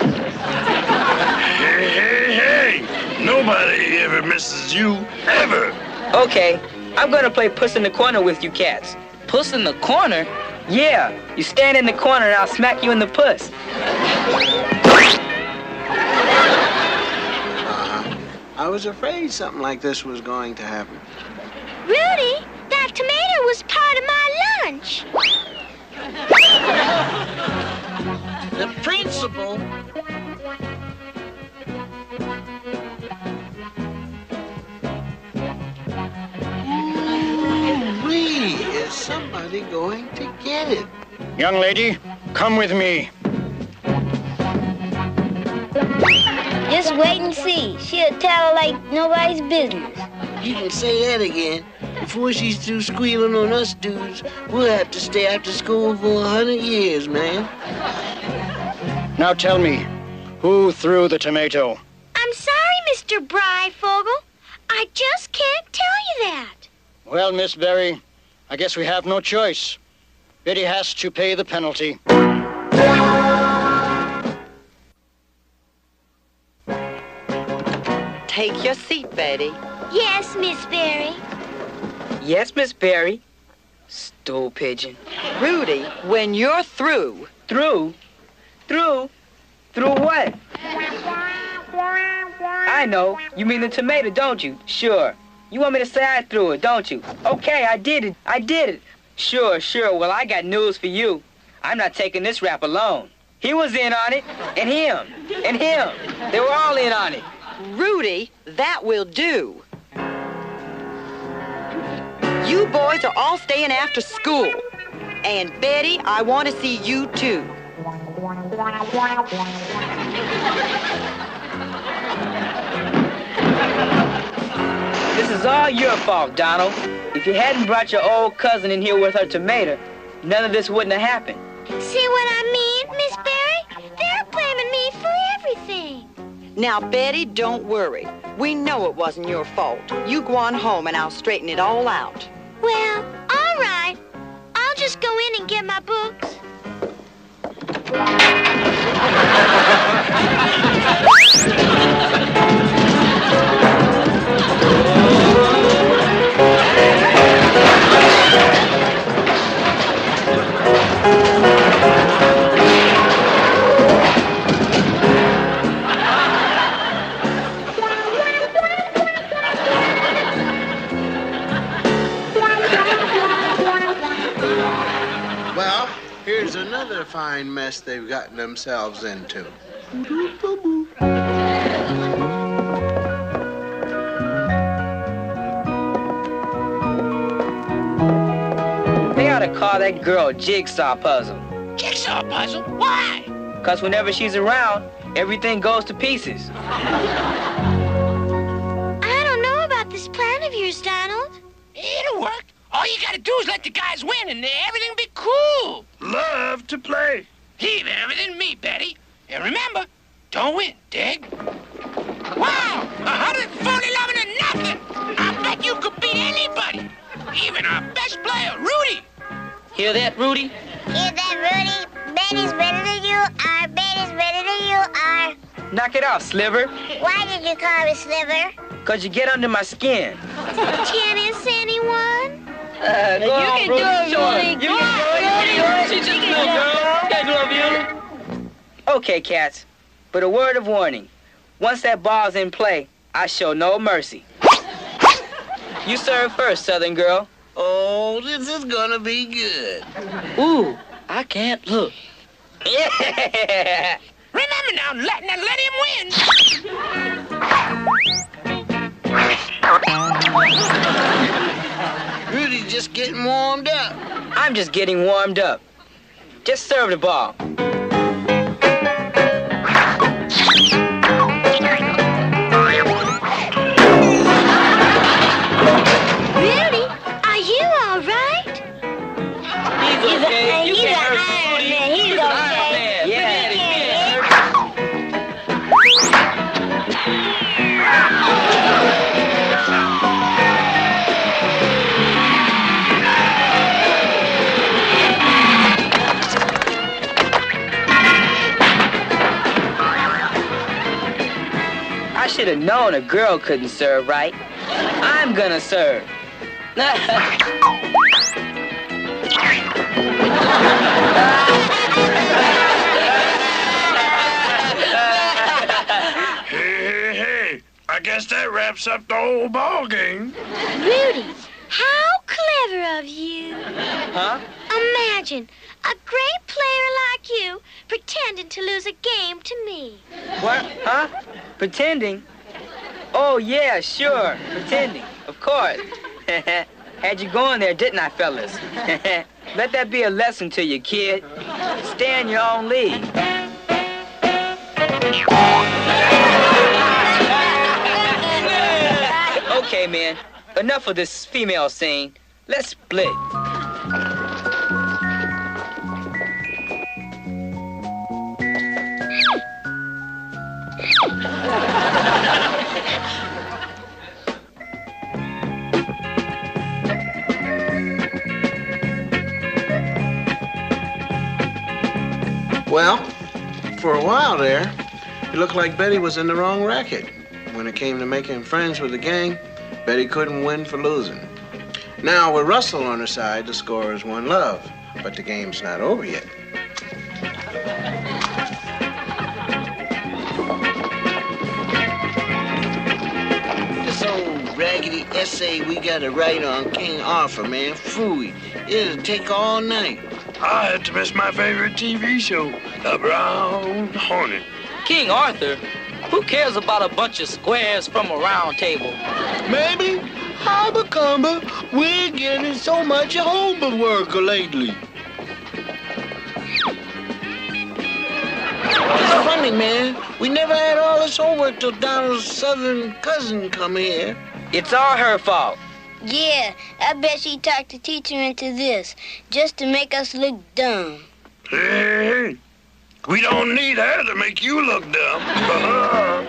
Hey. Nobody ever misses you, ever. Okay, I'm gonna play Puss in the Corner with you cats. Puss in the Corner? Yeah, you stand in the corner and I'll smack you in the puss. I was afraid something like this was going to happen. Rudy, that tomato was part of my lunch. The principal. Is somebody going to get it? Young lady, come with me. Just wait and see. She'll tell her like nobody's business. You can say that again. Before she's through squealing on us dudes, we'll have to stay after school for 100 years, man. Now tell me, who threw the tomato? I'm sorry, Mr. Breyfogle. I just can't tell you that. Well, Miss Berry, I guess we have no choice. Betty has to pay the penalty. Take your seat, Betty. Yes, Miss Berry. Yes, Miss Berry. Stool pigeon. Rudy, when you're through. Through? Through? Through what? I know. You mean the tomato, don't you? Sure. You want me to say I threw it, don't you? Okay, I did it. I did it. Sure, sure. Well, I got news for you. I'm not taking this rap alone. He was in on it, and him, and him. They were all in on it. Rudy, that will do. You boys are all staying after school. And Betty, I want to see you too. This is all your fault, Donald. If you hadn't brought your old cousin in here with her tomato, none of this wouldn't have happened. See what I mean, Miss Berry? They're blaming me for everything. Now, Betty, don't worry. We know it wasn't your fault. You go on home and I'll straighten it all out. Well, all right. I'll just go in and get my books. Well, here's another fine mess they've gotten themselves into. They ought to call that girl Jigsaw Puzzle. Jigsaw puzzle? Why? Because whenever she's around, everything goes to pieces. I don't know about this plan of yours, Donald. It'll work. All you gotta do is let the guys win and everything'll be cool. Love to play. Leave everything to me, Betty. And remember, don't win, dig? Wow, 140-11 to nothing. I bet you could beat anybody. Even our best player, Rudy. Hear that, Rudy? Hear that, Rudy? Betty's better than you are. Betty's better than you are. Knock it off, Sliver. Why did you call me Sliver? Because you get under my skin. Tennis, anyone? Go on, can do it, Rudy. You can do it. She's just a little girl. Can't love you. Okay, cats. But a word of warning. Once that ball's in play, I show no mercy. You serve first, Southern girl. Oh, this is gonna be good. Ooh, I can't look. Yeah. Remember now, let him win. Rudy's just getting warmed up. I'm just getting warmed up. Just serve the ball. Rudy, are you all right? He's okay. You can't hurt Rudy. He's He's an Iron Man. Yeah. I should have known a girl couldn't serve right. I'm gonna serve. Hey, I guess that wraps up the whole ball game. Rudy, how clever of you. Huh? Imagine a great player like you pretending to lose a game to me. What? Huh? Pretending? Oh, yeah, sure. Pretending. Of course. Had you going there, didn't I, fellas? Let that be a lesson to you, kid. Stay in your own league. Okay, man. Enough of this female scene. Let's split. Well, for a while there, it looked like Betty was in the wrong racket. When it came to making friends with the gang, Betty couldn't win for losing. Now, with Russell on her side, the score is 1-love, but the game's not over yet. This old raggedy essay we gotta write on King Arthur, man, phooey. It'll take all night. I had to miss my favorite TV show, The Brown Hornet. King Arthur? Who cares about a bunch of squares from a round table? Maybe. Hobacumber, we're getting so much homework lately. It's funny, man. We never had all this homework till Donald's southern cousin come here. It's all her fault. Yeah, I bet she talked the teacher into this, just to make us look dumb. Hey, we don't need her to make you look dumb.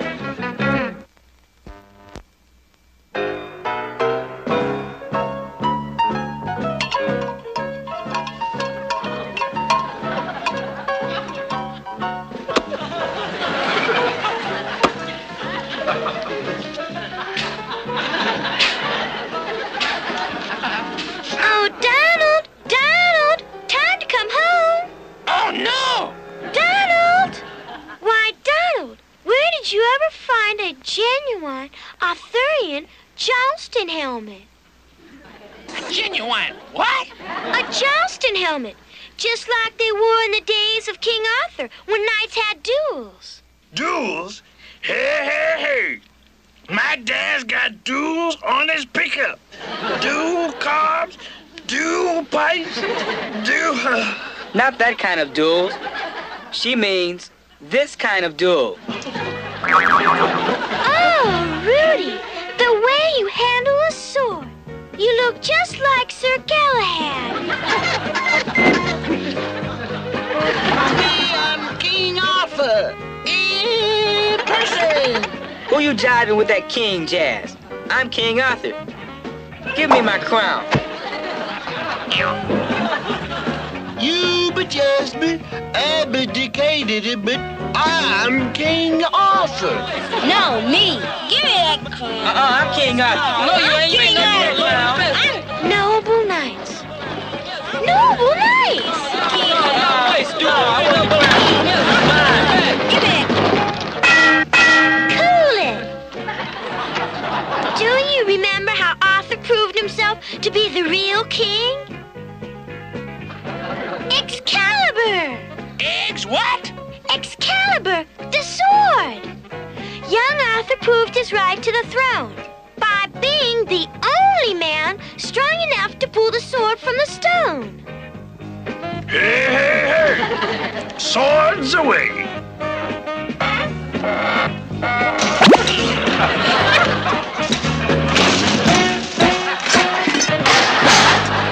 Genuine Arthurian jousting helmet. A genuine what? A jousting helmet, just like they wore in the days of King Arthur when knights had duels. Duels? Hey. My dad's got duels on his pickup. Dual carbs, dual pipes, dual... Not that kind of duels. She means this kind of duel. Oh, Rudy, the way you handle a sword. You look just like Sir Galahad. I'm King Arthur, in person. Who you jiving with that king jazz? I'm King Arthur. Give me my crown. You but just me, abdicated it, but I'm King Arthur. No, me. Give me that crown. I'm King Arthur. No, you ain't King Arthur. Noble knights. Noble knights. Give it. Cool it. Do you remember how Arthur proved himself to be the real king? Excalibur! What? Excalibur, the sword! Young Arthur proved his right to the throne by being the only man strong enough to pull the sword from the stone. Hey. Swords away.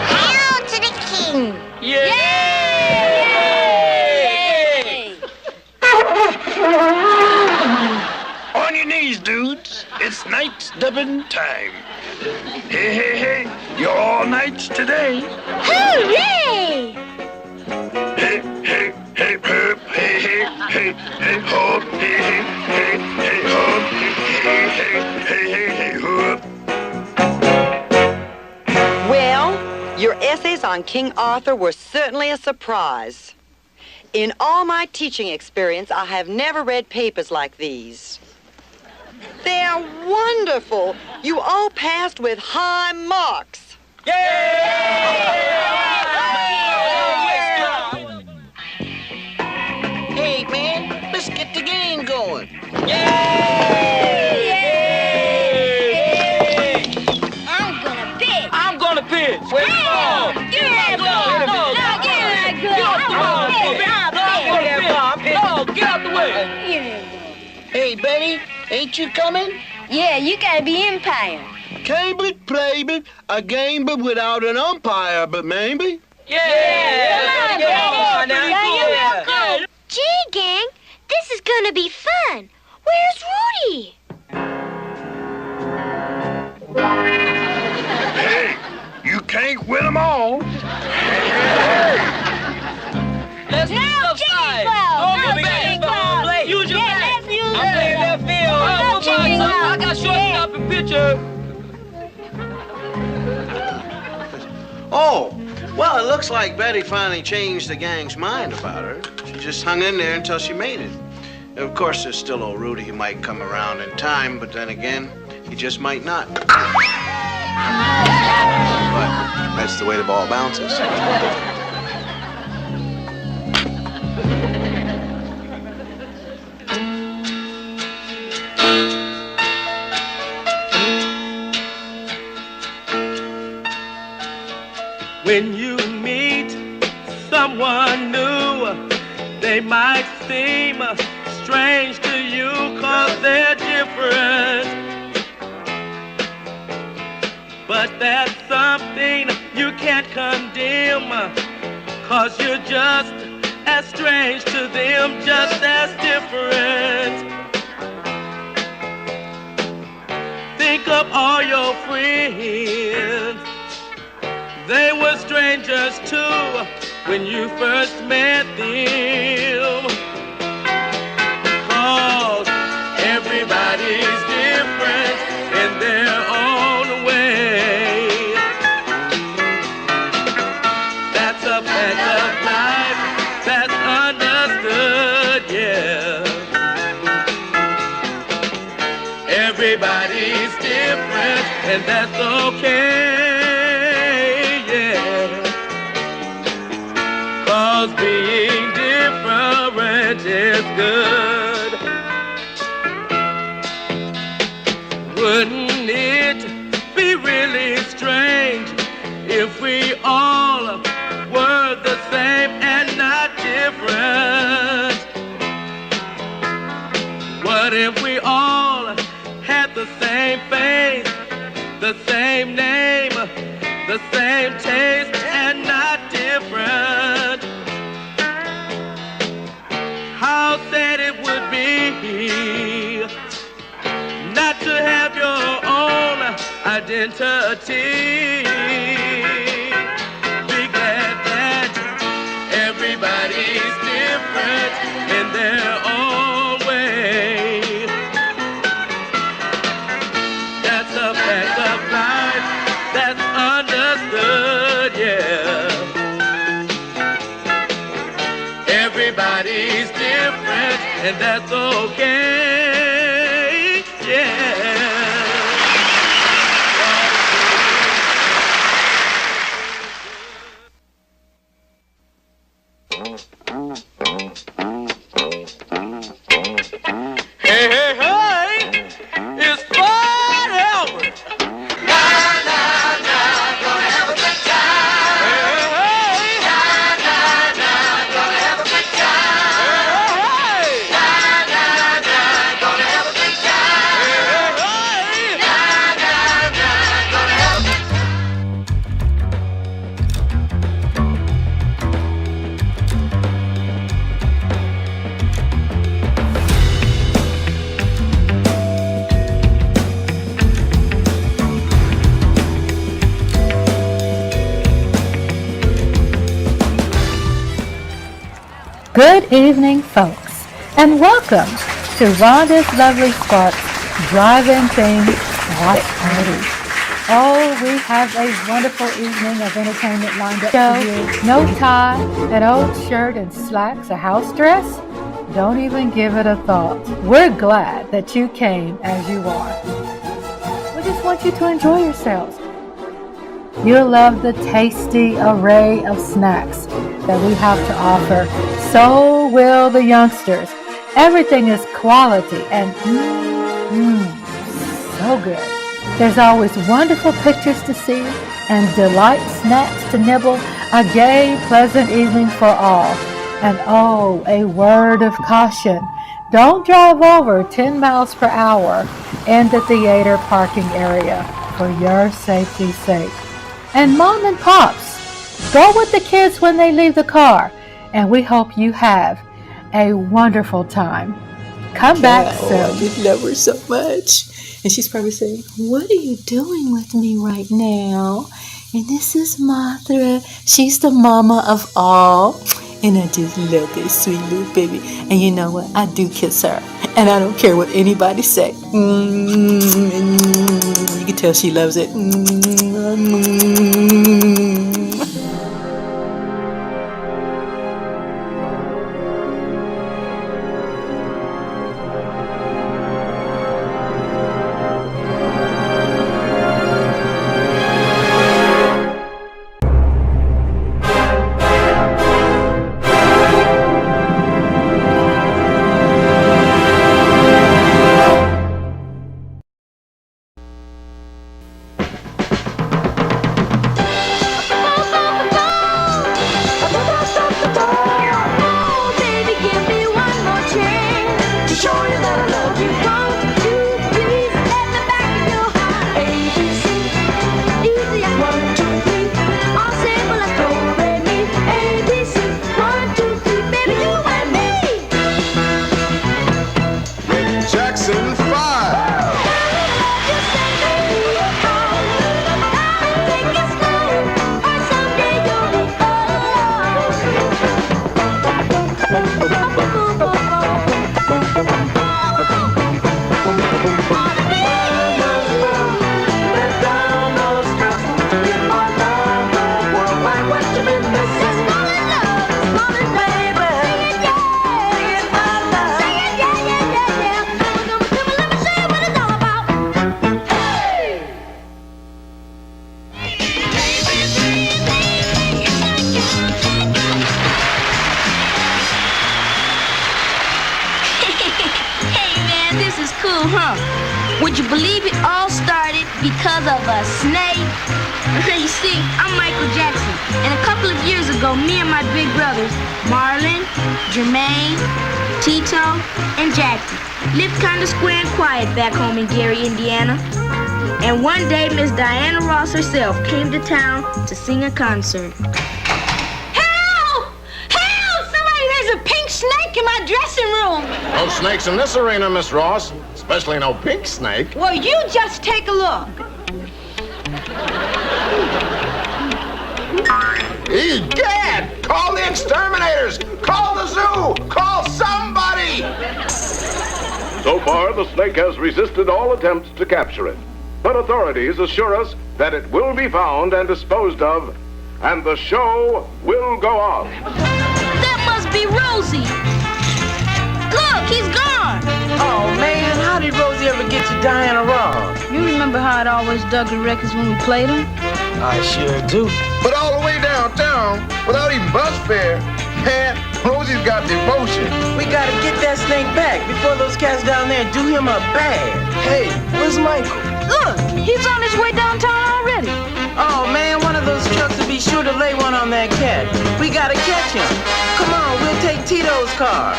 Hail to the king! Yeah! On your knees, dudes. It's knights dubbing time. Hey. You're all knights today. Hooray! Hey, hop, hey, hop, hey, hop. Well, your essays on King Arthur were certainly a surprise. In all my teaching experience, I have never read papers like these. They're wonderful. You all passed with high marks. Hey, man, let's get the game going. I'm gonna pitch. Wait, Give me that ball. No, give me that ball. Get out the way. Hey, Betty, ain't you coming? Yeah, you gotta be umpire. Cambridge played a game but without an umpire, but maybe. Gee, gang, this is gonna be fun. Where's Rudy? Hey, you can't win them all. Let's Now, Chicken Club! Richard. Oh, well, it looks like Betty finally changed the gang's mind about her. She just hung in there until she made it. Of course, there's still old Rudy. He might come around in time, but then again, he just might not. But that's the way the ball bounces. When you meet someone new, they might seem strange to you 'cause they're different. But that's something you can't condemn, 'cause you're just as strange to them, just as different. Think of all your friends. They were strangers too when you first met them. 'Cause everybody's different in their own way. That's a fact of life, that's understood, yeah. Everybody's different and that's okay. 'Cause being different is good. Wouldn't it be really strange if we all were the same and not different? What if we all had the same face, the same name, the same taste and not different? How sad it would be not to have your own identity. Be glad that everybody's different in their own way. That's a fact of life, that's understood, yeah. Everybody's different, and that's okay, yeah. Hey, hey, hey! It's Fred Hepburn! Na, na, na, gonna have a good time! Hey, hey, hey! Na, na, na, gonna have a good time! Hey, hey, hey! Na, na, na, gonna have a good time! Hey, hey, hey! Na, na, na, gonna have a good Good evening, folks, and welcome to Rhonda's Lovely Sparks Drive-In Theme Watch Party. Oh, we have a wonderful evening of entertainment lined up for you. No tie, an old shirt and slacks, a house dress? Don't even give it a thought. We're glad that you came as you are. We just want you to enjoy yourselves. You'll love the tasty array of snacks that we have to offer. So will the youngsters. Everything is quality and so good. There's always wonderful pictures to see and delight snacks to nibble. A gay, pleasant evening for all. And oh, a word of caution. Don't drive over 10 miles per hour in the theater parking area for your safety's sake. And mom and pops, go with the kids when they leave the car. And we hope you have a wonderful time. Come back soon. I just love her so much. And she's probably saying, what are you doing with me right now? And this is Martha. She's the mama of all. And I just love this sweet little baby. And you know what? I do kiss her. And I don't care what anybody say. You can tell she loves it. Would you believe it all started because of a snake? You see, I'm Michael Jackson, and a couple of years ago, me and my big brothers, Marlon, Jermaine, Tito, and Jackie, lived kind of square and quiet back home in Cary, Indiana. And one day, Miss Diana Ross herself came to town to sing a concert. Help! Help! Somebody, there's a pink snake in my dressing room. No snakes in this arena, Miss Ross. Especially no pink snake. Well, you just take a look. Egad! Call the exterminators! Call the zoo! Call somebody! So far, the snake has resisted all attempts to capture it. But authorities assure us that it will be found and disposed of, and the show will go on. That must be Rosie. Look, he's gone. Oh, man, how did Rosie ever get to Diana Ross? You remember how I'd always dug the records when we played them? I sure do. But all the way downtown, without even bus fare, man, Rosie's got devotion. We gotta get that snake back before those cats down there do him up bad. Hey, where's Michael? Look, he's on his way downtown already. Oh, man, one of those trucks will be sure to lay one on that cat. We gotta catch him. Come on, we'll take Tito's car.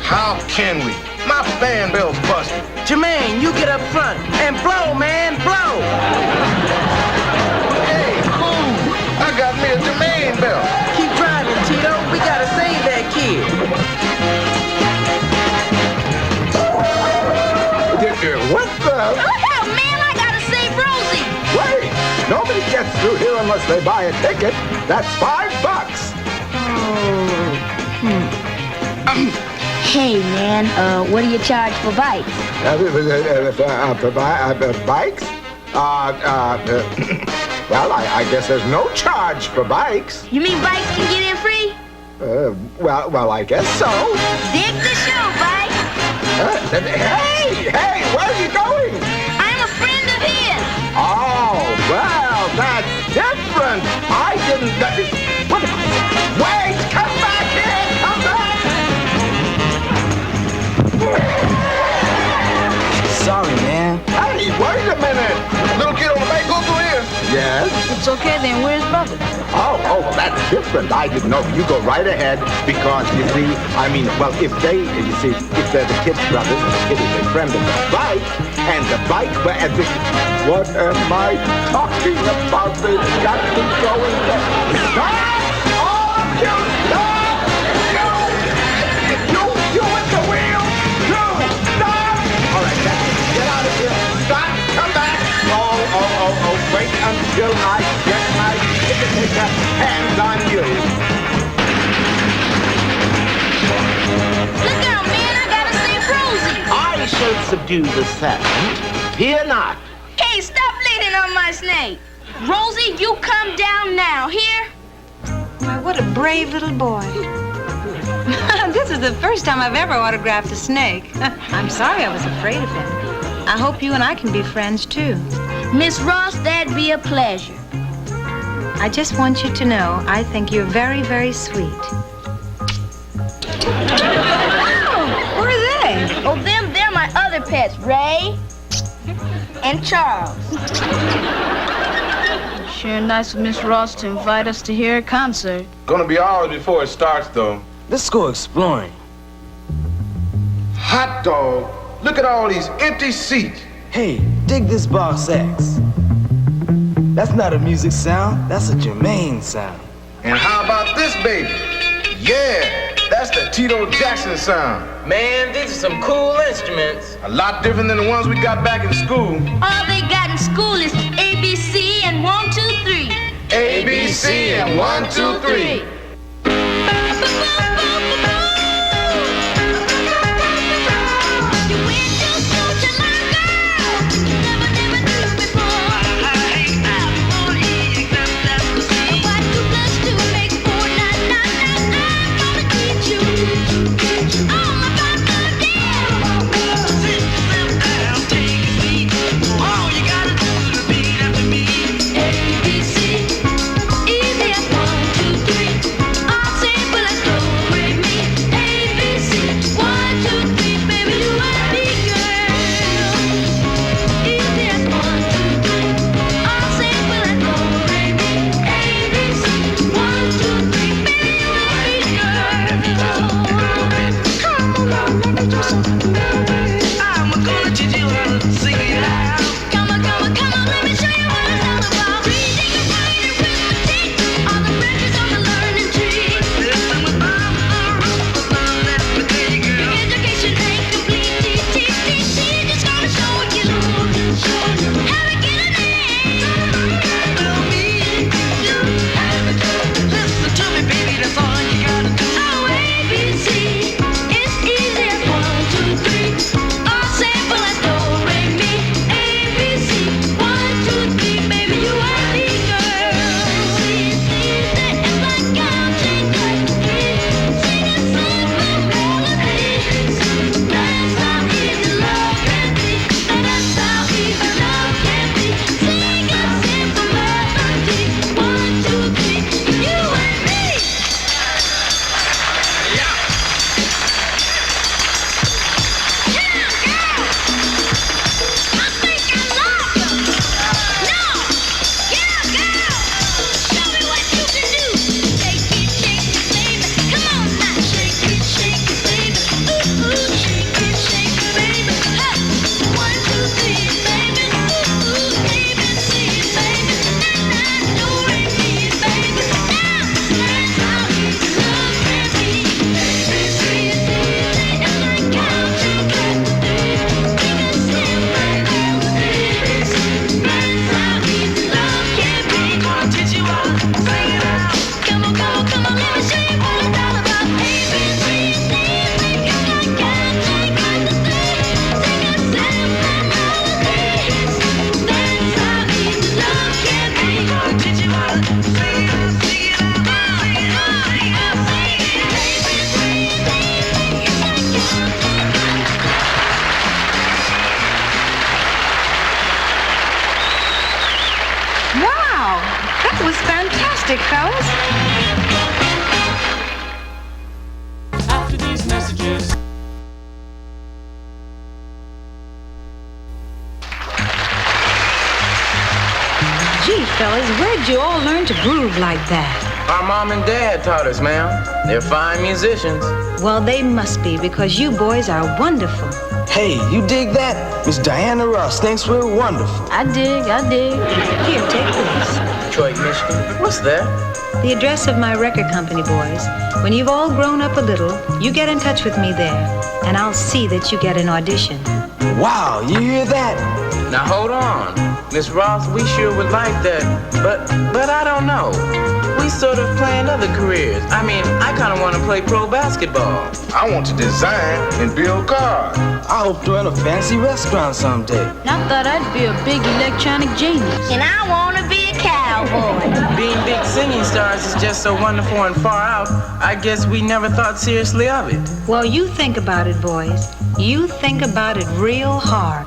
How can we? My fan bell's busted. Jermaine, you get up front and blow, man, blow. Hey, cool. I got me a Jermaine bell. Keep driving, Tito. We gotta save that kid. What the? Oh, hell, man, I gotta save Rosie. Wait! Nobody gets through here unless they buy a ticket. That's $5. Hey, man, what do you charge for bikes? Bikes? Well, I guess there's no charge for bikes. You mean bikes can get in free? Well, I guess so. Dig the show, bike. Hey, where are you going? I'm a friend of his. Oh, well, that's different. I didn't... What am I... Wait, come back here, come back! Sorry, man. Hey, wait a minute. Little kid on the back, go through here. Yes? It's okay then, where's Bubba? Oh, that's different. I didn't know. You go right ahead because, you see, I mean, well, if they're the kid's brothers, and the kid is a friend of the bike, and the bike, what am I talking about? They've got to go in there. Stop! All of you! Stop! You with the wheel! You! Stop! All right, that's it. Get out of here. Stop! Come back! Oh, wait until I get my ticket hands on you. Look out, man, I gotta save Rosie. shall subdue the serpent. Fear not. Hey, stop leaning on my snake. Rosie, you come down now. Here? Why, what a brave little boy. This is the first time I've ever autographed a snake. I'm sorry I was afraid of him. I hope you and I can be friends, too. Miss Ross, that'd be a pleasure. I just want you to know I think you're very, very sweet. Oh, who are they? Oh, they're my other pets, Ray and Charles. Sure nice of Miss Ross to invite us to hear a concert. Gonna be hours before it starts, though. Let's go exploring. Hot dog, look at all these empty seats. Hey, dig this box X. That's not a music sound, that's a Jermaine sound. And how about this, baby? Yeah, that's the Tito Jackson sound. Man, these are some cool instruments. A lot different than the ones we got back in school. All they got in school is ABC and 1, 2, 3. ABC and 1, 2, 3. fellas. After these messages. Gee, fellas, where'd you all learn to groove like that? Our mom and dad taught us, ma'am. They're fine musicians. Well, they must be, because you boys are wonderful. Hey, you dig that? Miss Diana Ross thinks we're wonderful. I dig. Here, take this. Detroit, Michigan. What's that? The address of my record company, boys. When you've all grown up a little, you get in touch with me there, and I'll see that you get an audition. Wow, you hear that? Now hold on. Miss Ross, we sure would like that, but I don't know. we sort of planned other careers. I mean, I kind of want to play pro basketball. I want to design and build cars. I hope to run a fancy restaurant someday. I thought I'd be a big electronic genius. And I want to be a cowboy. Being big singing stars is just so wonderful and far out, I guess we never thought seriously of it. Well, you think about it, boys. You think about it real hard.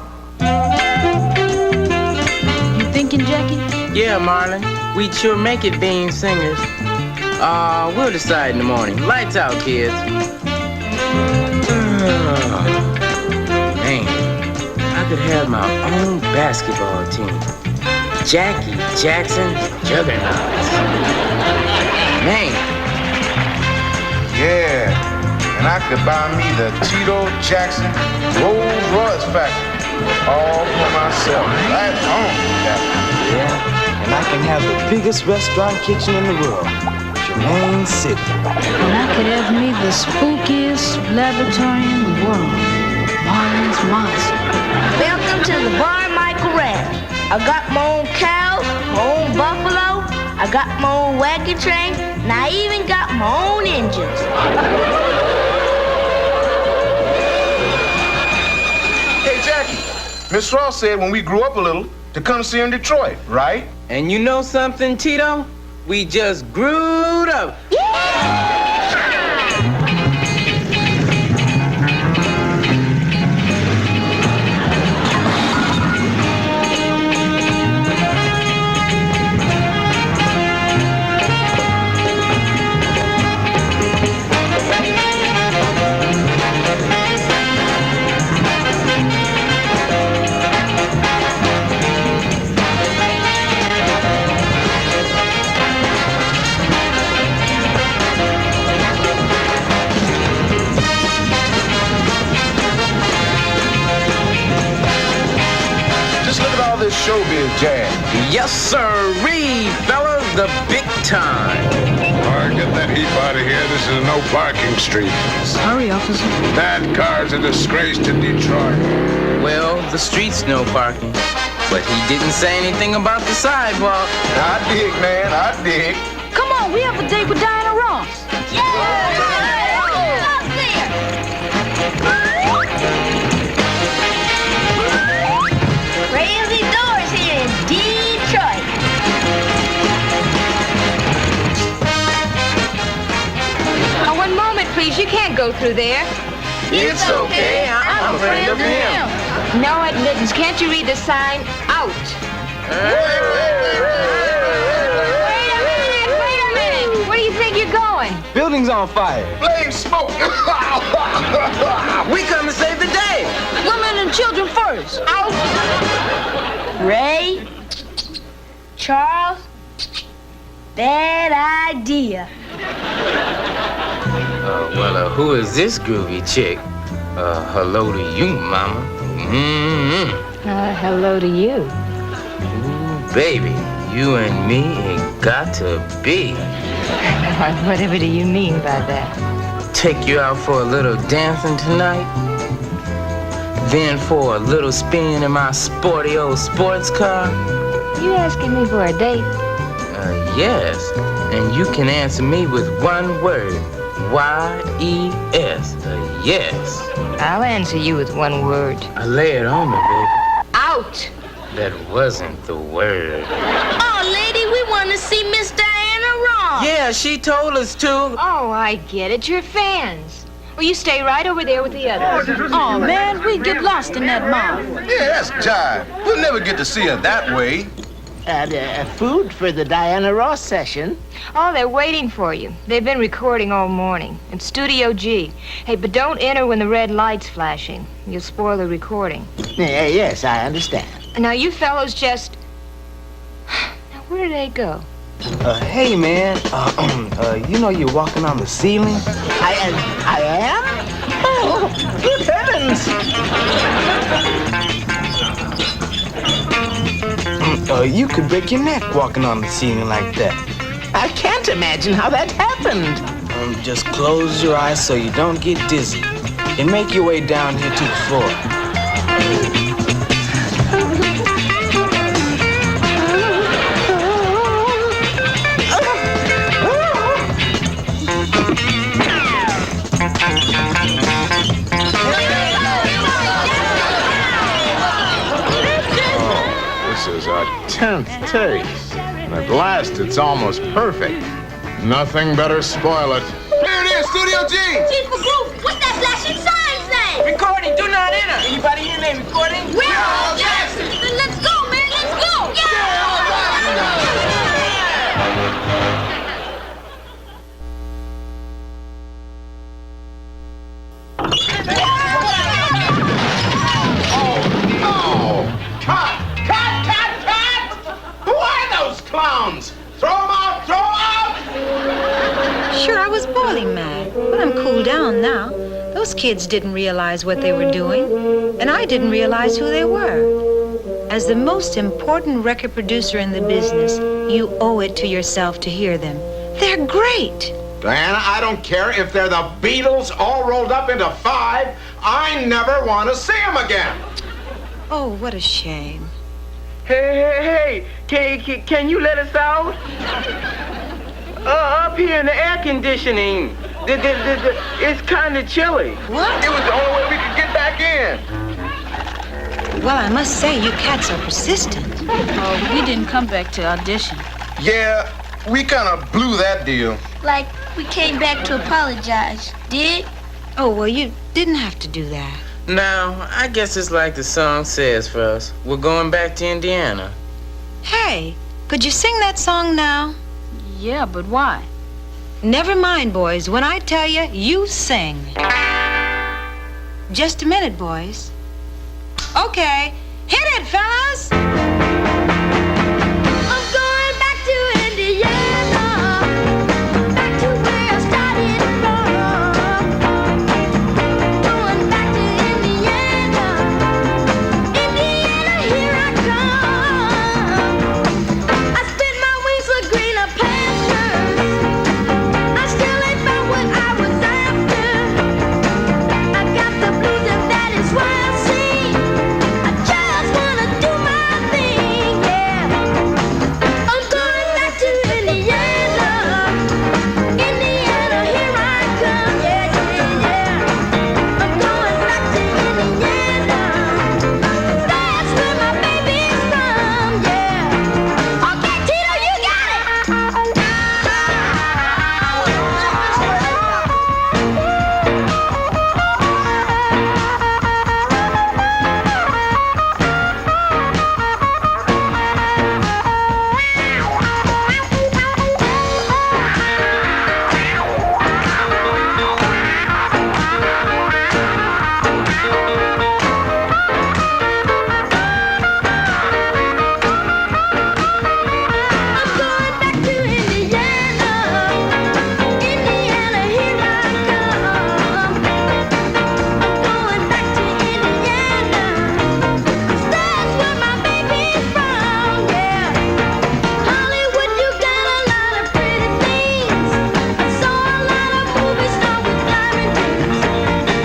You thinking, Jackie? Yeah, Marlon, we'd sure make it being singers. We'll decide in the morning. Lights out, kids. Man, I could have my own basketball team. Jackie Jackson Juggernauts. Man. Yeah, and I could buy me the Tito Jackson Rolls Royce factory all for myself. Right on, Jackie. Yeah, and I can have the biggest restaurant kitchen in the world, Jermaine City. And I could have me the spookiest laboratory in the world, Marlin's Monster. Welcome to the Bar Michael Ranch. I got my own cows, my own buffalo, I got my own wagon train, and I even got my own engines. Hey, Jackie, Miss Ross said when we grew up a little to come see her in Detroit, right? And you know something, Tito? We just grewed up. Showbiz jazz. Yes, sirree, fellas, the big time. All right, get that heap out of here. This is a no parking street. Sorry, officer. That car's a disgrace to Detroit. Well, the street's no parking. But he didn't say anything about the sidewalk. I dig, man, I dig. Come on, we have a date with Diana Ross. Crazy doors here in Detroit. Oh, one moment, please. You can't go through there. It's okay. I'm a friend of him. No admittance. Can't you read the sign? Out. Wait a minute. Where do you think you're going? Building's on fire. Flame smoke. We come to save the day. Women and children first. Out. Ray, Charles, bad idea. Who is this groovy chick? Hello to you, mama. Hello to you. Ooh, baby, you and me ain't got to be. Whatever do you mean by that? Take you out for a little dancing tonight? Then for a little spin in my sporty old sports car? You asking me for a date? Yes. And you can answer me with one word. Y-E-S. Yes. I'll answer you with one word. Lay it on me, baby. Out. That wasn't the word. Oh, lady, we want to see Miss Diana Ross. Yeah, she told us to. Oh, I get it. You're fans. Well, you stay right over there with the others. Oh, man, we get lost in that mob. Yeah, that's jive. We'll never get to see her that way. Food for the Diana Ross session. Oh, they're waiting for you. They've been recording all morning. In Studio G. Hey, but don't enter when the red light's flashing. You'll spoil the recording. Yes, I understand. Now, you fellows just... Now, where did they go? Hey, man. You know you're walking on the ceiling? I am? Oh, good heavens! You could break your neck walking on the ceiling like that. I can't imagine how that happened. Just close your eyes so you don't get dizzy. And make your way down here to the floor. 10th taste. And at last, it's almost perfect. Nothing better spoil it. Here it is, Studio G. Chief of Group, what's that flashing sign say? Recording, do not enter. Anybody here named Recording? Will Jackson. Then let's go, man, let's go. Who are those clowns? Throw them out! Throw them out! Sure, I was boiling mad, but I'm cooled down now. Those kids didn't realize what they were doing, and I didn't realize who they were. As the most important record producer in the business, you owe it to yourself to hear them. They're great. Diana, I don't care if they're the Beatles all rolled up into 5. I never want to see them again. Oh, what a shame. Hey, can you let us out? Up here in the air conditioning. It's kind of chilly. What? It was the only way we could get back in. Well, I must say, you cats are persistent. Oh, we didn't come back to audition. Yeah, we kind of blew that deal. Like, we came back to apologize. Did? Oh, well, you didn't have to do that. Now, I guess it's like the song says for us. We're going back to Indiana. Hey, could you sing that song now? Yeah, but why? Never mind, boys. When I tell you, you sing. Just a minute, boys. Okay, hit it, fellas! I'm going back to Indiana, back to where I started from. Going back to Indiana, Indiana, here I come. I spent my wings for greener pastures. I still ain't found what I was after. I got the blues and that is why I sing. I just wanna do my thing, yeah. I'm going back to Indiana, Indiana, here I come, yeah, yeah, yeah. I'm going back to Indiana, that's where my baby's from, yeah. Okay, Tito, you got it. I'm going back to Indiana, Indiana, here I come. I'm going back to Indiana, 'cause that's where my baby's from, yeah. Hollywood, you got a lot of pretty things. I saw a lot of movie stars with diamond rings,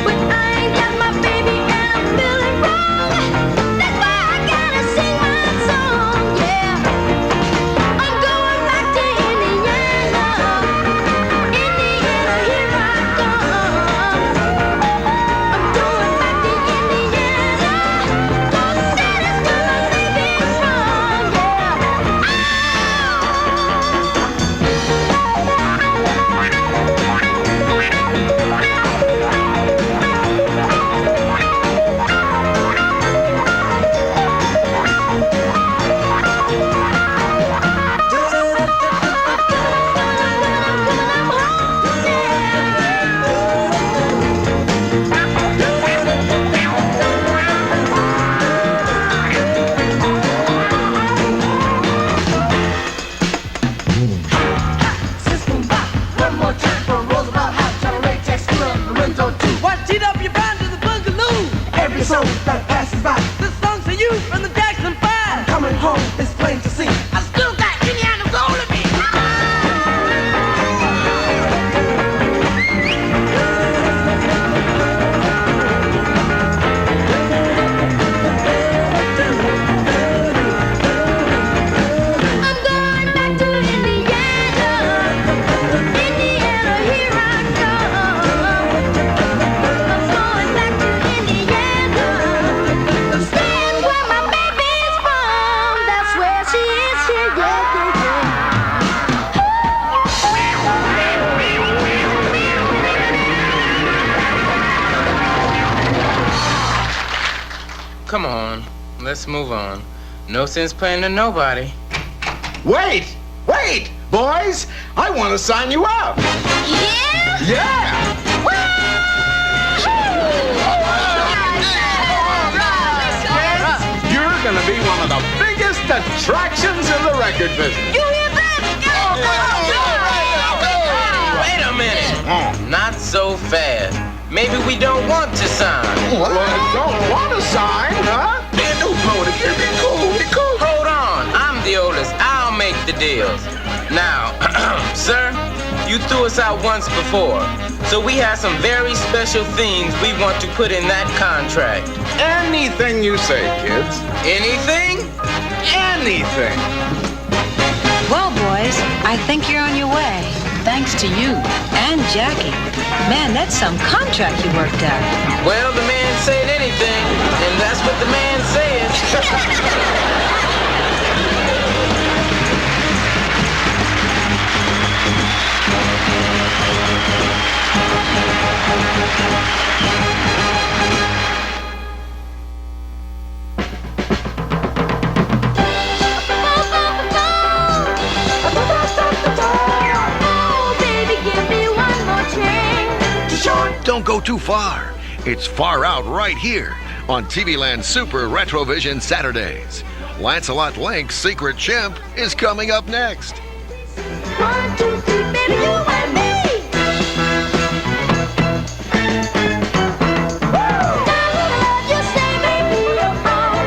but I ain't got my baby and I'm feeling wrong. That's why I gotta sing my song, yeah. I'm going back to Indiana, Indiana, here I come. I'm going back to Indiana, 'cause that is where my baby's from, One more time for Roosevelt House, CHARADE, text the window too. What cheat up you found to the boogaloo? Every soul that passes by, This song's for you from the Jackson 5. coming home is plain to see. I still got Indiana soul in me. I'm going back to Indiana, Indiana, here I come. I'm going back to Indiana, 'cause that's where my baby's from. That's where she Come on, let's move on. No sense playing to nobody. Wait! Wait! Boys, I want to sign you up! Yeah? Yeah! You're gonna be one of the biggest attractions in the record business. You hear that? Wait a minute. Not so fast. Maybe we don't want to sign. Well, don't want to sign, huh? Man, don't blow it again. Be cool, be cool. Hold on. I'm the oldest. I'll make the deals. Now, sir, you threw us out once before. So we have some very special things we want to put in that contract. Anything you say, kids. Anything? Anything. Well, boys, I think you're on your way. Thanks to you and Jackie. Man, that's some contract you worked out. Well, the man said anything, and that's what the man says. Don't go too far. It's Far Out right here on TV Land's Super Retrovision Saturdays. Lancelot Link's Secret Chimp is coming up next. 1, 2, 3, baby, you and me. You say, baby, you're on.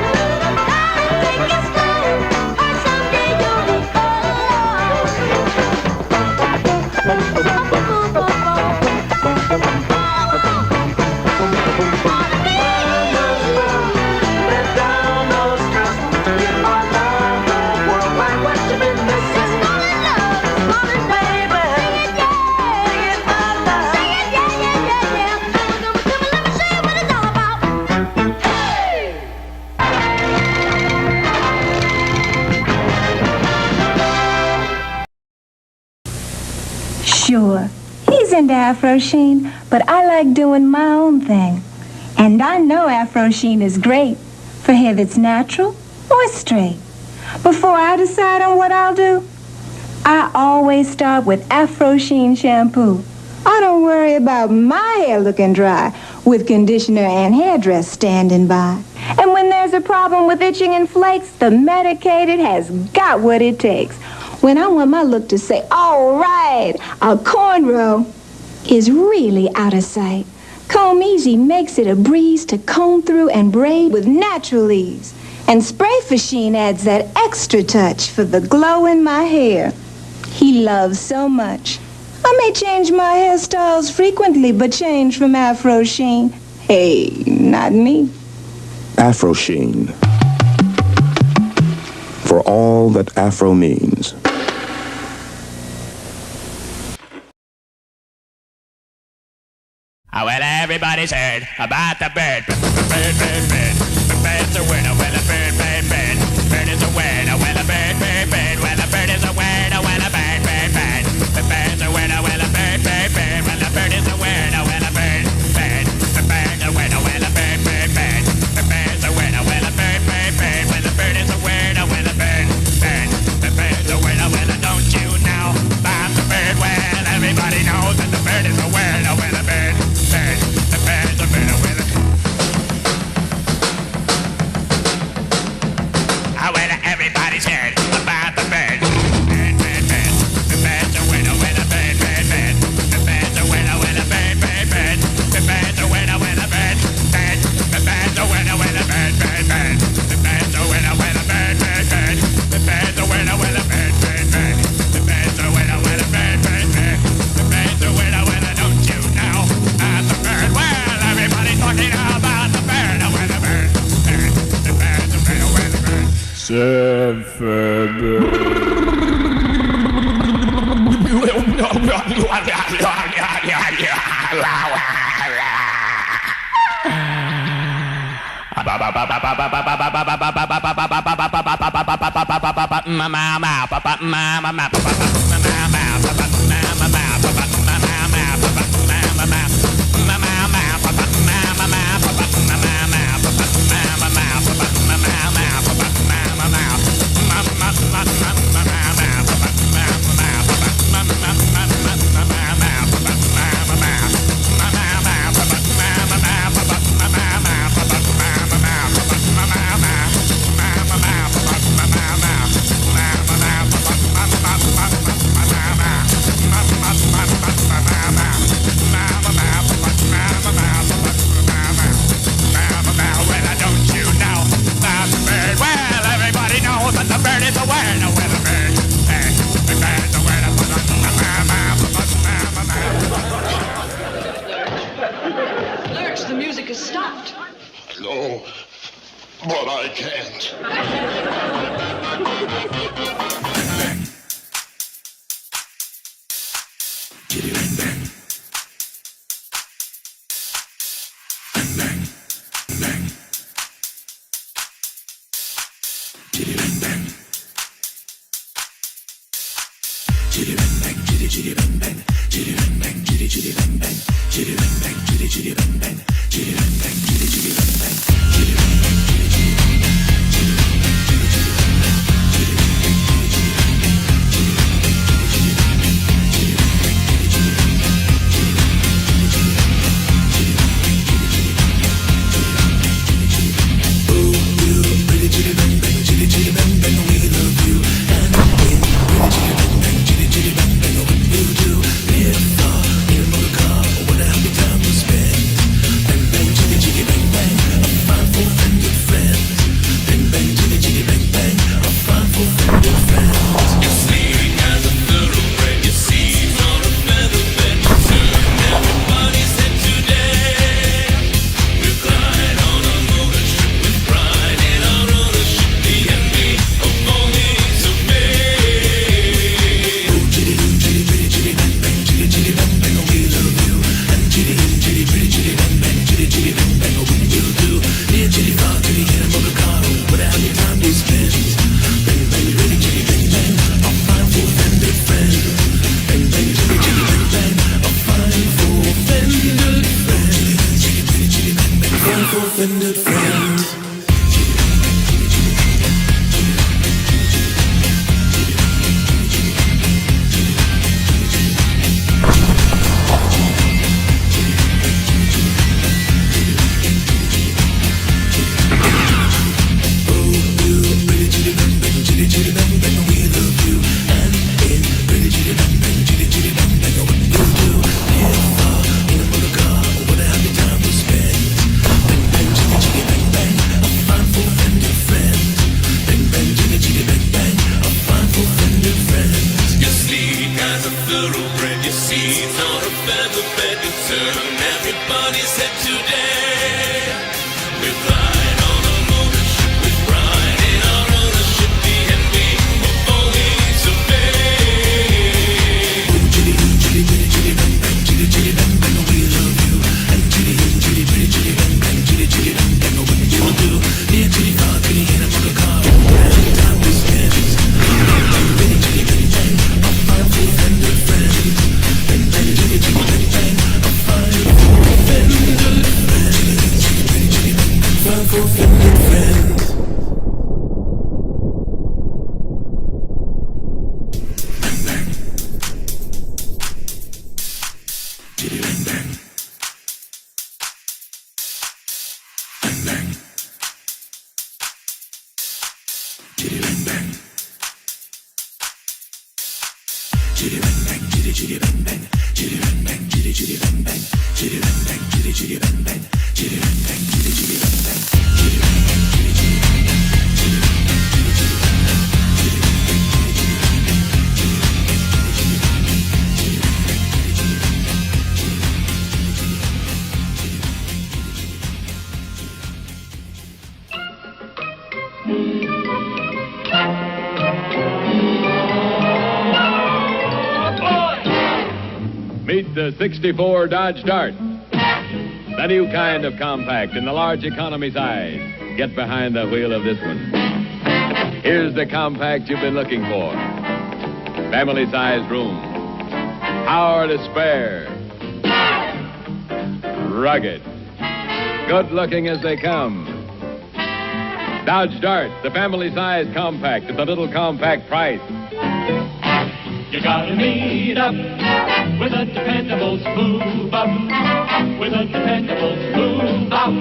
Gotta take it slow, or someday you'll be Sure, he's into Afro Sheen, but I like doing my own thing. And I know Afro Sheen is great for hair that's natural or straight. Before I decide on what I'll do, I always start with Afro Sheen shampoo. I don't worry about my hair looking dry with conditioner and hairdress standing by. And when there's a problem with itching and flakes, the medicated has got what it takes. When I want my look to say, all right, a cornrow is really out of sight. Comb Easy makes it a breeze to comb through and braid with natural ease. And Spray for Sheen adds that extra touch for the glow in my hair he loves so much. I may change my hairstyles frequently, but change from Afro Sheen, hey, not me. Afro Sheen. For all that Afro means. Well, everybody's heard about the bird. Bird, bird, bird. The bird's a winner. Well, a bird, bird, bird. Bird is a winner. Well, a bird, bird, bird. Well, a bird is a winner. Well, a bird, bird, bird. The bird's a winner. Well, a bird, bird, bird. Well, a bird is a winner. Well, a bird, bird. The bird's a winner. Well, a bird, bird, bird. The bird's a winner. Well, a bird, bird, bird. Well, the bird is a winner. Well, a bird, bird. The bird's a winner. Well, don't you know about the bird? Well, everybody knows that the bird is a winner. Well, a bird. The bird's a winner with it. Well, everybody's heard about the bird. Bird, bird, bird. The bird's a winner with a bird, bird, bird. The bird's a winner with a bird, bird, bird. The bird's a winner with a bird, bird. The bird's a winner with a bird, bird, bird. The bird's a winner with a bird, bird, bird. The bird's a winner with a bird, bird, bird. The bird's a winner with a bird, bird, bird. The bird's a winner with a, don't you know, about the bird? Well, everybody's talking about the bird, with a bird, bird. The bird's a winner with a bird. Lurch, the music has stopped. No, but I can't. Meet the 64 Dodge Dart. The new kind of compact in the large economy size. Get behind the wheel of this one. Here's the compact you've been looking for. Family-sized room. Power to spare. Rugged. Good-looking as they come. Dodge Dart, the family-sized compact at the little compact price. You gotta meet up with a dependable move up. With a dependable move up.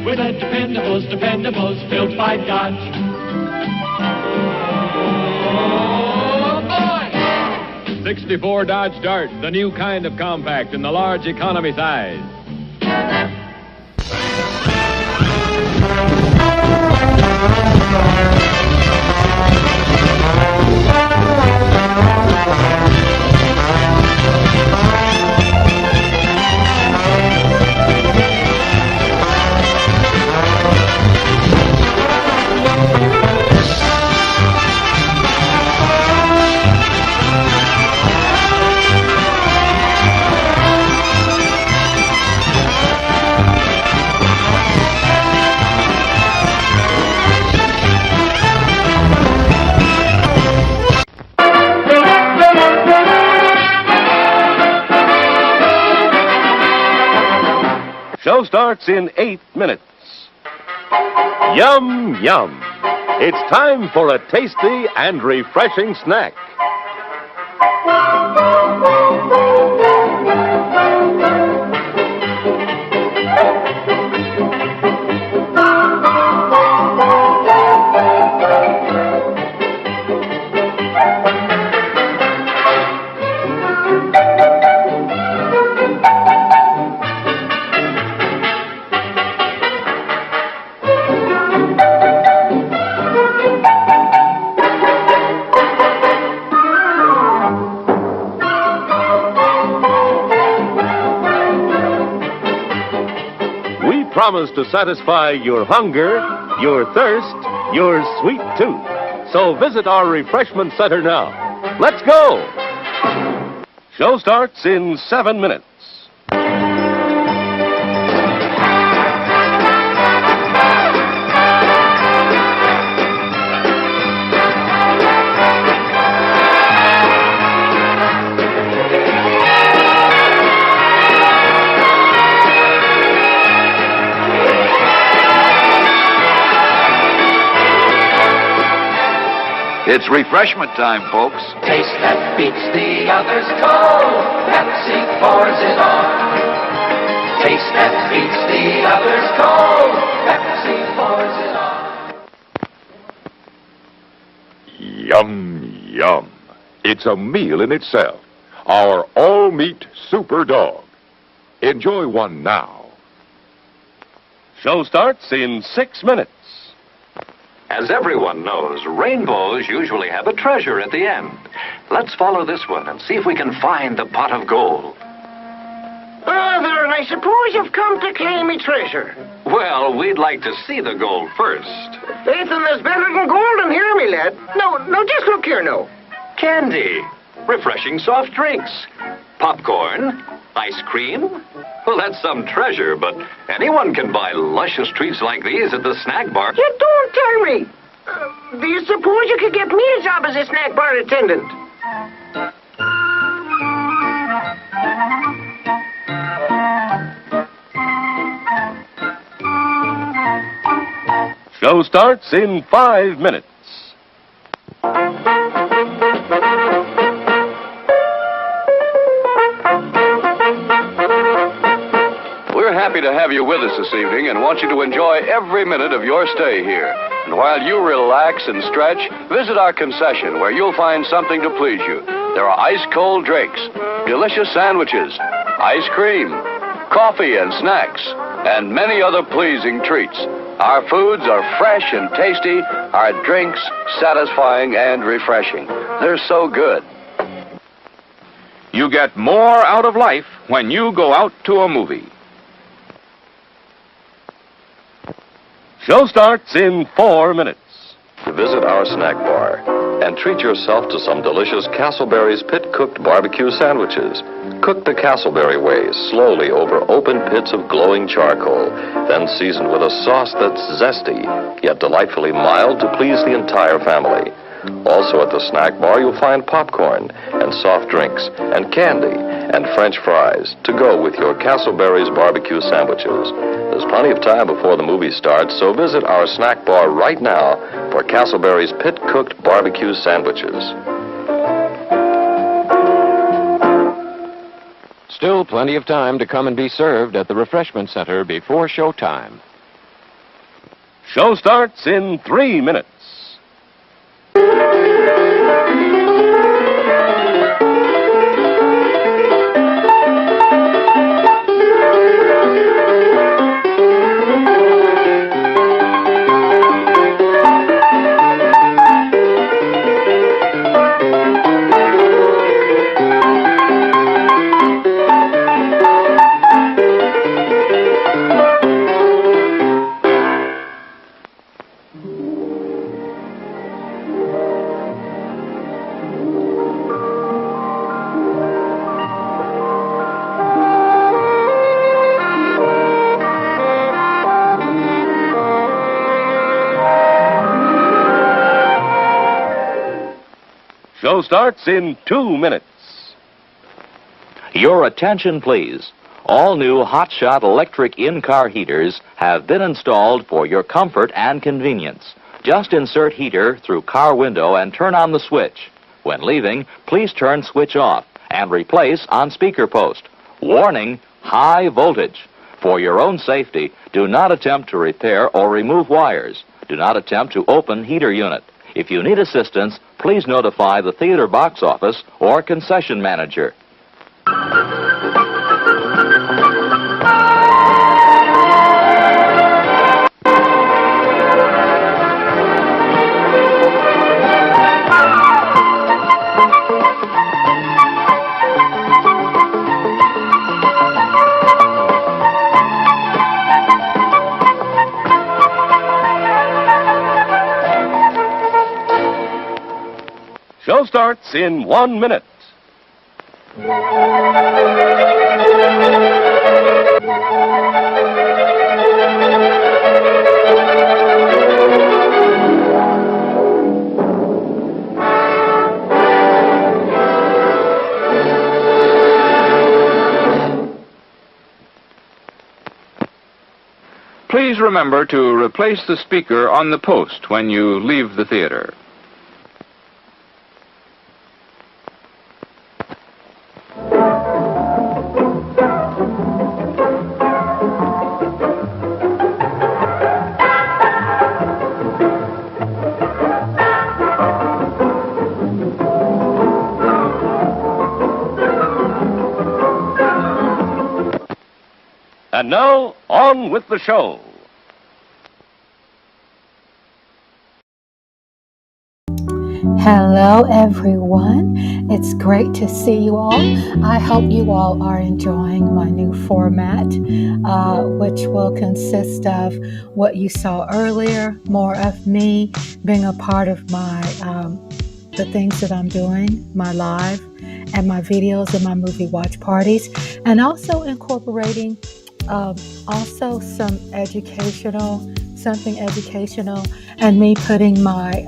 With a dependables built by Dodge. Oh, boy! 64 Dodge Dart, the new kind of compact in the large economy size. Show starts in 8 minutes. Yum, yum. It's time for a tasty and refreshing snack. Promise to satisfy your hunger, your thirst, your sweet tooth. So visit our refreshment center now. Let's go! Show starts in 7 minutes. It's refreshment time, folks. Taste that beats the others cold. Pepsi pours it on. Taste that beats the others cold. Pepsi pours it on. Yum, yum. It's a meal in itself. Our all-meat super dog. Enjoy one now. Show starts in 6 minutes. As everyone knows, rainbows usually have a treasure at the end. Let's follow this one and see if we can find the pot of gold. Father, I suppose you've come to claim me treasure. Well, we'd like to see the gold first. Faith, and there's better than gold in here, me lad. No, just look here now. Candy, refreshing soft drinks, popcorn, ice cream. Well, that's some treasure, but anyone can buy luscious treats like these at the snack bar. You don't tell me. Do you suppose you could get me a job as a snack bar attendant? Show starts in 5 minutes. We're happy to have you with us this evening and want you to enjoy every minute of your stay here. And while you relax and stretch, visit our concession where you'll find something to please you. There are ice-cold drinks, delicious sandwiches, ice cream, coffee and snacks, and many other pleasing treats. Our foods are fresh and tasty, our drinks satisfying and refreshing. They're so good. You get more out of life when you go out to a movie. Show starts in 4 minutes. To visit our snack bar. and treat yourself to some delicious Castleberry's pit-cooked barbecue sandwiches. Cook the Castleberry way, slowly over open pits of glowing charcoal, then seasoned with a sauce that's zesty, yet delightfully mild to please the entire family. Also at the snack bar, you'll find popcorn and soft drinks and candy and French fries to go with your Castleberry's barbecue sandwiches. There's plenty of time before the movie starts, so visit our snack bar right now for Castleberry's pit-cooked barbecue sandwiches. Still plenty of time to come and be served at the refreshment center before showtime. Show starts in 3 minutes. Show starts in 2 minutes. Your attention, please. All new hotshot electric in-car heaters have been installed for your comfort and convenience. Just insert heater through car window and turn on the switch. When leaving, please turn switch off and replace on speaker post. Warning, high voltage. For your own safety, do not attempt to repair or remove wires. Do not attempt to open heater unit. If you need assistance, please notify the theater box office or concession manager. Show starts in 1 minute. Please remember to replace the speaker on the post when you leave the theater. And now, on with the show. Hello, everyone. It's great to see you all. I hope you all are enjoying my new format, which will consist of what you saw earlier, more of me being a part of my the things that I'm doing, my live and my videos and my movie watch parties, and also incorporating also something educational, and me putting my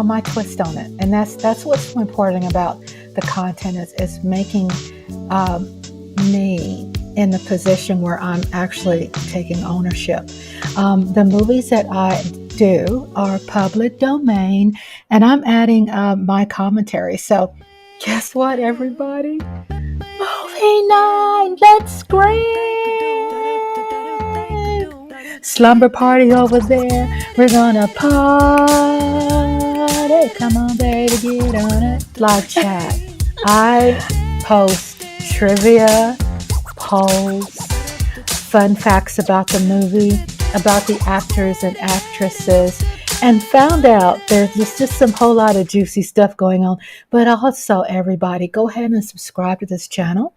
my twist on it. And that's what's so important about the content is making me in the position where I'm actually taking ownership. The movies that I do are public domain, and I'm adding my commentary. So guess what, everybody? Movie night, let's scream! Slumber party over there. We're gonna party. Come on, baby, get on it. Live chat. I post trivia, polls, fun facts about the movie, about the actors and actresses, and found out there's just some whole lot of juicy stuff going on. But also, everybody, go ahead and subscribe to this channel.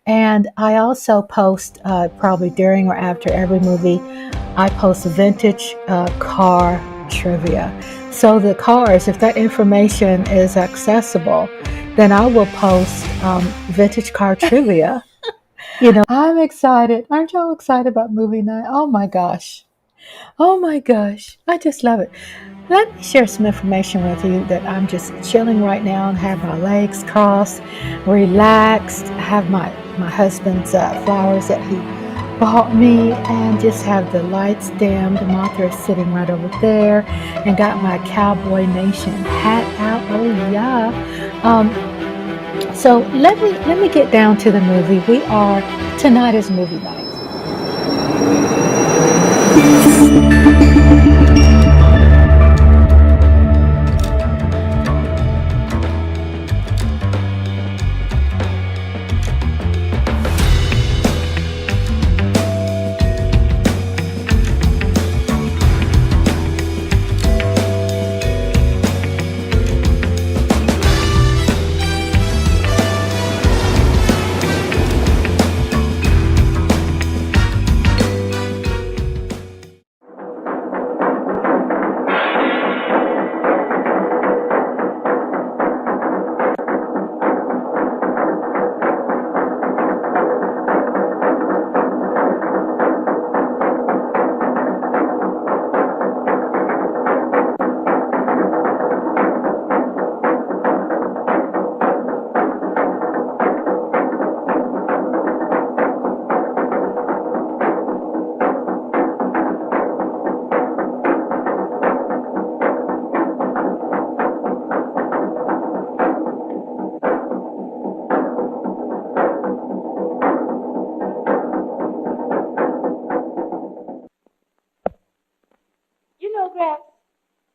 And I also post, probably during or after every movie, I post vintage car trivia. So the cars, if that information is accessible, then I will post vintage car trivia. You know, I'm excited. Aren't y'all excited about movie night? Oh my gosh. Oh my gosh. I just love it. Let me share some information with you that I'm just chilling right now and have my legs crossed, relaxed. I have my husband's flowers that he bought me, and just have the lights dimmed. Martha is sitting right over there, and got my Cowboy Nation hat out. Oh yeah. So let me get down to the movie. Tonight is movie night.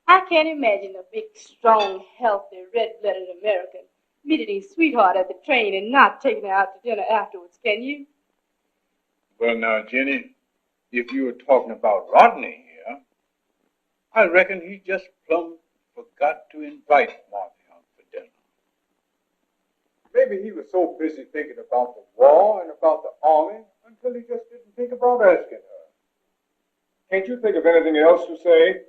I can't imagine a big, strong, healthy, red-blooded American meeting his sweetheart at the train and not taking her out to dinner afterwards, can you? Well, now, Jenny, if you were talking about Rodney here, I reckon he just plumb forgot to invite Martha out for dinner. Maybe he was so busy thinking about the war and about the army until he just didn't think about asking her. Can't you think of anything else to say?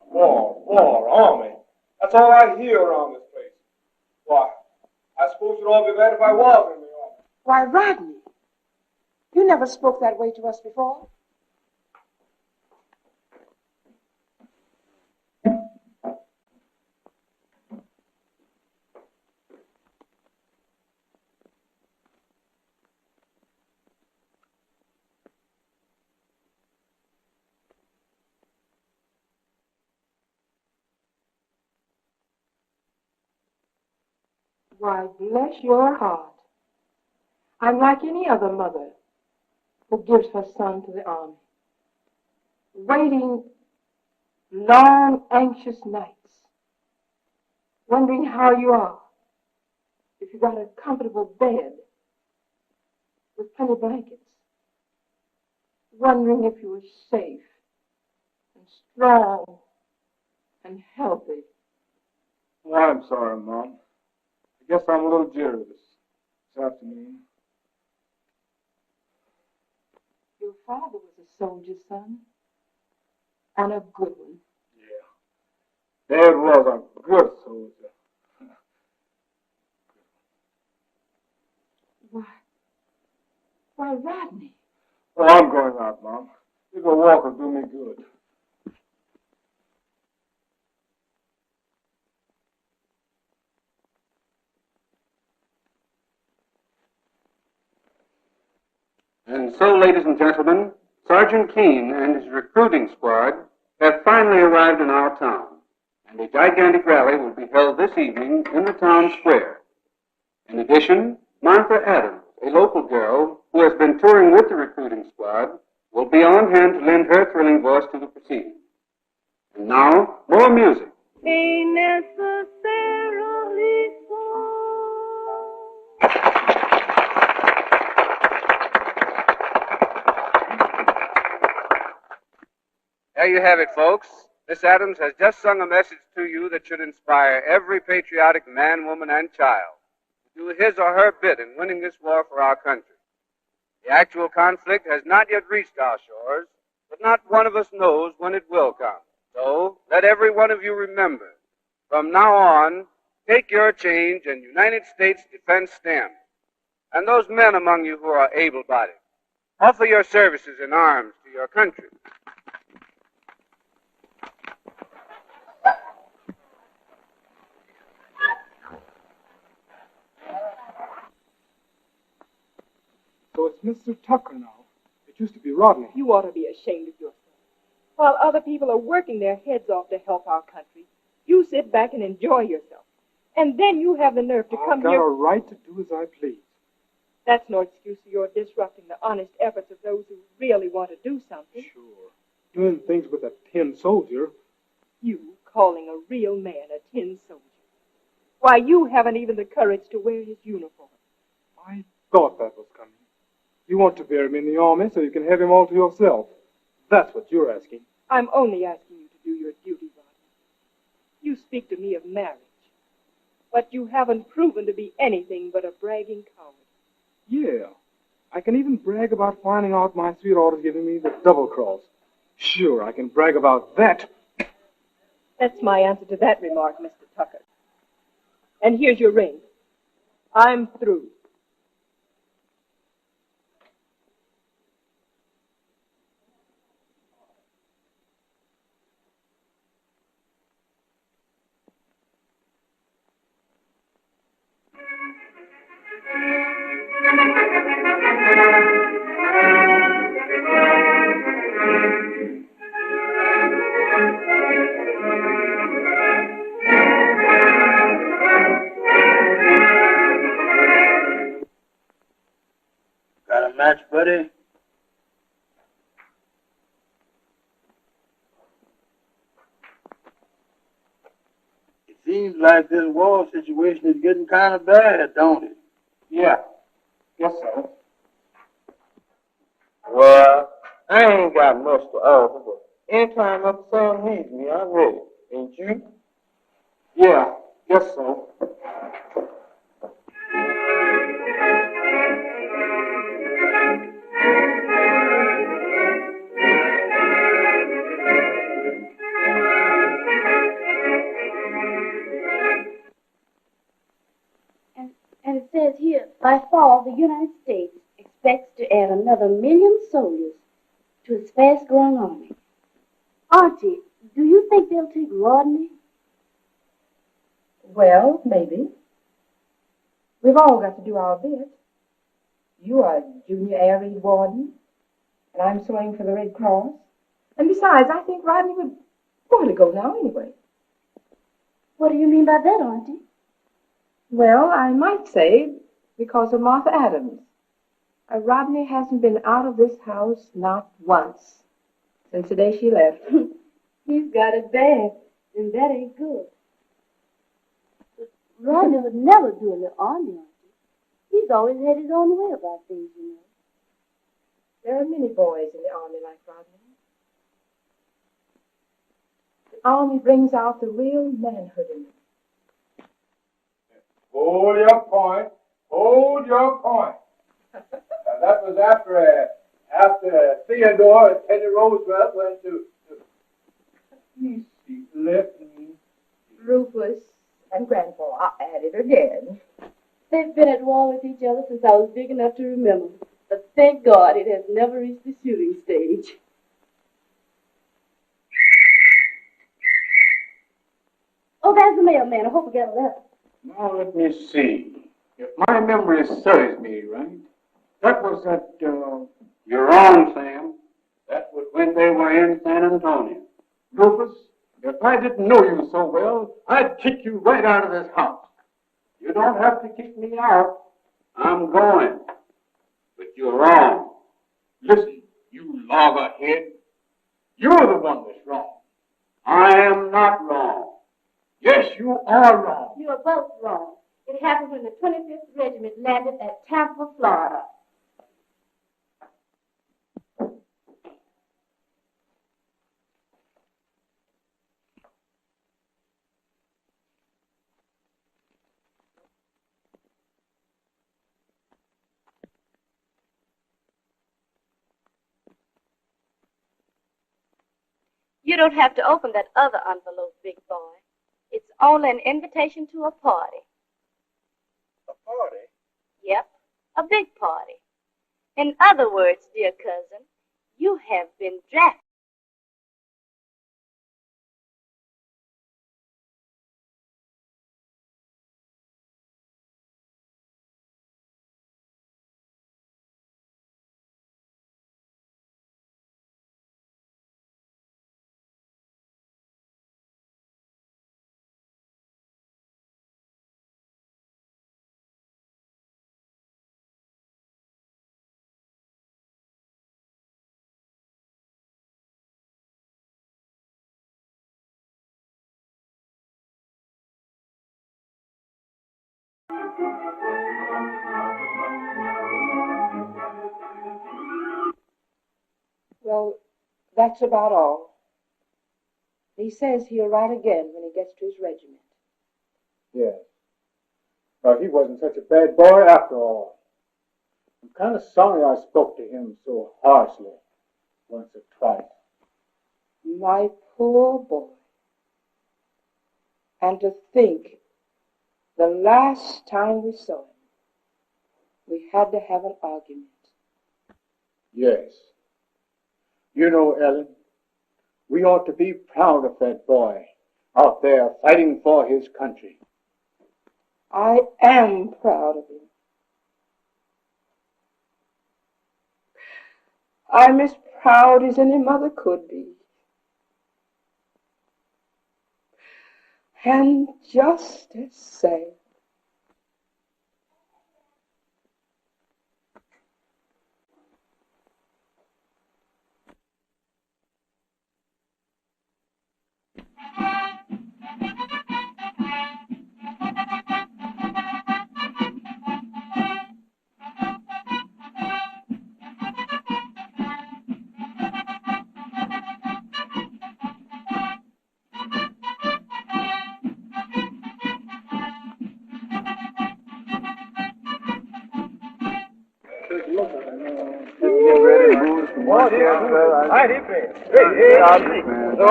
War, army. That's all I hear around this place. Why, I suppose you'd all be glad if I was in the army. Why, Rodney, you never spoke that way to us before. Why, bless your heart. I'm like any other mother who gives her son to the army, waiting long, anxious nights, wondering how you are, if you got a comfortable bed with plenty of blankets, wondering if you were safe and strong and healthy. Well, I'm sorry, Mom. I guess I'm a little jittery this afternoon. Your father was a soldier's son, and a good one. Yeah. Dad was a good soldier. Why, Rodney. Well, I'm going out, Mom. This walk will do me good. And so, ladies and gentlemen, Sergeant Keene and his recruiting squad have finally arrived in our town, and a gigantic rally will be held this evening in the town square. In addition, Martha Adams, a local girl who has been touring with the recruiting squad, will be on hand to lend her thrilling voice to the proceedings. And now, more music. Ain't necessarily There you have it, folks. Miss Adams has just sung a message to you that should inspire every patriotic man, woman, and child to do his or her bit in winning this war for our country. The actual conflict has not yet reached our shores, but not one of us knows when it will come. So let every one of you remember, from now on, take your change in United States defense stamp. And those men among you who are able-bodied, offer your services in arms to your country. So it's Mr. Tucker now. It used to be Rodney. You ought to be ashamed of yourself. While other people are working their heads off to help our country, you sit back and enjoy yourself. And then you have the nerve to come I've got here. a right to do as I please. That's no excuse for your disrupting the honest efforts of those who really want to do something. Sure. Doing things with a tin soldier. You calling a real man a tin soldier. Why, you haven't even the courage to wear his uniform. I thought that was coming. You want to bury him in the army so you can have him all to yourself. That's what you're asking. I'm only asking you to do your duty, Rodney. You speak to me of marriage, but you haven't proven to be anything but a bragging coward. Yeah. I can even brag about finding out my sweetheart is giving me the double cross. Sure, I can brag about that. That's my answer to that remark, Mr. Tucker. And here's your ring. I'm through. Got a match, buddy? It seems like this war situation is getting kind of bad, don't it? Yeah. Guess so. Well, I ain't got much to offer, but anytime Uncle Sam needs me, I'm ready. Ain't you? Yeah. Guess so. And it says here, by fall, the United States expects to add another 1 million soldiers to its fast-growing army. Archie, do you think they'll take Rodney? Well, maybe. We've all got to do our bit. You are junior air raid warden, and I'm sewing for the Red Cross. And besides, I think Rodney would want to go now anyway. What do you mean by that, Auntie? Well, I might say because of Martha Adams. Rodney hasn't been out of this house not once since the day she left. He's got it bad, and that ain't good. But Rodney would never do in the army, Auntie. He's always had his own way about things, you know. There are many boys in the army like Rodney. The army brings out the real manhood in them. Hold your point. Hold your point. Now, that was after Theodore and Teddy Roosevelt went to Rufus and Grandpa at it again. They've been at war with each other since I was big enough to remember. But thank God it has never reached the shooting stage. Oh, there's the mailman. I hope we get a letter. Now, let me see. If my memory serves me right, that was at, you're wrong, Sam. That was when they were in San Antonio. Rufus, if I didn't know you so well, I'd kick you right out of this house. You don't have to kick me out. I'm going. But you're wrong. Listen, you loggerhead. You're the one that's wrong. I am not wrong. Yes, you are wrong. You are both wrong. It happened when the 25th Regiment landed at Tampa, Florida. You don't have to open that other envelope, big boy. It's only an invitation to a party. A party? Yep, a big party. In other words, dear cousin, you have been drafted. Well, that's about all. He says he'll write again when he gets to his regiment. Yes. Well, he wasn't such a bad boy after all. I'm kind of sorry I spoke to him so harshly once or twice. My poor boy. And to think, the last time we saw him, we had to have an argument. Yes. You know, Ellen, we ought to be proud of that boy out there fighting for his country. I am proud of him. I'm as proud as any mother could be. And just as sad.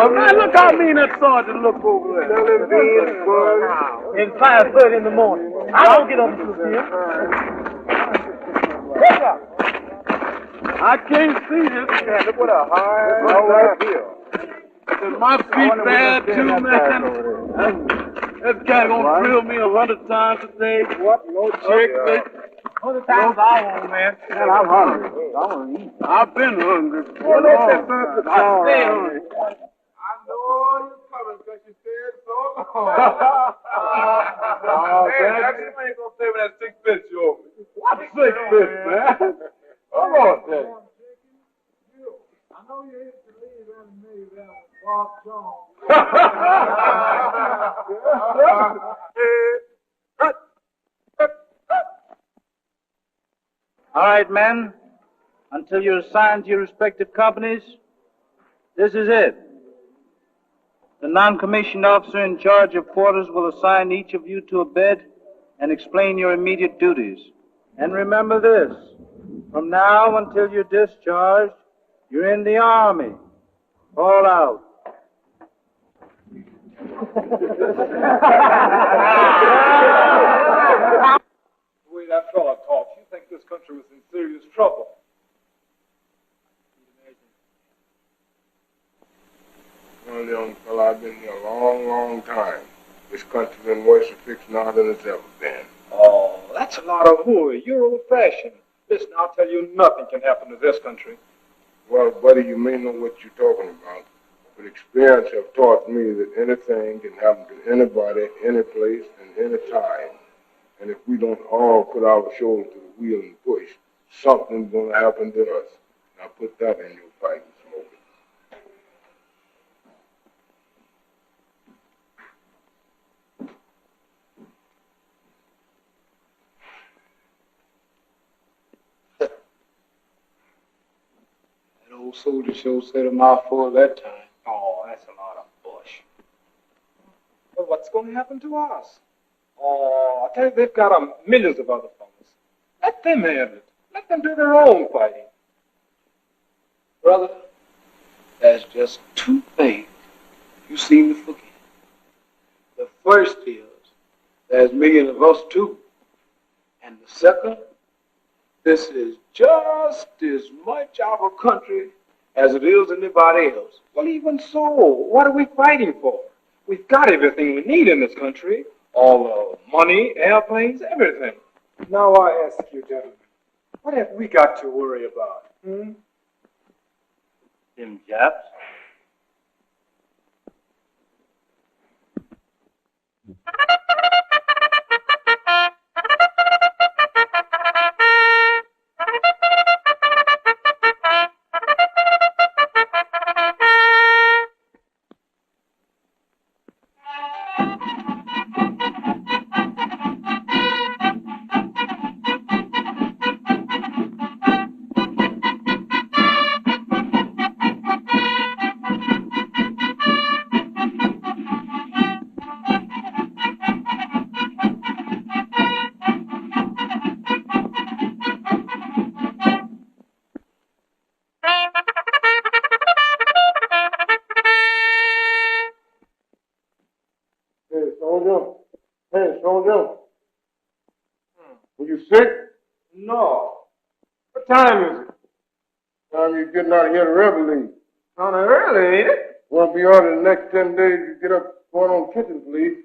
Man, look how mean that sergeant look over there. It's 5:30 in the morning. I don't get up and cook here. I can't see this. Look what a hard hill. Is my feet bad too, man? That guy gonna drill me 100 times a day. What? No trick. 100 times I want, man. Man, I'm hungry. I want to eat. I've been hungry. Well, let that bird I stay hungry. I know you're coming because you said so. Hey, Jackson, you ain't gonna say with that 6 bits you owe me. What 6 bits, man? Come on, Jack. I know you hate to leave and me there with Bob Jones. All right, men. Until you're assigned to your respective companies, this is it. The non-commissioned officer in charge of quarters will assign each of you to a bed and explain your immediate duties. And remember this, from now until you're discharged, you're in the Army. All out. The way that fella talks, you think this country was in serious trouble. Well, young fella, I've been here a long, long time. This country's been worse a fix now than it's ever been. Oh, that's a lot of hooey. You're old-fashioned. Listen, I'll tell you, nothing can happen to this country. Well, buddy, you may know what you're talking about, but experience have taught me that anything can happen to anybody, any place, and any time. And if we don't all put our shoulder to the wheel and push, something's going to happen to us. Now put that in your pipe and smoke it. That old soldier sure said a mouthful that time. Oh, that's a lot of bush. But what's going to happen to us? Oh, I tell you, they've got millions of other fellas. Let them have it. Let them do their own fighting. Brother, There's just two things you seem to forget. The first is there's millions of us too. And the second, this is just as much our country as it is anybody else. Well, even so, what are we fighting for? We've got everything we need in this country. All the money, airplanes, everything. Now I ask you, gentlemen, what have we got to worry about? Them Japs. Hey, soldier. Were you sick? No. What time is it? Time you getting out of here to Rebel League. Kind of early, ain't it? Won't be on in the next 10 days. You get up going on kitchen, please.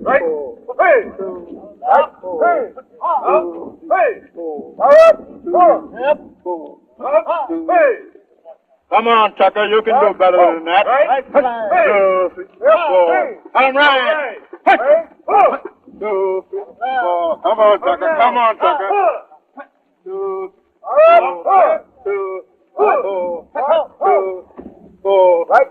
Right. Hey. Right. Hey. Hey. Hey. Come on, Tucker, you can do better than that. Right. Two, four. I'm right. Two, four. Come on, Tucker. Come on, Tucker. Two, four. Two, four. Right.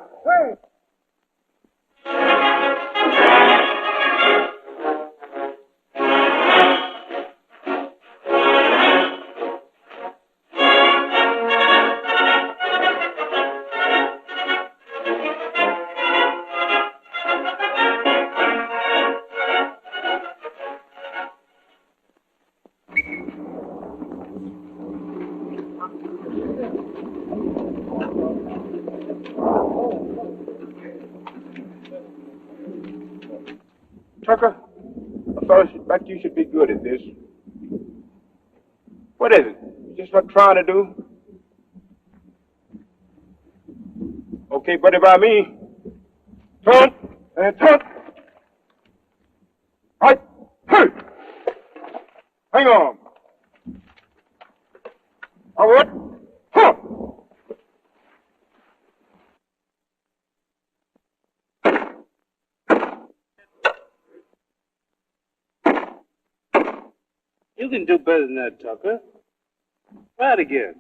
Tucker, I bet you should be good at this. What is it? Just what trying to do? Okay, buddy, by me. Turn and turn. Right. Hey. Hang on. All right. Huh. You can do better than that, Tucker. Try it again.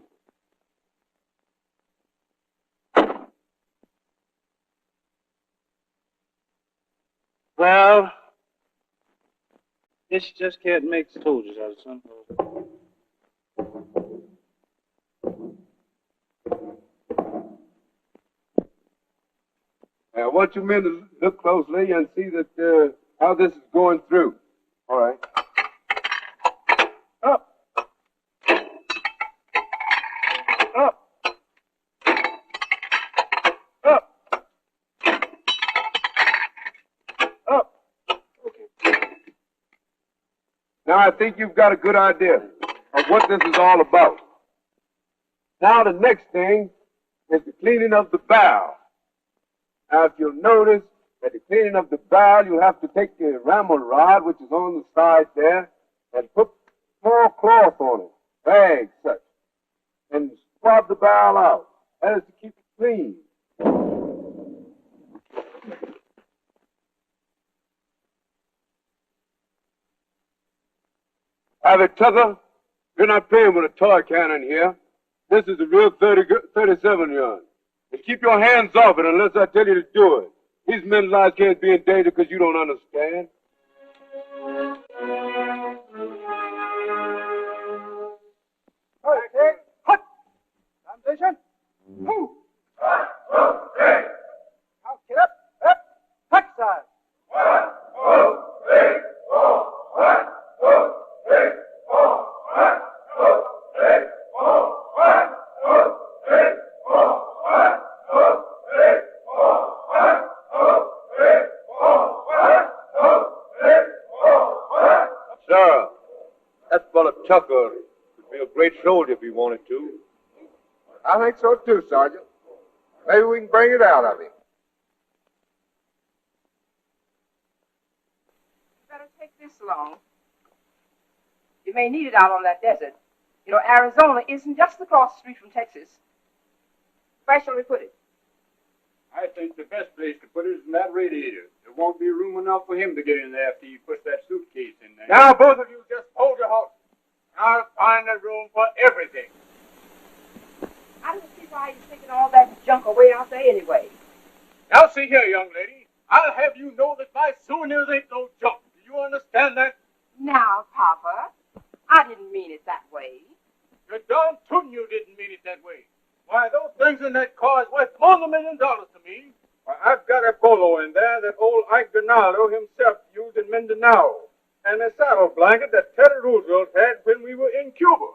Well, this just can't make soldiers out of some folks. I want you men to look closely and see that how this is going through. All right. Up. Up. Up. Up. Okay. Now I think you've got a good idea of what this is all about. Now the next thing is the cleaning of the bow. Now if you'll notice that the cleaning of the bow, you'll have to take the ramble rod, which is on the side there, and put small cloth on it, bags such, and swab the bow out. That is to keep it clean. Have it, Tucker? You're not playing with a toy cannon here. This is a real 37 yard. And keep your hands off it unless I tell you to do it. These men's lives can't be in danger because you don't understand. Okay, hut! Foundation. Move! 1, 2, 3. Now get up, up, hut side. 1, 2, 3, 4. 1, 2, 3, 4. 1, 2, 3, 4. 1, 2, 3, 4. 1, 2, 3, 4. 1, 2, 3, 4. 1, 2, 3, 4. 1. Sarah, that fella Tucker could be a great soldier if he wanted to. I think so too, Sergeant. Maybe we can bring it out of him. You better take this along. You may need it out on that desert. You know, Arizona isn't just across the street from Texas. Where shall we put it? I think the best place to put it is in that radiator. There won't be room enough for him to get in there after you push that suitcase in there. Now, both of you just hold your horses. I'll find the room for everything. I don't see why you're taking all that junk away out there anyway. Now, see here, young lady. I'll have you know that my souvenirs ain't no junk. Do you understand that? Now, Papa, I didn't mean it that way. You're darn tootin' you didn't mean it that way. Why, those things in that car is worth more than $1 million to me. Why, I've got a polo in there that old Ike Donaldo himself used in Mindanao, and a saddle blanket that Teddy Roosevelt had when we were in Cuba.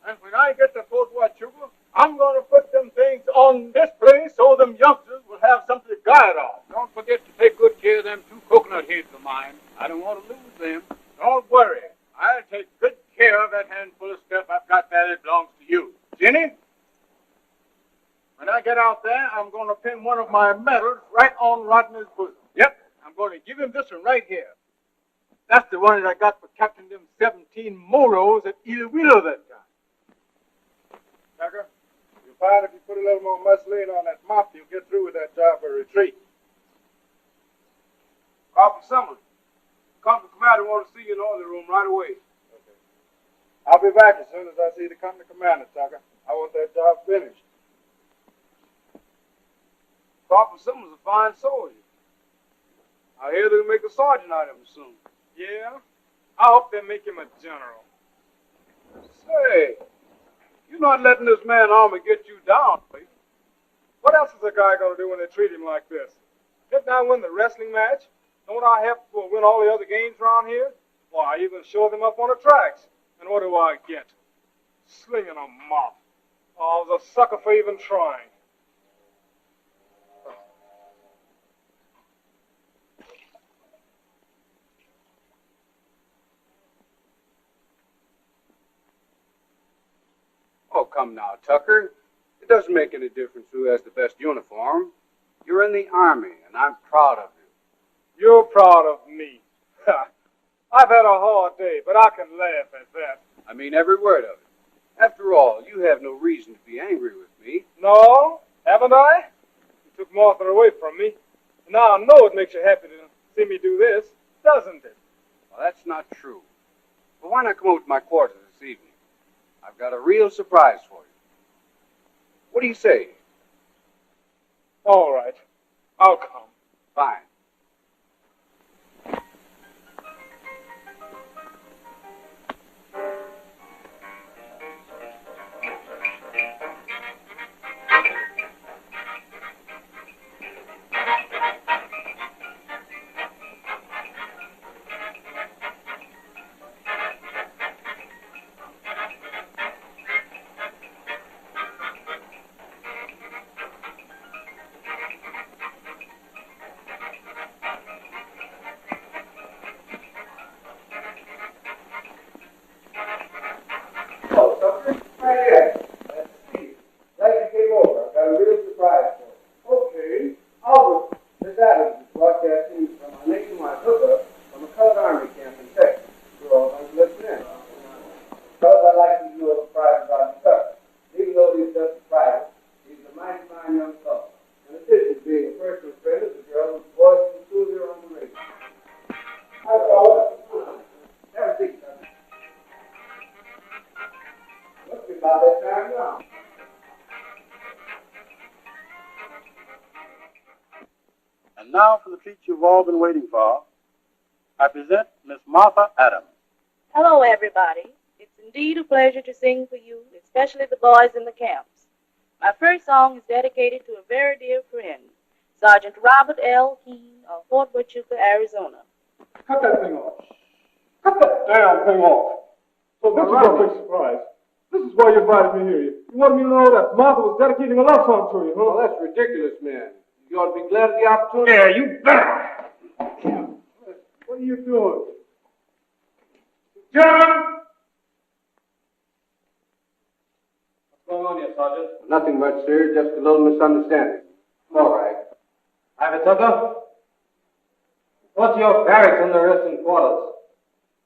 And when I get to Fort Huachuca, I'm going to put them things on display so them youngsters will have something to guide on. Don't forget to take good care of them 2 coconut heads of mine. I don't want to lose them. Don't worry. I'll take good care of that handful of stuff I've got there that belongs to you. Jenny? When I get out there, I'm going to pin one of my medals right on Rodney's bosom. Yep, I'm going to give him this one right here. That's the one that I got for capturing them 17 moros at Iloilo that time. Tucker, you'll find if you put a little more muslin on that mop, you'll get through with that job for retreat. Officer Summers, Company Commander wants to see you in the order room right away. Okay. I'll be back as soon as I see the Company Commander, Tucker. I want that job finished. Officer Summers is a fine soldier. I hear they'll make a sergeant out of him soon. Yeah? I hope they make him a general. Say, you're not letting this man Army get you down, please. What else is a guy going to do when they treat him like this? Didn't I win the wrestling match? Don't I have to win all the other games around here? Why, I even show them up on the tracks. And what do I get? Slinging a mop. Oh, I was a sucker for even trying. Oh, come now, Tucker. It doesn't make any difference who has the best uniform. You're in the Army, and I'm proud of you. You're proud of me. I've had a hard day, but I can laugh at that. I mean every word of it. After all, you have no reason to be angry with me. No, haven't I? You took Martha away from me. And now I know it makes you happy to see me do this, doesn't it? Well, that's not true. But why not come over to my quarters this evening? I've got a real surprise for you. What do you say? All right. I'll come. Fine. And now for the treat you've all been waiting for. I present Miss Martha Adams. Hello, everybody. It's indeed a pleasure to sing for you, especially the boys in the camps. My first song is dedicated to a very dear friend, Sergeant Robert L. Keene of Fort Huachuca, Arizona. Cut that thing off. Cut that damn thing off. So this is your big surprise. This is why you invited me here. You wanted me to know that Martha was dedicating a love song to you, huh? Well, that's ridiculous, man. You ought to be glad of the opportunity. Yeah, you bet. What are you doing? Gentlemen! What's going on here, Sergeant? Nothing much, sir. Just a little misunderstanding. All right. Private Tucker? What's your barracks in the resting quarters?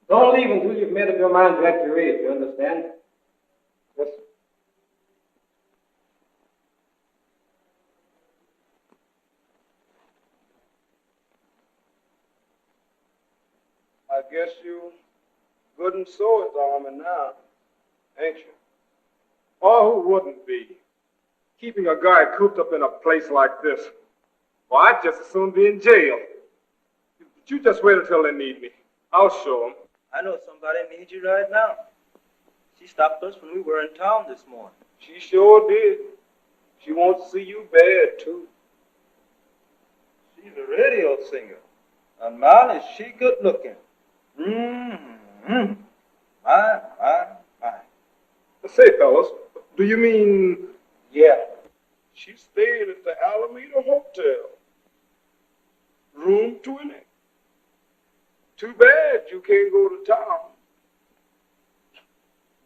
Don't leave until you've made up your mind to act your age, you understand? Yes, sir. I guess you good and so at the Army now, ain't you? Oh, who wouldn't be? Keeping a guy cooped up in a place like this. Well, I'd just as soon be in jail. But you just wait until they need me. I'll show them. I know somebody needs you right now. She stopped us when we were in town this morning. She sure did. She wants to see you bad, too. She's a radio singer. And man, is she good looking. Mm-hmm. My. Say, fellas, do you mean... Yeah. She's staying at the Alameda Hotel. Room 20. Too bad you can't go to town.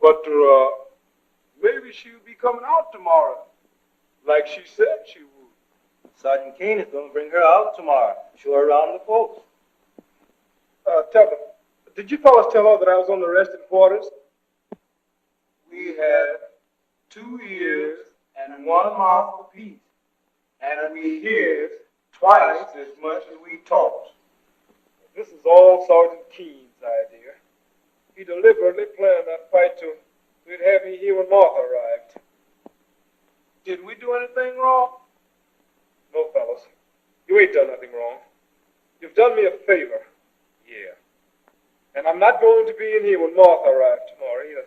But, maybe she'll be coming out tomorrow, like she said she would. Sergeant Keene is going to bring her out tomorrow, show her around the folks. Tucker, did you fellas tell her that I was on the resting quarters? We had 2 ears and 1 mouth apiece, and we hears twice as much as we talks. This is all Sergeant Keene's idea. He deliberately planned that fight to have me here when Martha arrived. Did we do anything wrong? No, fellas. You ain't done nothing wrong. You've done me a favor. Yeah. And I'm not going to be in here when Martha arrives tomorrow either.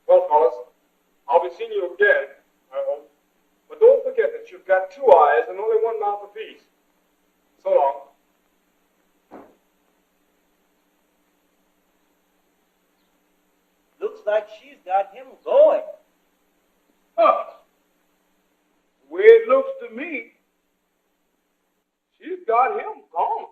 Well, fellas, I'll be seeing you again, I hope. But don't forget that you've got 2 eyes and only 1 mouth apiece. So long. Looks like she's got him going. Huh. The way it looks to me, she's got him gone.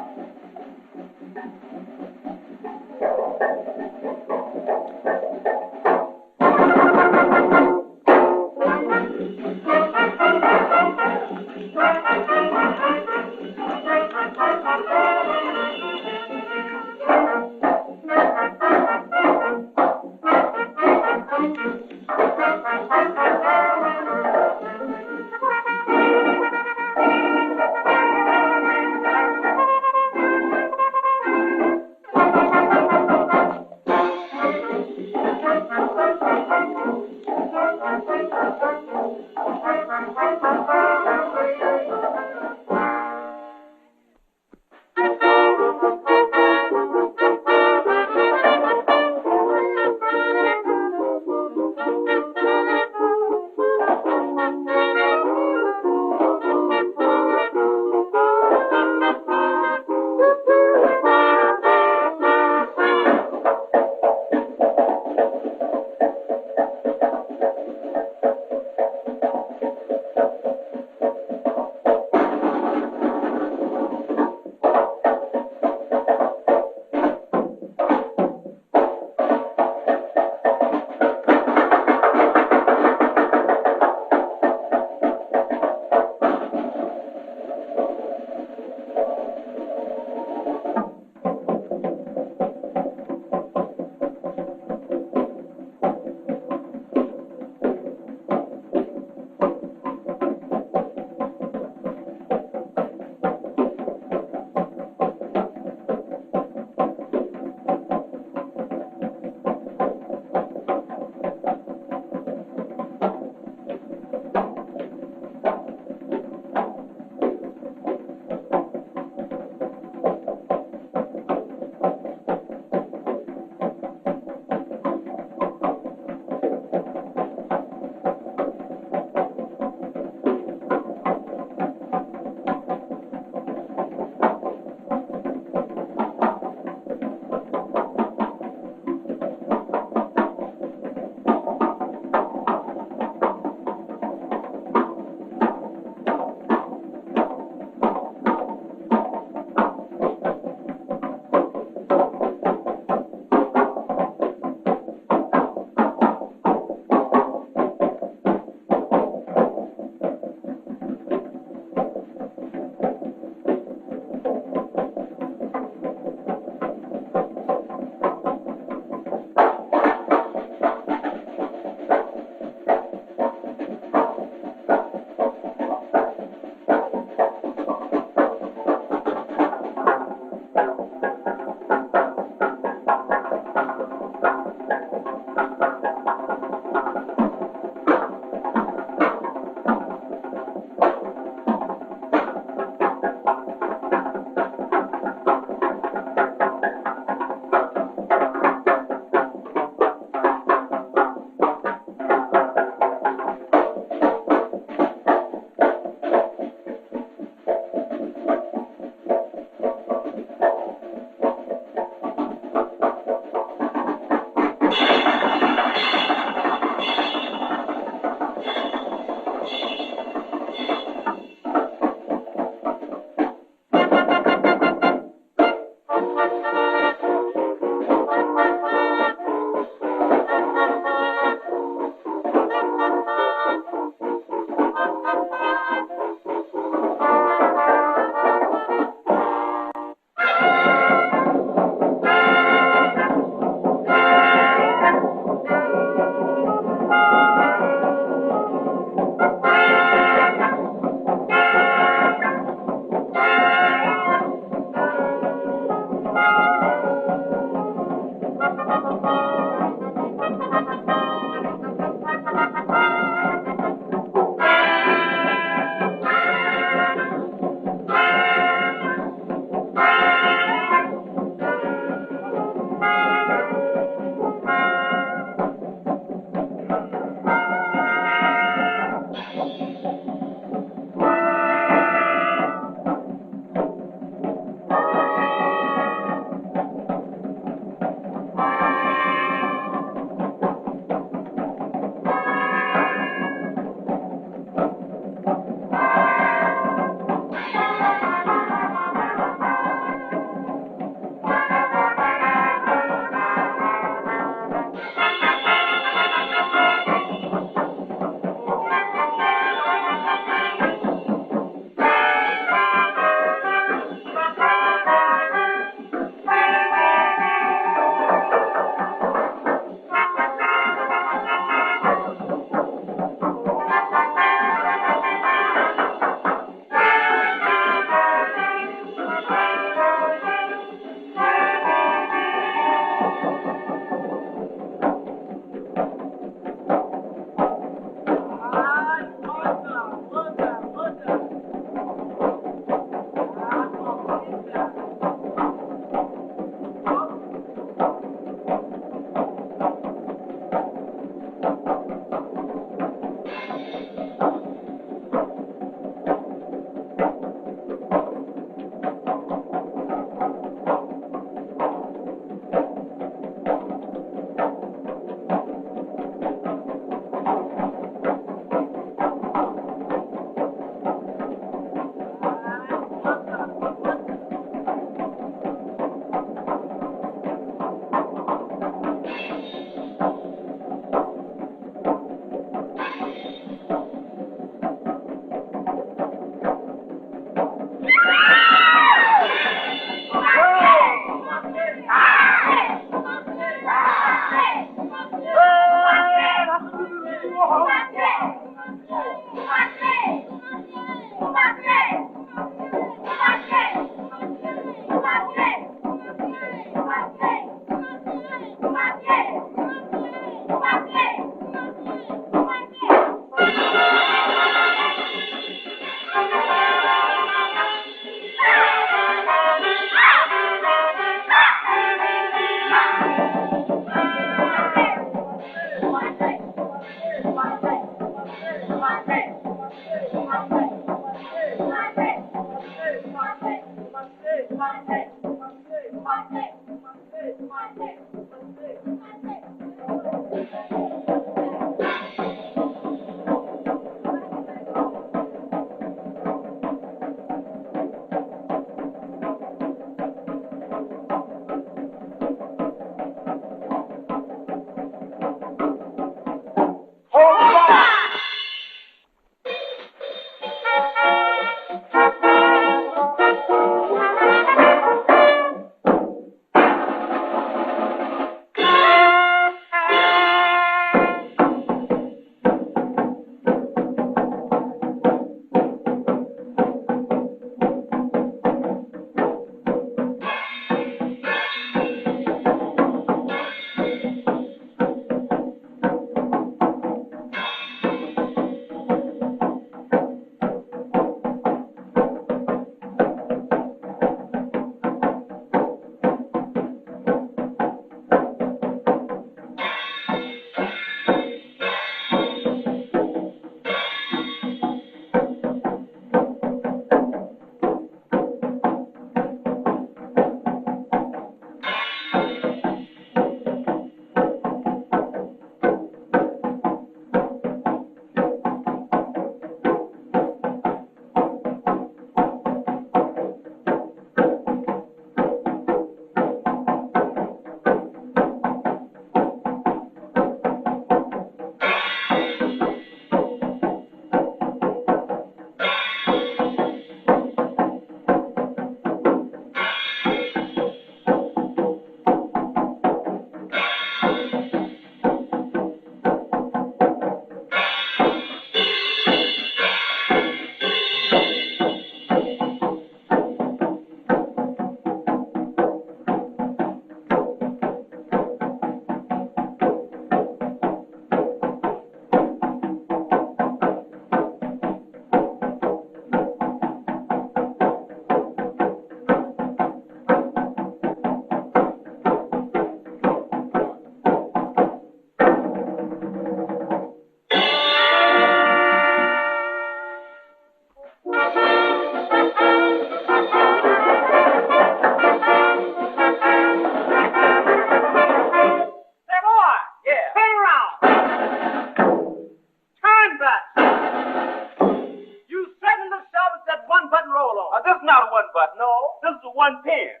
but no, this is the 1 pen.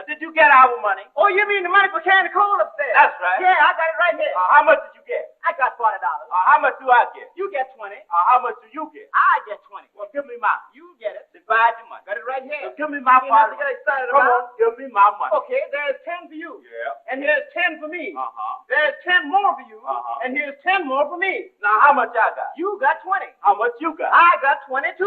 Did you get our money? Oh, you mean the money for carrying the coal upstairs? That's right. Yeah, I got it right here. How much did you get? I got $40. How much do I get? You get 20. How much do you get? I get 20. Well, give me mine. You get it. Divide your money. Got it right here. Give me my You part. have to get excited Come about. on, give me my money. Okay, there's 10 for you. Yeah. And here's 10 for me. Uh-huh. There's 10 more for you. Uh-huh. And here's 10 more for me. Now, how much I got? You got 20. How much you got? I got 22.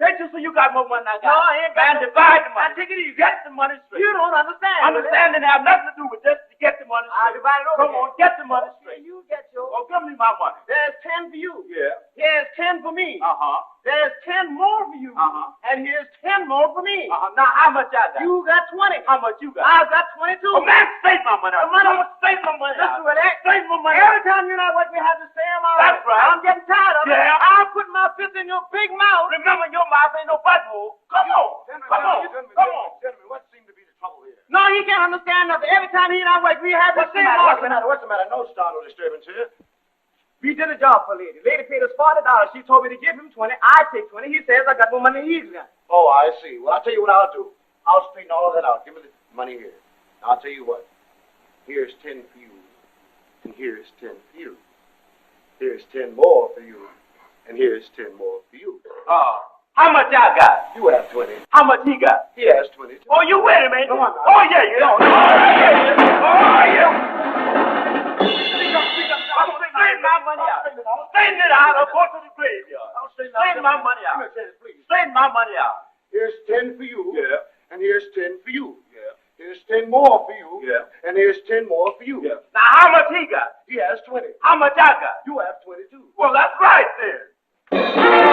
Ain't you so you got more money than I got? No, I ain't got Man, no- divide the money. Now, take it easy. Get the money straight. You don't understand. Understanding have nothing to do with just to get the money I straight. divide it over Come again. on, get the money straight. You get yours. Oh, give me my money. There's 10 for you. Yeah. Here's 10 for me. Uh-huh. There's 10 more for you. Uh-huh. And here's 10 more for me. Uh-huh. Now, how much I got? You got 20. How much you got? I got 22. Oh, man, save my money. The money- I'm gonna save my money. Listen to that. Save my money. Every time you know what we have to say about That's right. I'm getting tired of it. Yeah. I'll put my fist in your big mouth. Remember, your mouth ain't no butthole. Come on. Come on. Come on. Gentlemen, what seemed to be the trouble here? No, he can't understand nothing. Every time he and I work, we have to say What's the matter? What's the matter? No startle disturbance here. We did a job for a lady. Lady paid us $40. She told me to give him 20. I take 20. He says I got more money than he's got. Oh, I see. Well, I'll tell you what I'll do. I'll straighten all of that out. Give me the money here. I'll tell you what. Here's 10 for you, and here's 10 for you. Here's 10 more for you, and here's 10 more for you. How much I got? You have 20. How much he got? He has 20. Oh, you with him, ain't you? Come on now. Oh, yeah, yeah. Oh, yeah. Oh, yeah. Straighten my money out. Straighten it out or go to the graveyard. Straighten my money out. Straighten my money out. Here's 10 for you. Yeah. And here's 10 for you. Yeah. Here's 10 more for you. Yeah. And here's 10 more for you. Yeah. Now, how much he got? He has 20. How much I got? You have 22. Well, that's right then.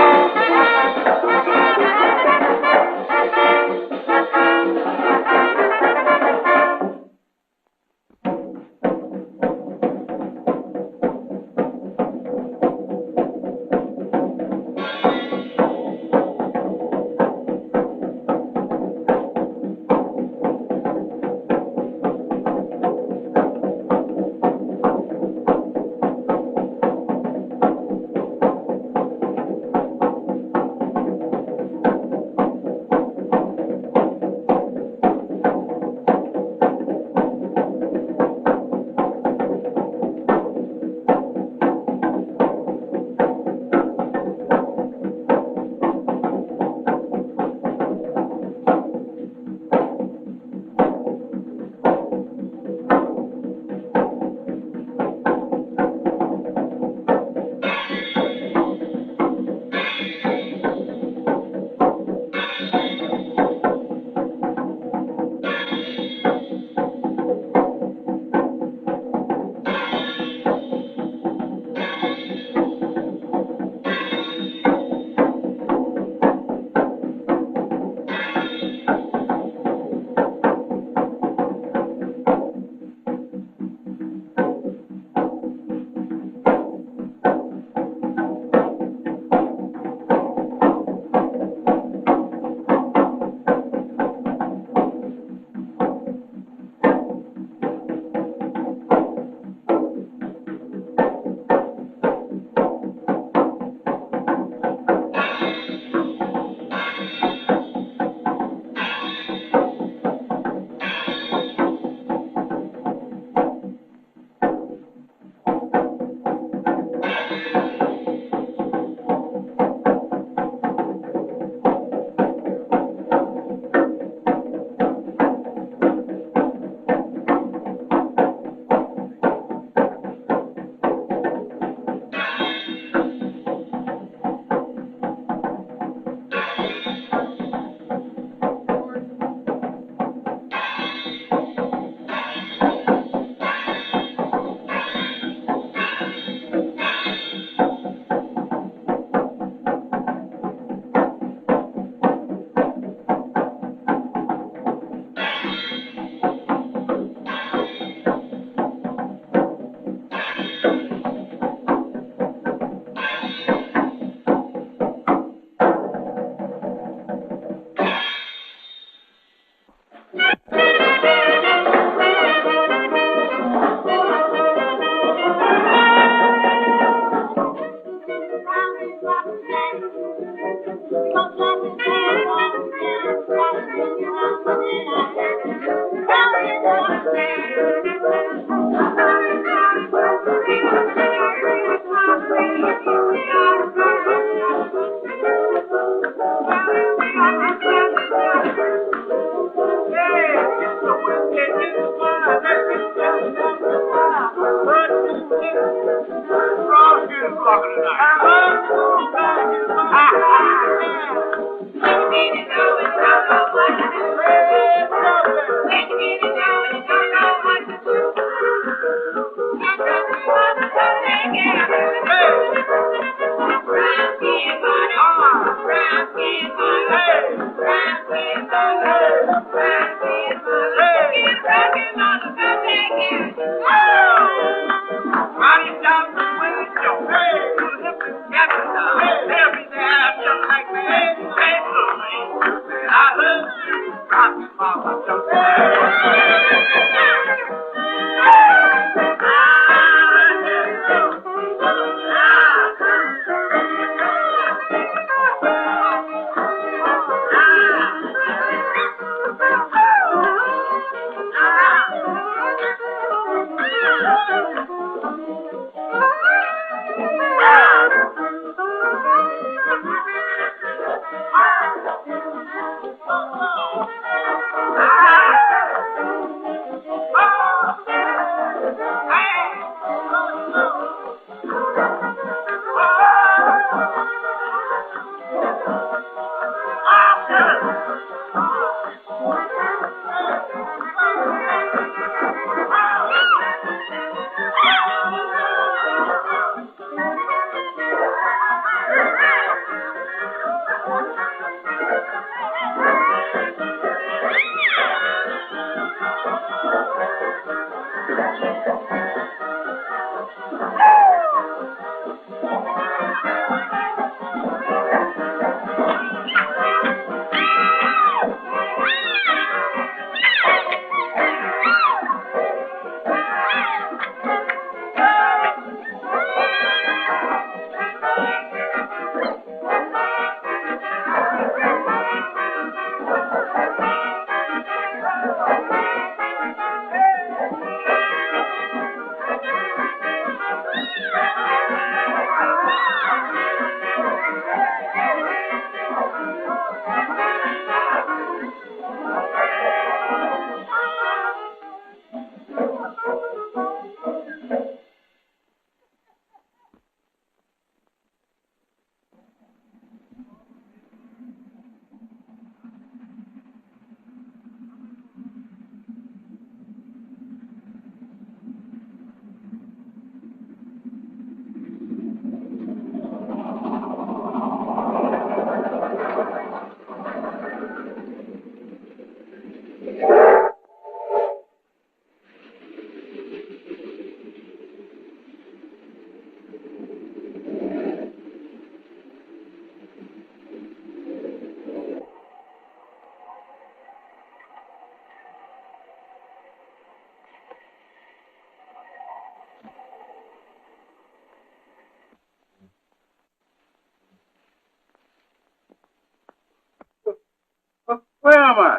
Where am I?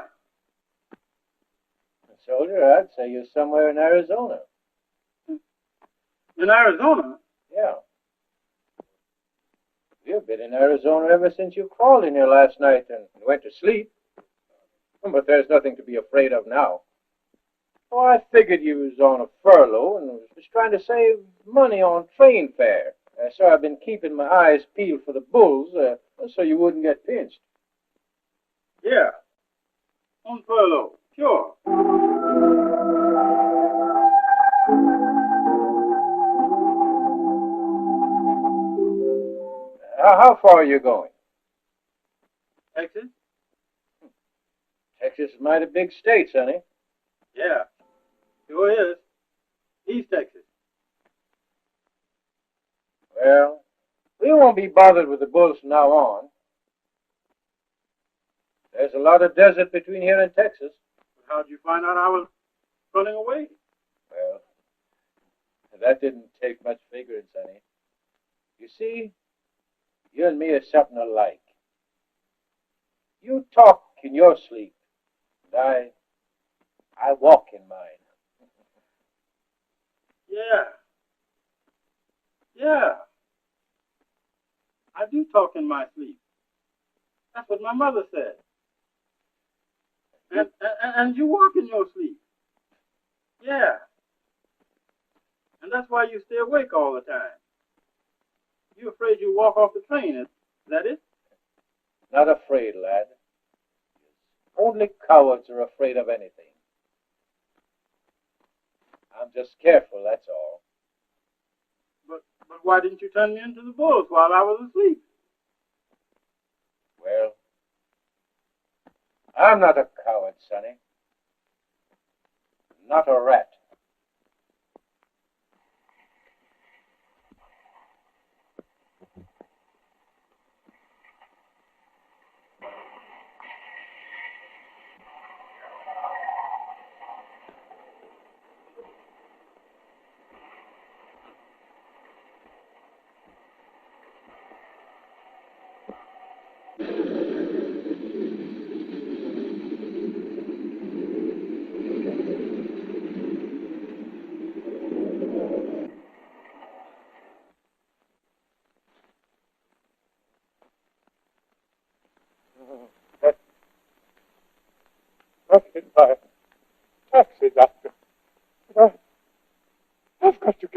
Soldier, I'd say you're somewhere in Arizona. In Arizona? Yeah. You've been in Arizona ever since you crawled in here last night and went to sleep. But there's nothing to be afraid of now. Oh, I figured you was on a furlough and was trying to save money on train fare. So I've been keeping my eyes peeled for the bulls so you wouldn't get pinched. Yeah. On furlough. Sure. How far are you going? Texas. Texas is a mighty big state, sonny. Yeah, sure is. East Texas. Well, we won't be bothered with the bulls from now on. There's a lot of desert between here and Texas. How'd you find out I was running away? Well, that didn't take much figuring, sonny. You see, you and me are something alike. You talk in your sleep, and I walk in mine. Yeah. I do talk in my sleep. That's what my mother said. And you walk in your sleep. Yeah. And that's why you stay awake all the time. You're afraid you walk off the train, is that it? Not afraid, lad. Only cowards are afraid of anything. I'm just careful, that's all. But why didn't you turn me into the bulls while I was asleep? Well, I'm not a coward, sonny. Not a rat.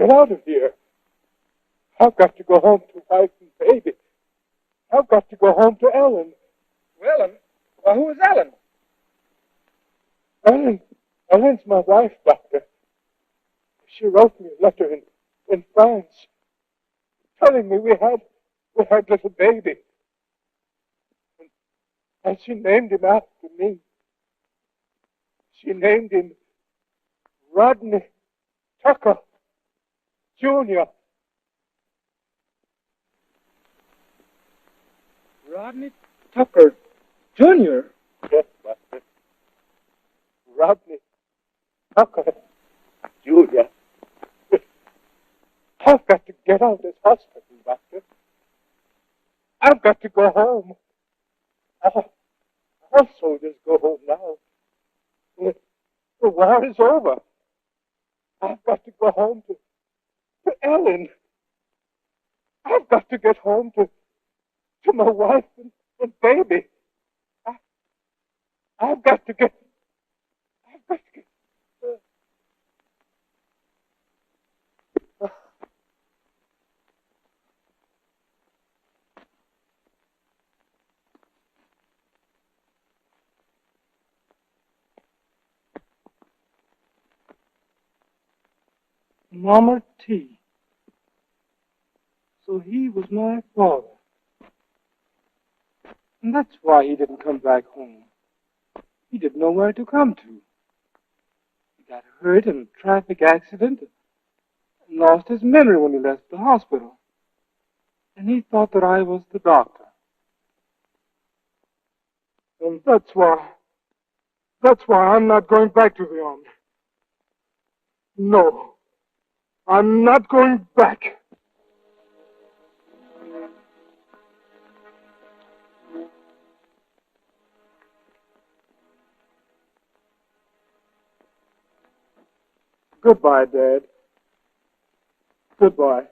get out of here. I've got to go home to wife and baby. I've got to go home to Ellen. Ellen? Well, who is Ellen? Ellen's my wife, Doctor. She wrote me a letter in France telling me we had little baby. And she named him after me. She named him Rodney Tucker Jr. Rodney Tucker Jr.? Yes, Buster. Rodney Tucker Jr. I've got to get out of this hospital, Doctor. I've got to go home. All soldiers go home now. The war is over. I've got to go home to Ellen. I've got to get home to my wife and baby. I've got to get. Mama T. So he was my father. And that's why he didn't come back home. He didn't know where to come to. He got hurt in a traffic accident and lost his memory when he left the hospital. And he thought that I was the doctor. And that's why I'm not going back to the army. No. I'm not going back. Goodbye, Dad. Goodbye.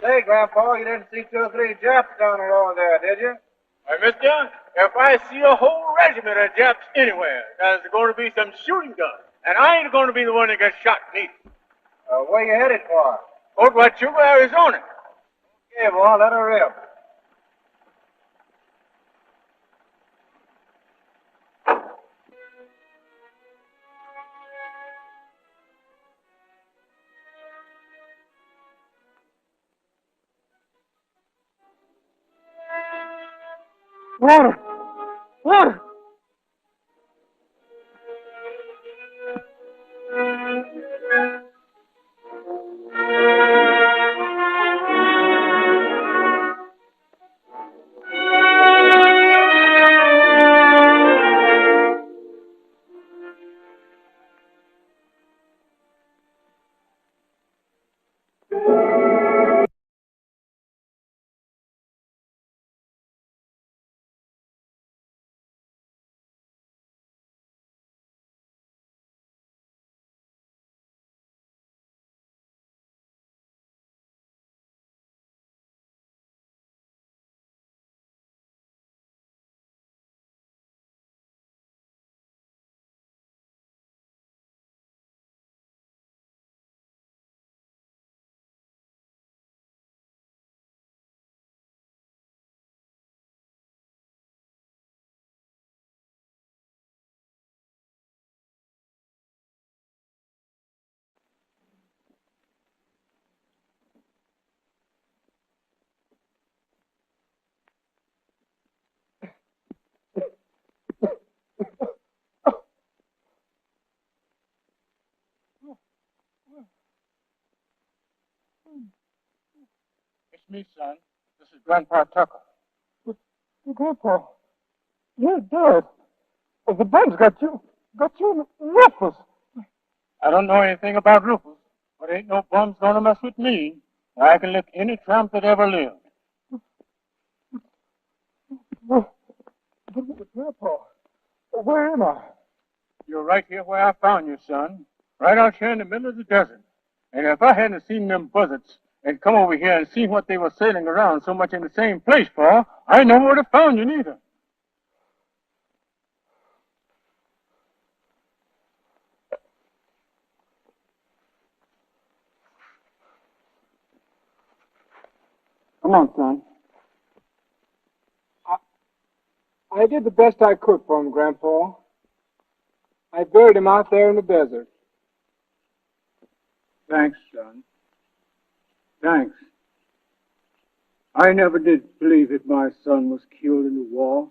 Say, Grandpa, you didn't see 2 or 3 Japs down along there, did you? Hey, mister, if I see a whole regiment of Japs anywhere, there's going to be some shooting done. And I ain't going to be the one that gets shot neither. Where you headed for? Fort Huachuca, Arizona. Okay, boy, let her rip. Water! Water! me, son. This is Grandpa Tucker. Grandpa, you're dead. The bum's got you in Rufus. I don't know anything about Rufus, but ain't no bum's gonna mess with me. I can lick any tramp that ever lived. Grandpa, where am I? You're right here where I found you, son. Right out here in the middle of the desert. And if I hadn't seen them buzzards and come over here and seen what they were sailing around so much in the same place for, I never would have found you neither. Come on, son. I did the best I could for him, Grandpa. I buried him out there in the desert. Thanks, son. Thanks. I never did believe that my son was killed in the war.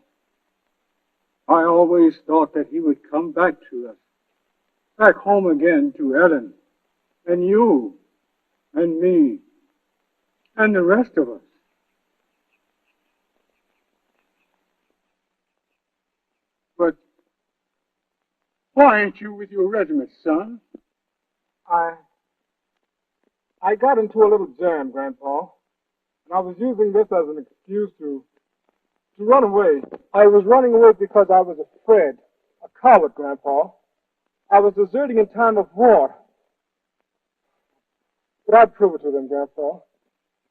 I always thought that he would come back to us, back home again to Ellen, and you, and me, and the rest of us. But why ain't you with your regiment, son? I got into a little jam, Grandpa, and I was using this as an excuse to run away. I was running away because I was afraid, a coward, Grandpa. I was deserting in time of war. But I'd prove it to them, Grandpa.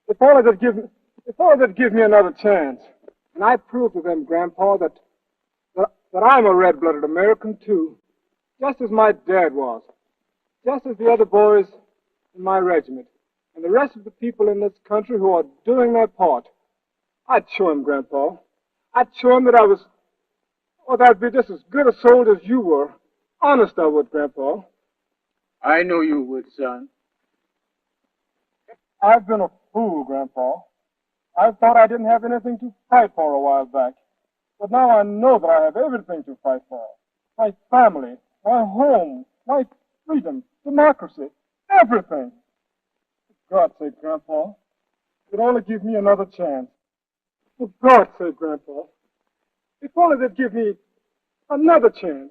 If only they'd give me another chance. And I'd prove to them, Grandpa, that I'm a red-blooded American, too, just as my dad was, just as the other boys in my regiment, and the rest of the people in this country who are doing their part. I'd show him, Grandpa. I'd show him that I'd be just as good a soldier as you were. Honest I would, Grandpa. I know you would, son. I've been a fool, Grandpa. I thought I didn't have anything to fight for a while back. But now I know that I have everything to fight for. My family, my home, my freedom, democracy, everything. For God's sake, Grandpa, you'd only give me another chance. For God's sake, Grandpa, if only they'd give me another chance.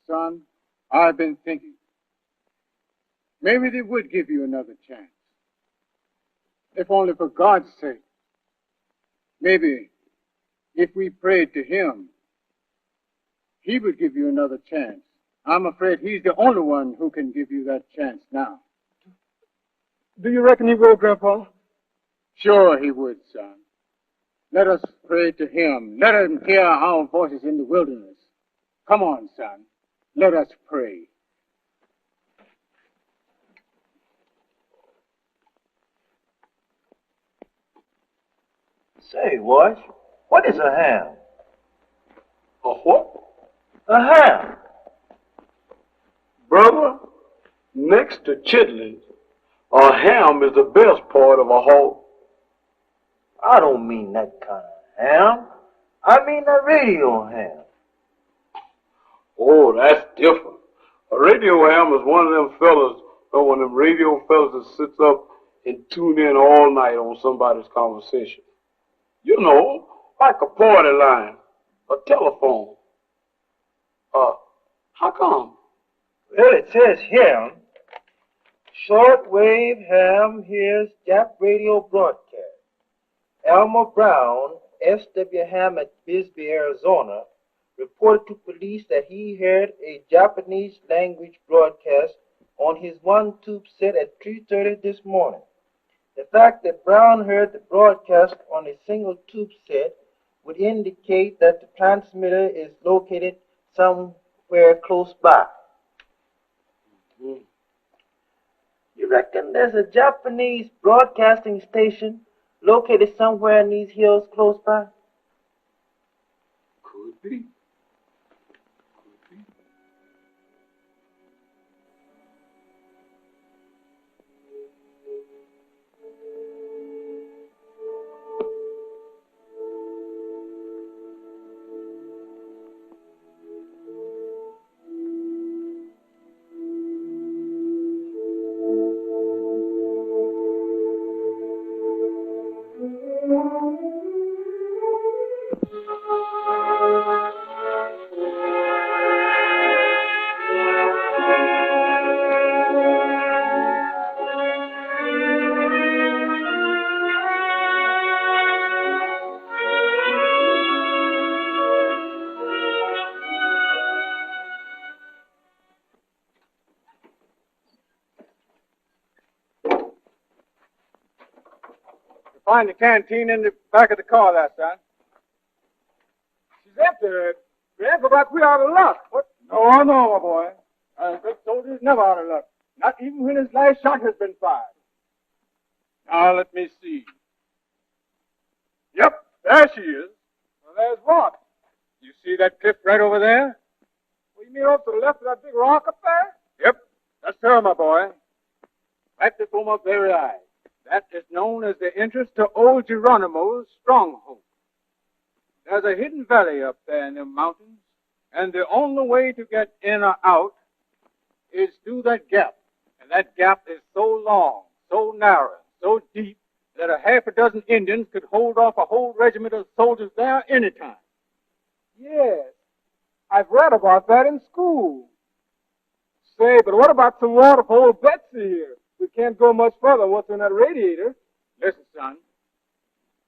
Son, I've been thinking. Maybe they would give you another chance. If only for God's sake. Maybe if we prayed to him, he would give you another chance. I'm afraid he's the only one who can give you that chance now. Do you reckon he will, Grandpa? Sure he would, son. Let us pray to him. Let him hear our voices in the wilderness. Come on, son. Let us pray. Say, Wash, what is a ham? A what? A ham. Brother, next to chitlins, a ham is the best part of a hog. I don't mean that kind of ham. I mean a radio ham. Oh, that's different. A radio ham is one of them fellas, or one of them radio fellas that sits up and tune in all night on somebody's conversation. You know, like a party line, a telephone. How come? Well, it says here, shortwave ham hears Jap radio broadcast. Elmer Brown, SW Ham at Bisbee, Arizona, reported to police that he heard a Japanese language broadcast on his one tube set at 3:30 this morning. The fact that Brown heard the broadcast on a single tube set would indicate that the transmitter is located somewhere close by. You reckon there's a Japanese broadcasting station located somewhere in these hills close by? Could be. Find the canteen in the back of the car there, son. She's empty. Gramps, looks like we're out of luck. What? No, my boy. A good soldier's never out of luck. Not even when his last shot has been fired. Now, let me see. Yep, there she is. Well, there's what? You see that cliff right over there? Well, you mean off to the left of that big rock up there? Yep, that's her, my boy. Right before my very eyes. That is known as the entrance to old Geronimo's stronghold. There's a hidden valley up there in the mountains, and the only way to get in or out is through that gap. And that gap is so long, so narrow, so deep, that a half a dozen Indians could hold off a whole regiment of soldiers there anytime. Yes, I've read about that in school. Say, but what about some water for old Betsy here? We can't go much further once we're in that radiator. Listen, son.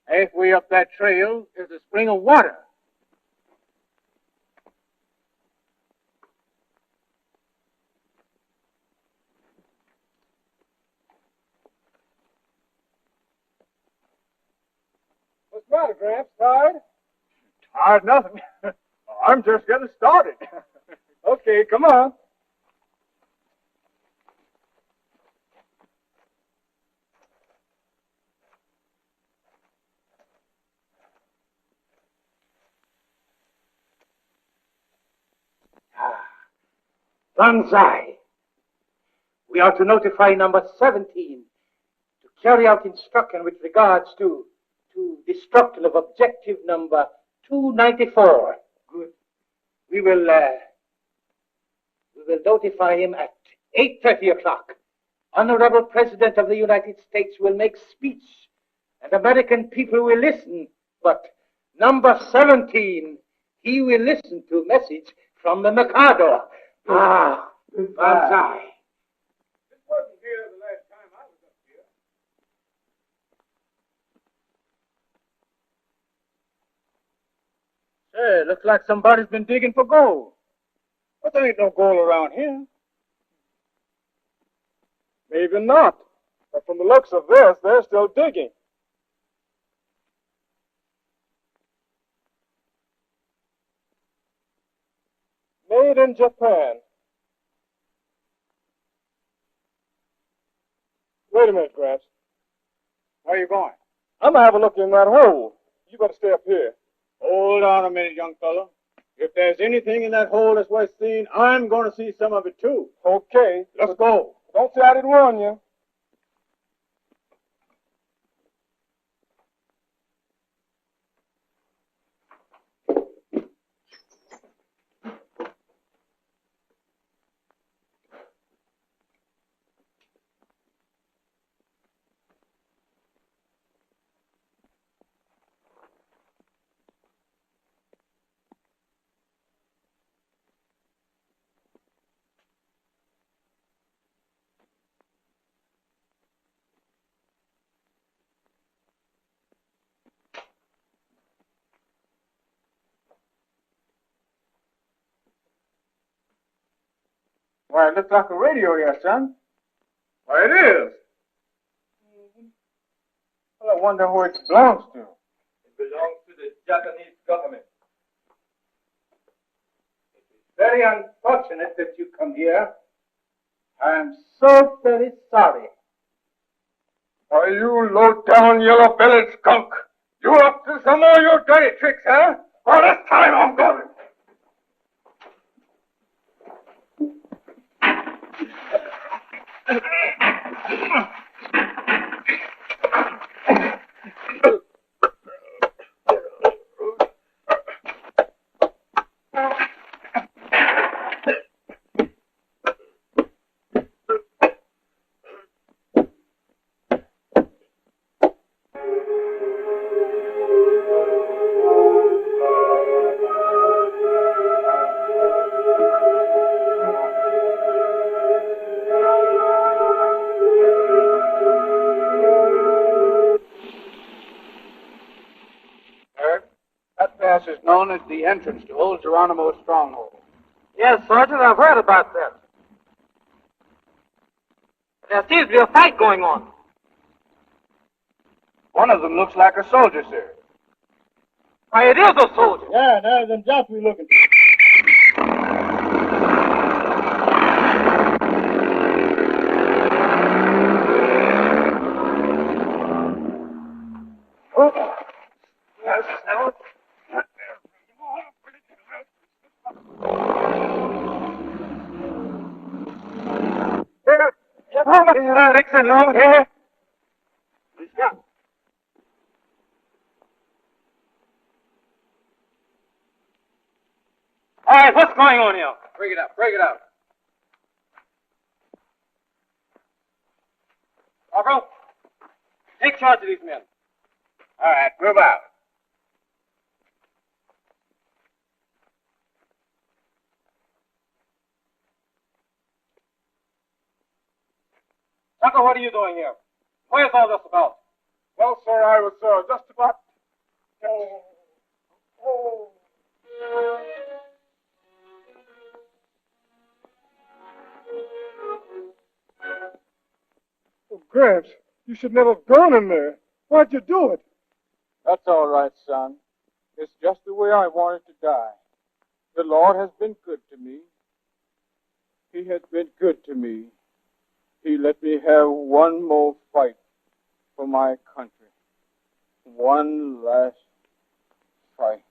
Halfway up that trail is a spring of water. What's the matter, Gramps? Tired? Tired nothing. I'm just getting started. Okay, come on. Banzai. We are to notify number 17 to carry out instruction with regards to destruction of objective number 294. Good. We will notify him at 8:30 o'clock. Honorable President of the United States will make speech, and American people will listen. But number 17, he will listen to a message from the Mikado. Banzai. This wasn't here the last time I was up here. Say, looks like somebody's been digging for gold. But there ain't no gold around here. Maybe not. But from the looks of this, they're still digging. Made in Japan. Wait a minute, Gramps. Where are you going? I'm gonna have a look in that hole. You better stay up here. Hold on a minute, young fellow. If there's anything in that hole that's worth seeing, I'm going to see some of it too. Okay. Let's go. Don't say I didn't warn you. Why, it looks like a radio here, son. Why, it is. Well, I wonder who it belongs to. It belongs to the Japanese government. It is very unfortunate that you come here. I am so very sorry. Why, you low-down, yellow-bellied skunk. You up to some more of your dirty tricks, huh? Well, this time I'm going. Is known as the entrance to old Geronimo's stronghold. Yes, Sergeant, I've heard about that. There seems to be a fight going on. One of them looks like a soldier, sir. Why, it is a soldier. Yeah, there's them Japs we looking. All right, what's going on here? Break it up, break it up. Corporal, take charge of these men. All right, move out. Tucker, what are you doing here? Where's all this about? Well, sir, I was just about... Oh, Gramps, you should never have gone in there. Why'd you do it? That's all right, son. It's just the way I wanted to die. The Lord has been good to me. He has been good to me. He let me have one more fight for my country. One last fight.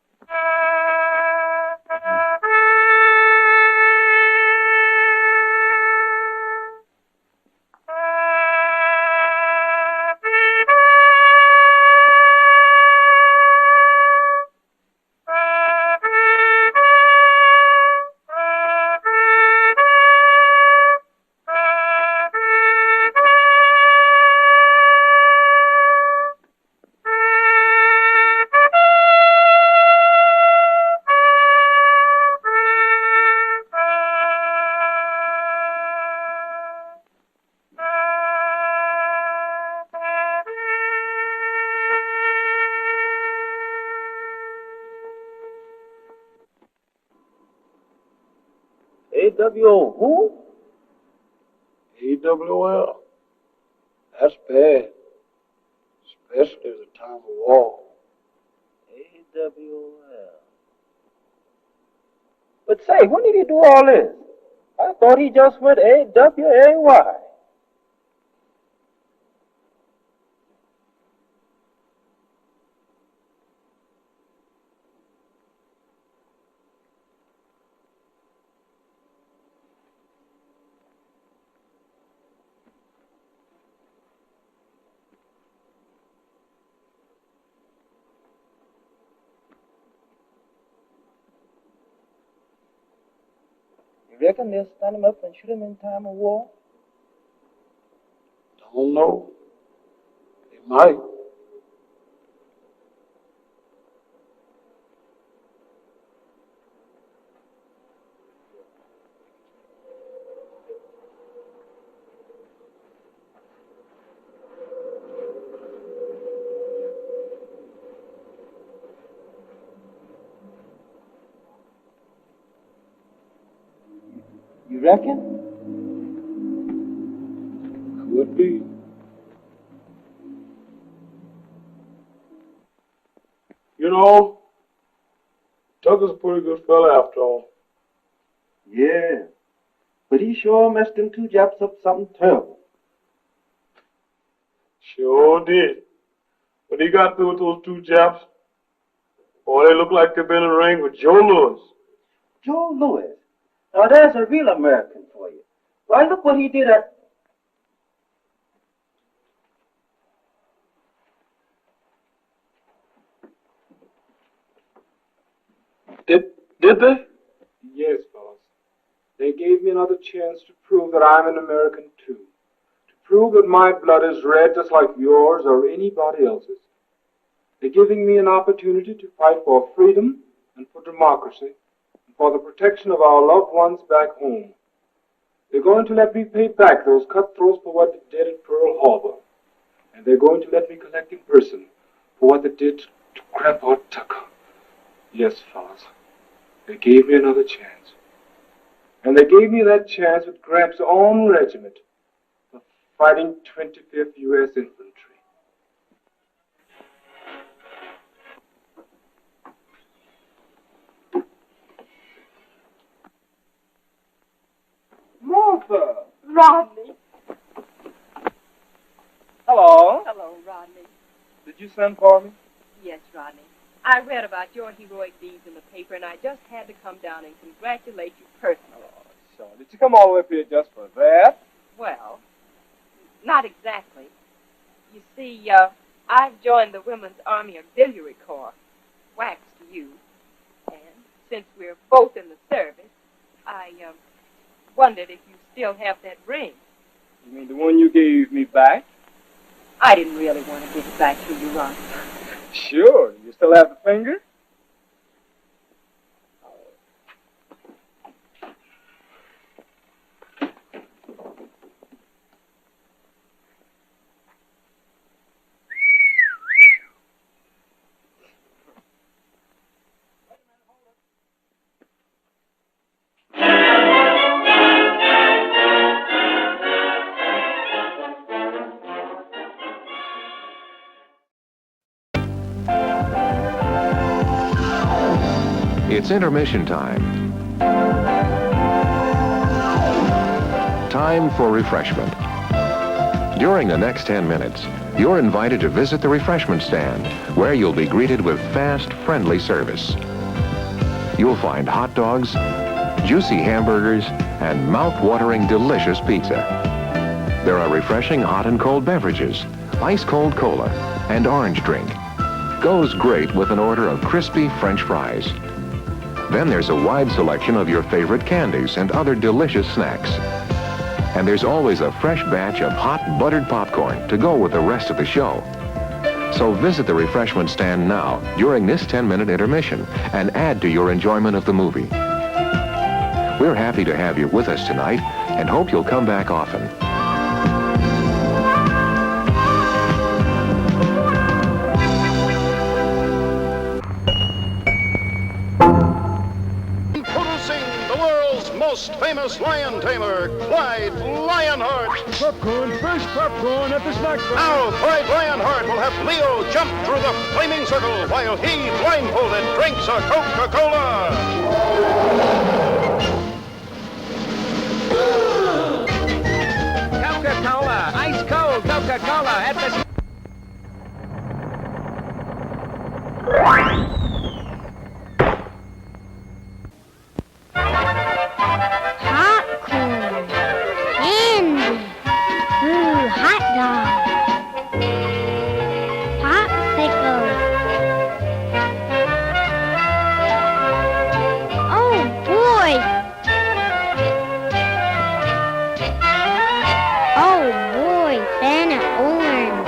AWO who? AWL. That's bad. Especially at the time of war. AWL. But say, when did he do all this? I thought he just went AWAY. You reckon they'll stand him up and shoot him in time of war? Don't know. They might. You reckon? Could be. You know, Tucker's a pretty good fella after all. Yeah. But he sure messed them two Japs up something terrible. Sure did. When he got through with those two Japs, boy, they look like they've been in the ring with Joe Louis. Joe Louis? Now there's a real American for you. Why, look what he did at... Did they? Yes, fellas. They gave me another chance to prove that I'm an American too. To prove that my blood is red just like yours or anybody else's. They're giving me an opportunity to fight for freedom and for democracy and for the protection of our loved ones back home. They're going to let me pay back those cutthroats for what they did at Pearl Harbor. And they're going to let me collect in person for what they did to Grandpa Tucker. Yes, fellas. They gave me another chance. And they gave me that chance with Gramps' own regiment, the fighting 25th U.S. Infantry. did you send for me? Yes, Rodney. I read about your heroic deeds in the paper, and I just had to come down and congratulate you personally. Sure. Did you come all the way up here just for that? Well, not exactly. You see, I've joined the Women's Army Auxiliary Corps, wax to you. And since we're both in the service, I wondered if you still have that ring. You mean the one you gave me back? I didn't really want to give it back to you, Ron. Sure. You still have the finger? It's intermission time. Time for refreshment. During the next 10 minutes, you're invited to visit the refreshment stand, where you'll be greeted with fast, friendly service. You'll find hot dogs, juicy hamburgers, and mouth-watering delicious pizza. There are refreshing hot and cold beverages, ice-cold cola, and orange drink. Goes great with an order of crispy French fries. Then there's a wide selection of your favorite candies and other delicious snacks. And there's always a fresh batch of hot buttered popcorn to go with the rest of the show. So visit the refreshment stand now during this 10-minute intermission and add to your enjoyment of the movie. We're happy to have you with us tonight and hope you'll come back often. Most famous lion tamer, Clyde Lionheart. Popcorn, fresh popcorn at the snack bar. Now, Clyde Lionheart will have Leo jump through the flaming circle while he, blindfolded, drinks a Coca-Cola. Coca-Cola, ice cold Coca-Cola at the... Popcorn, candy, ooh, hot dog, popsicle. Oh boy! Oh boy, Santa orange.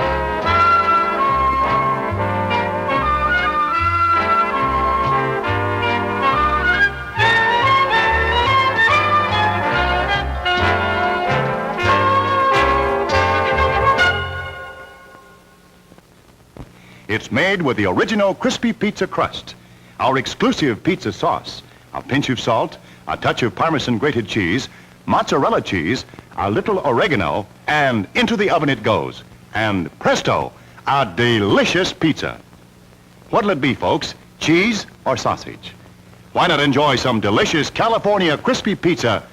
It's made with the original crispy pizza crust, our exclusive pizza sauce, a pinch of salt, a touch of Parmesan grated cheese, mozzarella cheese, a little oregano, and into the oven it goes. And presto, a delicious pizza. What'll it be, folks? Cheese or sausage? Why not enjoy some delicious California crispy pizza?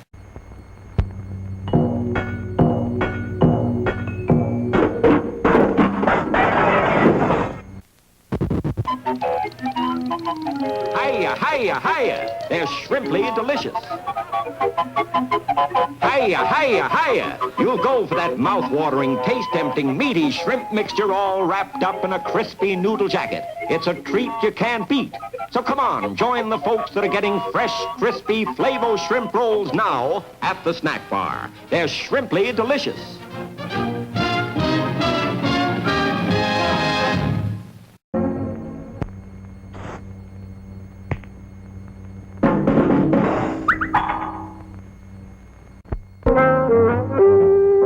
Hiya, hiya, hiya. They're shrimply delicious. Hiya, hiya, hiya. You'll go for that mouth-watering, taste-tempting, meaty shrimp mixture all wrapped up in a crispy noodle jacket. It's a treat you can't beat. So come on, join the folks that are getting fresh, crispy, Flavo shrimp rolls now at the snack bar. They're shrimply delicious.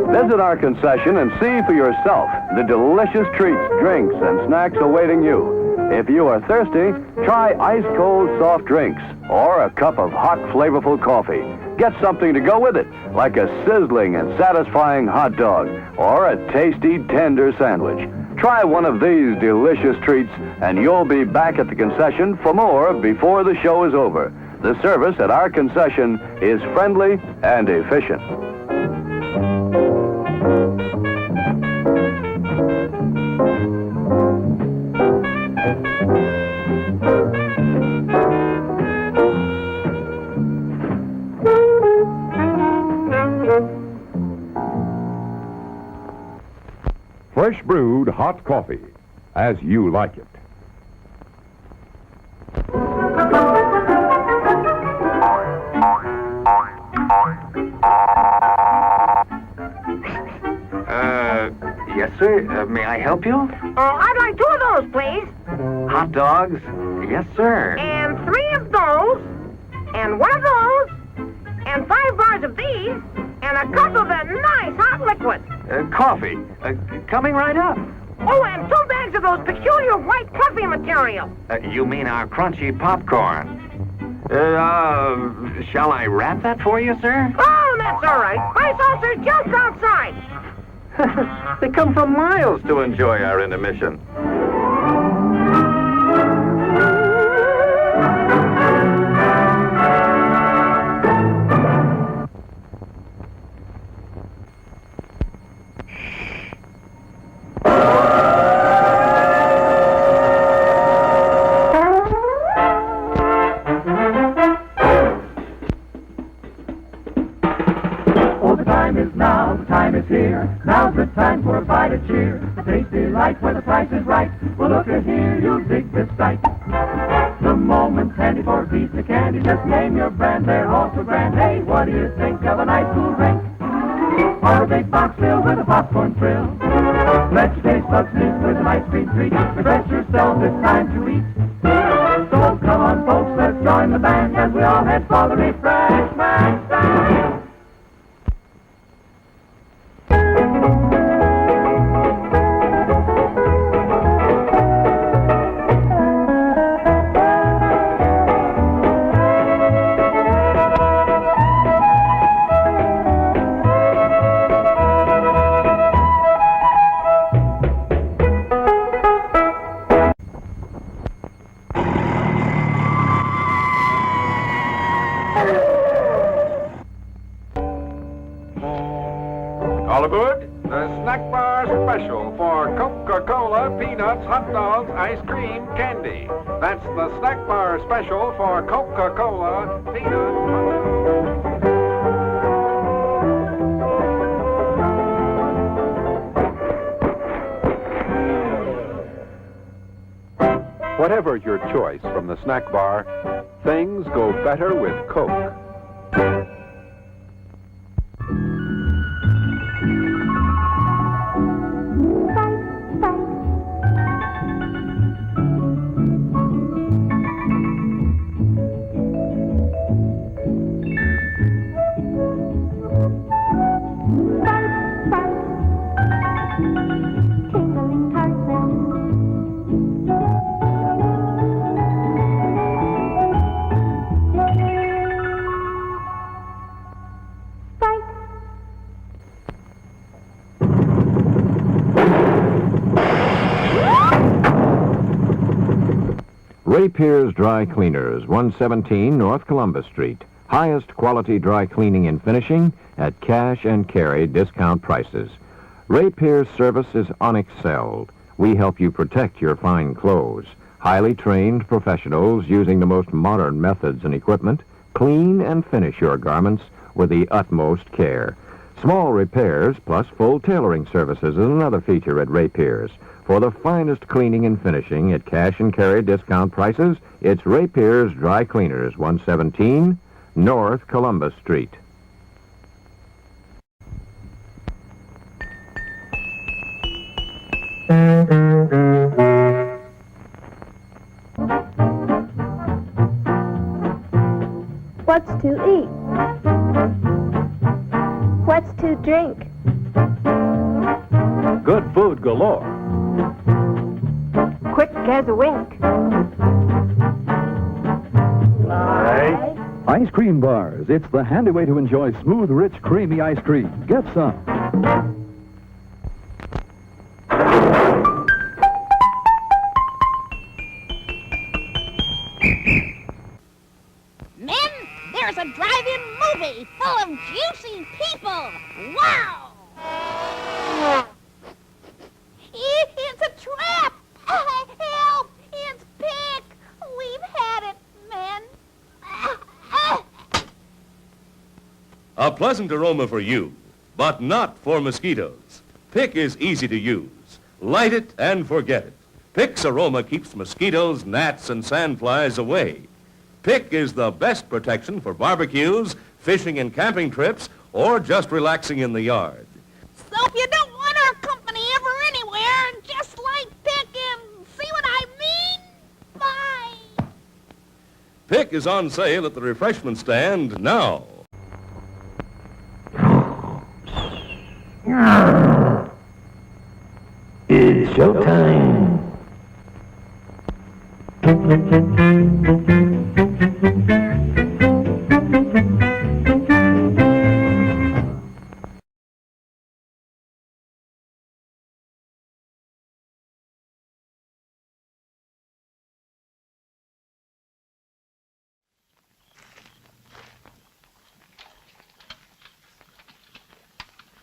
Visit our concession and see for yourself the delicious treats, drinks, and snacks awaiting you. If you are thirsty, try ice-cold soft drinks or a cup of hot, flavorful coffee. Get something to go with it, like a sizzling and satisfying hot dog or a tasty, tender sandwich. Try one of these delicious treats, and you'll be back at the concession for more before the show is over. The service at our concession is friendly and efficient. fresh brewed hot coffee, as you like it. Yes, sir. May I help you? I'd like 2 of those, please. Hot dogs? Yes, sir. And 3 of those. And 1 of those. And 5 bars of these. And a cup of that nice hot liquid. Coffee. Coming right up. Oh, and 2 bags of those peculiar white coffee material. You mean our crunchy popcorn? Shall I wrap that for you, sir? Oh, that's all right. My saucer's just outside. They come from miles to enjoy our intermission. Now's the time for a bite of cheer. A tasty light where the price is right. Well, look at here, you'll dig this sight. The moment's handy for a piece of candy. Just name your brand, they're all so grand. Hey, what do you think of a nice cool drink? Or a big box filled with a popcorn thrill? Let's taste what's neat with an ice cream treat. Refresh yourself, it's time to eat. So come on, folks, let's join the band as we all head for the refreshment stand. All aboard, the snack bar special for Coca-Cola, peanuts, hot dogs, ice cream, candy. That's the snack bar special for Coca-Cola, peanuts, hot dogs. Whatever your choice from the snack bar, things go better with Coke. Ray Pierce Dry Cleaners, 117 North Columbus Street. Highest quality dry cleaning and finishing at cash and carry discount prices. Ray Pierce service is unexcelled. We help you protect your fine clothes. Highly trained professionals using the most modern methods and equipment clean and finish your garments with the utmost care. Small repairs plus full tailoring services is another feature at Ray Pierce. For the finest cleaning and finishing at cash and carry discount prices, it's Ray Pierce Dry Cleaners, 117 North Columbus Street. What's to eat? What's to drink? Good food galore. Quick as a wink. Ice cream bars. It's the handy way to enjoy smooth, rich, creamy ice cream. Get some. Men, there's a drive-in movie full of juicy people. Wow! It's a trap! Help! It's Pick! We've had it, men. A pleasant aroma for you, but not for mosquitoes. Pick is easy to use. Light it and forget it. Pick's aroma keeps mosquitoes, gnats, and sandflies away. Pick is the best protection for barbecues, fishing and camping trips, or just relaxing in the yard. So if you don't want our company ever anywhere, just like Pick and see what I mean? Bye. Pick is on sale at the refreshment stand now. It's showtime.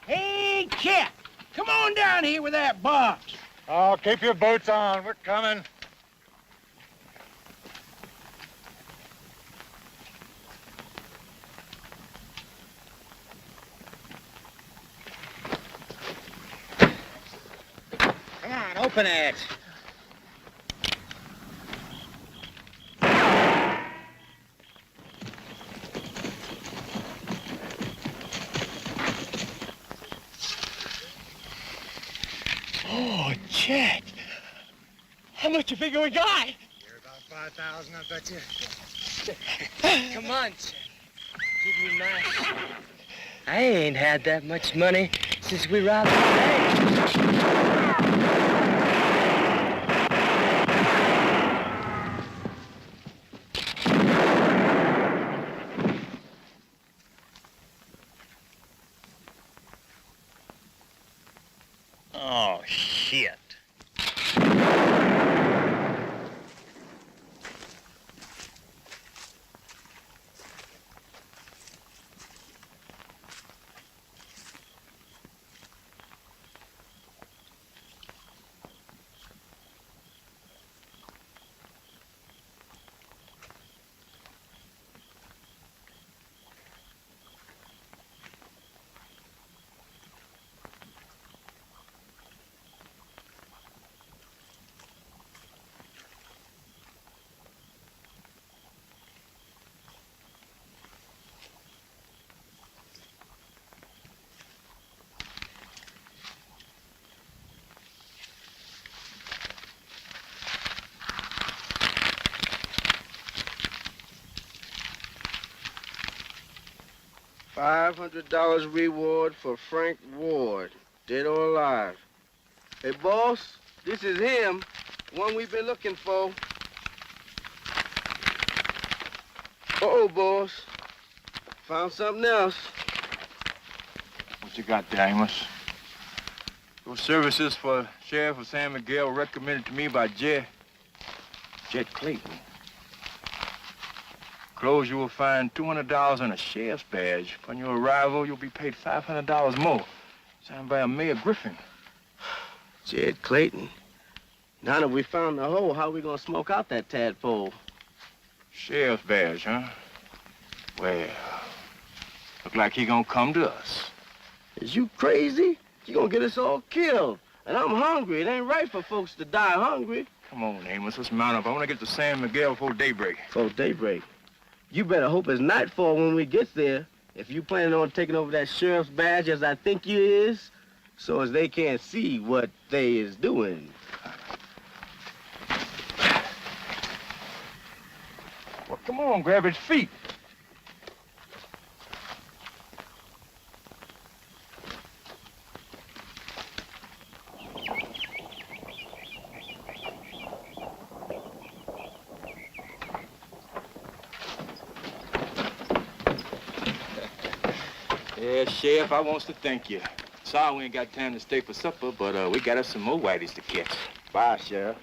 Hey, Kit, come on down here with that box. Oh, keep your boots on. We're coming. Come on, open it. Oh, Chet. How much you figure we got? You're about 5,000, I bet you. Come on, Chet. Give me mine. I ain't had that much money since we robbed the bank. Oh, shit. $500 reward for Frank Ward, dead or alive. Hey, boss, this is him, the one we've been looking for. Uh-oh, boss. Found something else. What you got there, Amos? Your services for Sheriff of San Miguel recommended to me by Jed Clayton. Close, you will find $200 and a sheriff's badge. Upon your arrival, you'll be paid $500 more. Signed by a Mayor Griffin. Jed Clayton. Now that we found the hole, how we gonna smoke out that tadpole? Sheriff's badge, huh? Well, look like he gonna come to us. Is you crazy? You gonna get us all killed. And I'm hungry. It ain't right for folks to die hungry. Come on, Amos, let's mount up. I want to get to San Miguel before daybreak. Before daybreak? You better hope it's nightfall when we get there. If you planning on taking over that sheriff's badge as I think you is, so as they can't see what they is doing. Well, come on, grab his feet. Yeah, Sheriff, I wants to thank you. Sorry we ain't got time to stay for supper, but we got us some more whiteys to catch. Bye, Sheriff.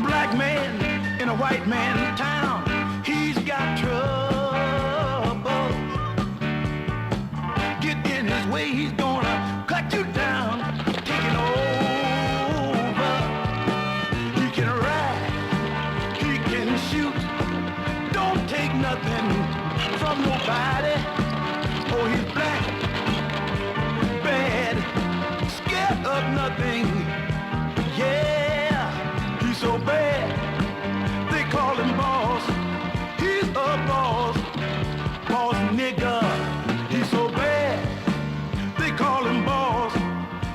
Black man in a white man's town, he's got trouble. Get in his way, he's gonna cut you down, taking over. nigga, he's so bad. They call him boss.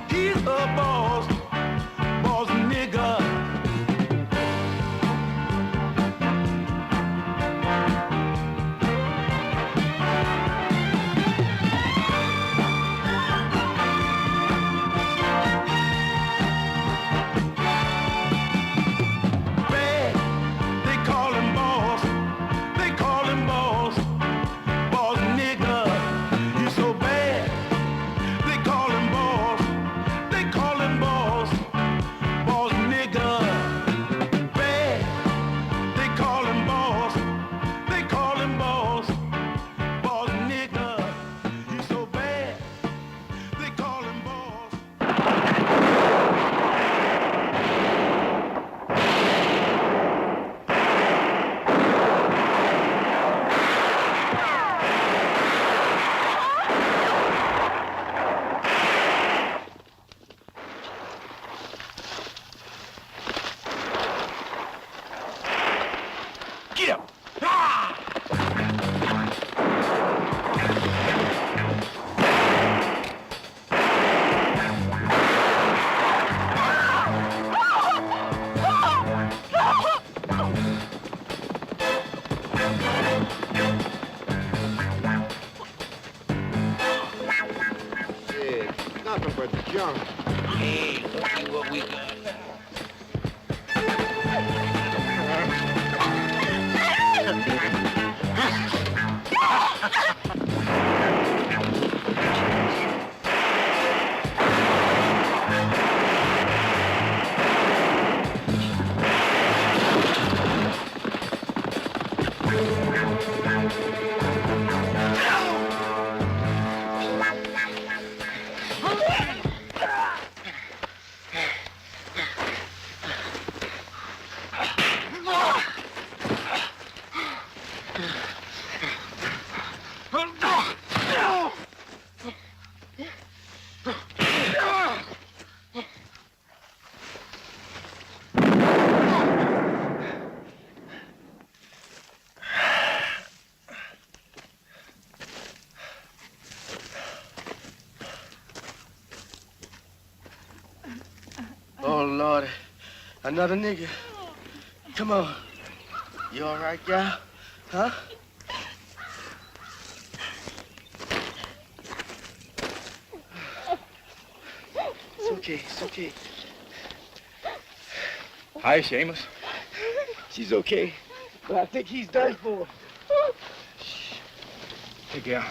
He's a boss. Boss nigga. Nothing but junk. Hey, let's see what we got now. Oh, Lord. Another nigga. Come on. You all right, gal? Huh? It's okay, it's okay. How is she, Amos? She's okay, but I think he's done for. Hey, gal.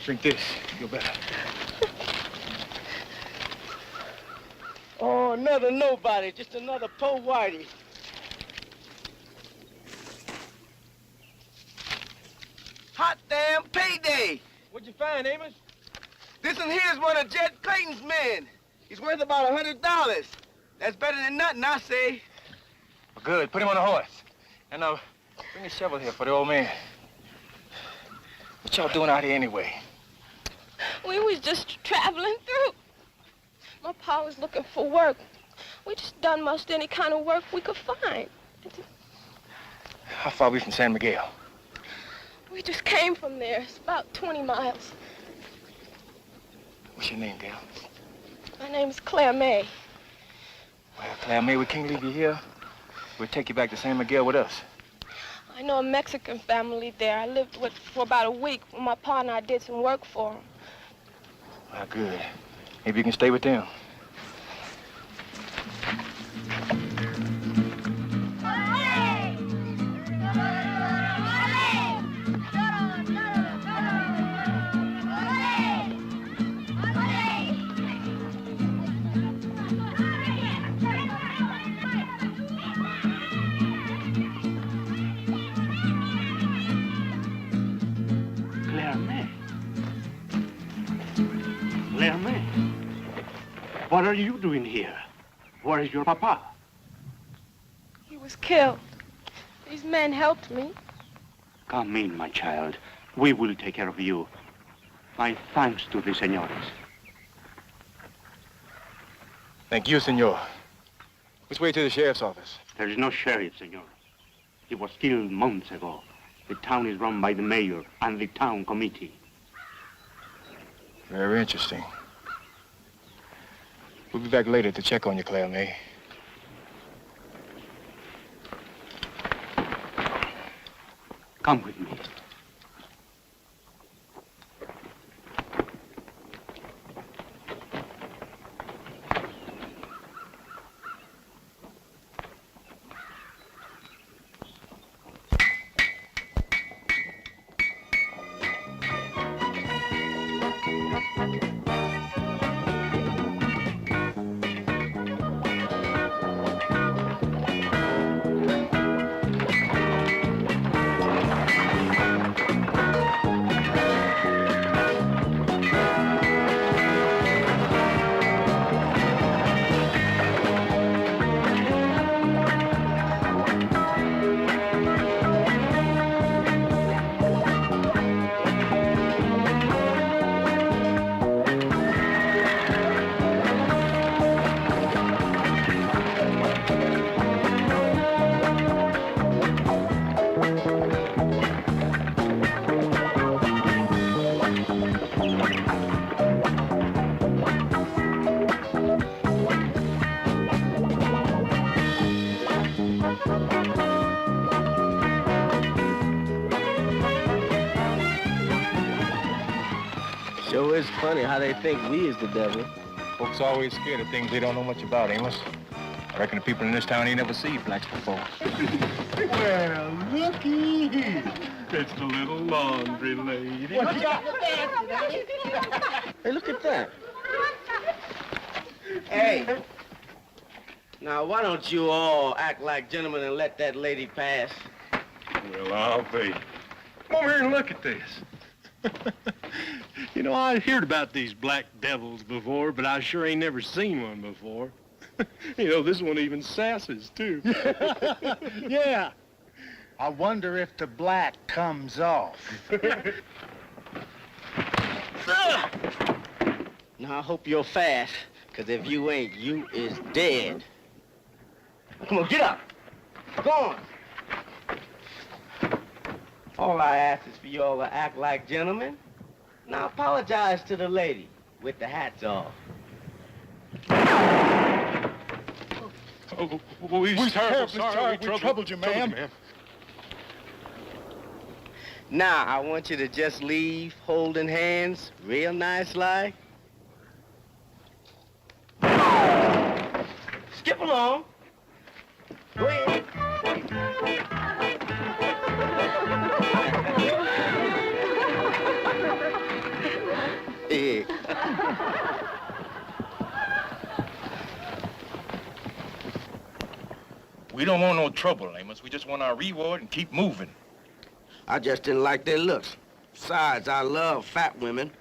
Drink this. You'll better. Oh, another nobody, just another po' whitey. Hot damn payday! What'd you find, Amos? This one here is one of Jed Clayton's men. He's worth about $100. That's better than nothing, I say. Well, good. Put him on a horse. And bring a shovel here for the old man. What y'all doing out here anyway? We was just traveling through. My pa was looking for work. We just done most any kind of work we could find. How far are we from San Miguel? We just came from there. It's about 20 miles. What's your name, gal? My name's Claire May. Well, Claire May, we can't leave you here. We'll take you back to San Miguel with us. I know a Mexican family there. I lived with for about a week when my pa and I did some work for them. Well, good. Maybe you can stay with them. What are you doing here? Where is your papa? He was killed. These men helped me. Come in, my child. We will take care of you. My thanks to the senores. Thank you, senor. Which way to the sheriff's office? There is no sheriff, senor. He was killed months ago. The town is run by the mayor and the town committee. Very interesting. We'll be back later to check on you, Claire May. Come with me. Sure is funny how they think we is the devil. Folks always scared of things they don't know much about, Amos. I reckon the people in this town ain't never seen blacks before. Well, looky here. It's the little laundry lady. What you got? Hey, look at that. Hey. Now, why don't you all act like gentlemen and let that lady pass? Well, I'll be. Come over here and look at this. You know, I'd heard about these black devils before, but I sure ain't never seen one before. You know, this one even sasses, too. Yeah. I wonder if the black comes off. Now, I hope you're fast, because if you ain't, you is dead. Come on, get up. Go on. All I ask is for you all to act like gentlemen. Now apologize to the lady with the hats off. Oh, we're terribly sorry. We troubled you, ma'am. Now, I want you to just leave holding hands real nice like. Skip along. Go ahead. We don't want no trouble, Amos. We just want our reward and keep moving. I just didn't like their looks. Besides, I love fat women.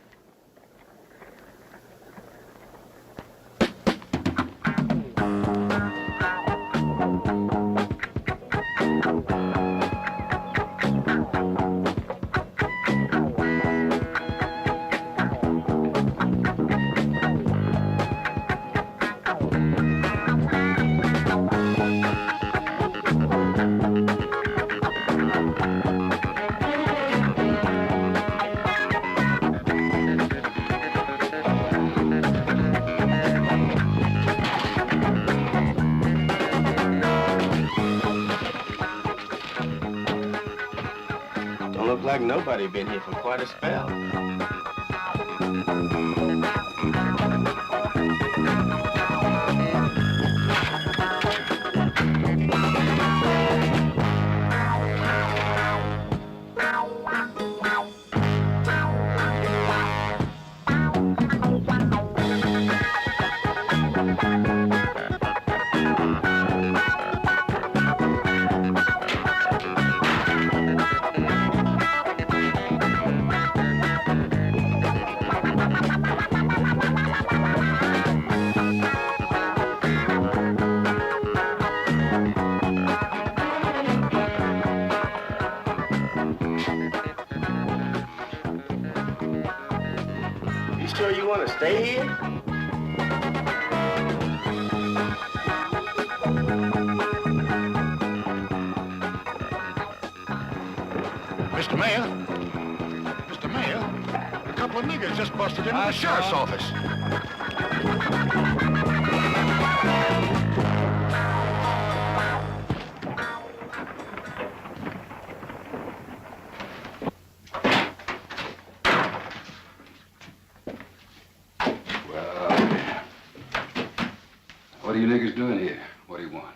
Like nobody been here for quite a spell. Sure you want to stay here? couple of niggas just busted into the sheriff's office. What are you niggas doing here? What do you want?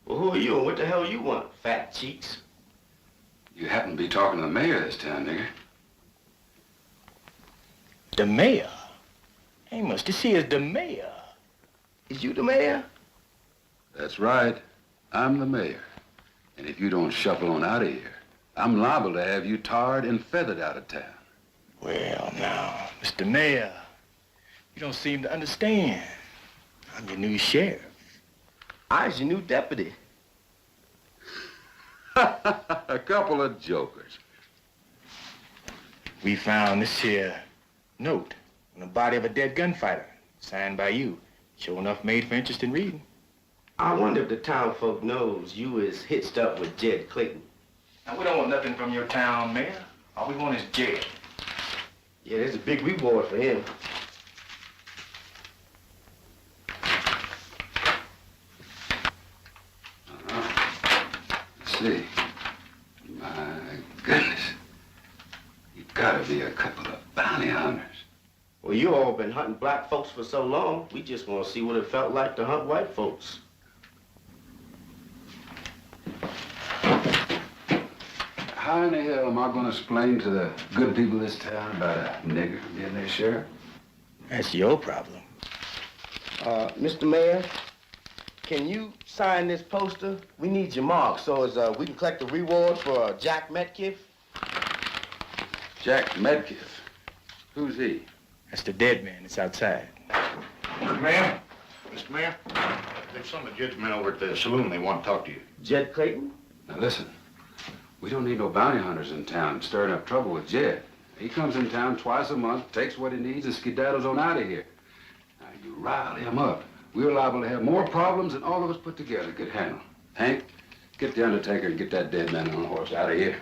Well, who are you and what the hell you want, fat cheeks? You happen to be talking to the mayor of this town, nigga. The mayor? Amos, this here is the mayor. Is you the mayor? That's right. I'm the mayor. And if you don't shuffle on out of here, I'm liable to have you tarred and feathered out of town. Well, now, Mr. Mayor, you don't seem to understand. I'm your new sheriff. I's your new deputy. A couple of jokers. We found this here note on the body of a dead gunfighter, signed by you. Sure enough made for interest in reading. I wonder if the town folk knows you is hitched up with Jed Clayton. Now, we don't want nothing from your town, Mayor. All we want is Jed. Yeah, there's a big reward for him. See, my goodness, you gotta be a couple of bounty hunters. Well, you all been hunting black folks for so long, we just want to see what it felt like to hunt white folks. How in the hell am I gonna explain to the good people of this town about a nigger being their sheriff? That's your problem. Mr. Mayor, can you sign this poster? We need your mark so as we can collect the reward for Jack Metcalf. Jack Metcalf? Who's he? That's the dead man that's outside. Mr. Mayor? Mr. Mayor? There's some of Jed's men over at the saloon. They want to talk to you. Jed Clayton? Now listen, we don't need no bounty hunters in town stirring up trouble with Jed. He comes in town twice a month, takes what he needs, and skedaddles on out of here. Now you rile him up. We're liable to have more problems than all of us put together could handle. Hank, get the undertaker and get that dead man on a horse out of here.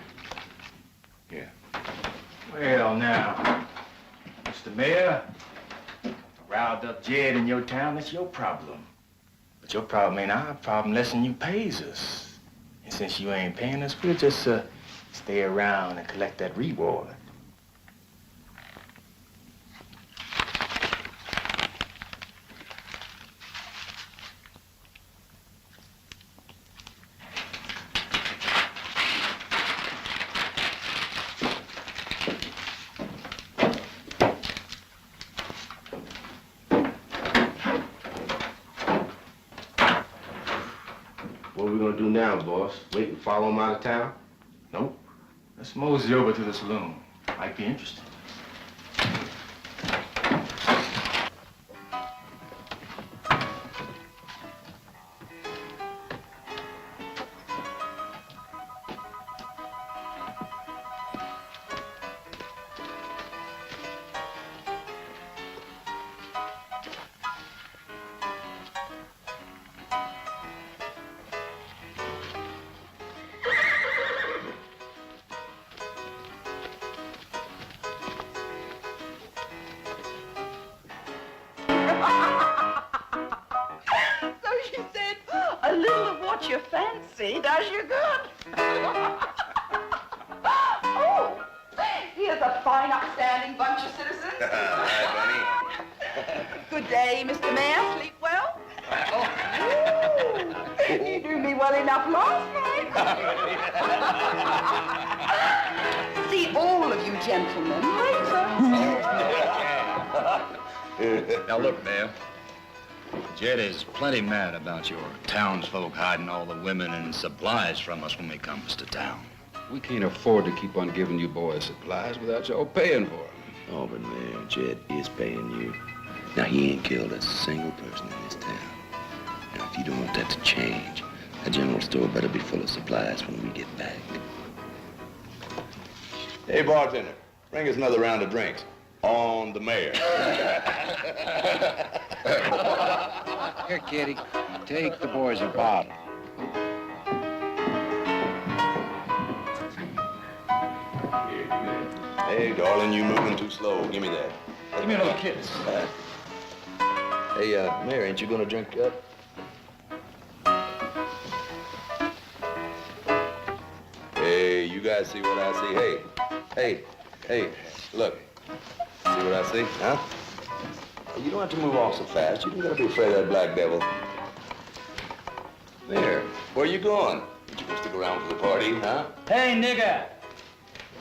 Yeah. Well, now, Mr. Mayor, riled up Jed in your town, that's your problem. But your problem ain't our problem less than you pays us. And since you ain't paying us, we'll just stay around and collect that reward. What are we gonna do now, boss? Wait and follow him out of town? Nope. Let's mosey over to the saloon. Might be interesting. You fancy does you good. Oh, here's a fine, upstanding bunch of citizens. Hi, Bunny. Good day, Mr. Mayor. Sleep well? Ooh, you do me well enough last night. See all of you gentlemen later. Now, look, Mayor. Jed is plenty mad about your townsfolk hiding all the women and supplies from us when we comes to town. We can't afford to keep on giving you boys supplies without y'all paying for them. Oh, but Mayor, Jed is paying you. Now, he ain't killed a single person in this town. Now, if you don't want that to change, the general store better be full of supplies when we get back. Hey, bartender, bring us another round of drinks. On the mayor. Here, kitty, take the boys a bottle. Hey, darling, you moving too slow. Give me that. Give me another kiss. Hey, Mayor, ain't you gonna drink up? Hey, you guys see what I see? Hey, look. See what I see, huh? Hey, you don't have to move off so fast. You don't gotta be afraid of that black devil. Mayor, where you going? Ain't you gonna stick around for the party, huh? Hey, nigga.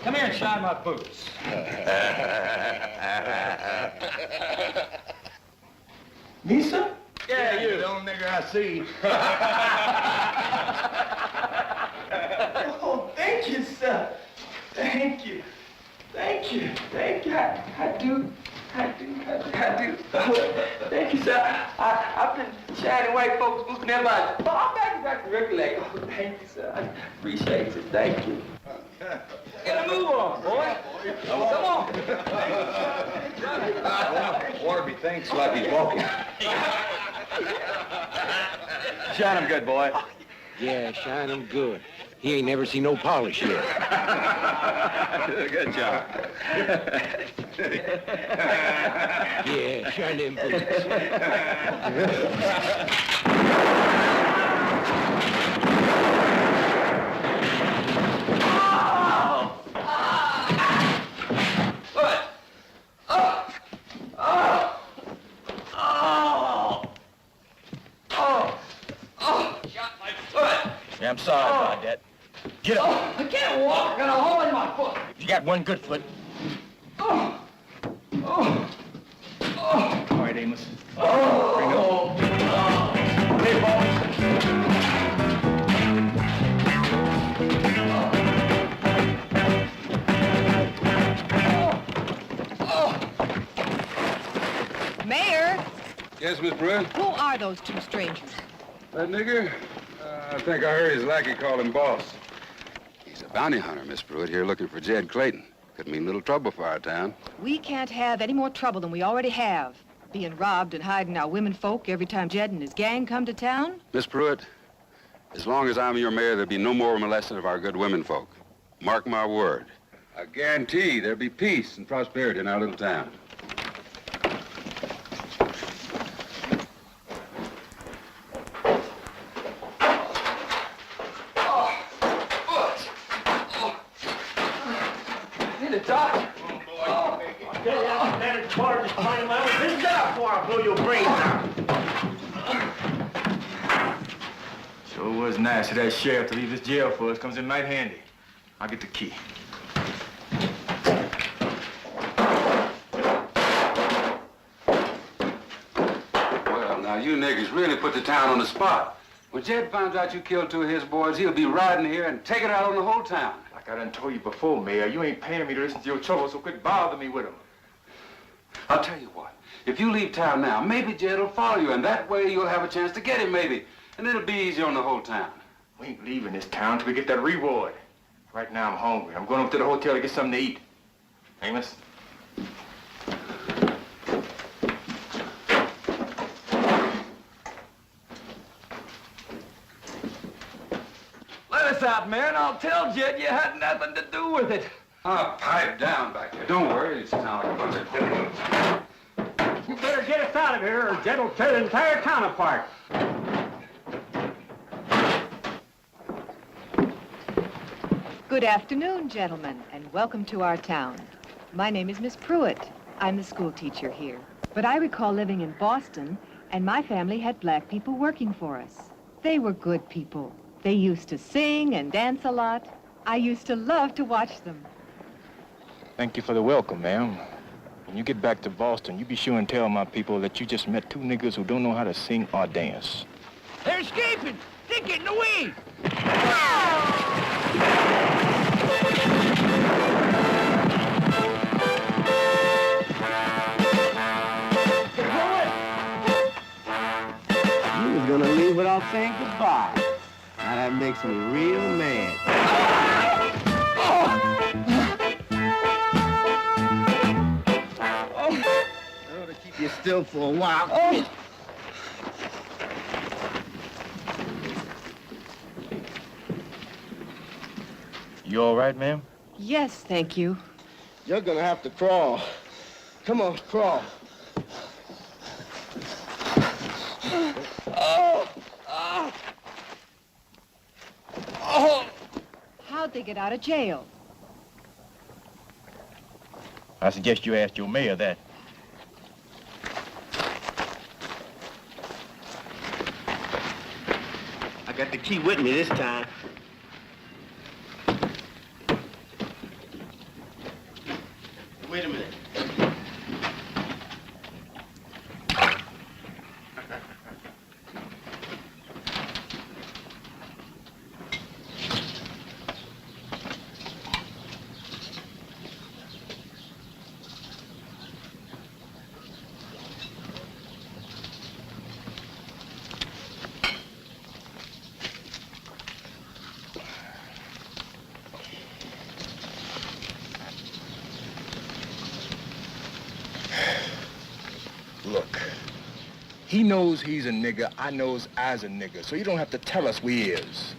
Come here and shine my boots. Misa? Yeah, you. The only nigger I see. Oh, thank you, sir. Thank you. Thank you. Thank you. I do. Thank you, sir. I've been shining white folks moving everybody. Oh, I'm back to recollect. Oh, thank you, sir. I appreciate it. Thank you. Get a move on, boy. Come on. Warby thinks like he's walking. Shine him good, boy. Yeah, shine him good. He ain't never seen no polish yet. Good job. Yeah, shine them boots. Yeah, I'm sorry about that. Get up. Oh, I can't walk. I got a hole in my foot. You got one good foot. All right, Amos. Bring it on. Hey, Mayor, Yes, Miss Pruitt? who are those two strangers? That nigger? I think I heard his lackey call him boss. He's a bounty hunter, Miss Pruitt, here looking for Jed Clayton. Could mean little trouble for our town. We can't have any more trouble than we already have. Being robbed and hiding our women folk every time Jed and his gang come to town. Miss Pruitt, as long as I'm your mayor, there'll be no more molesting of our good women folk. Mark my word. I guarantee there'll be peace and prosperity in our little town. Sure was nice of that sheriff to leave this jail for us. Comes in mighty handy. I'll get the key. Well, now you niggas really put the town on the spot. When Jed finds out you killed two of his boys, he'll be riding here and taking it out on the whole town. Like I done told you before, Mayor, you ain't paying me to listen to your trouble, so quit bothering me with them. I'll tell you what. If you leave town now, maybe Jed will follow you, and that way you'll have a chance to get him, maybe. And it'll be easier on the whole town. We ain't leaving this town till we get that reward. Right now I'm hungry. I'm going up to the hotel to get something to eat. Amos? Let us out, Mayor, and I'll tell Jed you had nothing to do with it. Pipe down back here. Don't worry, it's not like a bunch of... You better get us out of here, or Jed will tear the entire town apart. Good afternoon, gentlemen, and welcome to our town. My name is Miss Pruitt. I'm the school teacher here. But I recall living in Boston, and my family had black people working for us. They were good people. They used to sing and dance a lot. I used to love to watch them. Thank you for the welcome, ma'am. When you get back to Boston, you be sure and tell my people that you just met two niggas who don't know how to sing or dance. They're escaping! They're getting away! You was gonna leave without saying goodbye. Now that makes me real mad. Oh, to keep you still for a while. Oh. You all right, ma'am? Yes, thank you. You're gonna have to crawl. Come on, crawl. Oh! Oh! Oh! How'd they get out of jail? I suggest you ask your mayor that. I got the key with me this time. Wait a minute. Look, he knows he's a nigger, I knows I's a nigger, so you don't have to tell us we is.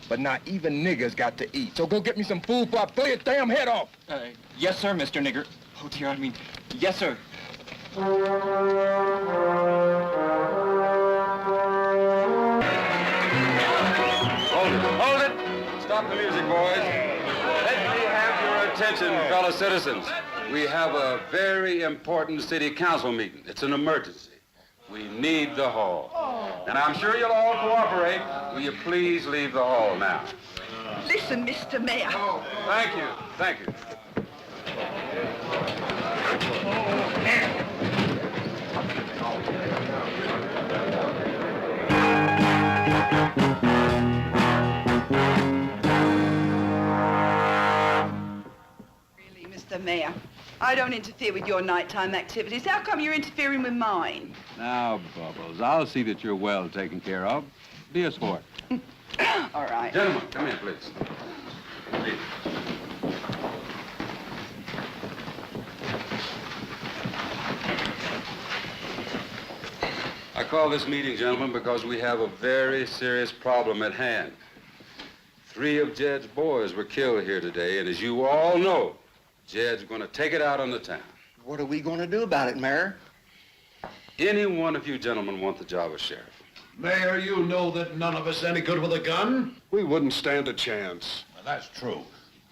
But not even niggers got to eat. So go get me some food before I blow your damn head off. Yes, sir, Mr. Nigger. Oh, dear, I mean, yes, sir. Hold it! Stop the music, boys. Let me have your attention, fellow citizens. We have a very important city council meeting. It's an emergency. We need the hall. And I'm sure you'll all cooperate. Will you please leave the hall now? Listen, Mr. Mayor. Thank you. Thank you. Really, Mr. Mayor, I don't interfere with your nighttime activities. How come you're interfering with mine? Now, Bubbles, I'll see that you're well taken care of. Be a sport. All right. Gentlemen, come in, please. Please. I call this meeting, gentlemen, because we have a very serious problem at hand. 3 of Jed's boys were killed here today, and as you all know, Jed's going to take it out on the town. What are we going to do about it, Mayor? Any one of you gentlemen want the job of sheriff? Mayor, you know that none of us any good with a gun. We wouldn't stand a chance. Well, that's true.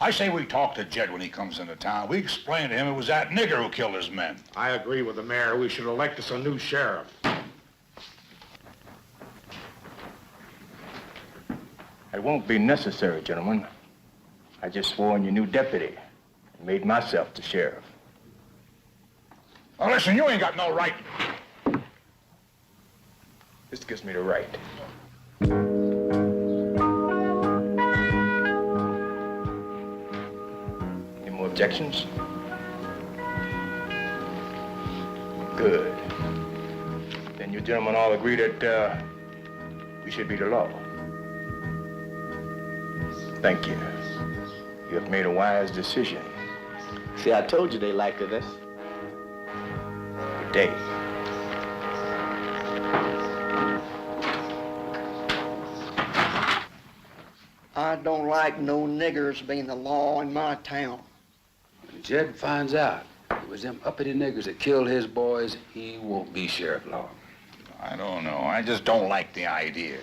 I say we talk to Jed when he comes into town. We explain to him it was that nigger who killed his men. I agree with the mayor. We should elect us a new sheriff. It won't be necessary, gentlemen. I just swore in your new deputy and made myself the sheriff. Now listen, you ain't got no right. This gives me the right. Any more objections? Good. Then you gentlemen all agree that we should be the law. Thank you. You have made a wise decision. See, I told you they liked this. Good day. I don't like no niggers being the law in my town. When Jed finds out it was them uppity niggers that killed his boys, he won't be sheriff long. I don't know. I just don't like the idea.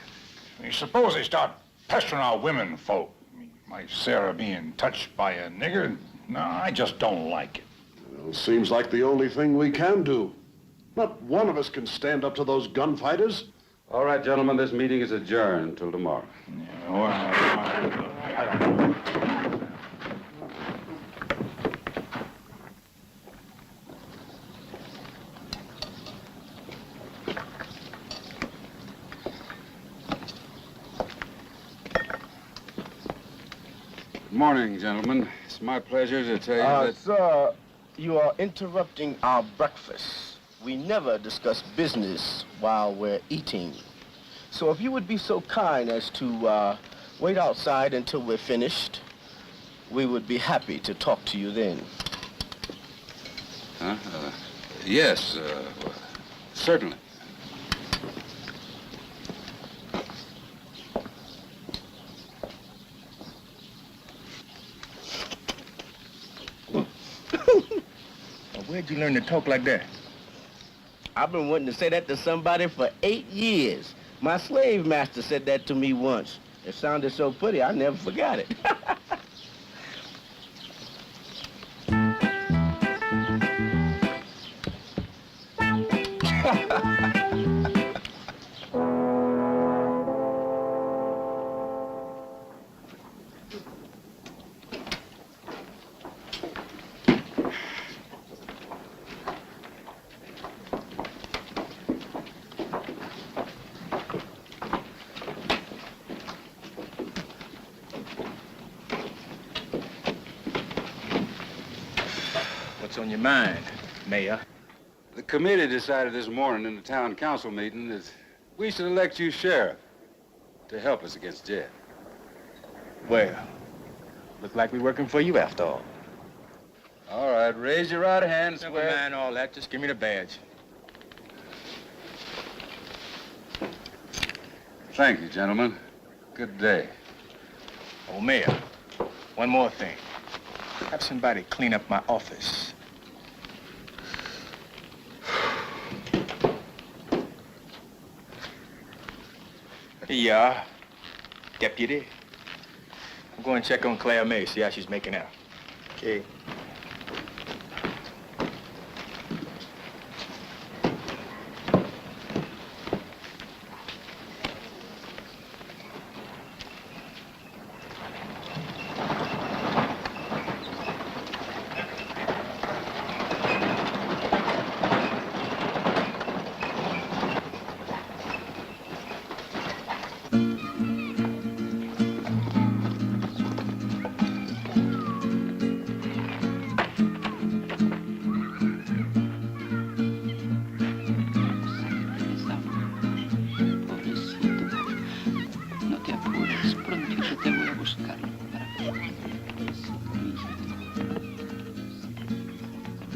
I mean, suppose they start pestering our women folk. I mean, my Sarah being touched by a nigger? No, I just don't like it. Well, seems like the only thing we can do. Not one of us can stand up to those gunfighters. All right, gentlemen, this meeting is adjourned until tomorrow. Yeah, all right. Good morning, gentlemen. It's my pleasure to tell you that... Sir, you are interrupting our breakfast. We never discuss business while we're eating. So if you would be so kind as to wait outside until we're finished, we would be happy to talk to you then. Huh? Yes, certainly. Where'd you learn to talk like that? I've been wanting to say that to somebody for 8 years. My slave master said that to me once. It sounded so pretty, I never forgot it. What's on your mind, Mayor? The committee decided this morning in the town council meeting that we should elect you sheriff to help us against Jed. Well, look like we're working for you after all. All right, raise your right hand and Never swear. mind all that. Just give me the badge. Thank you, gentlemen. Good day. Oh, Mayor, one more thing. Have somebody clean up my office. Here you are, Deputy. I'm going to check on Claire May, see how she's making out. Okay.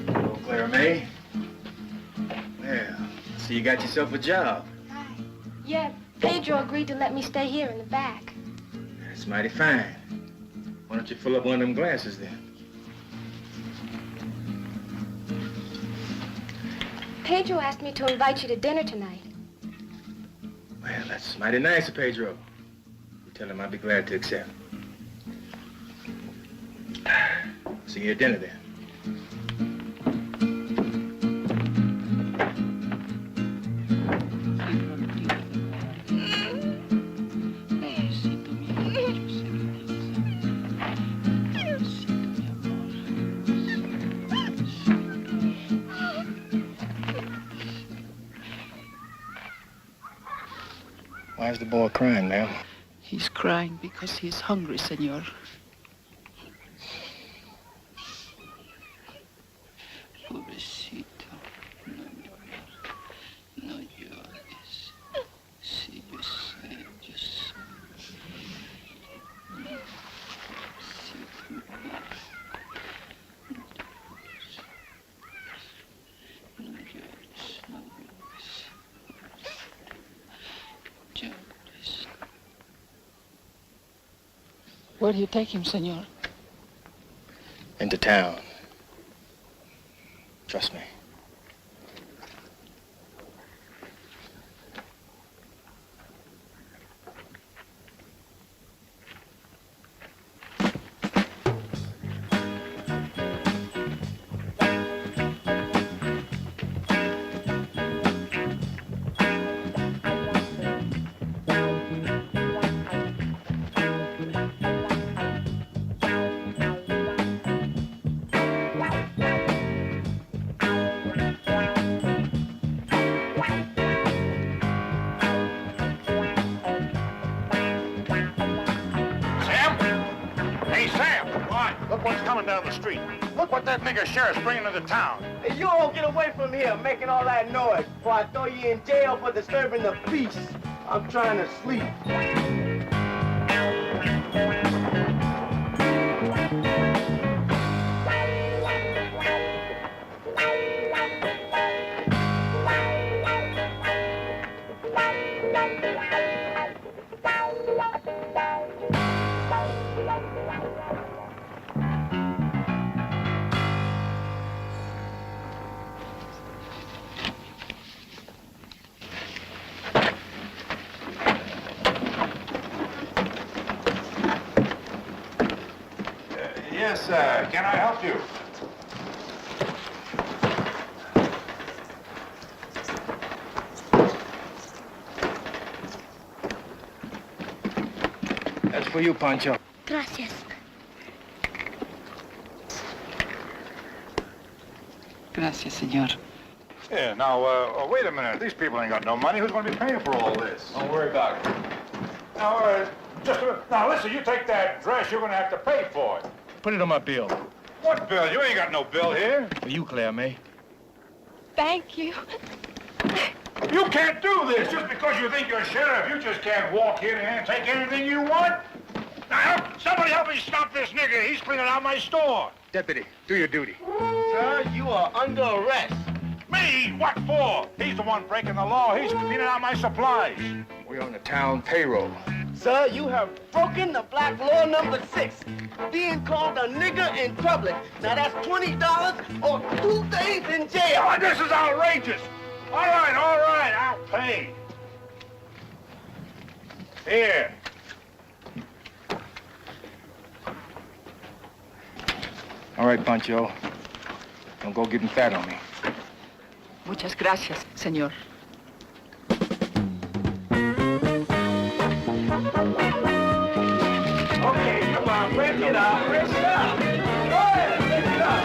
Hello, Claire May. Well, so you got yourself a job. Yeah, Pedro agreed to let me stay here in the back. That's mighty fine. Why don't you fill up one of them glasses then? Pedro asked me to invite you to dinner tonight. Well, that's mighty nice of Pedro. You tell him I'd be glad to accept. See you at dinner then. Why is the boy crying, ma'am? He's crying because he's hungry, senor. Pobrecito. No llores. Sí, yo sé, yo sé. No llores, no llores. Llores. Where do you take him, senor? Into town. Trust me. Hey, Sam, what? Look what's coming down the street. Look what that nigger sheriff's bringing into town. Hey, you all get away from here making all that noise before I throw you in jail for disturbing the peace. I'm trying to sleep. Yes, sir. Can I help you? That's for you, Pancho. Gracias. Gracias, señor. Yeah, now, wait a minute. These people ain't got no money. Who's going to be paying for all this? Don't worry about it. Now, just a minute. Now, listen, you take that dress, you're going to have to pay for it. Put it on my bill. What bill? You ain't got no bill here. For you, Claire May. Thank you. You can't do this just because you think you're sheriff. You just can't walk in and take anything you want. Now, somebody help me stop this nigger. He's cleaning out my store. Deputy, do your duty. Sir, you are under arrest. Me? What for? He's the one breaking the law. He's cleaning out my supplies. We're on the town payroll. Sir, you have broken the black law number 6, being called a nigger in public. Now that's $20 or 2 days in jail. Oh, this is outrageous. All right, I'll pay. Here. All right, Pancho. Don't go getting fat on me. Muchas gracias, señor. Okay, come on, break it up, break it up. Go ahead, break it up.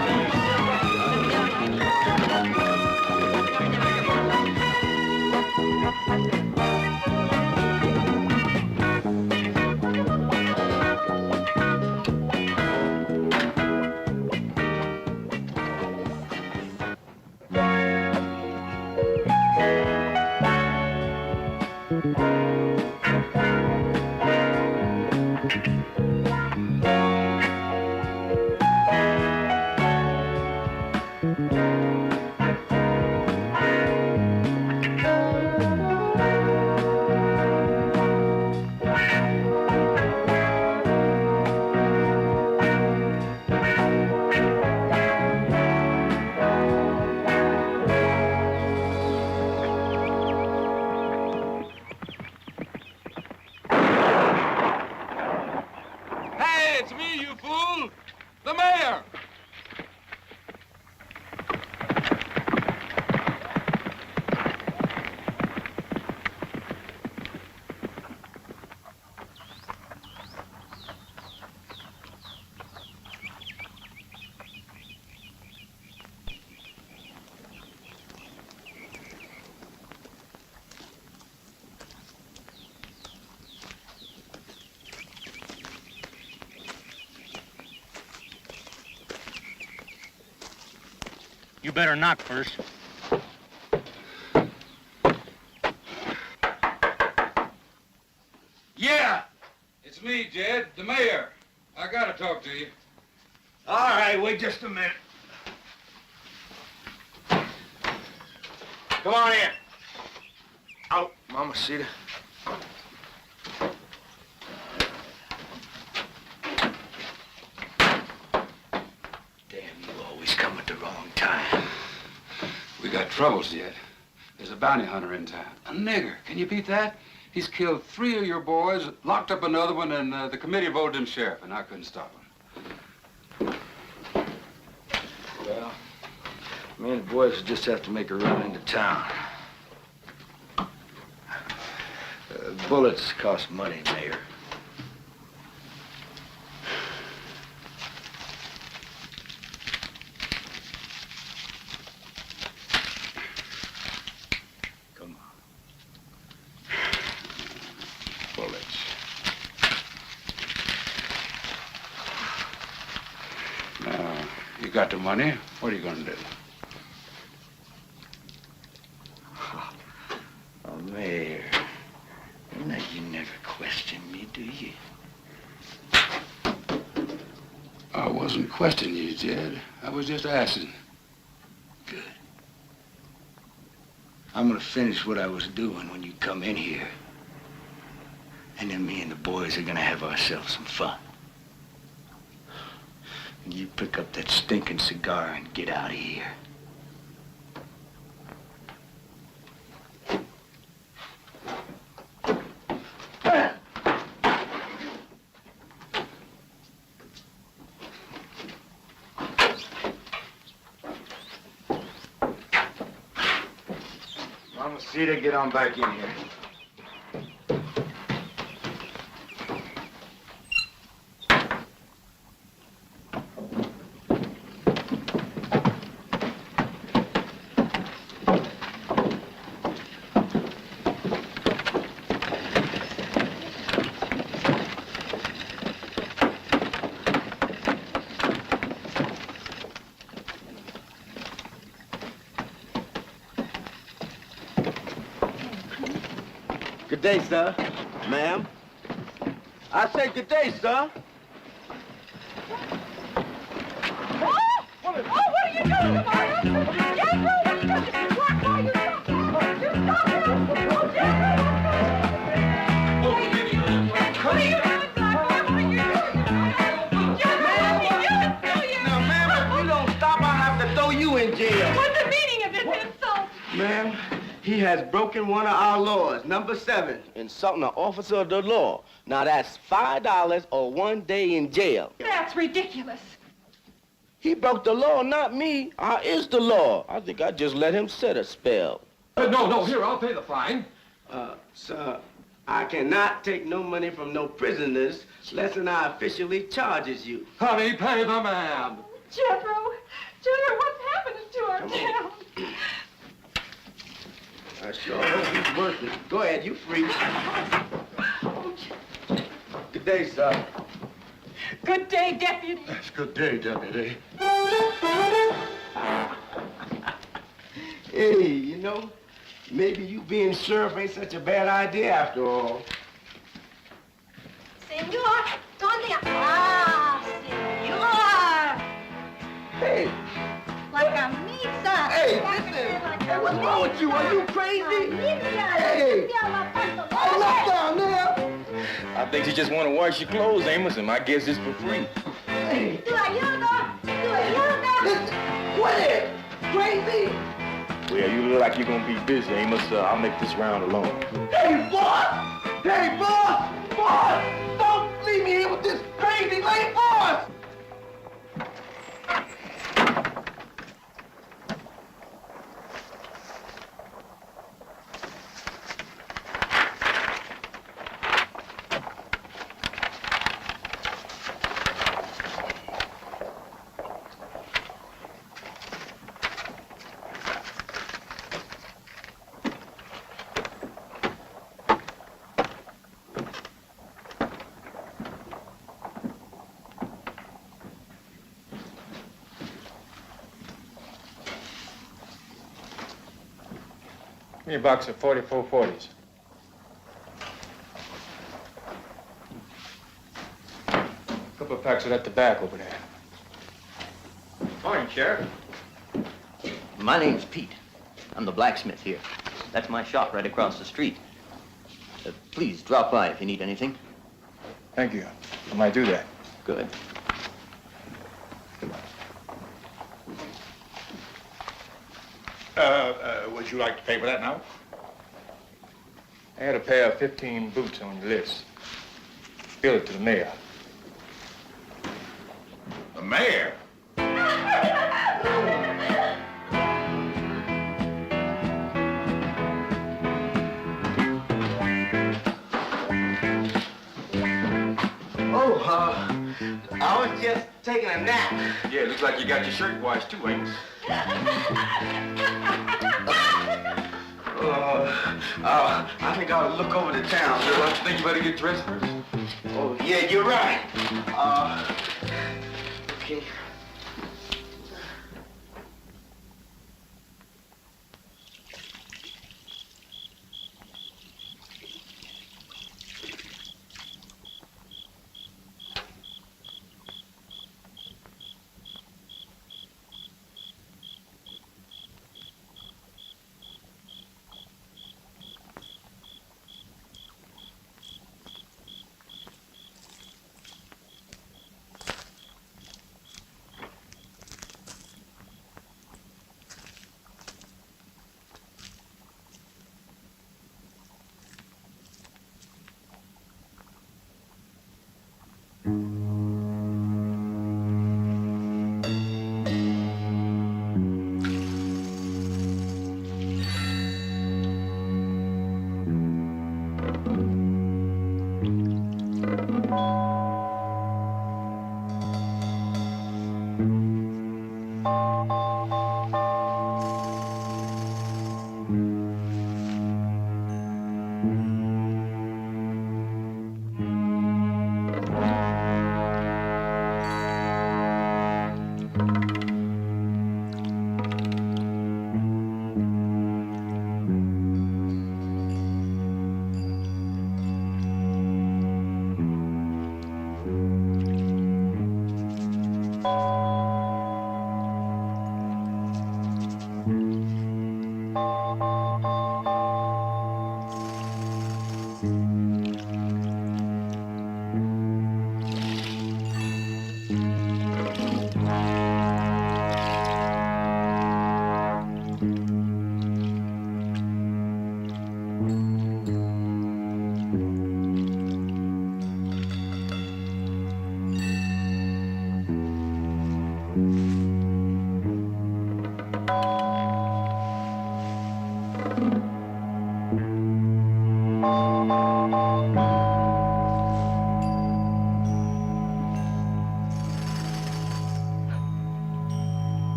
You better knock first. Yeah, it's me, Jed, the mayor. I gotta talk to you. All right, wait just a minute. Come on in. Out, Mamacita. Come at the wrong time. We got troubles yet. There's a bounty hunter in town. A nigger. Can you beat that? He's killed 3 of your boys, locked up another one, and the committee voted him sheriff, and I couldn't stop him. Well, me and the boys will just have to make a run into town. Bullets cost money, Mayor. You got the money, what are you gonna do? Oh, Mayor, now you never question me, do you? I wasn't questioning you, Jed. I was just asking. Good. I'm gonna finish what I was doing when you come in here. And then me and the boys are gonna have ourselves some fun. You pick up that stinking cigar and get out of here. I'm gonna see to get on back in here. Good day, sir. Ma'am. I say good day, sir. What are you doing, Mario? Jethro, what are you doing? What are you doing? You stop it! Oh, Jethro! What are you doing, Black Boy? What are you doing? Jethro, let me do it to you! Now, ma'am, if you don't stop, I'll have to throw you in jail. What's the meaning of this insult? Ma'am, he has broken one of our laws, number 7, insulting an officer of the law. Now, that's $5 or 1 day in jail. That's ridiculous. He broke the law, not me. I is the law. I think I just let him set a spell. No, here, I'll pay the fine. Sir, I cannot take no money from no prisoners less than I officially charges you. Honey, pay the man. Jethro, what's happening to our town? I sure hope he's worth it. Go ahead, you free. Good day, sir. Good day, Deputy. That's good day, Deputy. Hey, you know, maybe you being sheriff ain't such a bad idea after all. Senor, ¿dónde? Ah, senor. Hey. La camisa. Hey, listen. Hey, what's wrong with you? Are you crazy? Hey. Hold up down there. I think you just want to wash your clothes, Amos, and my guess is for free. Hey. Tu ayuda. Listen, quit it. Crazy. Well, you look like you're gonna be busy, Amos. I'll make this round alone. Hey, boss! Hey, boss! Boss! Don't leave me here with this crazy late boss! Give me a box of 4440s. A couple of packs of that tobacco over there. Morning, Sheriff. My name's Pete. I'm the blacksmith here. That's my shop right across the street. Please drop by if you need anything. Thank you. I might do that. Good. Would you like to pay for that now? I had a pair of 15 boots on your list. Bill it to the mayor. The mayor? Oh, I was just taking a nap. Yeah, looks like you got your shirt washed too, Amos. I think I'll look over the town. So don't you think you better get dressed first? Oh, yeah, you're right. Okay.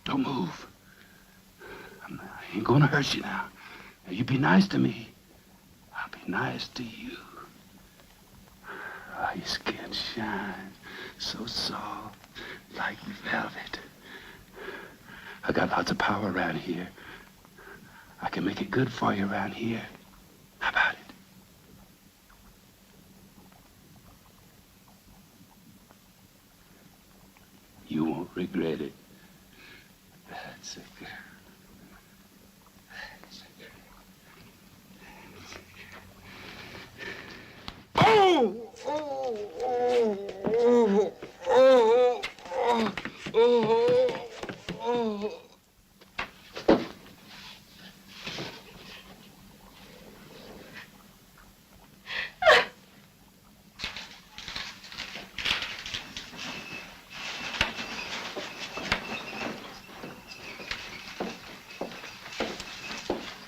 Don't move. I ain't gonna hurt you now. Now, you be nice to me. I'll be nice to you. Oh, your skin shines so soft, like velvet. I got lots of power around here. I can make it good for you around here. How about it? You won't regret it. That's a girl. That's a girl. Oh! Oh! Oh! Oh! Oh! Oh! Oh!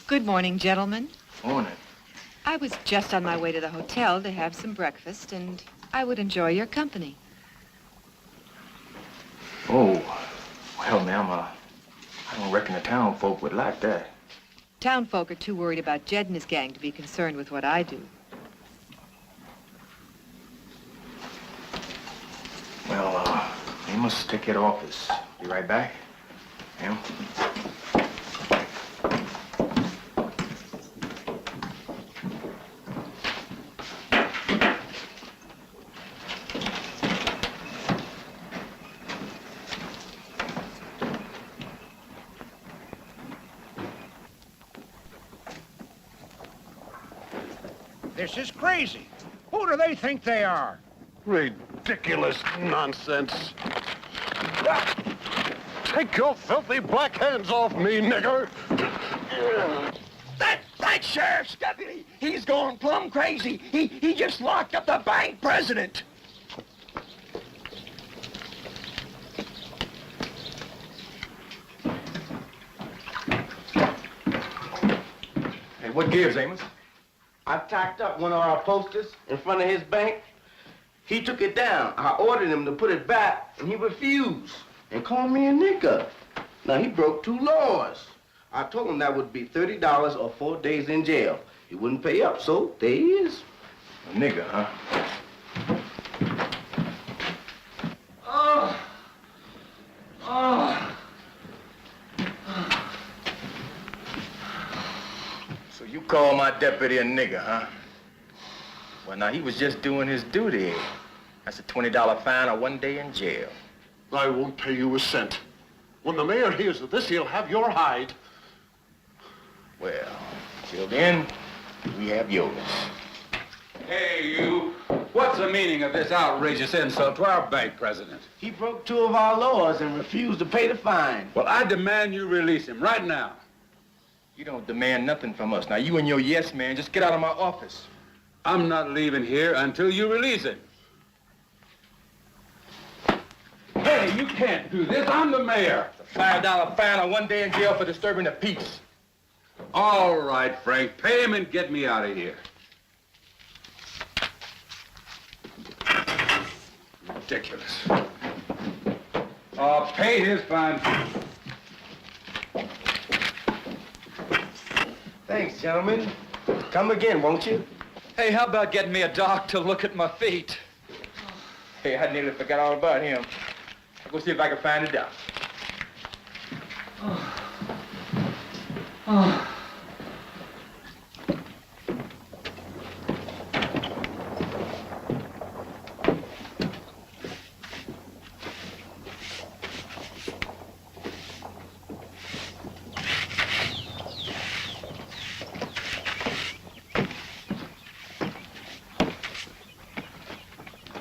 Good morning, gentlemen. Morning. I was just on my way to the hotel to have some breakfast, and I would enjoy your company. Oh, well, ma'am, I don't reckon the town folk would like that. Town folk are too worried about Jed and his gang to be concerned with what I do. Well, you must take care of the office. Be right back. Ma'am. This is crazy. Who do they think they are? Ridiculous nonsense. Take your filthy black hands off me, nigger. That sheriff's deputy, he's going plumb crazy. He just locked up the bank president. Hey, what gives, Amos? I tacked up one of our posters in front of his bank. He took it down. I ordered him to put it back, and he refused and called me a nigger. Now, he broke 2 laws. I told him that would be $30 or 4 days in jail. He wouldn't pay up, so there he is. A nigger, huh? Oh! Oh! So you call my deputy a nigger, huh? Well, now, he was just doing his duty. That's a $20 fine or 1 day in jail. I won't pay you a cent. When the mayor hears of this, he'll have your hide. Well, till then, we have yours. Hey, you. What's the meaning of this outrageous insult to our bank president? He broke 2 of our laws and refused to pay the fine. Well, I demand you release him right now. You don't demand nothing from us. Now, you and your yes man, just get out of my office. I'm not leaving here until you release him. Hey, you can't do this. I'm the mayor. It's a $5 fine or 1 day in jail for disturbing the peace. All right, Frank. Pay him and get me out of here. Ridiculous. Pay his fine. Thanks, gentlemen. Come again, won't you? Hey, how about getting me a doc to look at my feet? Hey, I nearly forgot all about him. I'll go see if I can find it out.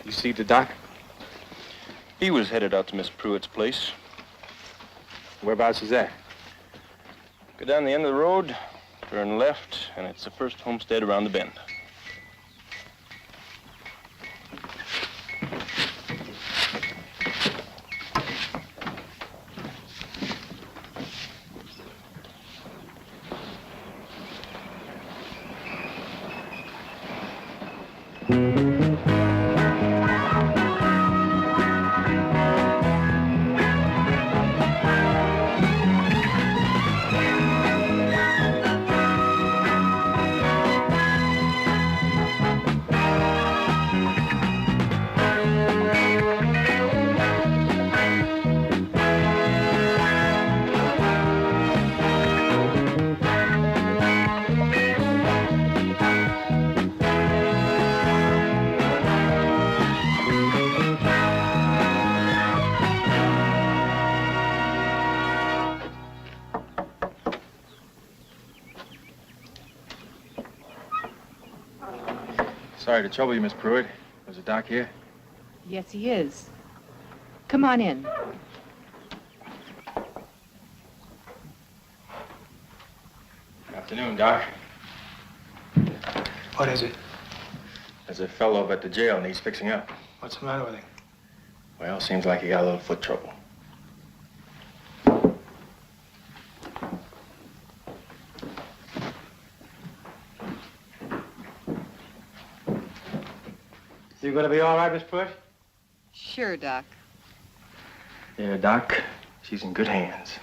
You see the doc? He was headed out to Miss Pruitt's place. Whereabouts is that? Go down the end of the road, turn left, and it's the first homestead around the bend. Sorry to trouble you, Miss Pruitt. Was the doc here? Yes, he is. Come on in. Good afternoon, Doc. What is it? There's a fellow up at the jail needs fixing up. What's the matter with him? Well, seems like he got a little foot trouble. You gonna be all right, Miss Pruitt? Sure, Doc. Yeah, Doc, she's in good hands.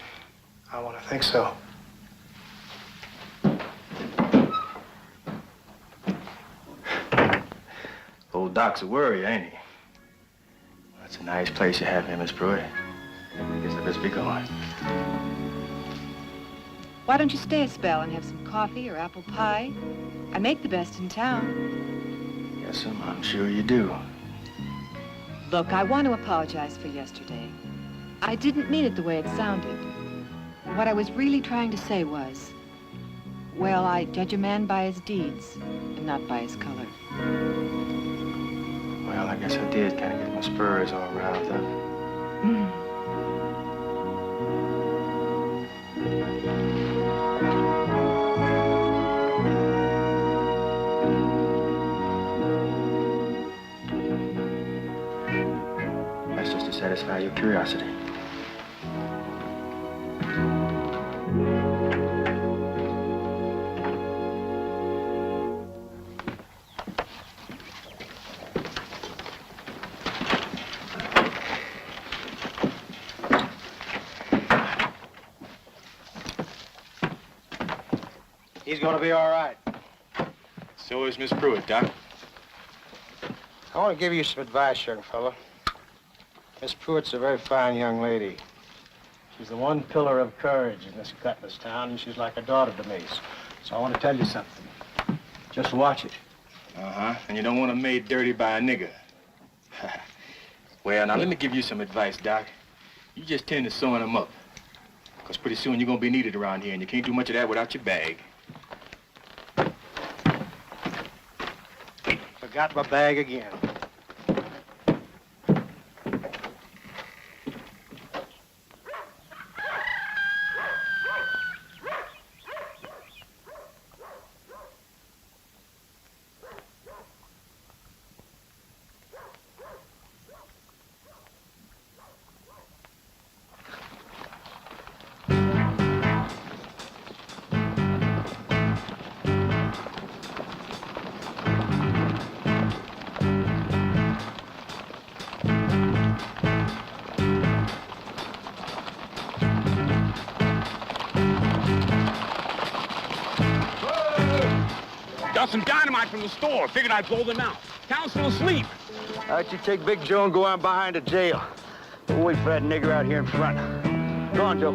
I want to think so. Old Doc's a worry, ain't he? That's a nice place you have here, Miss Pruitt. I guess I'd best be going. Why don't you stay a spell and have some coffee or apple pie? I make the best in town. Yes, I'm sure you do. Look, I want to apologize for yesterday. I didn't mean it the way it sounded. What I was really trying to say was, well, I judge a man by his deeds and not by his color. Well, I guess I did kind of get my spurs all riled up. That's just to satisfy your curiosity. He's gonna be all right. So is Miss Pruitt, Doc. I want to give you some advice, young fella. Miss Pruitt's a very fine young lady. She's the one pillar of courage in this gutless town, and she's like a daughter to me. So I want to tell you something. Just watch it. Uh-huh. And you don't want them made dirty by a nigger. Well, now let me give you some advice, Doc. You just tend to sewing them up. Because pretty soon you're going to be needed around here, and you can't do much of that without your bag. Forgot my bag again. Got some dynamite from the store. Figured I'd blow them out. Town's still asleep. Why don't you take Big Joe and go on behind the jail? We'll wait for that nigger out here in front. Go on, Joe.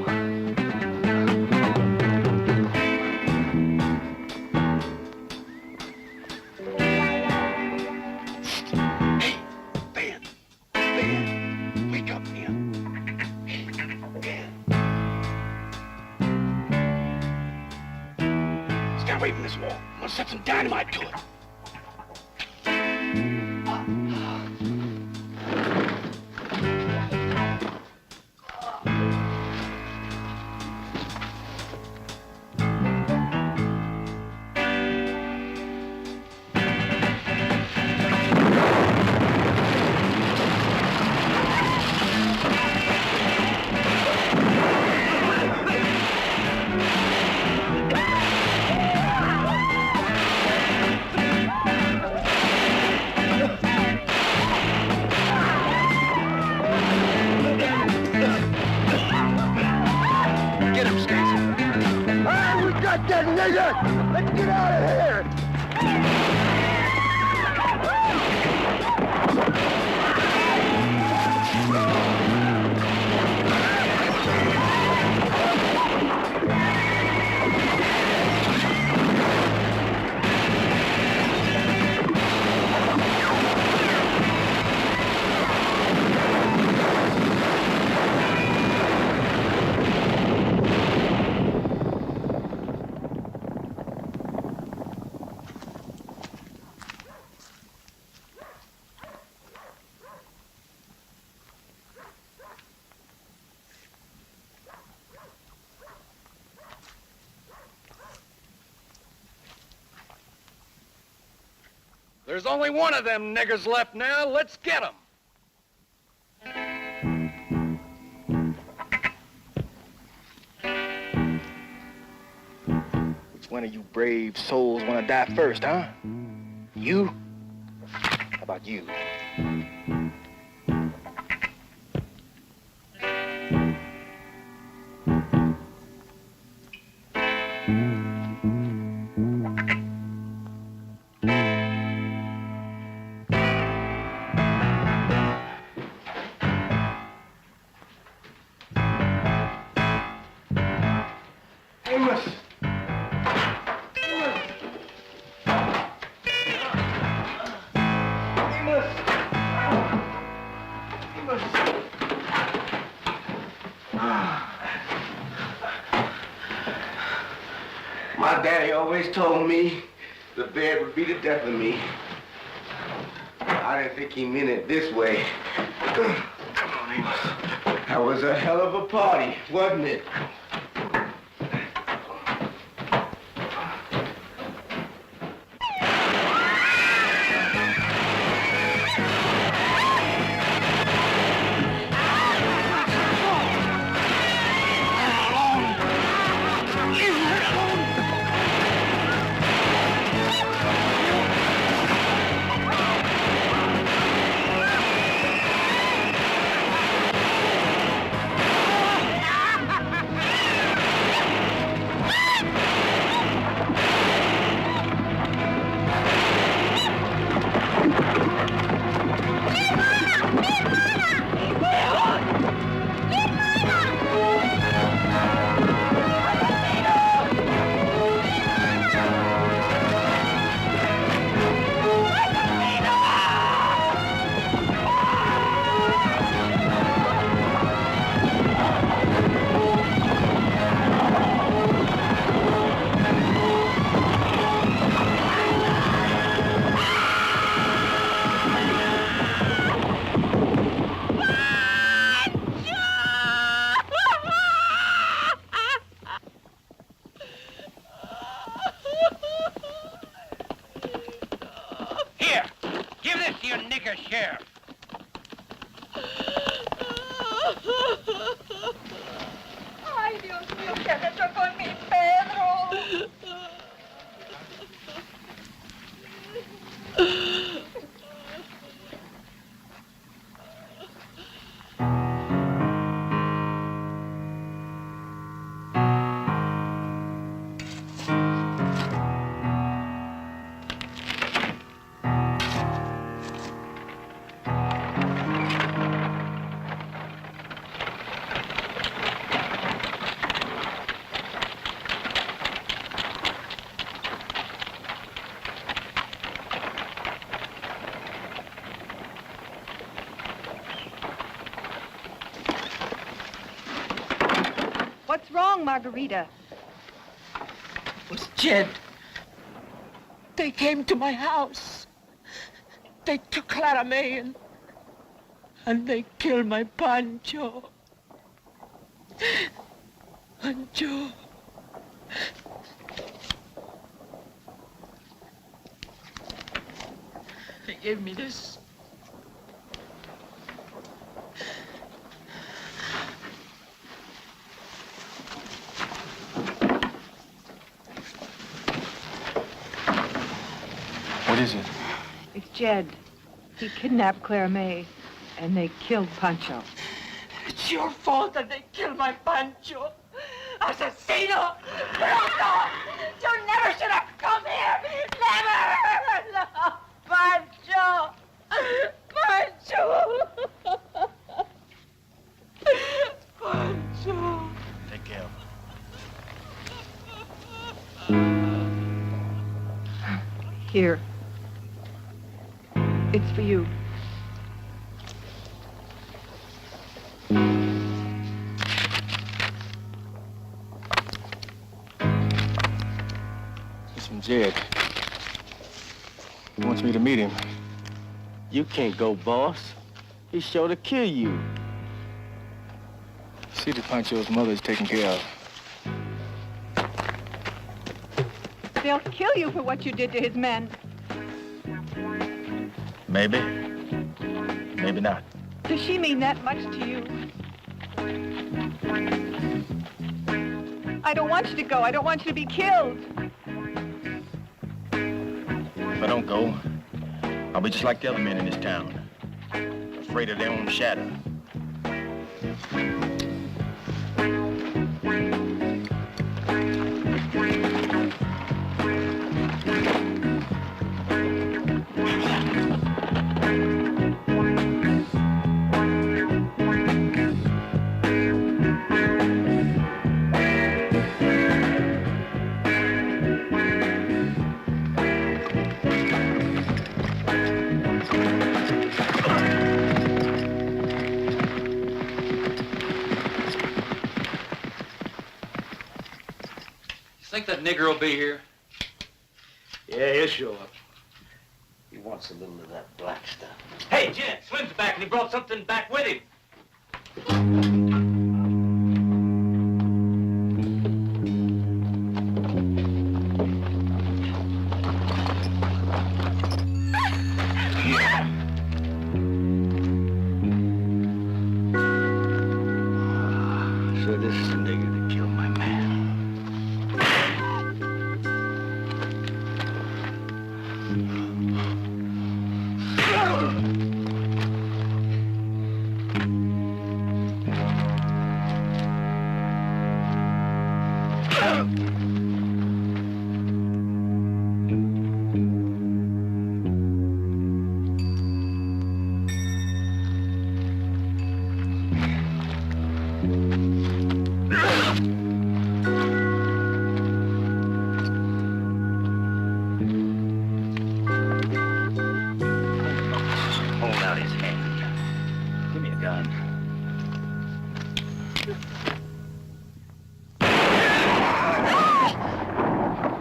Wake up, man. Stand away from this wall. I'm gonna set some dynamite to it. that nigger! Let's get out of here! There's only one of them niggers left now. Let's get him. Which one of you brave souls want to die first, huh? You? How about you? My daddy always told me the bed would be the death of me. I didn't think he meant it this way. Come on, Amos. That was a hell of a party, wasn't it? Ay, Dios mío, ¿qué has hecho con mi Pedro? What's wrong, Margarita? It was Jed. They came to my house. They took Clara May and they killed my Pancho. Pancho. They gave me this. What is it? It's Jed. He kidnapped Clara May, and they killed Pancho. It's your fault that they killed my Pancho. Asesino! Bruto! You never should have come here! Never! No! Pancho! Pancho! Pancho! Take care of Here. It's for you. It's from Jed. He wants me to meet him. You can't go, boss. He's sure to kill you. See that Pancho's mother's taken care of. They'll kill you for what you did to his men. Maybe. Maybe not. Does she mean that much to you? I don't want you to go. I don't want you to be killed. If I don't go, I'll be just like the other men in this town. Afraid of their own shadow. Think that nigger will be here? Yeah, he'll show up. He wants a little of that black stuff. Hey, Jed, Slim's back and he brought something back with him. So this is the nigger that killed my man. Hold out his hand. Give me a gun.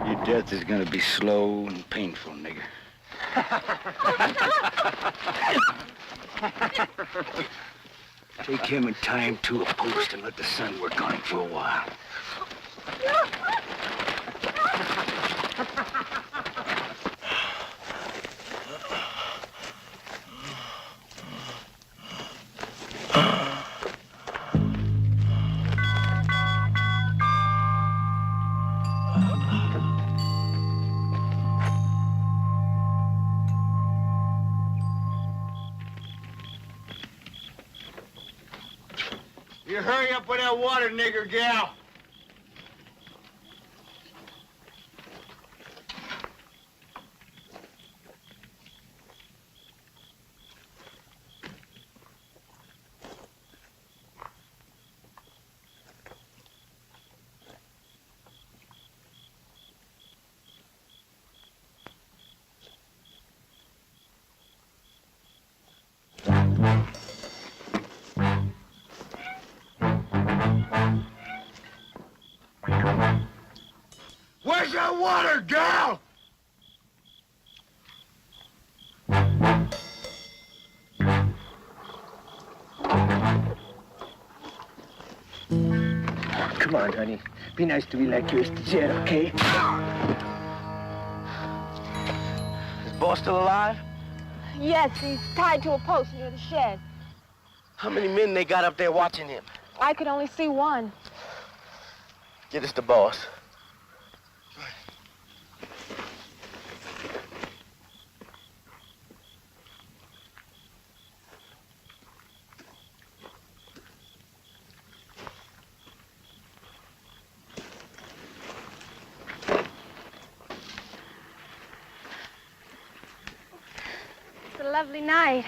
Your death is gonna be slow and painful, nigger. Take him and tie him to a post and let the sun work on him for a while. You hurry up with that water, nigger gal. Where's that water, gal? Come on, honey. Be nice to me like yours to Jed, okay? Is boss still alive? Yes, he's tied to a post near the shed. How many men they got up there watching him? I could only see one. Get us the boss. lovely night.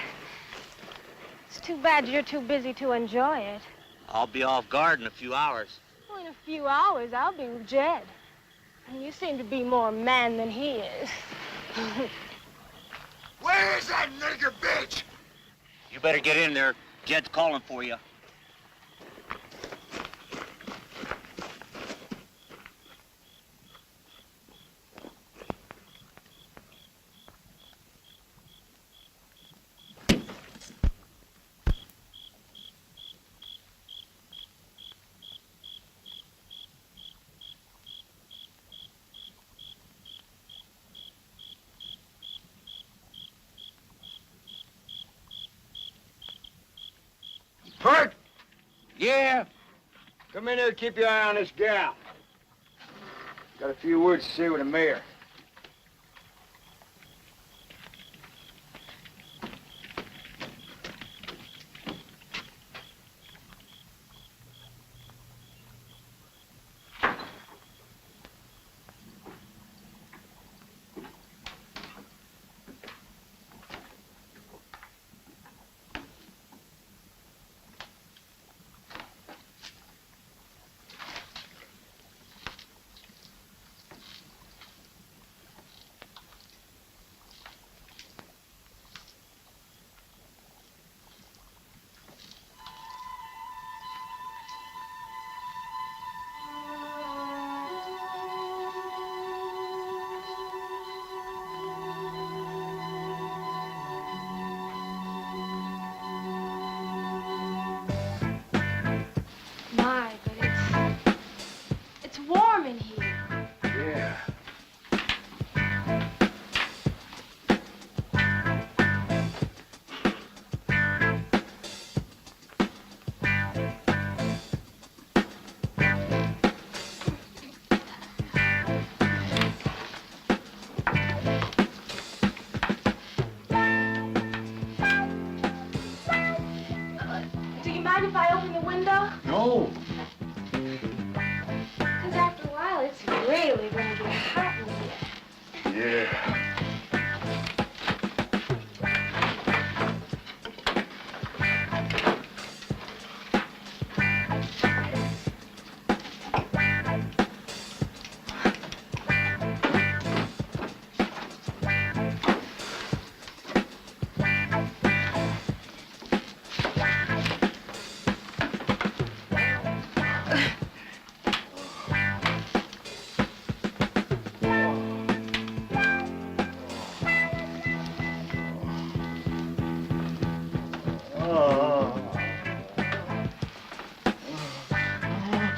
It's too bad you're too busy to enjoy it. I'll be off guard in a few hours. Well, in a few hours, I'll be with Jed. And you seem to be more man than he is. Where's that nigger bitch? You better get in there. Jed's calling for you. Perk? Yeah? Come in here and keep your eye on this gal. Got a few words to say with the mayor. My, but it's warm in here. Yeah. Do you mind if I open the window? No. Because after a while, it's really going to get hot in here. Yeah.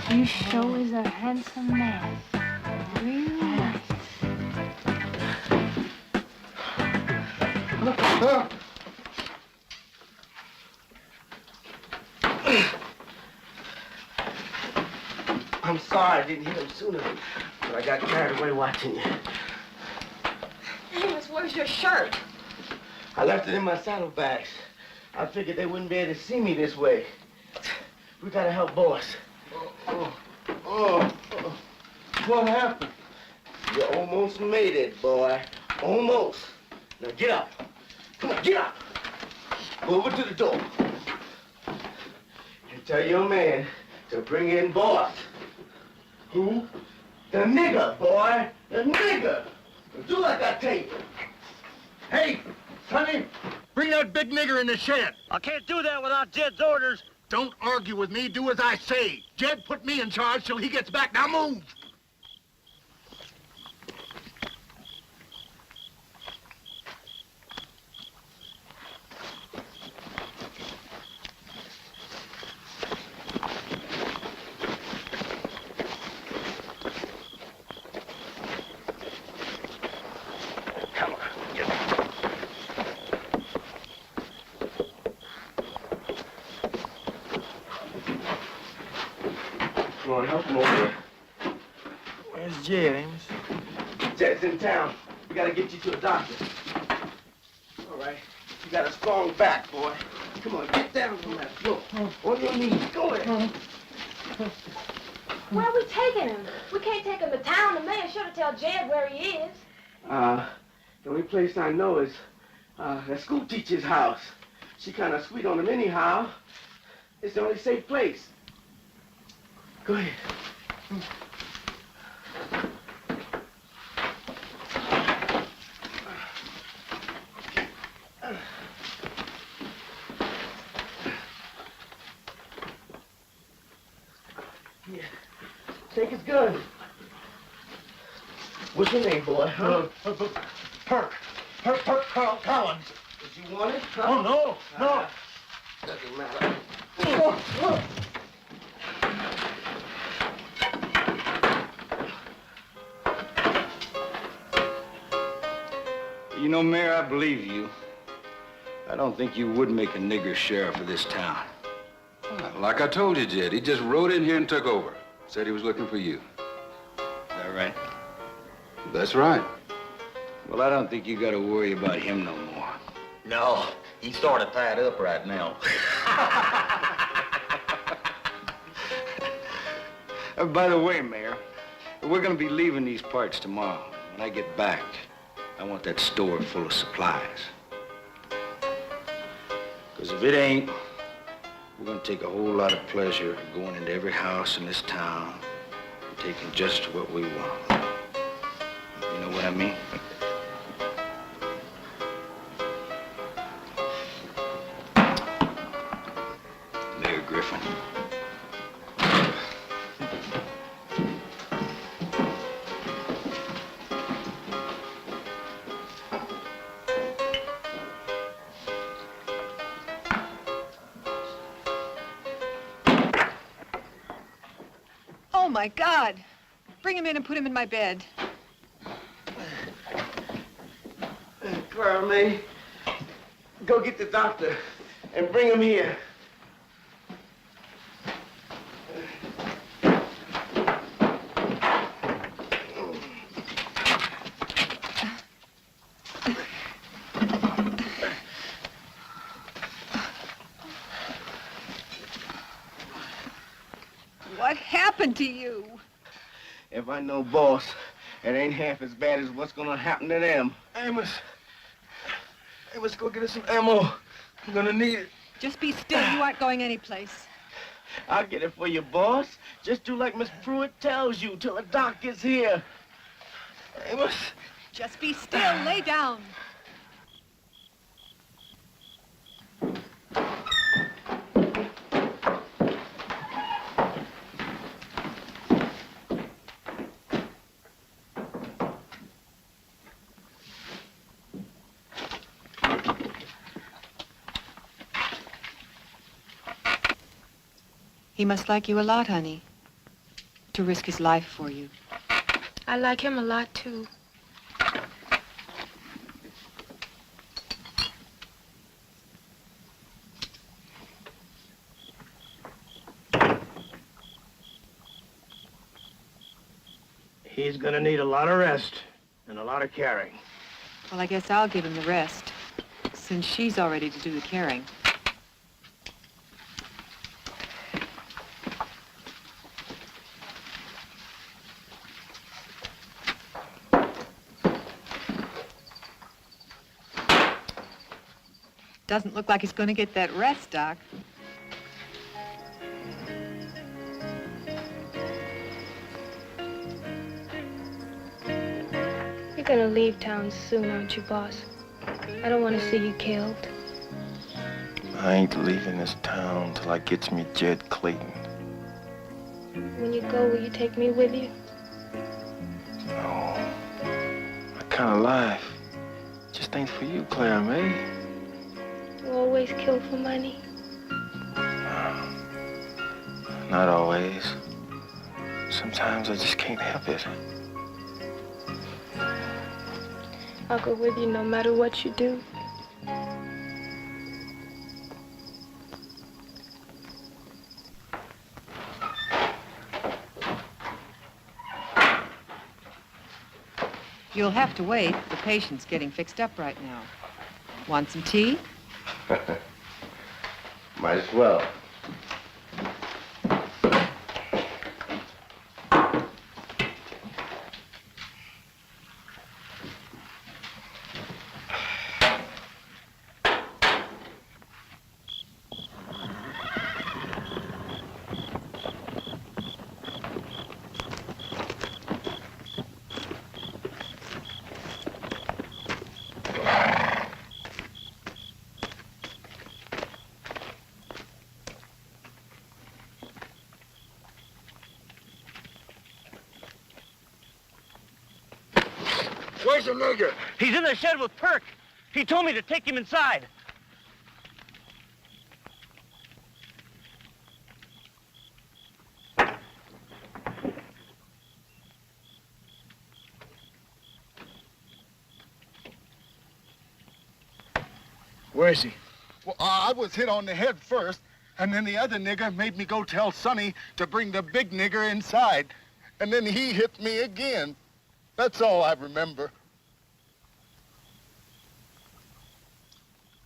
You sure is a handsome man. Real nice. I'm sorry I didn't hit him sooner, but I got carried away watching you. Amos, where's your shirt? I left it in my saddlebags. I figured they wouldn't be able to see me this way. We gotta help boys. What happened? You almost made it, boy. Almost. Now get up. Come on, get up. Go over to the door. And tell your man to bring in boys. Who? The nigger, boy. The nigger. Do like I tell you. Hey, Sonny, bring that big nigger in the shed. I can't do that without Jed's orders. Don't argue with me. Do as I say. Jed put me in charge till he gets back. Now move. Come on, help him over here. Where's Jed, Amos? Jed's in town. We gotta get you to a doctor. All right. You got a strong back, boy. Come on, get down from that floor. On your knees. Go ahead. Where are we taking him? We can't take him to town. The mayor should have told Jed where he is. The only place I know is That school teacher's house. She kind of sweet on him anyhow. It's the only safe place. Go ahead. Yeah. Take his gun. What's your name, boy? Perk Carl Collins. Did you want it? Huh? Oh, no, no. Doesn't matter. You know, Mayor, I believe you. I don't think you would make a nigger sheriff of this town. Like I told you, Jed, he just rode in here and took over. Said he was looking for you. Is that right? That's right. Well, I don't think you got to worry about him no more. No, he's sort of tied up right now. By the way, Mayor, we're going to be leaving these parts tomorrow. When I get back, I want that store full of supplies. Because if it ain't, we're going to take a whole lot of pleasure going into every house in this town and taking just what we want. You know what I mean? Mayor Griffin. Oh, my God. Bring him in and put him in my bed. Clara May, go get the doctor and bring him here. What happened to you? If I know boss, it ain't half as bad as what's gonna happen to them. Amos, go get us some ammo. I'm gonna need it. Just be still. You aren't going anyplace. I'll get it for you, boss. Just do like Miss Pruitt tells you till the doc gets here. Amos. Just be still. Lay down. He must like you a lot, honey, to risk his life for you. I like him a lot, too. He's gonna need a lot of rest and a lot of caring. Well, I guess I'll give him the rest, since she's all ready to do the caring. Doesn't look like he's going to get that rest, Doc. You're gonna leave town soon, aren't you, boss? I don't want to see you killed. I ain't leaving this town till I gets me Jed Clayton. When you go, will you take me with you? No. That kind of life just ain't for you, Clara May. You always kill for money. Not always. Sometimes I just can't help it. I'll go with you no matter what you do. You'll have to wait. The patient's getting fixed up right now. Want some tea? Might as well. Where's the nigger? He's in the shed with Perk. He told me to take him inside. Where is he? Well, I was hit on the head first, and then the other nigger made me go tell Sonny to bring the big nigger inside. And then he hit me again. That's all I remember.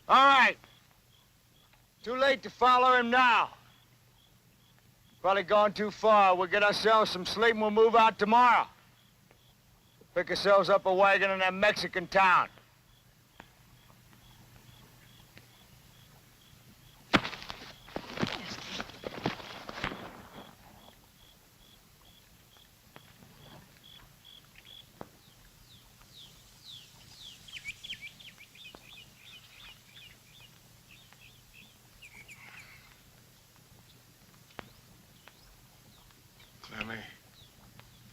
All right. Too late to follow him now. Probably gone too far. We'll get ourselves some sleep and we'll move out tomorrow. Pick ourselves up a wagon in that Mexican town.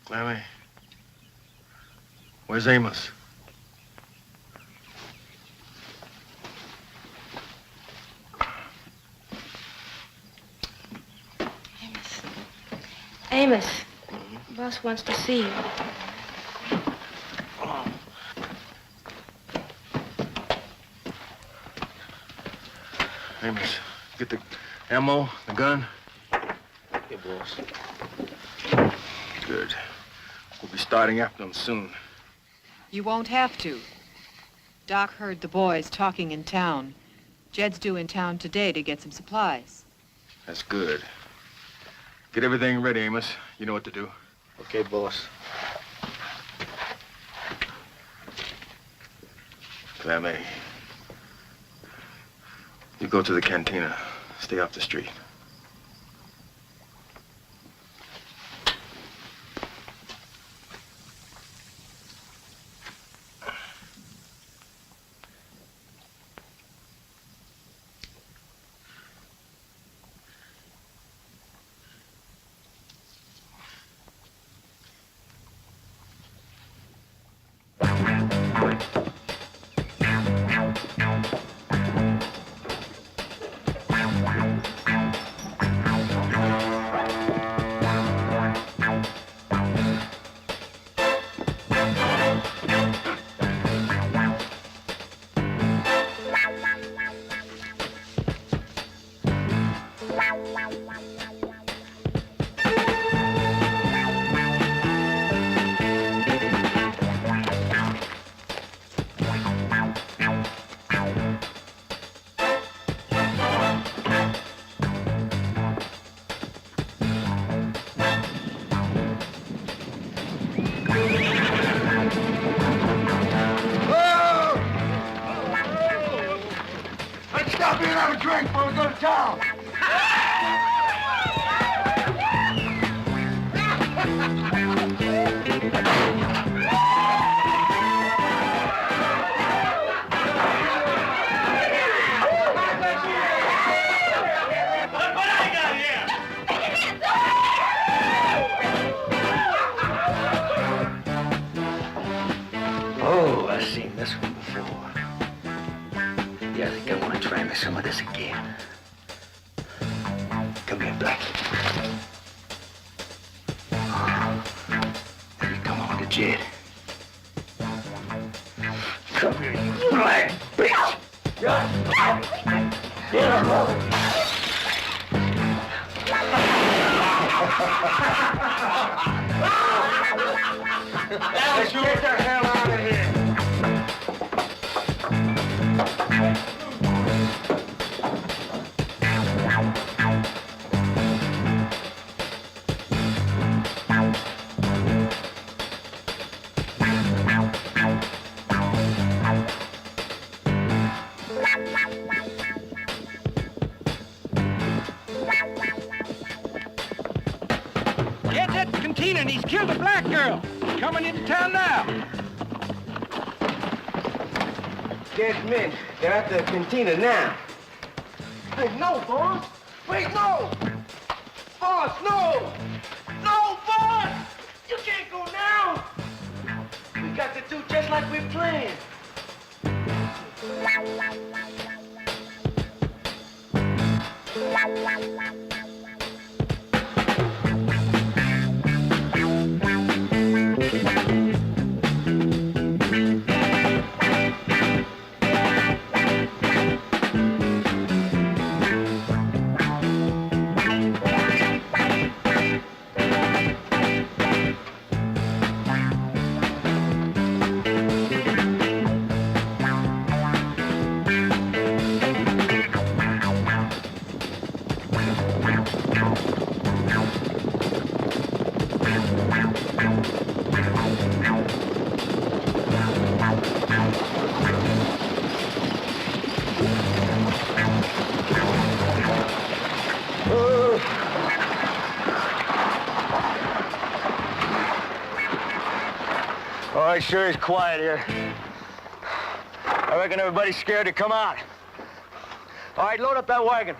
Clammy. Where's Amos? Amos, boss wants to see you. Amos, get the ammo, the gun. Here, boss. Good. We'll be starting after them soon. You won't have to. Doc heard the boys talking in town. Jed's due in town today to get some supplies. That's good. Get everything ready, Amos. You know what to do. Okay, boss. Clammy. You go to the cantina. Stay off the street. Stop here and have a drink before we go to town. Oh, I've seen this one before. Yeah, I think I want to try me some of this again. Come here, Blackie. Now you come on to Jed. Come here, you black bitch! Let's get the hell out of here. Jed's at the cantina and he's killed a black girl. Coming into town now. Jed's men, they're at the cantina now. Hey, no, boss. Wait, no. Boss, no. No, boss. You can't go now. We got to do just like we planned. All right, sure is quiet here. I reckon everybody's scared to come out. All right, load up that wagon.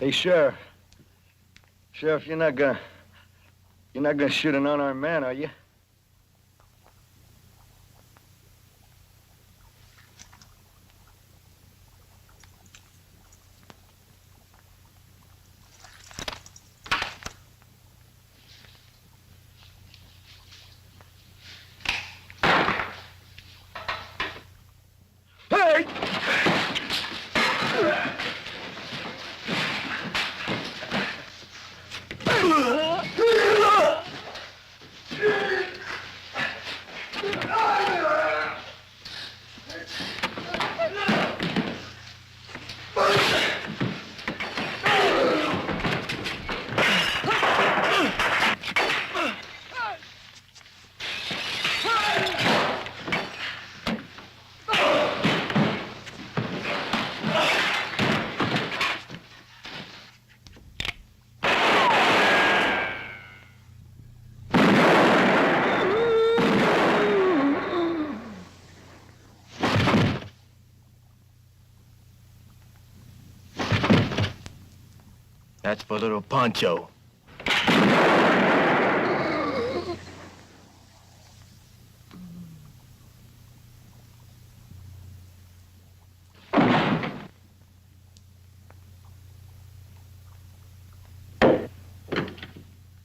Hey, Sheriff. Sheriff, you're not gonna shoot an unarmed man, are you? Hey! That's for little Poncho.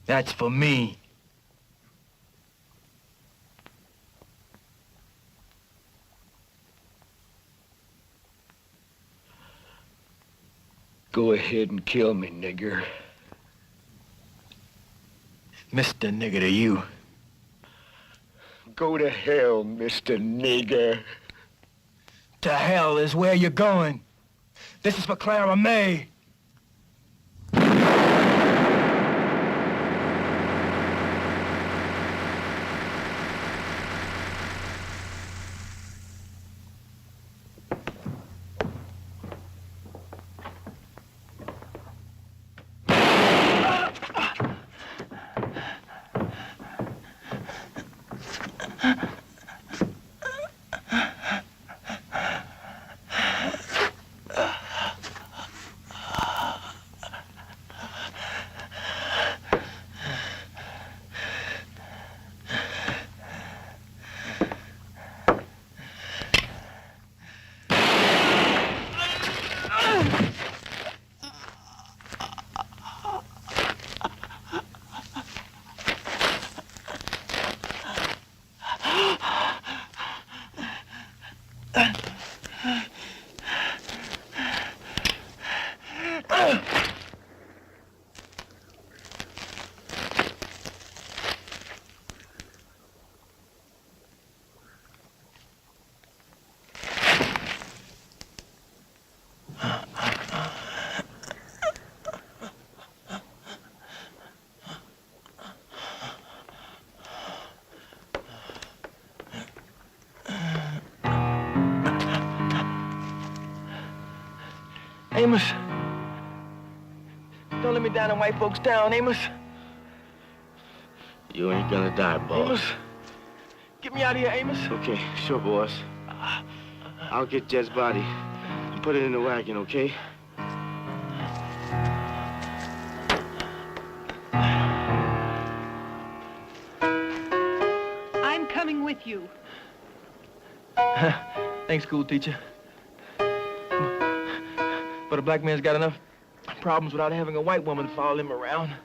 That's for me. Go ahead and kill me, nigger. Mr. Nigger to you. Go to hell, Mr. Nigger. To hell is where you're going. This is for Clara May. Amos, don't let me down in white folks' town, Amos. You ain't gonna die, boss. Amos, get me out of here, Amos. Okay, sure, boss. I'll get Jed's body and put it in the wagon, okay? I'm coming with you. Thanks, school teacher. But a black man's got enough problems without having a white woman follow him around.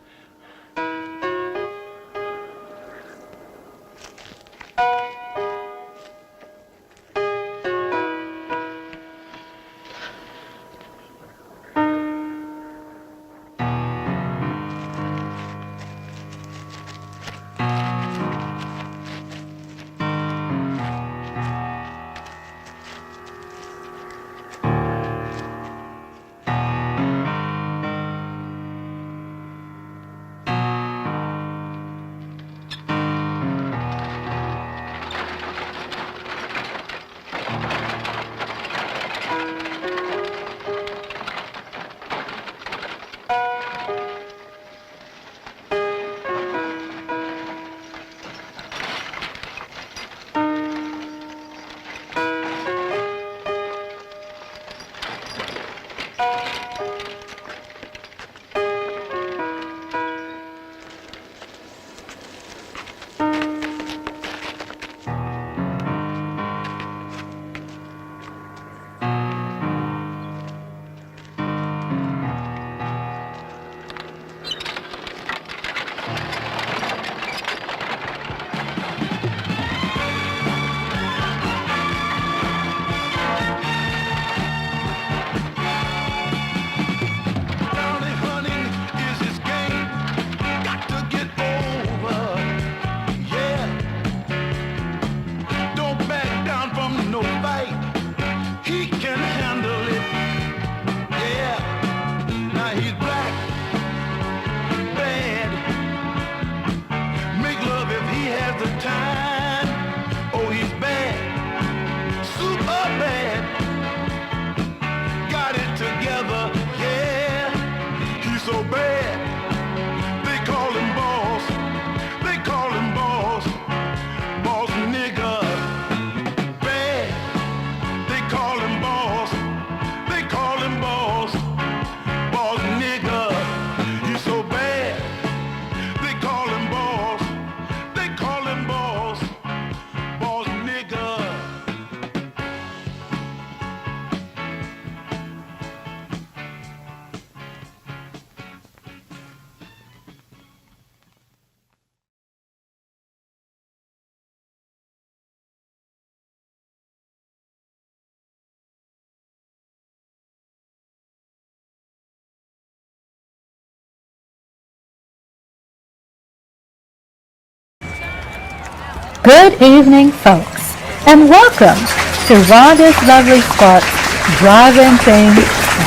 Good evening, folks, and welcome to Rhonda's Lovely Sparks Drive-In Theme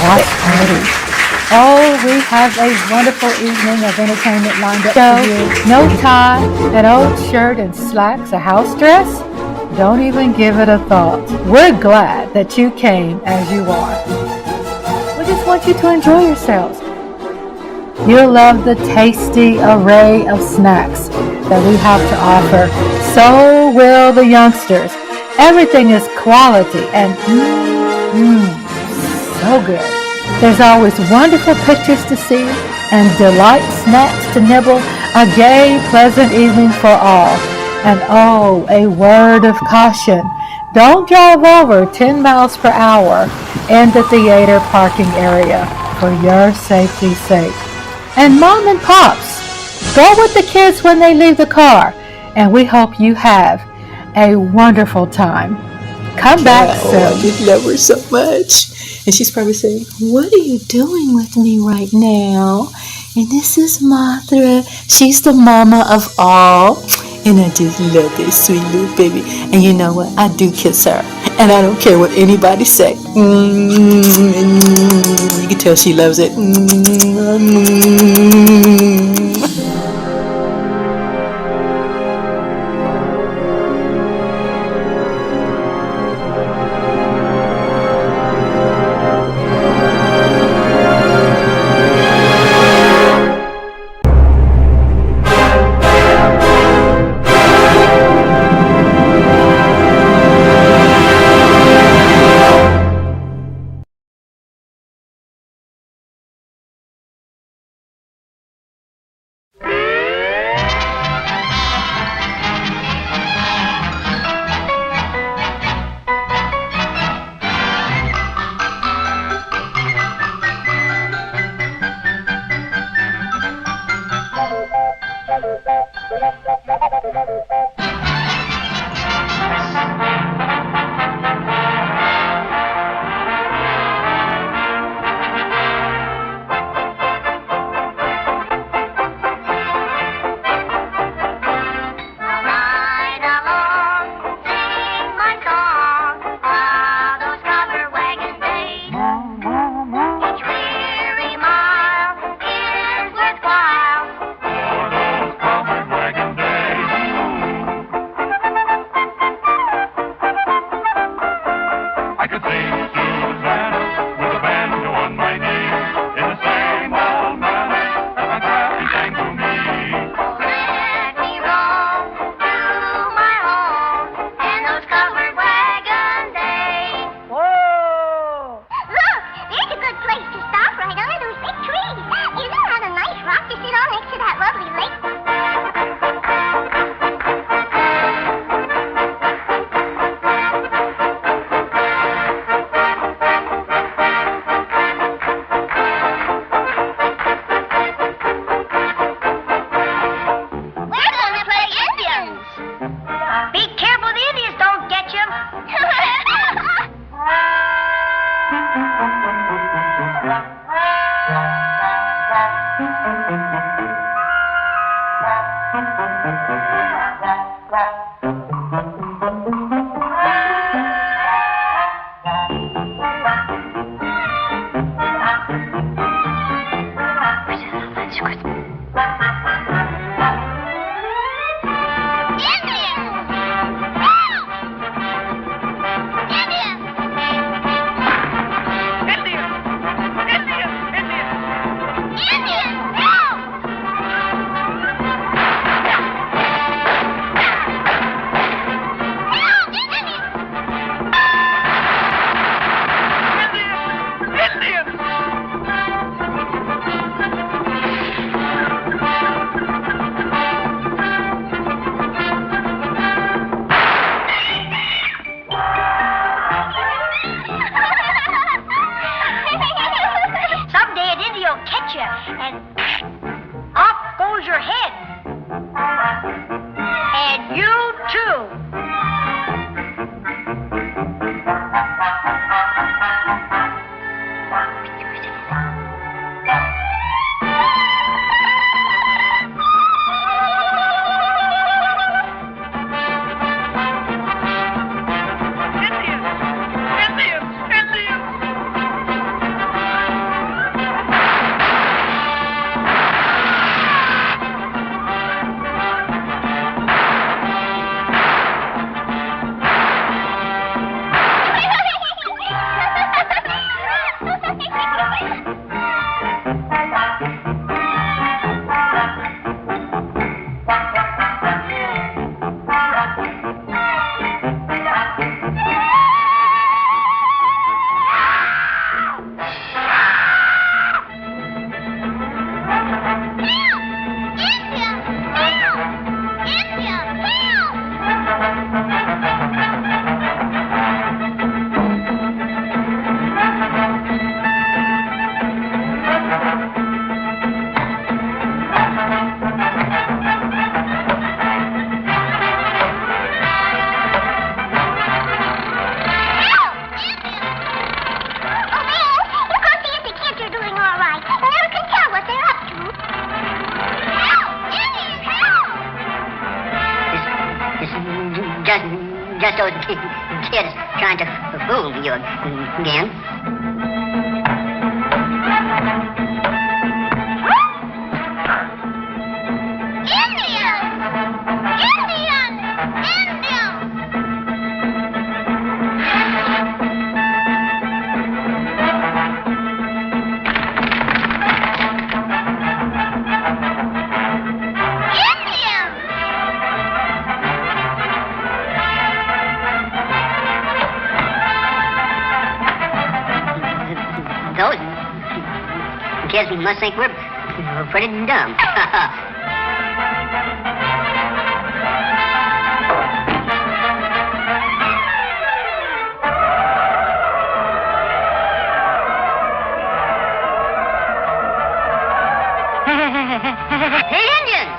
Watch Party. Oh, we have a wonderful evening of entertainment lined up for you. No tie, an old shirt and slacks, a house dress? Don't even give it a thought. We're glad that you came as you are. We just want you to enjoy yourselves. You'll love the tasty array of snacks that we have to offer. So will the youngsters. Everything is quality and so good. There's always wonderful pictures to see and delight snacks to nibble. A gay, pleasant evening for all. And oh, a word of caution. Don't drive over 10 miles per hour in the theater parking area for your safety's sake. And mom and pops, go with the kids when they leave the car. And we hope you have a wonderful time. Come back soon. Oh, I just love her so much. And she's probably saying, what are you doing with me right now? And this is Mothra. She's the mama of all. And I just love this sweet little baby. And you know what? I do kiss her. And I don't care what anybody say. You can tell she loves it. Just those kids trying to fool you again. Kids must think we're pretty dumb. Hey, Indians!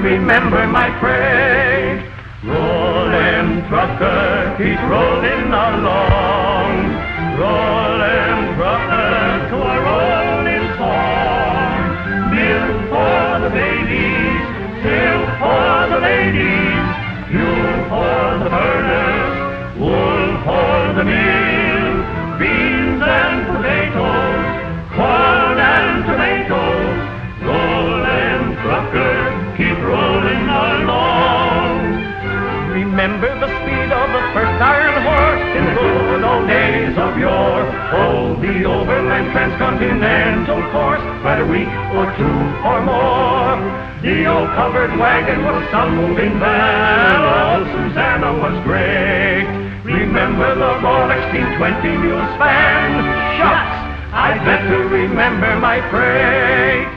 Remember my freight. Rollin' trucker, keep rolling along. Rollin' trucker to a rolling song. Milk for the babies, silk for the ladies, fuel for the furnace, wool for the mill, beans and potatoes, corn and tomatoes. Rollin' trucker, keep rolling along. Remember the speed of the first iron horse in the good old days of yore. Oh, the overland transcontinental course, by a week or two or more. The old covered wagon was some moving van. Oh, Susanna was great. Remember the Rolex 1620 mule span. Shucks, I'd better remember my freight.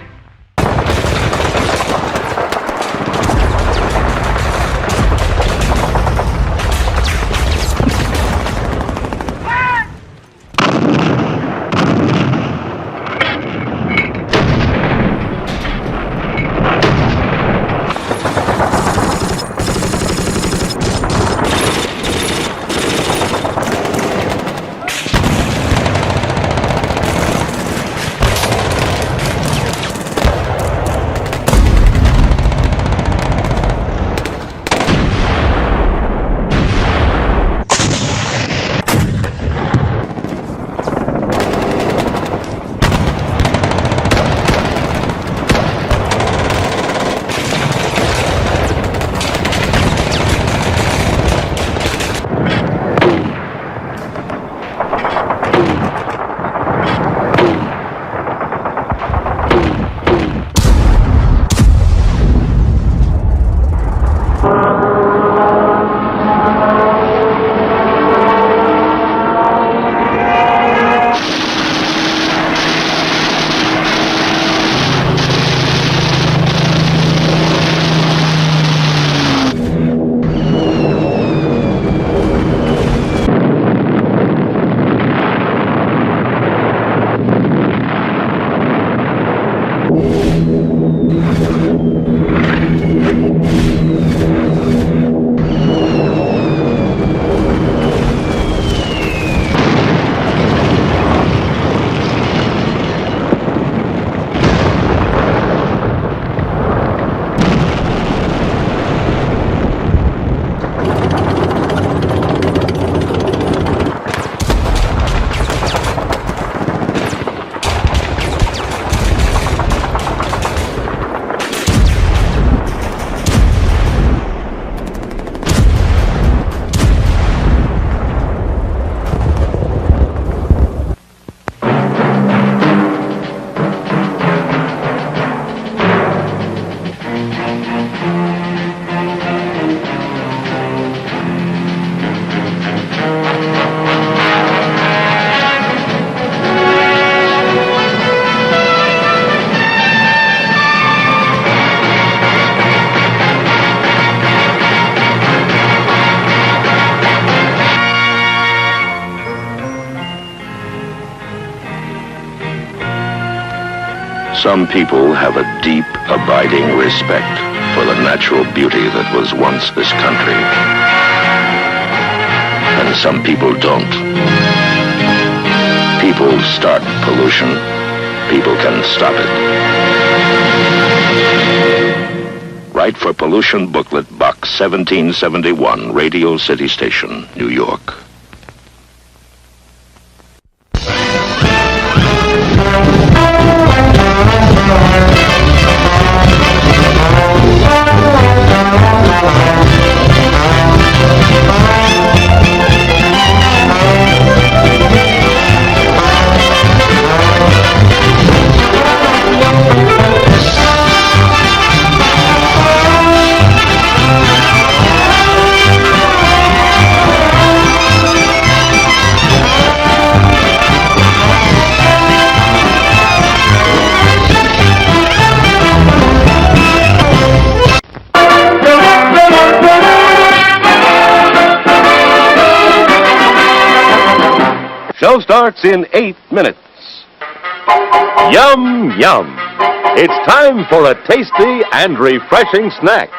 Some people have a deep, abiding respect for the natural beauty that was once this country. And some people don't. People start pollution. People can stop it. Write for Pollution Booklet, Box 1771, Radio City Station, New York. Show starts in 8 minutes. Yum, yum. It's time for a tasty and refreshing snack.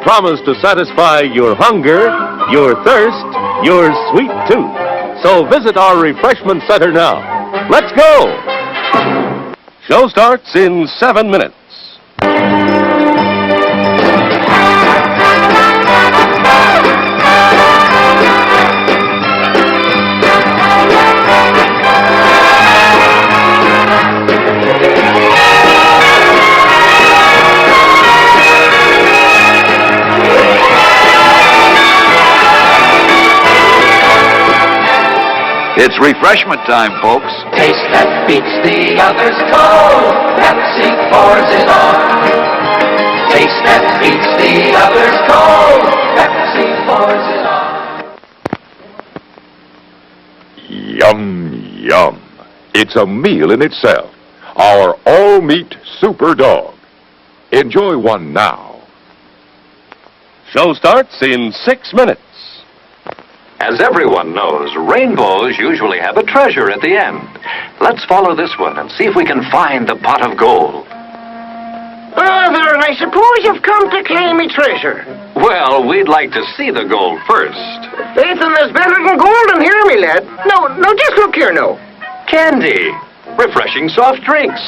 Promise to satisfy your hunger, your thirst, your sweet tooth. So visit our refreshment center now. Let's go! Show starts in 7 minutes. It's refreshment time, folks. Taste that beats the others cold. Pepsi pours it on. Taste that beats the others cold. Pepsi pours it on. Yum, yum. It's a meal in itself. Our all-meat super dog. Enjoy one now. Show starts in 6 minutes. As everyone knows, rainbows usually have a treasure at the end. Let's follow this one and see if we can find the pot of gold. Father, I suppose you've come to claim me treasure. Well, we'd like to see the gold first. Faith, and there's better than gold in here, me lad. No, just look here now. Candy, refreshing soft drinks,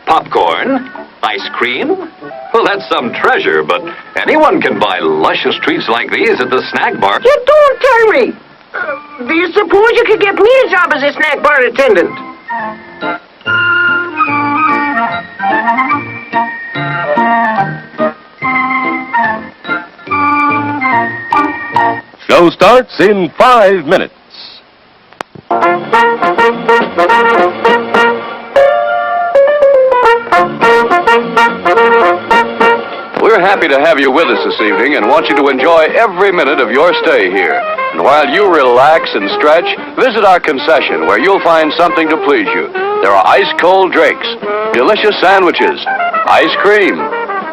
popcorn, ice cream. Well, that's some treasure, but anyone can buy luscious treats like these at the snack bar. You don't tell me. Do you suppose you could get me a job as a snack bar attendant? Show starts in 5 minutes. We're happy to have you with us this evening and want you to enjoy every minute of your stay here. And while you relax and stretch, visit our concession where you'll find something to please you. There are ice-cold drinks, delicious sandwiches, ice cream,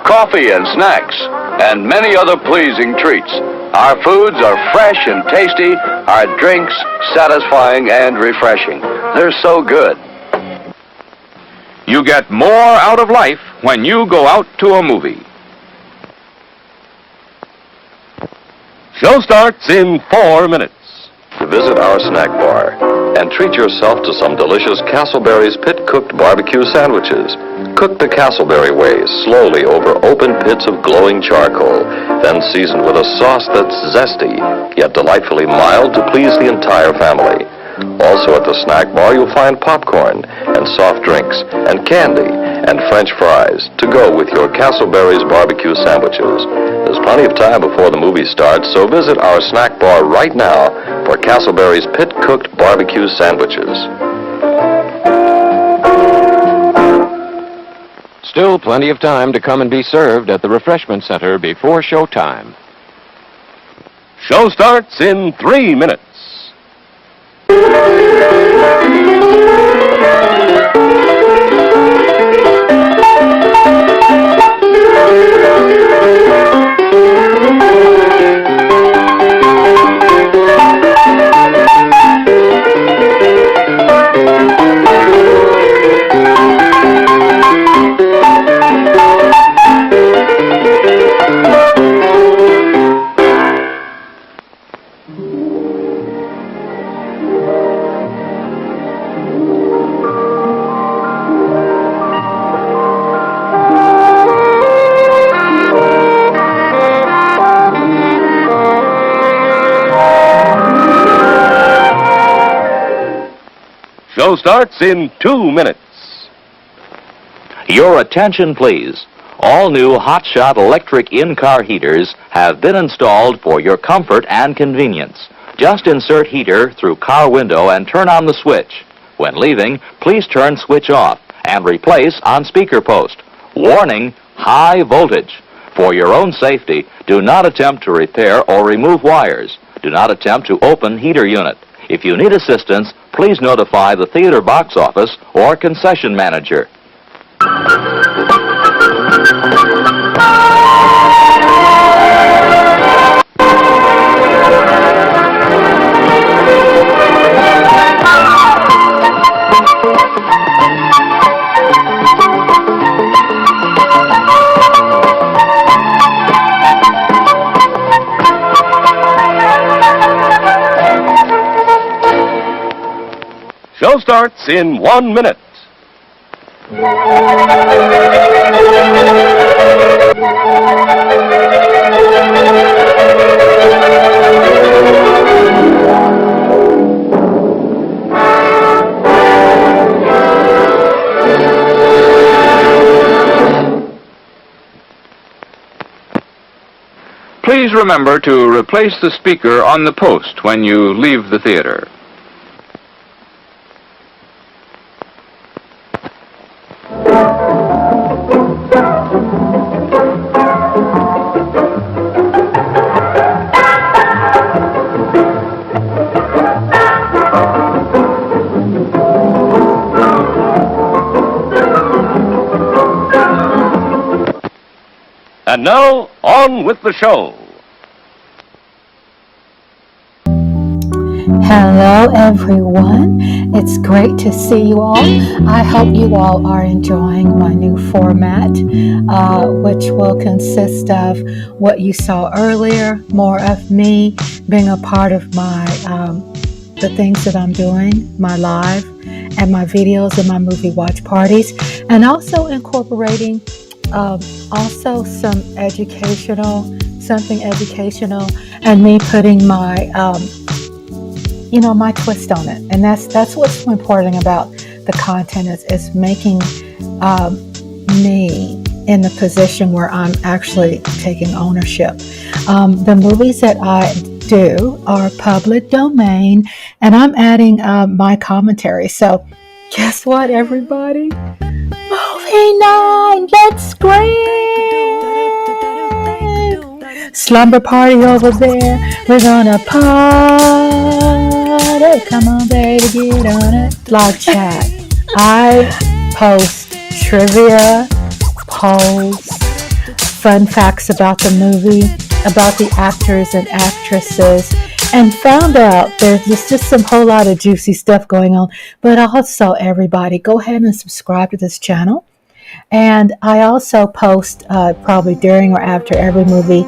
coffee and snacks, and many other pleasing treats. Our foods are fresh and tasty, our drinks satisfying and refreshing. They're so good. You get more out of life when you go out to a movie. Show starts in 4 minutes. To visit our snack bar and treat yourself to some delicious Castleberry's pit-cooked barbecue sandwiches. Cook the Castleberry way, slowly over open pits of glowing charcoal, then seasoned with a sauce that's zesty, yet delightfully mild to please the entire family. Also at the snack bar, you'll find popcorn and soft drinks and candy and French fries to go with your Castleberry's barbecue sandwiches. There's plenty of time before the movie starts, so visit our snack bar right now for Castleberry's pit-cooked barbecue sandwiches. Still plenty of time to come and be served at the refreshment center before showtime. Show starts in 3 minutes. Show starts in 2 minutes. Your attention, please. All new hotshot electric in-car heaters have been installed for your comfort and convenience. Just insert heater through car window and turn on the switch. When leaving, please turn switch off and replace on speaker post. Warning, high voltage. For your own safety, do not attempt to repair or remove wires. Do not attempt to open heater unit. If you need assistance, please notify the theater box office or concession manager. Show starts in 1 minute. Please remember to replace the speaker on the post when you leave the theater. And now, on with the show. Hello, everyone. It's great to see you all. I hope you all are enjoying my new format, which will consist of what you saw earlier, more of me being a part of my the things that I'm doing, my live and my videos and my movie watch parties, and also incorporating also something educational, and me putting my my twist on it. And that's what's so important about the content is making me in the position where I'm actually taking ownership. The movies that I do are public domain, and I'm adding my commentary. So guess what, everybody? Movie night, let's scream! Slumber party over there, we're gonna party. Come on, baby, get on it. Live chat. I post trivia, polls, fun facts about the movie, about the actors and actresses, and found out there's just some whole lot of juicy stuff going on. But also, everybody, go ahead and subscribe to this channel. And I also post, probably during or after every movie,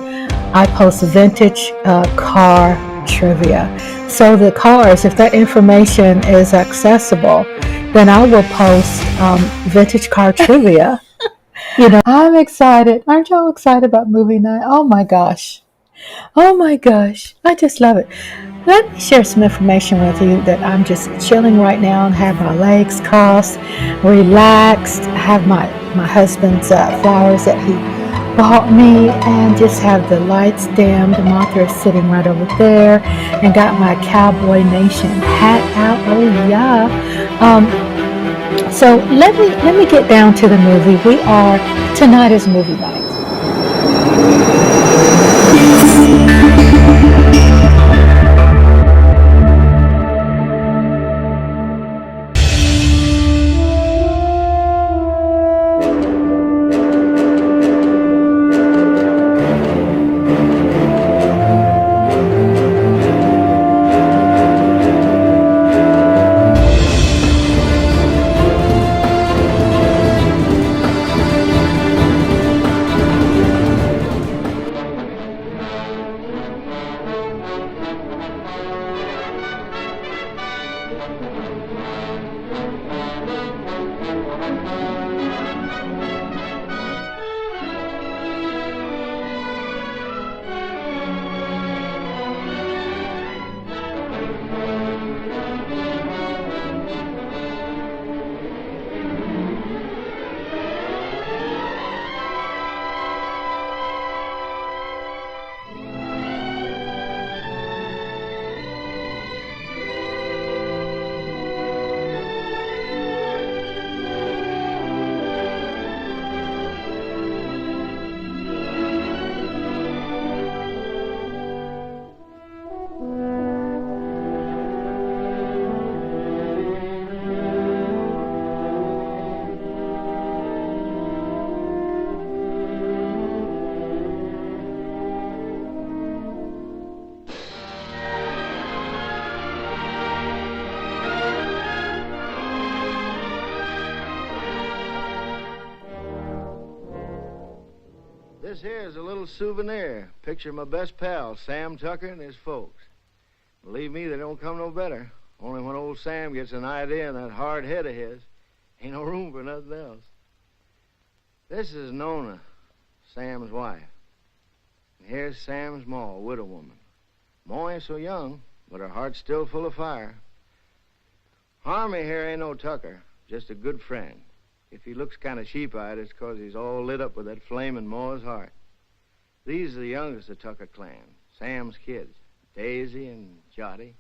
I post vintage car trivia. So the cars, if that information is accessible, then I will post vintage car trivia. I'm excited. Aren't y'all excited about movie night? Oh my gosh. I just love it. Let me share some information with you that I'm just chilling right now and have my legs crossed, relaxed. I have my husband's flowers that he bought me and just have the lights dimmed. Martha is sitting right over there and got my Cowboy Nation hat out. Oh yeah. So let me get down to the movie. Tonight is movie night. This here is a little souvenir. Picture of my best pal, Sam Tucker, and his folks. Believe me, they don't come no better. Only when old Sam gets an idea in that hard head of his, ain't no room for nothing else. This is Nona, Sam's wife. And here's Sam's ma, a widow woman. Ma ain't so young, but her heart's still full of fire. Harmy here ain't no Tucker, just a good friend. If he looks kind of sheep-eyed, it's 'cause he's all lit up with that flame in Ma's heart. These are the youngest of Tucker clan, Sam's kids, Daisy and Jotty.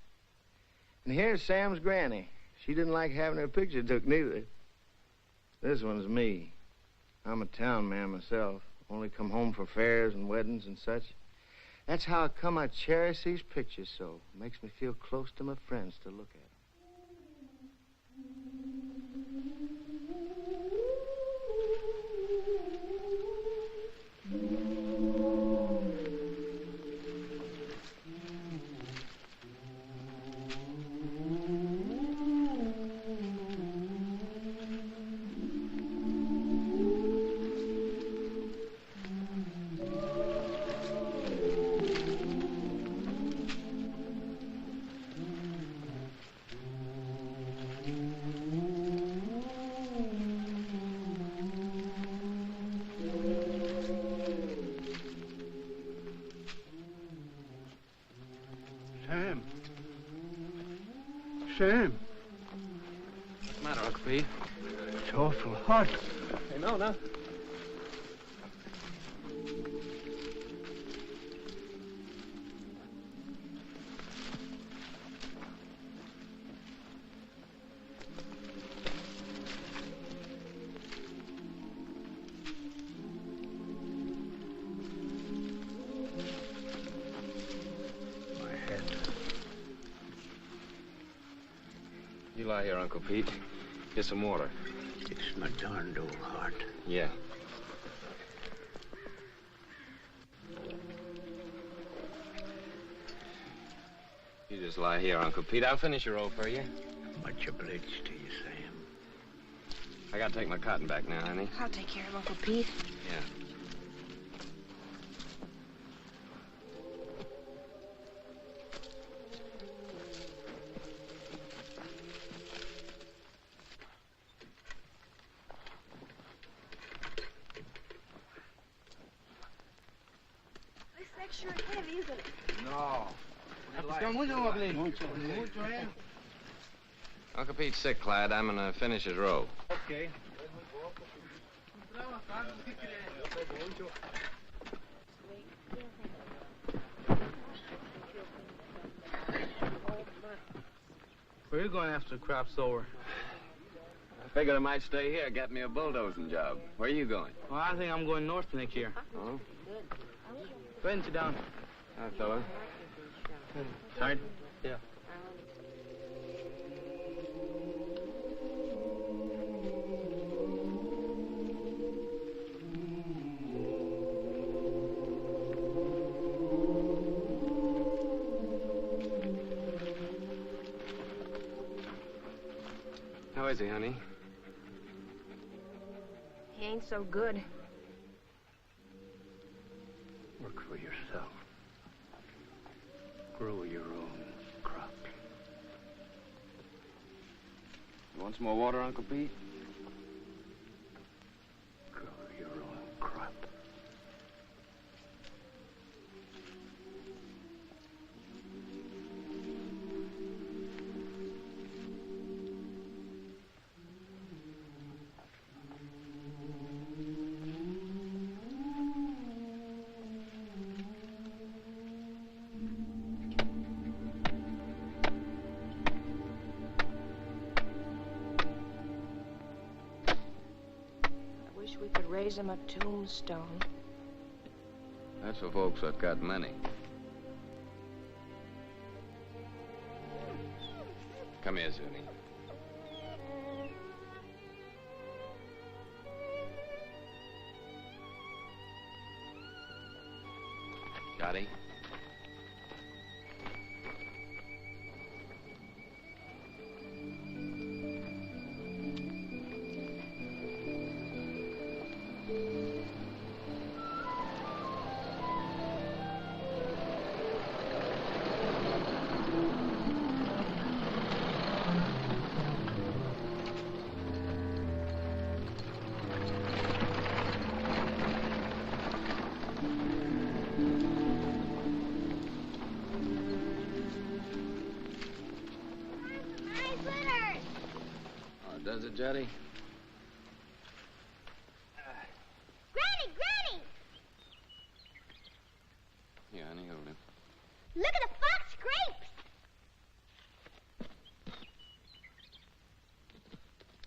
And here's Sam's granny. She didn't like having her picture took neither. This one's me. I'm a town man myself, only come home for fairs and weddings and such. That's how come I cherish these pictures so. Makes me feel close to my friends to look at. Sam. What's the matter, Uncle Pete? It's awful hot. Hey, Nona. You lie here, Uncle Pete. Get some water. It's my darned old heart. Yeah. You just lie here, Uncle Pete. I'll finish your roll for you. Much obliged to you, Sam. I gotta take my cotton back now, honey. I'll take care of Uncle Pete. Yeah. Sure heavy, isn't it? No. Uncle Pete's sick, Clyde. I'm gonna finish his row. Okay. Where are you going after the crop's over? I figured I might stay here, get me a bulldozing job. Where are you going? Well, I think I'm going north next year. Oh? Go ahead and sit down. Hi, fella. Tired? Yeah. How is he, honey? He ain't so good. Work for yourself. Grow your own crops. You want some more water, Uncle Pete? Grow your own crop. We could raise him a tombstone. That's for folks that got money. Come here, Zuni. Johnny? Does it, Jetty? Granny, Granny! Yeah, honey, hold him. Look at the fox grapes!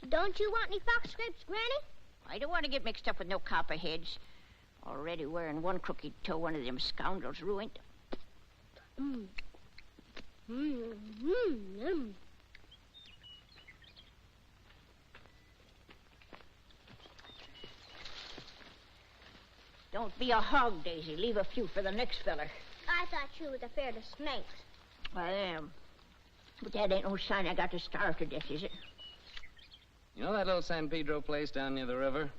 Don't you want any fox grapes, Granny? I don't want to get mixed up with no copperheads. Already wearing one crooked toe, one of them scoundrels ruined. Mmm. Mmm. Mmm. Mmm. Don't be a hog, Daisy. Leave a few for the next feller. I thought you was afraid of snakes. I am. But that ain't no sign I got to starve to death, is it? You know that little San Pedro place down near the river?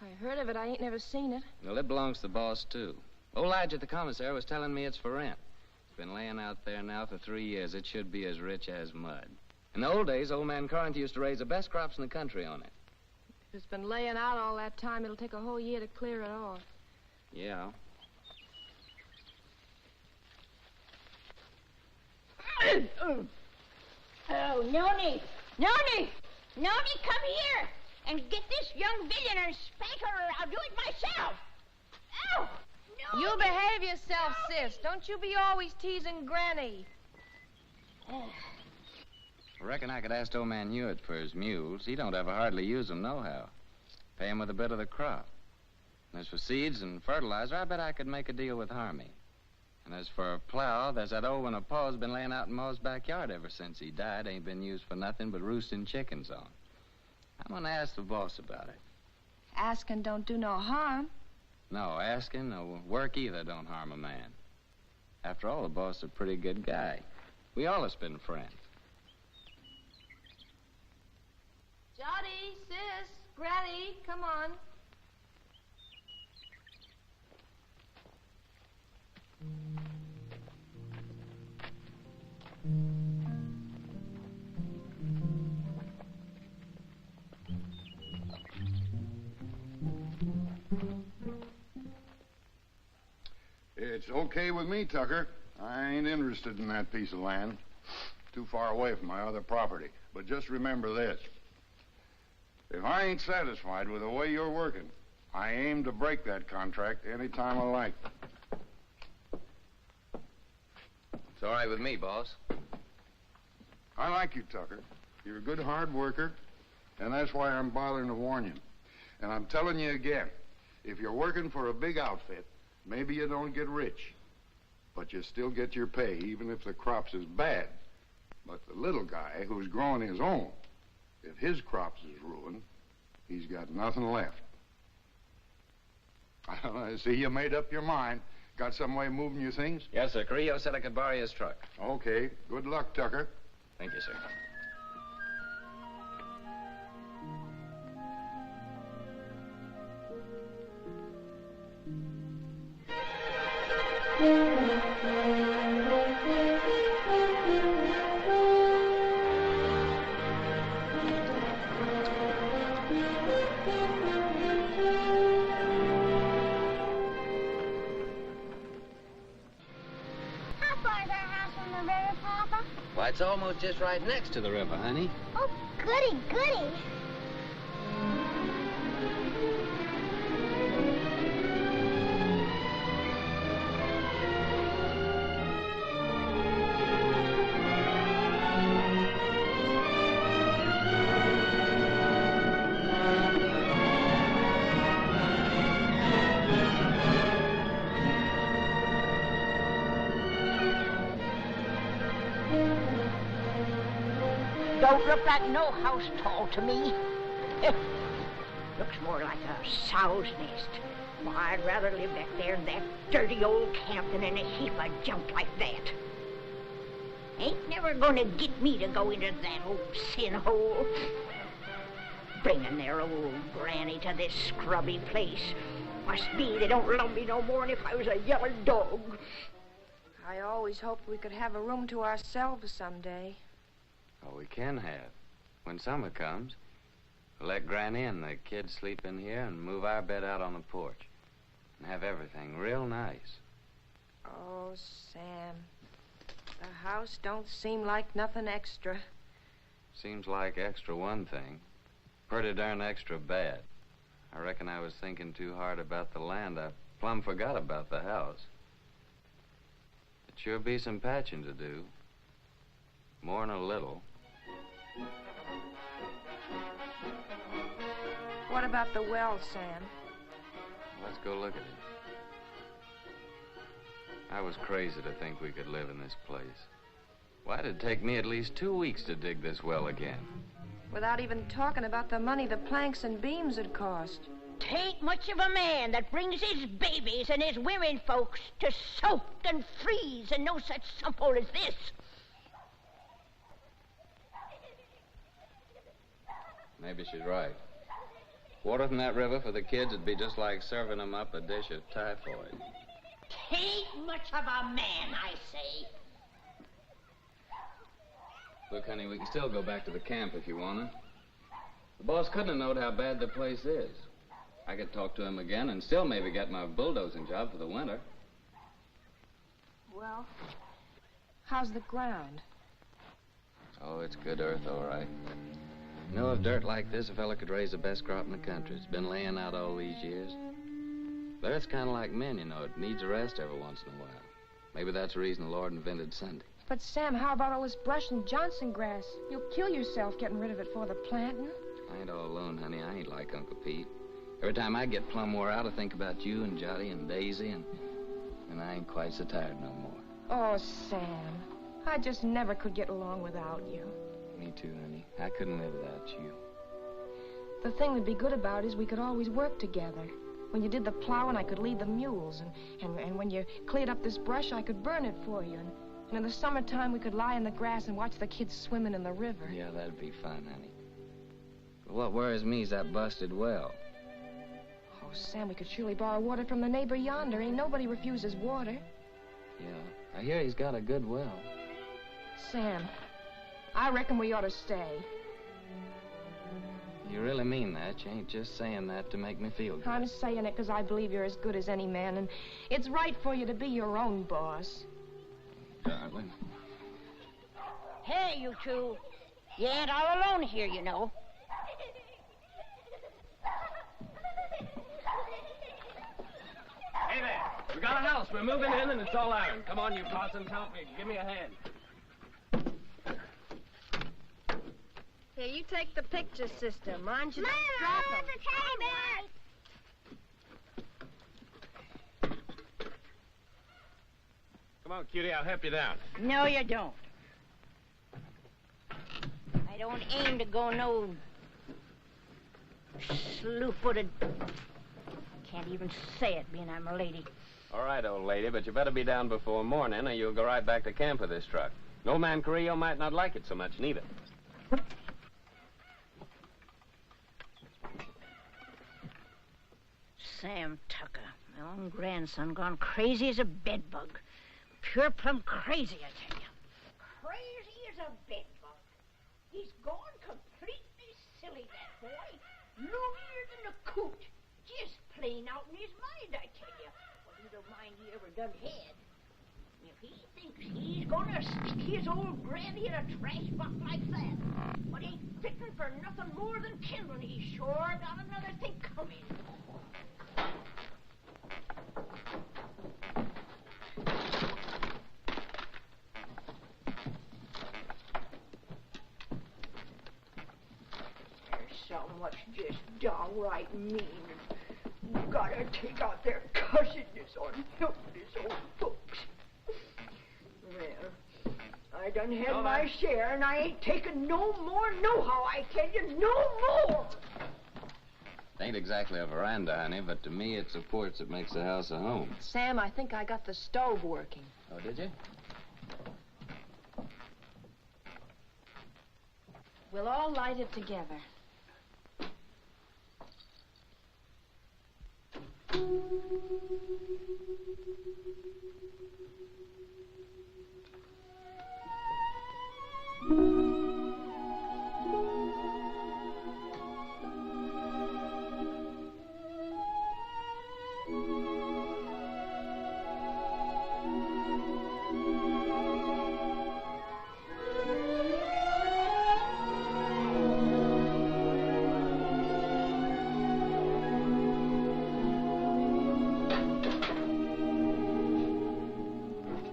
I heard of it. I ain't never seen it. Well, it belongs to the boss, too. Old Lige at the commissary was telling me it's for rent. It's been laying out there now for 3 years. It should be as rich as mud. In the old days, old man Corinth used to raise the best crops in the country on it. If it's been laying out all that time, it'll take a whole year to clear it off. Yeah. Oh, Noni! Noni! Noni, come here and get this young villain and spank her, or I'll do it myself. Ow! Noni! You behave yourself, sis. Don't you be always teasing Granny. I reckon I could ask old man Hewitt for his mules. He don't ever hardly use them nohow. Pay him with a bit of the crop. And as for seeds and fertilizer, I bet I could make a deal with Harmy. And as for a plow, there's that old one of Pa's been laying out in Ma's backyard ever since he died. Ain't been used for nothing but roosting chickens on. I'm gonna ask the boss about it. Asking don't do no harm. No, asking or work either don't harm a man. After all, the boss is a pretty good guy. We all have been friends. Jody, sis, Granny, come on. It's okay with me, Tucker. I ain't interested in that piece of land. Too far away from my other property. But just remember this. If I ain't satisfied with the way you're working, I aim to break that contract any time I like. It's all right with me, boss. I like you, Tucker. You're a good hard worker, and that's why I'm bothering to warn you. And I'm telling you again, if you're working for a big outfit, maybe you don't get rich, but you still get your pay, even if the crops is bad. But the little guy who's growing his own, if his crops is ruined, he's got nothing left. I see you made up your mind. Got some way of moving your things? Yes, sir. Carrillo said I could borrow his truck. Okay. Good luck, Tucker. Thank you, sir. How far is our house from the river, Papa? Why, it's almost just right next to the river, honey. Oh, goody, goody. Don't look like no house tall to me. Looks more like a sow's nest. Well, I'd rather live back there in that dirty old camp than in a heap of junk like that. Ain't never gonna get me to go into that old sin hole. Bringing their old granny to this scrubby place. Must be they don't love me no more than if I was a yellow dog. I always hoped we could have a room to ourselves someday. Oh, we can have. When summer comes, we'll let Granny and the kids sleep in here and move our bed out on the porch. And have everything real nice. Oh, Sam. The house don't seem like nothing extra. Seems like extra one thing. Pretty darn extra bad. I reckon I was thinking too hard about the land. I plumb forgot about the house. It sure be some patching to do. More'n a little. What about the well, Sam? Let's go look at it. I was crazy to think we could live in this place. Why did it take me at least 2 weeks to dig this well again? Without even talking about the money the planks and beams would cost. Tain't much of a man that brings his babies and his women folks to soak and freeze in no such sump hole as this. Maybe she's right. Water from that river for the kids would be just like serving them up a dish of typhoid. Tain't much of a man, I say. Look, honey, we can still go back to the camp if you want to. The boss couldn't have known how bad the place is. I could talk to him again and still maybe get my bulldozing job for the winter. Well, how's the ground? Oh, it's good earth, all right. You know, if dirt like this, a fella could raise the best crop in the country. It's been laying out all these years. But it's kind of like men, you know. It needs a rest every once in a while. Maybe that's the reason the Lord invented Sunday. But, Sam, how about all this brush and Johnson grass? You'll kill yourself getting rid of it for the planting. I ain't all alone, honey. I ain't like Uncle Pete. Every time I get plumb wore out, I think about you and Jotty and Daisy, and I ain't quite so tired no more. Oh, Sam, I just never could get along without you. Me too, honey. I couldn't live without you. The thing that'd be good about it is we could always work together. When you did the plowing, I could lead the mules, and when you cleared up this brush, I could burn it for you. And in the summertime, we could lie in the grass and watch the kids swimming in the river. Yeah, that'd be fun, honey. But what worries me is that busted well. Oh, Sam, we could surely borrow water from the neighbor yonder. Ain't nobody refuses water. Yeah, I hear he's got a good well. Sam, I reckon we ought to stay. You really mean that? You ain't just saying that to make me feel good. I'm saying it because I believe you're as good as any man, and it's right for you to be your own boss. Darling. Hey, you two. You ain't all alone here, you know. got a house. We're moving in, and it's all iron. Come on, you parsons, help me. Give me a hand. Here, you take the picture, sister. Mind you don't drop 'em. It's a teddy bear! Come on, cutie, I'll help you down. No, you don't. I don't aim to go no slew-footed. Can't even say it, being I'm a lady. All right, old lady, but you better be down before morning, or you'll go right back to camp with this truck. Old man Carrillo might not like it so much, neither. Sam Tucker, my own grandson, gone crazy as a bedbug. Pure plumb crazy, I tell you. Crazy as a bedbug. He's gone completely silly, that boy. Loonier than a coot. Just plain out in his mind, I tell you. What little mind he ever done had. If he thinks he's gonna stick his old granny in a trash box like that, but ain't fitting for nothing more than kindling, he sure got another thing coming. Some what's just downright mean. You gotta take out their cussedness on helpless old folks. Well, I done had my share, and I ain't taking no more nohow, I tell you, no more! Ain't exactly a veranda, honey, but to me it's a porch that makes the house a home. Sam, I think I got the stove working. Oh, did you? We'll all light it together.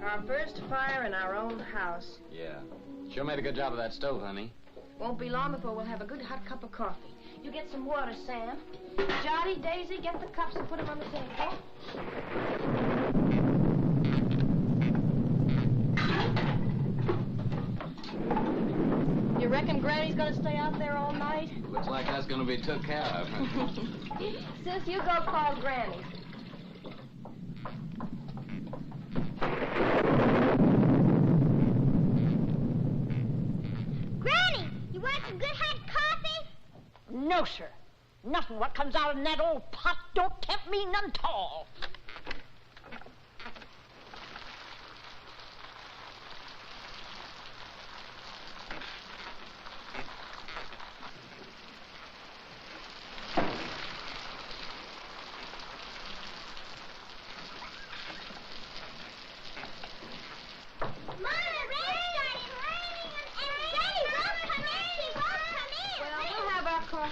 Our first fire in our own house. Yeah. Sure made a good job of that stove, honey. Won't be long before we'll have a good hot cup of coffee. You get some water, Sam. Jotty, Daisy, get the cups and put them on the table. You reckon Granny's gonna stay out there all night? Looks like that's gonna be took care of. Sis, you go call Granny. Granny, you want some good hot coffee? No, sir. Nothing what comes out in that old pot don't tempt me none 'tall.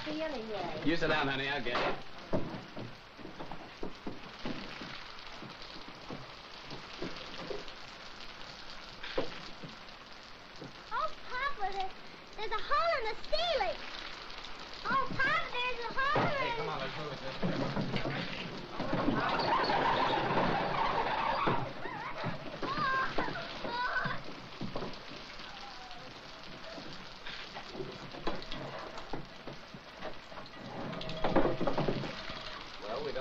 Anyway. You sit down, honey. I'll get it. Oh, Papa, there's a hole in the ceiling. Oh, Papa, there's a hole in Hey, come on, let's move it this way.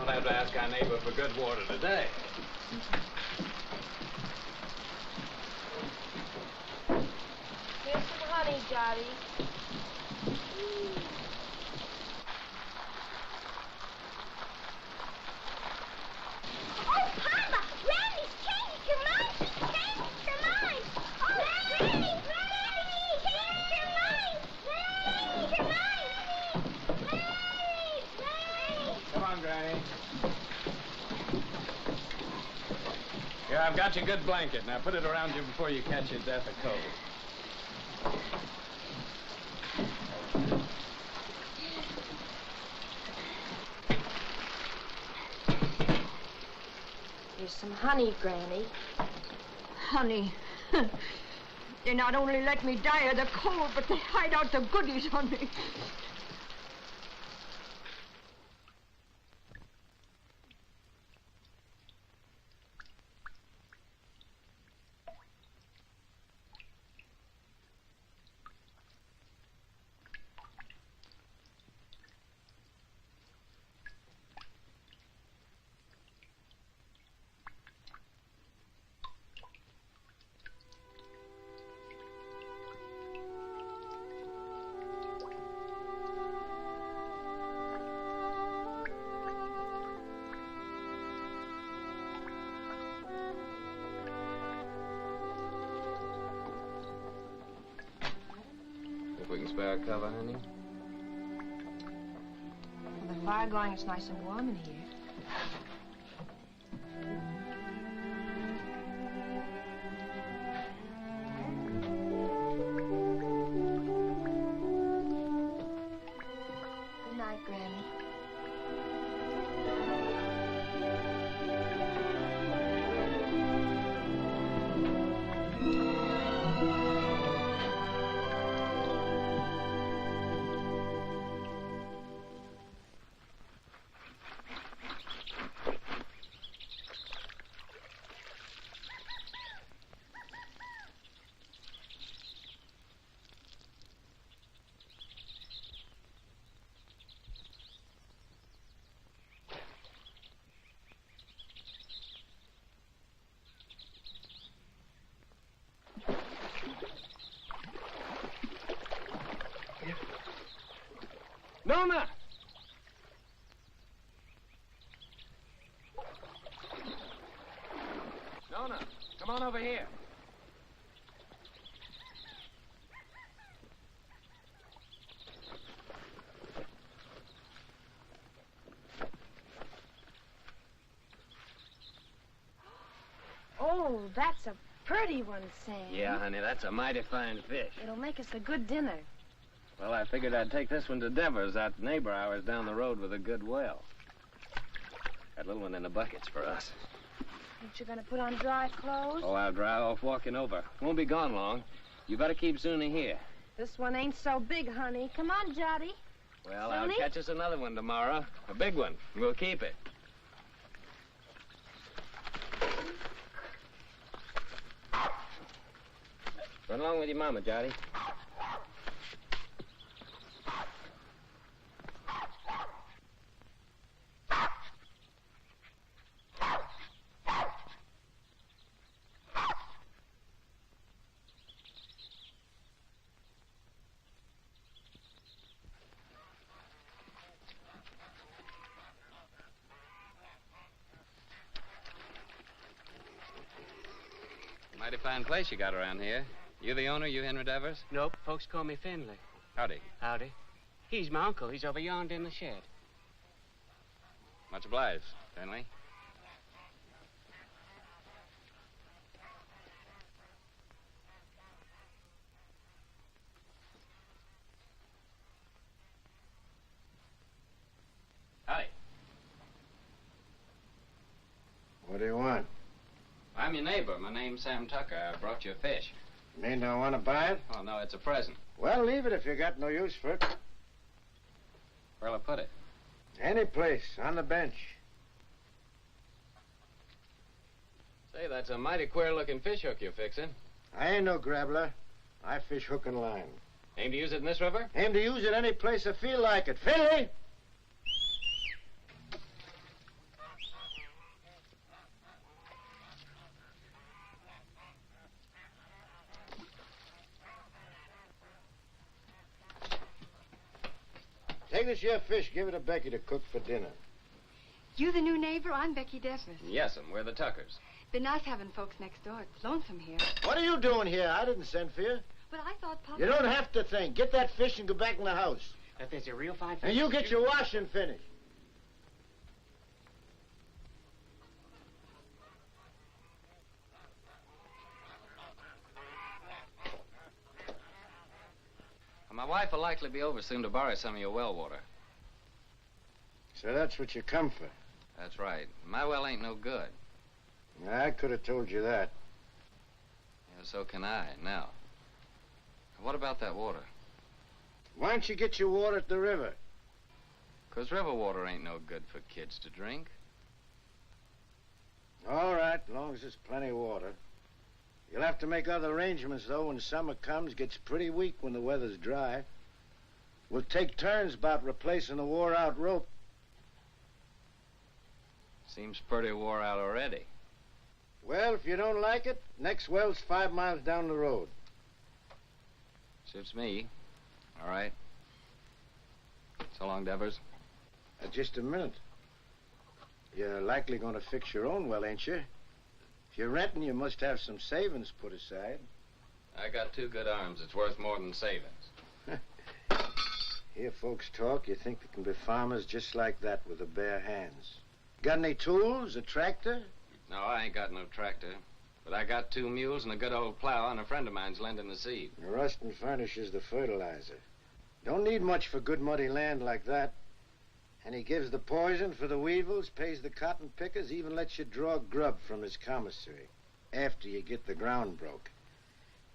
Have to ask our neighbor for good water today. Here's some honey, Jotty. Oh, Papa, Granny's changed her mind. She's changed her mind. Oh, Granny, changed her mind. Changed her mind. Come on, Granny. Here, I've got your good blanket. Now put it around you before you catch your death of cold. you some honey, Granny. Honey. They not only let me die of the cold, but they hide out the goodies on me. If we can spare a cover, honey. With the fire going, it's nice and warm in here. Good night, Granny. Nona! Nona, come on over here. Oh, that's a pretty one, Sam. Yeah, honey, that's a mighty fine fish. It'll make us a good dinner. Well, I figured I'd take this one to Devers, that neighbor ours down the road with a good well. That little one in the bucket's for us. Ain't you gonna put on dry clothes? Oh, I'll dry off walking over. Won't be gone long. You better keep Zuni here. This one ain't so big, honey. Come on, Jotty. Well, Zuni? I'll catch us another one tomorrow. A big one. We'll keep it. Run along with your mama, Jotty. Mighty fine place you got around here. You the owner, you Henry Devers? Nope, folks call me Finley. Howdy. Howdy. He's my uncle. He's over yonder in the shed. Much obliged, Finley. Howdy. What do you want? I'm your neighbor. My name's Sam Tucker. I brought you a fish. You mean don't want to buy it? Oh, no, it's a present. Well, leave it if you got no use for it. Where'll I put it? Any place, on the bench. Say, that's a mighty queer-looking fish hook you're fixing. I ain't no grabbler. I fish hook and line. Aim to use it in this river? Aim to use it any place I feel like it. Finley! Take this here fish, give it to Becky to cook for dinner. You the new neighbor? I'm Becky Devers. Yes'm, we're the Tuckers. Been nice having folks next door. It's lonesome here. What are you doing here? I didn't send for you. But I thought Papa... You don't have to think. Get that fish and go back in the house. If there's a real fine fish... And you get your washing finished. My wife will likely be over soon to borrow some of your well water. So that's what you come for. That's right. My well ain't no good. I could have told you that. Yeah, so can I. Now, what about that water? Why don't you get your water at the river? 'Cause river water ain't no good for kids to drink. All right, as long as there's plenty of water. You'll have to make other arrangements, though, when summer comes. Gets pretty weak when the weather's dry. We'll take turns about replacing the wore-out rope. Seems pretty wore out already. Well, if you don't like it, next well's 5 miles down the road. Suits me. All right. So long, Devers. Just a minute. You're likely going to fix your own well, ain't you? If you're renting, you must have some savings put aside. I got 2 good arms. It's worth more than savings. Hear folks talk, you think they can be farmers just like that with the bare hands. Got any tools, a tractor? No, I ain't got no tractor. But I got 2 mules and a good old plow, and a friend of mine's lending the seed. Rustin furnishes the fertilizer. Don't need much for good muddy land like that. And he gives the poison for the weevils, pays the cotton pickers, even lets you draw grub from his commissary after you get the ground broke.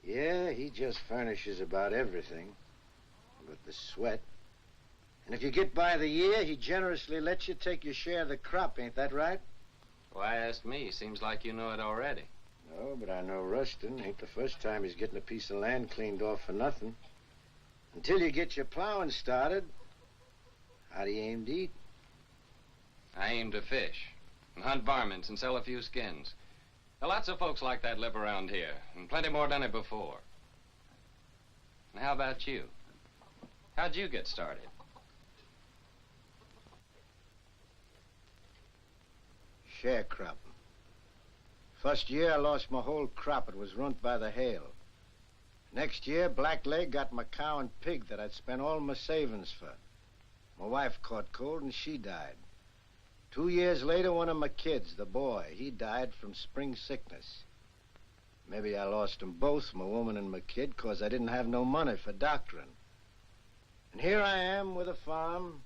Yeah, he just furnishes about everything but the sweat. And if you get by the year, he generously lets you take your share of the crop, ain't that right? Why ask me? Seems like you know it already. No, but I know Rustin. Ain't the first time he's getting a piece of land cleaned off for nothing. Until you get your plowing started, how do you aim to eat? I aim to fish and hunt varmints and sell a few skins. Now, lots of folks like that live around here, and plenty more done it before. And how about you? How'd you get started? Sharecropping. First year, I lost my whole crop. It was ruined by the hail. Next year, Blackleg got my cow and pig that I'd spent all my savings for. My wife caught cold and she died. 2 years later, one of my kids, the boy, he died from spring sickness. Maybe I lost them both, my woman and my kid, 'cause I didn't have no money for doctoring. And here I am with a farm.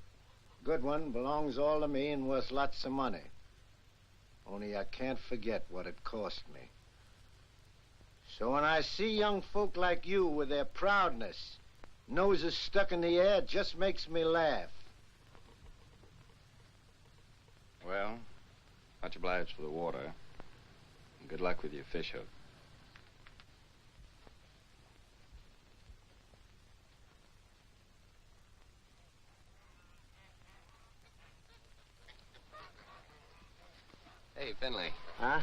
Good one, belongs all to me and worth lots of money. Only I can't forget what it cost me. So when I see young folk like you with their proudness, noses stuck in the air, it just makes me laugh. Well, much obliged for the water. And good luck with your fish hook. Hey, Finley. Huh?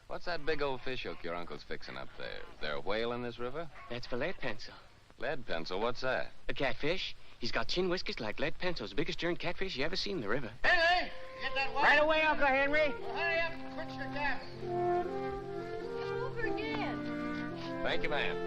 What's that big old fish hook your uncle's fixing up there? Is there a whale in this river? That's for lead pencil. Lead pencil? What's that? A catfish. He's got chin whiskers like lead pencils. Biggest darn catfish you ever seen in the river. Henry, get that water. Right away, Uncle Henry. Well, hurry up and quit your gabbing. Over again. Thank you, ma'am.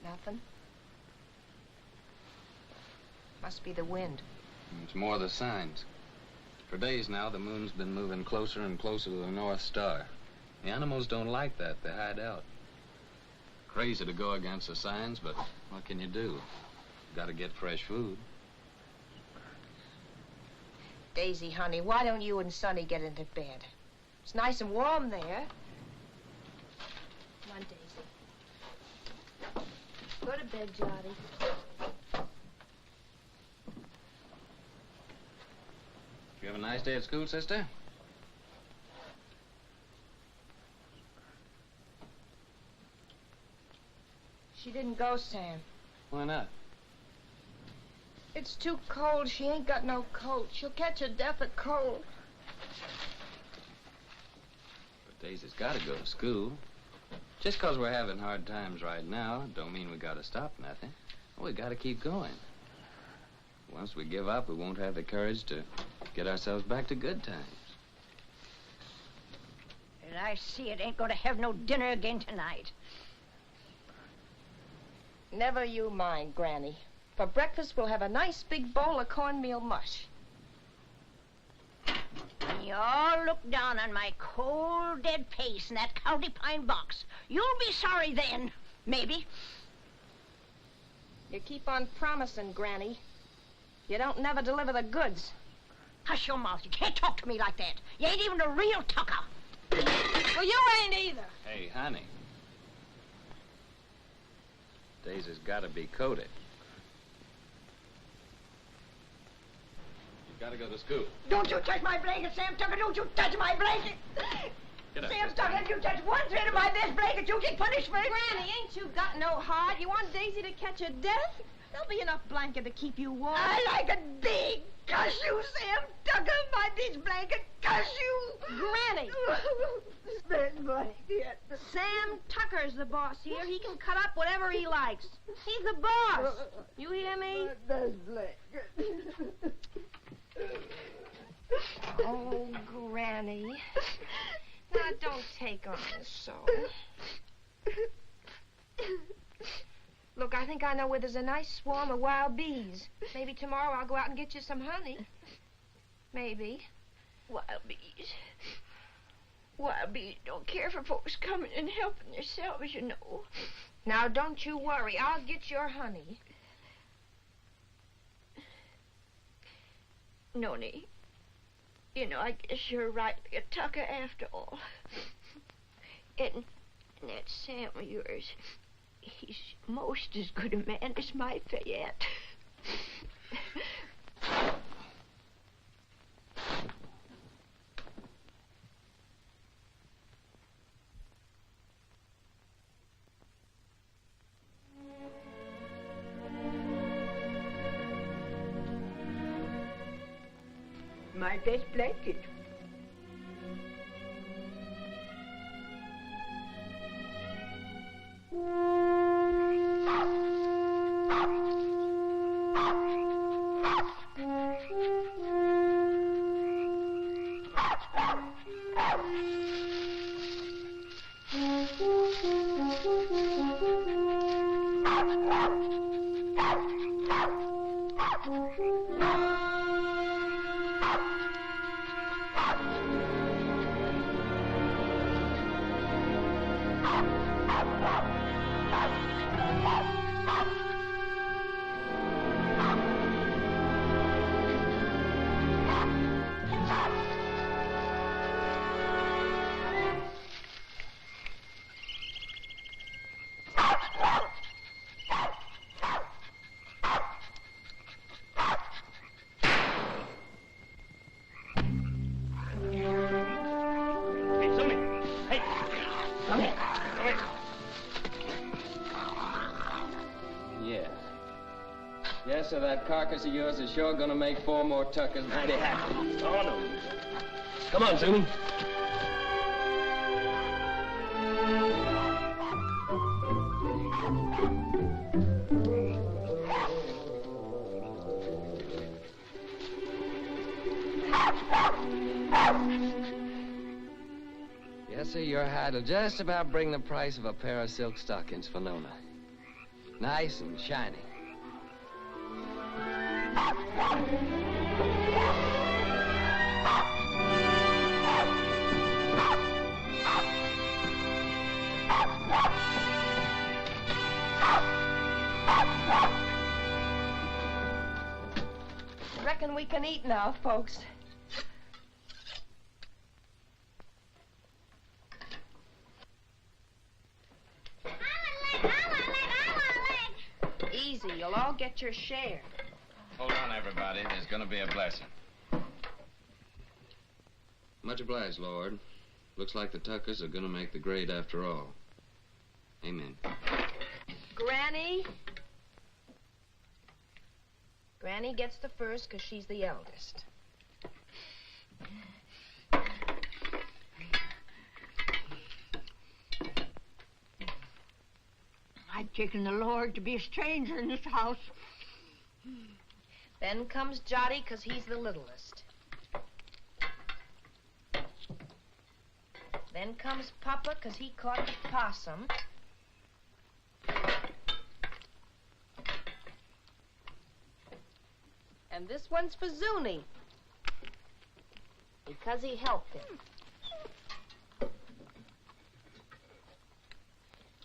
Nothing. Must be the wind. It's more the signs. For days now, the moon's been moving closer and closer to the North Star. The animals don't like that. They hide out. Crazy to go against the signs, but what can you do? Gotta get fresh food. Daisy, honey, why don't you and Sonny get into bed? It's nice and warm there. Come on, Daisy. Good to bed, Jotty. You have a nice day at school, sister? She didn't go, Sam. Why not? It's too cold. She ain't got no coat. She'll catch a death of cold. But Daisy's got to go to school. Just 'cause we're having hard times right now, don't mean we got to stop nothing. We got to keep going. Once we give up, we won't have the courage to get ourselves back to good times. And I see it ain't gonna have no dinner again tonight. Never you mind, Granny. For breakfast, we'll have a nice big bowl of cornmeal mush. When you all look down on my cold, dead face in that county pine box, you'll be sorry then, maybe. You keep on promising, Granny. You don't never deliver the goods. Hush your mouth. You can't talk to me like that. You ain't even a real tucker. Well, you ain't either. Hey, honey. Daisy's got to be coated. You've got to go to school. Don't you touch my blanket, Sam Tucker. Don't you touch my blanket. Get up, Sam sister. Tucker, if you touch one thread of my best blanket, you get punishment. Granny, ain't you got no heart? You want Daisy to catch a death? There'll be enough blanket to keep you warm. I like it big. Cuss you, Sam Tucker, my bitch blanket. Cuss you. Granny. Best blanket. Sam Tucker's the boss here. He can cut up whatever he likes. He's the boss. You hear me? Best blanket. Oh, Granny. Now, don't take on so. Look, I think I know where there's a nice swarm of wild bees. Maybe tomorrow I'll go out and get you some honey. Maybe. Wild bees. Wild bees don't care for folks coming and helping themselves, you know. Now, don't you worry. I'll get your honey. Noni, you know, I guess you're right to be a tucker after all. And that Sam of yours, he's most as good a man as my Fayette. My best blanket. So that carcass of yours is sure gonna make 4 more tuckers mighty happy. Oh, no. Come on, Zuni. Yes, sir, your hide'll just about bring the price of a pair of silk stockings for Nona. Nice and shiny. Reckon we can eat now, folks. You'll all get your share. Hold on, everybody. There's gonna be a blessing. Much obliged, Lord. Looks like the Tuckers are gonna make the grade after all. Amen. Granny? Granny gets the first because she's the eldest. I've taken the Lord to be a stranger in this house. Then comes Jotty because he's the littlest. Then comes Papa because he caught the possum. And this one's for Zuni because he helped him.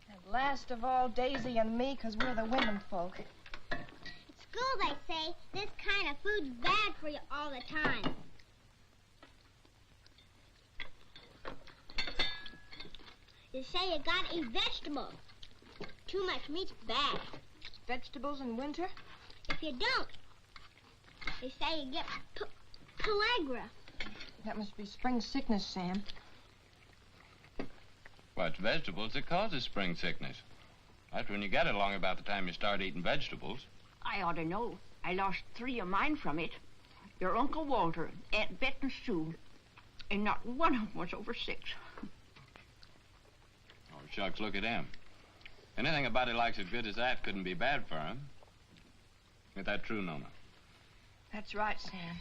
And last of all, Daisy and me because we're the women folk. At school they say this kind of food's bad for you all the time. They say you gotta eat vegetables. Too much meat's bad. Vegetables in winter? If you don't, they say you get pellagra. That must be spring sickness, Sam. Well, it's vegetables that causes spring sickness. That's when you get it along about the time you start eating vegetables. I ought to know. I lost 3 of mine from it. Your Uncle Walter, Aunt Bet and Sue. And not one of them was over 6. Oh, shucks, look at him. Anything a body likes as good as that couldn't be bad for him. Ain't that true, Nona? That's right, Sam.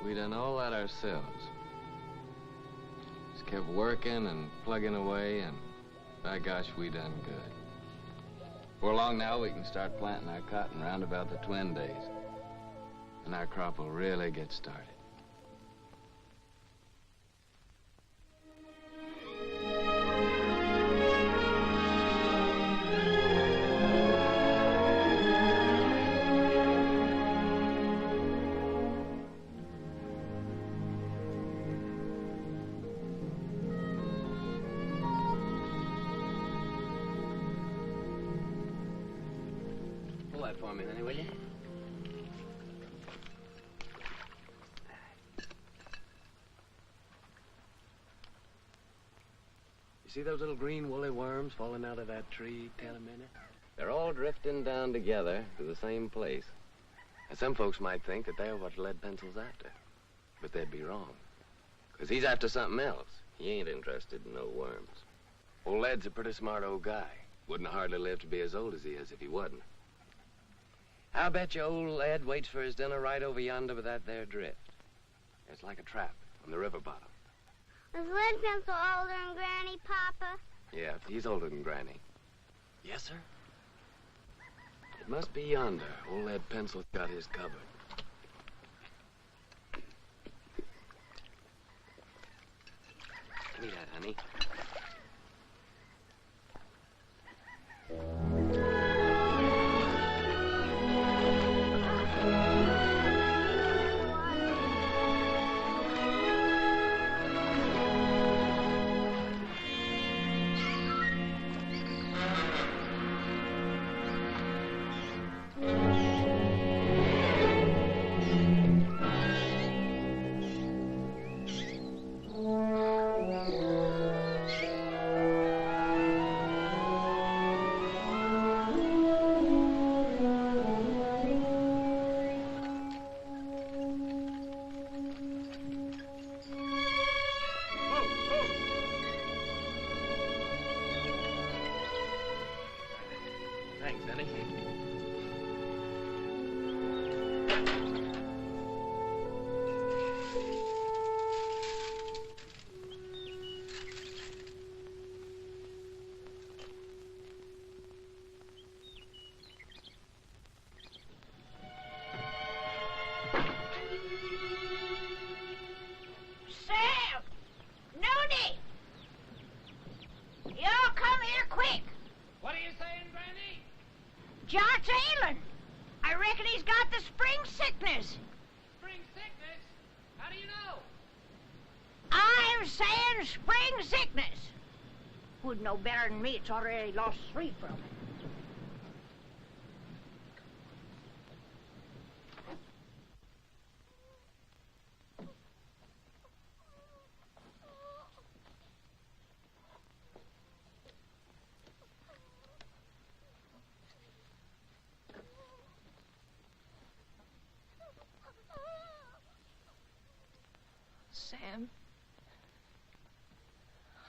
We done all that ourselves. Just kept working and plugging away, and by gosh, we done good. Before long now, we can start planting our cotton round about the twin days. And our crop will really get started. Pull that for me, honey, will you? You see those little green woolly worms falling out of that tree? Tell a minute. They're all drifting down together to the same place. And some folks might think that they're what lead pencil's after. But they'd be wrong. Because he's after something else. He ain't interested in no worms. Old Ed's a pretty smart old guy. Wouldn't hardly live to be as old as he is if he wasn't. I'll bet you old Ed waits for his dinner right over yonder with that there drift. It's like a trap on the river bottom. Is Lead Pencil older than Granny, Papa? Yeah, he's older than Granny. Yes, sir? It must be yonder. Old Ed Pencil's got his covered. Give me that, honey. Thanks, Denny. Sam! Nooney! Y'all come here quick. What are you saying, Granny? John's ailing. I reckon he's got the spring sickness. Spring sickness? How do you know? I'm saying spring sickness. Who'd know better than me? It's already lost 3 from it. Sam.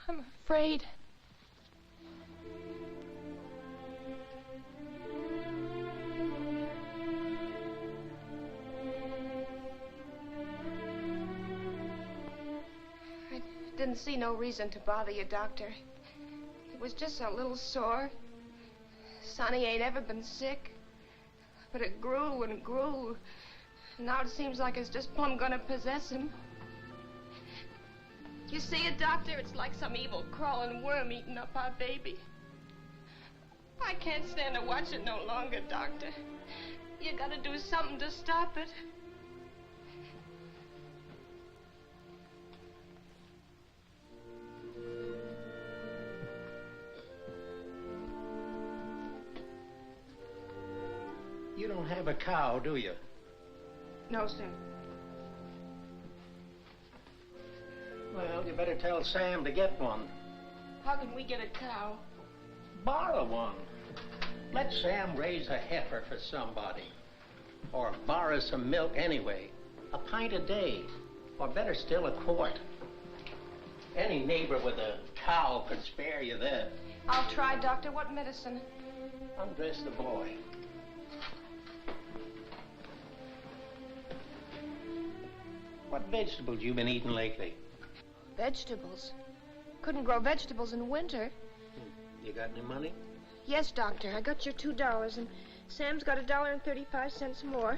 I'm afraid. I didn't see no reason to bother you, Doctor. It was just a little sore. Sonny ain't ever been sick. But it grew and grew. Now it seems like it's just plumb gonna possess him. You see it, Doctor? It's like some evil crawling worm eating up our baby. I can't stand to watch it no longer, Doctor. You gotta do something to stop it. You don't have a cow, do you? No, sir. Well, you better tell Sam to get one. How can we get a cow? Borrow one. Let Sam raise a heifer for somebody. Or borrow some milk anyway. A pint a day. Or better still, a quart. Any neighbor with a cow could spare you that. I'll try, Doctor. What medicine? Undress the boy. What vegetables you been eating lately? Vegetables. Couldn't grow vegetables in winter. You got any money? Yes, Doctor. I got your $2, and Sam's got $1.35 more.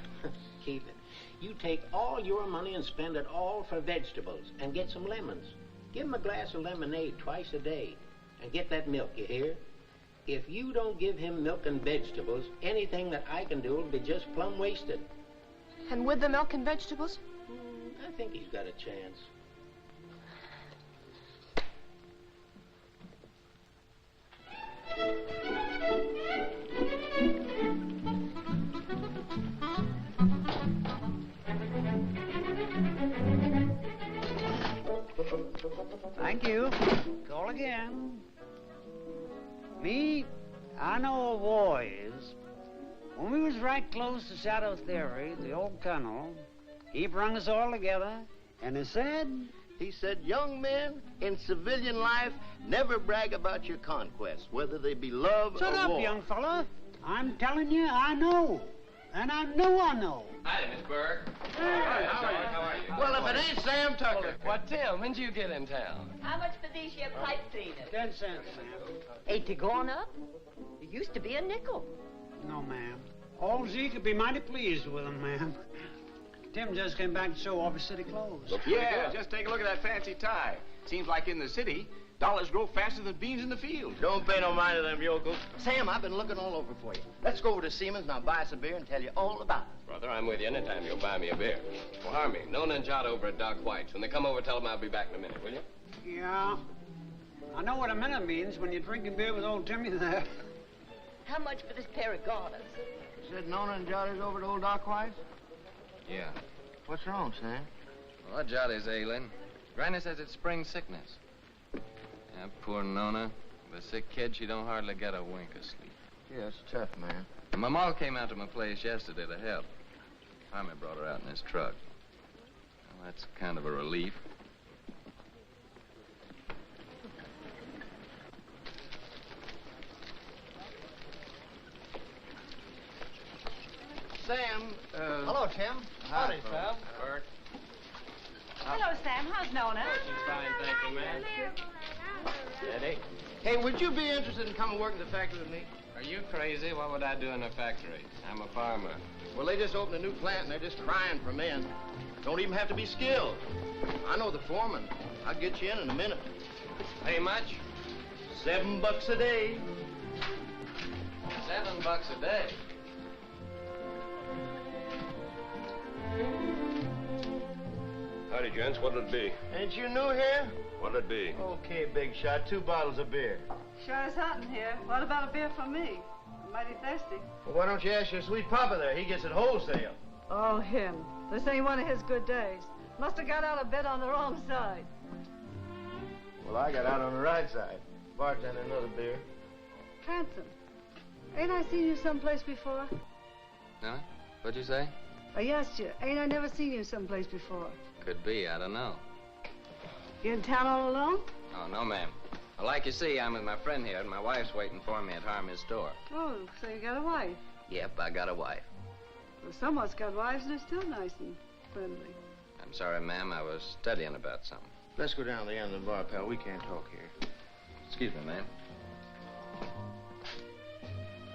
Keep it. You take all your money and spend it all for vegetables, and get some lemons. Give him a glass of lemonade twice a day, and get that milk, you hear? If you don't give him milk and vegetables, anything that I can do will be just plumb wasted. And with the milk and vegetables? I think he's got a chance. Thank you. Call again. Me, I know a boys. When we was right close to Shadow Theory, the old colonel, he brung us all together, and he said, He said, young men in civilian life never brag about your conquests, whether they be love Shut or up, war. young fella. I'm telling you, I know. And I know I know. Hi, Miss Burke. Hey, How are you? Well, if it ain't Sam Tucker. What, Tim? When'd you get in town? How much for these here pipe cleaners? 10 cents, ma'am. Ain't they gone up? It used to be a nickel. No, ma'am. Old Z could be mighty pleased with them, ma'am. Tim just came back to show off his city clothes. Yeah, just take a look at that fancy tie. Seems like in the city, dollars grow faster than beans in the field. Don't pay no mind to them yokels. Sam, I've been looking all over for you. Let's go over to Siemens and I'll buy us a beer and tell you all about it. Brother, I'm with you anytime you'll buy me a beer. Well, Harmy, Nona and Jot over at Doc White's. When they come over, tell them I'll be back in a minute, will you? Yeah. I know what a minute means when you're drinking beer with old Timmy there. How much for this pair of garters? Said Nona and Johnny's over to old Doc White's? Yeah. What's wrong, Sam? Well, Jotty's ailing. Granny says it's spring sickness. Yeah, poor Nona. The sick kid, she don't hardly get a wink of sleep. Yeah, it's tough, man. And my ma came out to my place yesterday to help. Harmy brought her out in his truck. Well, that's kind of a relief. Sam, hello, Tim. Howdy, Sam. Bert. Hello, Sam. How's Nona? She's fine, thank you, ma'am. Steady. Hey, would you be interested in coming work in the factory with me? Are you crazy? What would I do in a factory? I'm a farmer. Well, they just opened a new plant and they're just crying for men. Don't even have to be skilled. I know the foreman. I'll get you in a minute. Pay much? $7 a day. $7 a day? Howdy, gents. What'll it be? Ain't you new here? What'll it be? Okay, big shot. 2 bottles of beer. Sure is hot in here. What about a beer for me? I'm mighty thirsty. Well, why don't you ask your sweet papa there? He gets it wholesale. Oh, him. This ain't one of his good days. Must have got out of bed on the wrong side. Well, I got out on the right side. Bartender, another beer. Handsome. Ain't I seen you someplace before? Huh? What'd you say? I asked you. Ain't I never seen you someplace before? Could be. I don't know. You in town all alone? Oh, no, ma'am. Well, like you see, I'm with my friend here, and my wife's waiting for me at Harmy's store. Oh, so you got a wife. Yep, I got a wife. Well, someone's got wives and they're still nice and friendly. I'm sorry, ma'am. I was studying about something. Let's go down to the end of the bar, pal. We can't talk here. Excuse me, ma'am.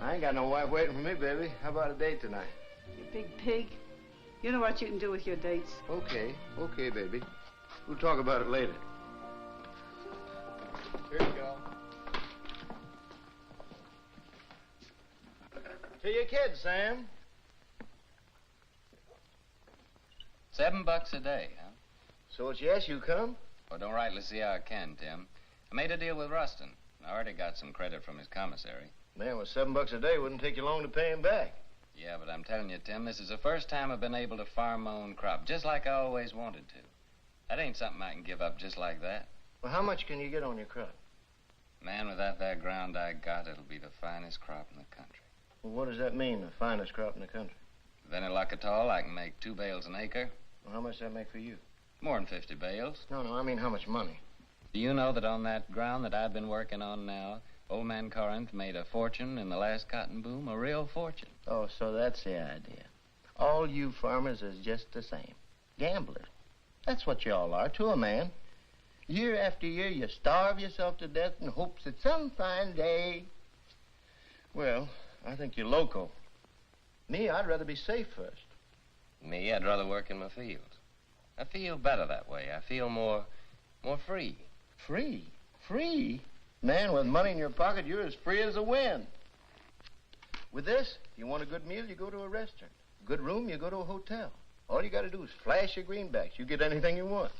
I ain't got no wife waiting for me, baby. How about a date tonight? You big pig. You know what you can do with your dates. Okay, baby. We'll talk about it later. Here you go. To your kids, Sam. $7 a day, huh? So it's yes, you come? Well, don't rightly see how I can, Tim. I made a deal with Rustin. I already got some credit from his commissary. Man, with $7 a day, wouldn't take you long to pay him back. Yeah, but I'm telling you, Tim, this is the first time I've been able to farm my own crop, just like I always wanted to. That ain't something I can give up just like that. Well, how much can you get on your crop? Man, with that ground I got, it'll be the finest crop in the country. Well, what does that mean, the finest crop in the country? With any luck at all, I can make 2 bales an acre. Well, how much does that make for you? More than 50 bales. No, I mean how much money? Do you know that on that ground that I've been working on now, old man Corinth made a fortune in the last cotton boom, a real fortune. Oh, so that's the idea. All you farmers is just the same. Gamblers. That's what you all are, to a man. Year after year, you starve yourself to death in hopes that some fine day... Well, I think you're loco. Me, I'd rather be safe first. Me, I'd rather work in my fields. I feel better that way. I feel more free. Free? Free? Man, with money in your pocket, you're as free as the wind. With this, if you want a good meal, you go to a restaurant. A good room, you go to a hotel. All you got to do is flash your greenbacks. You get anything you want.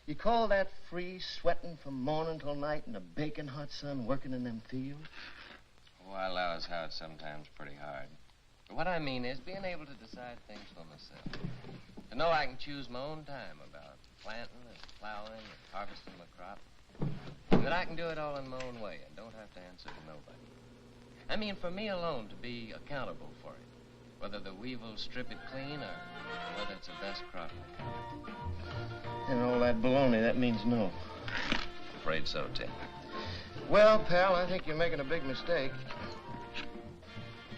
You call that free, sweating from morning till night in the baking hot sun, working in them fields? Oh, I allow as how it's sometimes pretty hard. But what I mean is being able to decide things for myself. To know I can choose my own time about planting and plowing and harvesting my crop. That I can do it all in my own way and don't have to answer to nobody. I mean, for me alone to be accountable for it. Whether the weevils strip it clean or whether it's the best crop in the country. And all that baloney, that means no. Afraid so, Tim. Well, pal, I think you're making a big mistake.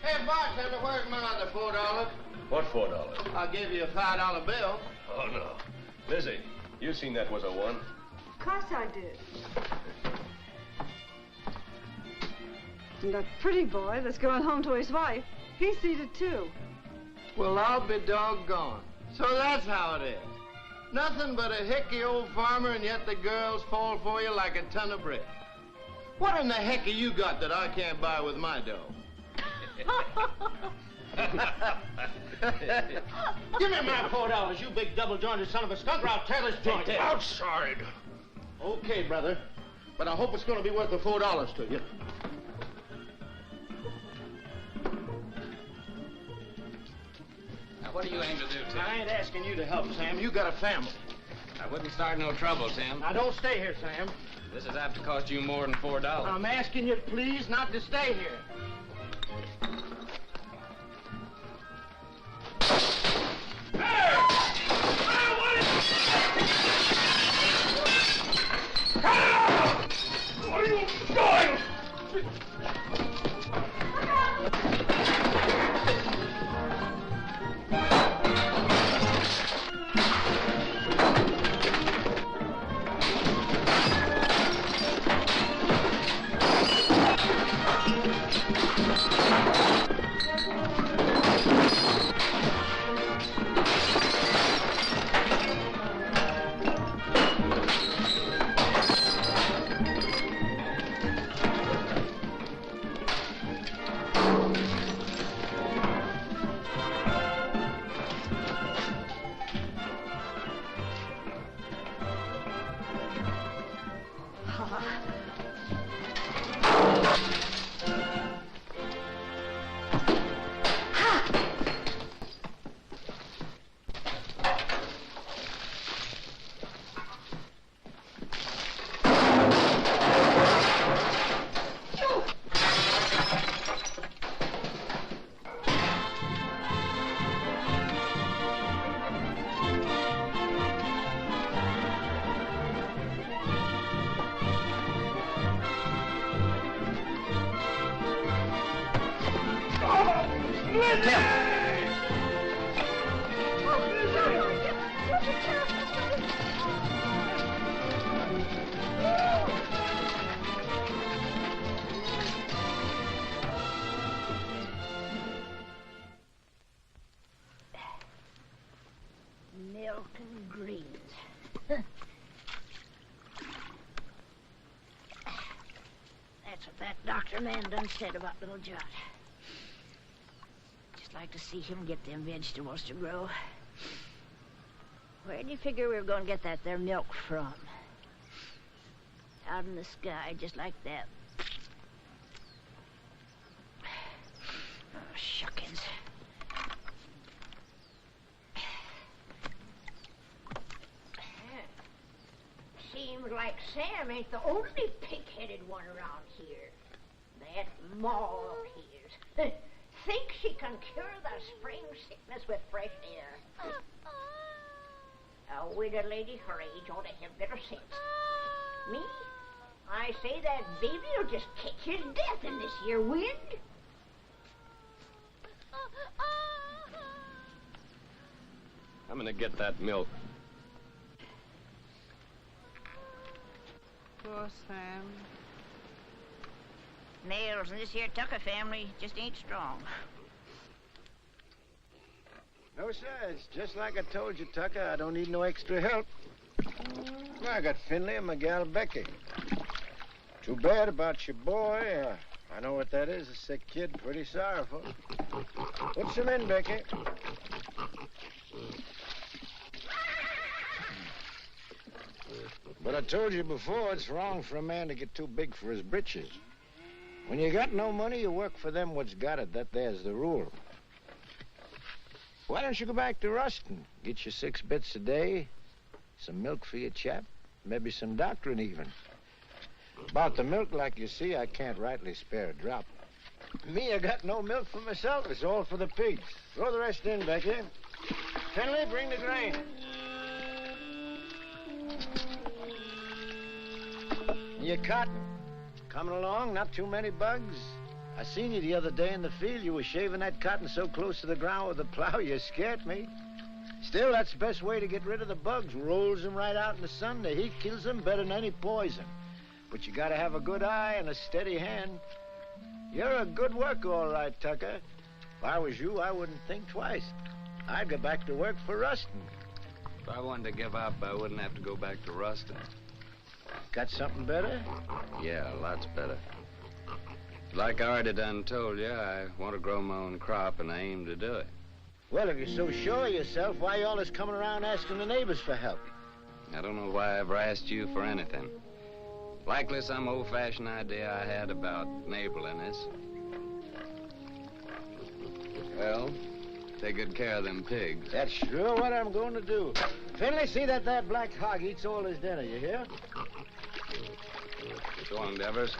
Hey, bartender, where's my other $4? What $4? I'll give you a $5 bill. Oh, no. Lizzie, you seen that was a one. Of course I did. And that pretty boy that's going home to his wife, he's seated too. Well, I'll be doggone. So that's how it is. Nothing but a hickey old farmer, and yet the girls fall for you like a ton of brick. What in the heck have you got that I can't buy with my dough? Give me my $4, you big double-jointed son of a skunk, or I'll tear this joint Outside. Okay, brother. But I hope it's going to be worth the $4 to you. Now, what do you aim to do, Tim? I ain't asking you to help, Sam. You got a family. I wouldn't start no trouble, Tim. Now, don't stay here, Sam. This is apt to cost you more than $4. I'm asking you, please, not to stay here. What are you doing? Milk and greens. That's what that doctor man done said about little John. Just like to see him get them vegetables to grow. Where do you figure we were going to get that there milk from? Out in the sky, just like that. Oh, shuckins. Seems like Sam ain't the only pig-headed one around here. That Ma of his thinks she can cure the spring sickness with fresh air. A widow lady her age ought to have better sense. Me? I say that baby'll just catch his death in this here wind. I'm gonna get that milk. Poor Sam. Nails in this here Tucker family just ain't strong. No, sir. It's just like I told you, Tucker. I don't need no extra help. I got Finley and my gal Becky. Too bad about your boy. I know what that is, a sick kid. Pretty sorrowful. Put some in, Becky. But I told you before, it's wrong for a man to get too big for his britches. When you got no money, you work for them what's got it. That there's the rule. Why don't you go back to Ruston? Get you 6 bits a day, some milk for your chap, maybe some doctrine even. About the milk, like you see, I can't rightly spare a drop. Me, I got no milk for myself. It's all for the pigs. Throw the rest in, Becky. Finley, bring the grain. Your cotton. Coming along, not too many bugs. I seen you the other day in the field. You were shaving that cotton so close to the ground with the plow, you scared me. Still, that's the best way to get rid of the bugs. Rolls them right out in the sun. The heat kills them better than any poison. But you gotta have a good eye and a steady hand. You're a good worker, all right, Tucker. If I was you, I wouldn't think twice. I'd go back to work for Rustin. If I wanted to give up, I wouldn't have to go back to Rustin. Got something better? Yeah, lots better. Like I already done told you, I want to grow my own crop, and I aim to do it. Well, if you're so sure of yourself, why you always coming around asking the neighbors for help? I don't know why I ever asked you for anything. Likely some old-fashioned idea I had about neighborliness. Well, take good care of them pigs. That's sure what I'm going to do. Finley, see that black hog eats all his dinner, you hear? So long, Devers.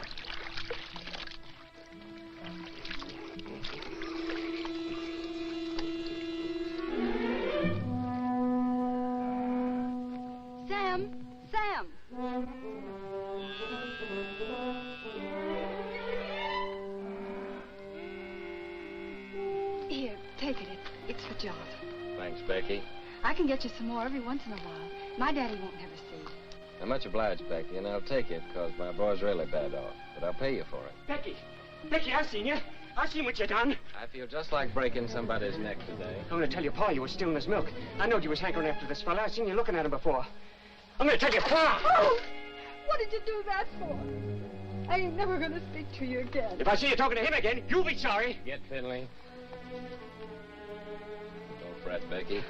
Sam! Here, take it. It's for John. Thanks, Becky. I can get you some more every once in a while. My daddy won't never see. I'm much obliged, Becky, and I'll take it, because my boy's really bad off. But I'll pay you for it. Becky, I seen you. I seen what you done. I feel just like breaking somebody's neck today. I'm gonna tell your pa you was stealing his milk. I knowed you was hankering after this fella. I seen you looking at him before. I'm gonna tell your pa. Oh! What did you do that for? I ain't never gonna speak to you again. If I see you talking to him again, you'll be sorry. Get Finley. Don't fret, Becky.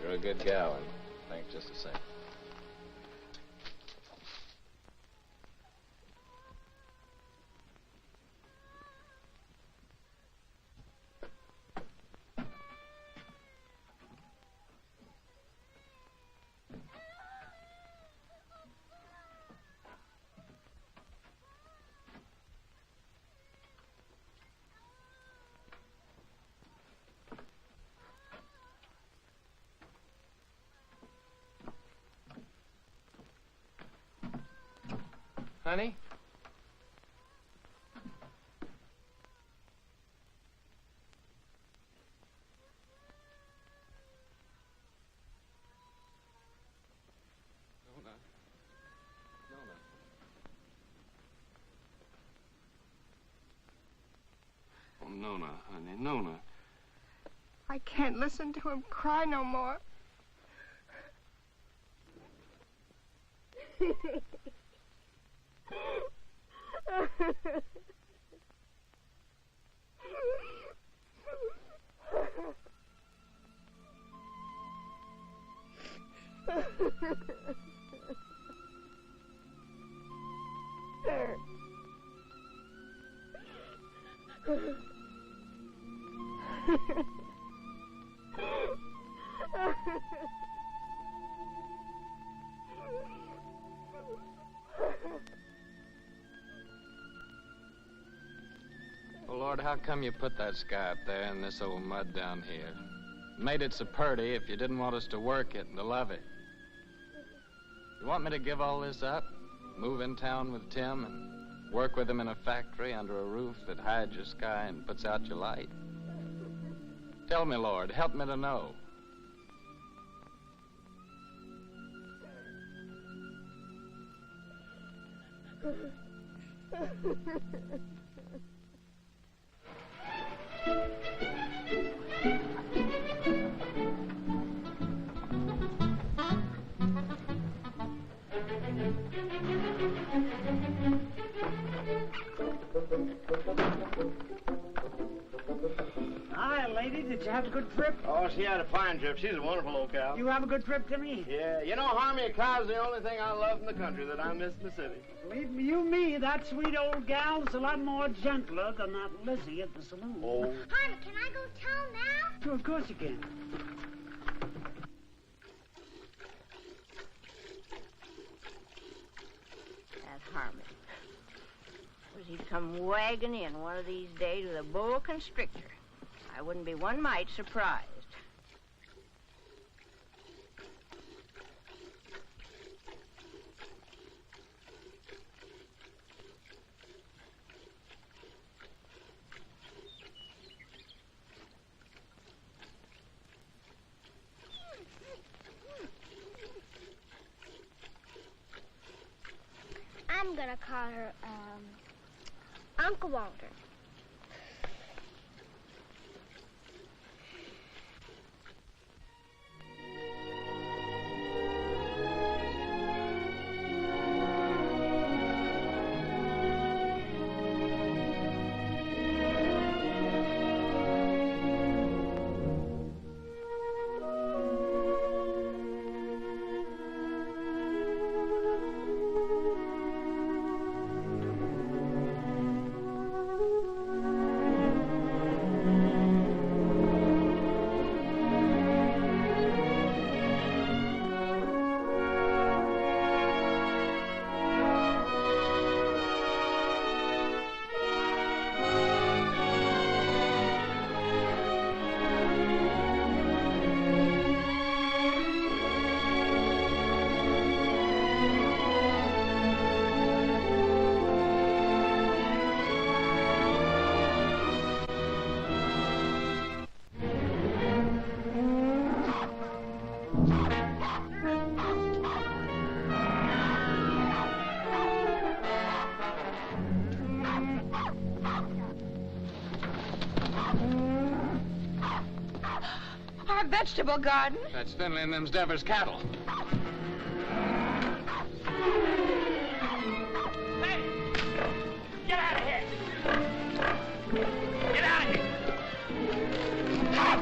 You're a good gal, and thanks just the same. Honey? Oh, Nona, honey, Nona. I can't listen to him cry no more. Well, Lord, how come you put that sky up there and this old mud down here? Made it so purty if you didn't want us to work it and to love it. You want me to give all this up? Move in town with Tim and work with him in a factory under a roof that hides your sky and puts out your light? Tell me, Lord, help me to know. Hi, lady. Did you have a good trip? Oh, she had a fine trip. She's a wonderful old cow. You have a good trip, Timmy? Yeah, you know, Harmy, a cow's the only thing I love in the country that I miss in the city. Believe me, that sweet old gal's a lot more gentler than that Lizzie at the saloon. Oh. Harmy, can I go town now? Sure, of course you can. That Harmon. Suppose he'd come wagging in one of these days with a boa constrictor. I wouldn't be one mite surprised. gonna call her, Uncle Walter. Our vegetable garden? That's Finley and them's Devers cattle. Hey! Get out of here! Get out of here! Get out!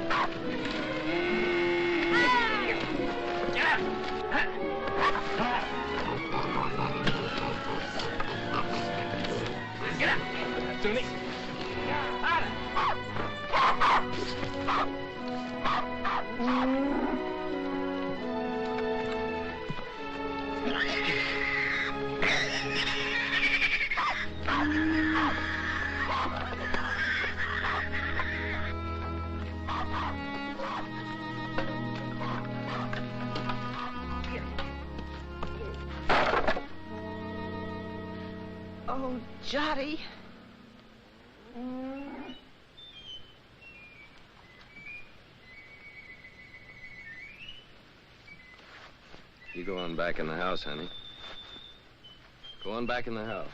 Get out! Toonie! Oh, Jotty. You go on back in the house, honey. Go on back in the house.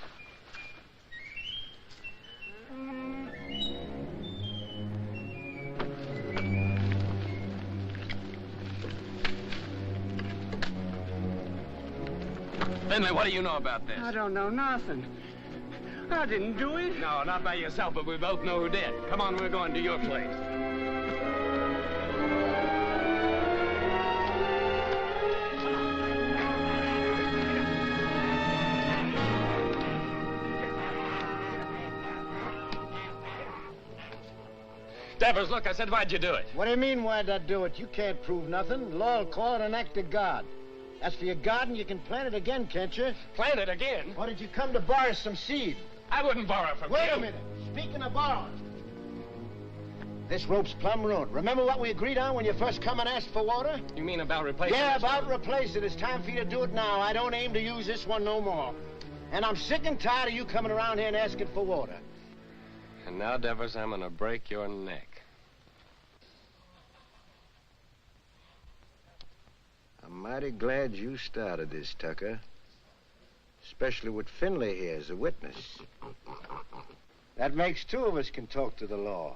Finley, what do you know about this? I don't know nothing. I didn't do it. No, not by yourself, but we both know who did. Come on, we're going to your place. Devers, look, I said, why'd you do it? What do you mean, why'd I do it? You can't prove nothing. The law will call it an act of God. As for your garden, you can plant it again, can't you? Plant it again? Or did you come to borrow some seed? I wouldn't borrow from you. Wait a minute. Speaking of borrowing, this rope's plumb ruined. Remember what we agreed on when you first come and asked for water? You mean about replacing Yeah, this about one? replace it. It's time for you to do it now. I don't aim to use this one no more. And I'm sick and tired of you coming around here and asking for water. And now, Devers, I'm gonna break your neck. I'm mighty glad you started this, Tucker. Especially with Finley here as a witness. That makes two of us can talk to the law.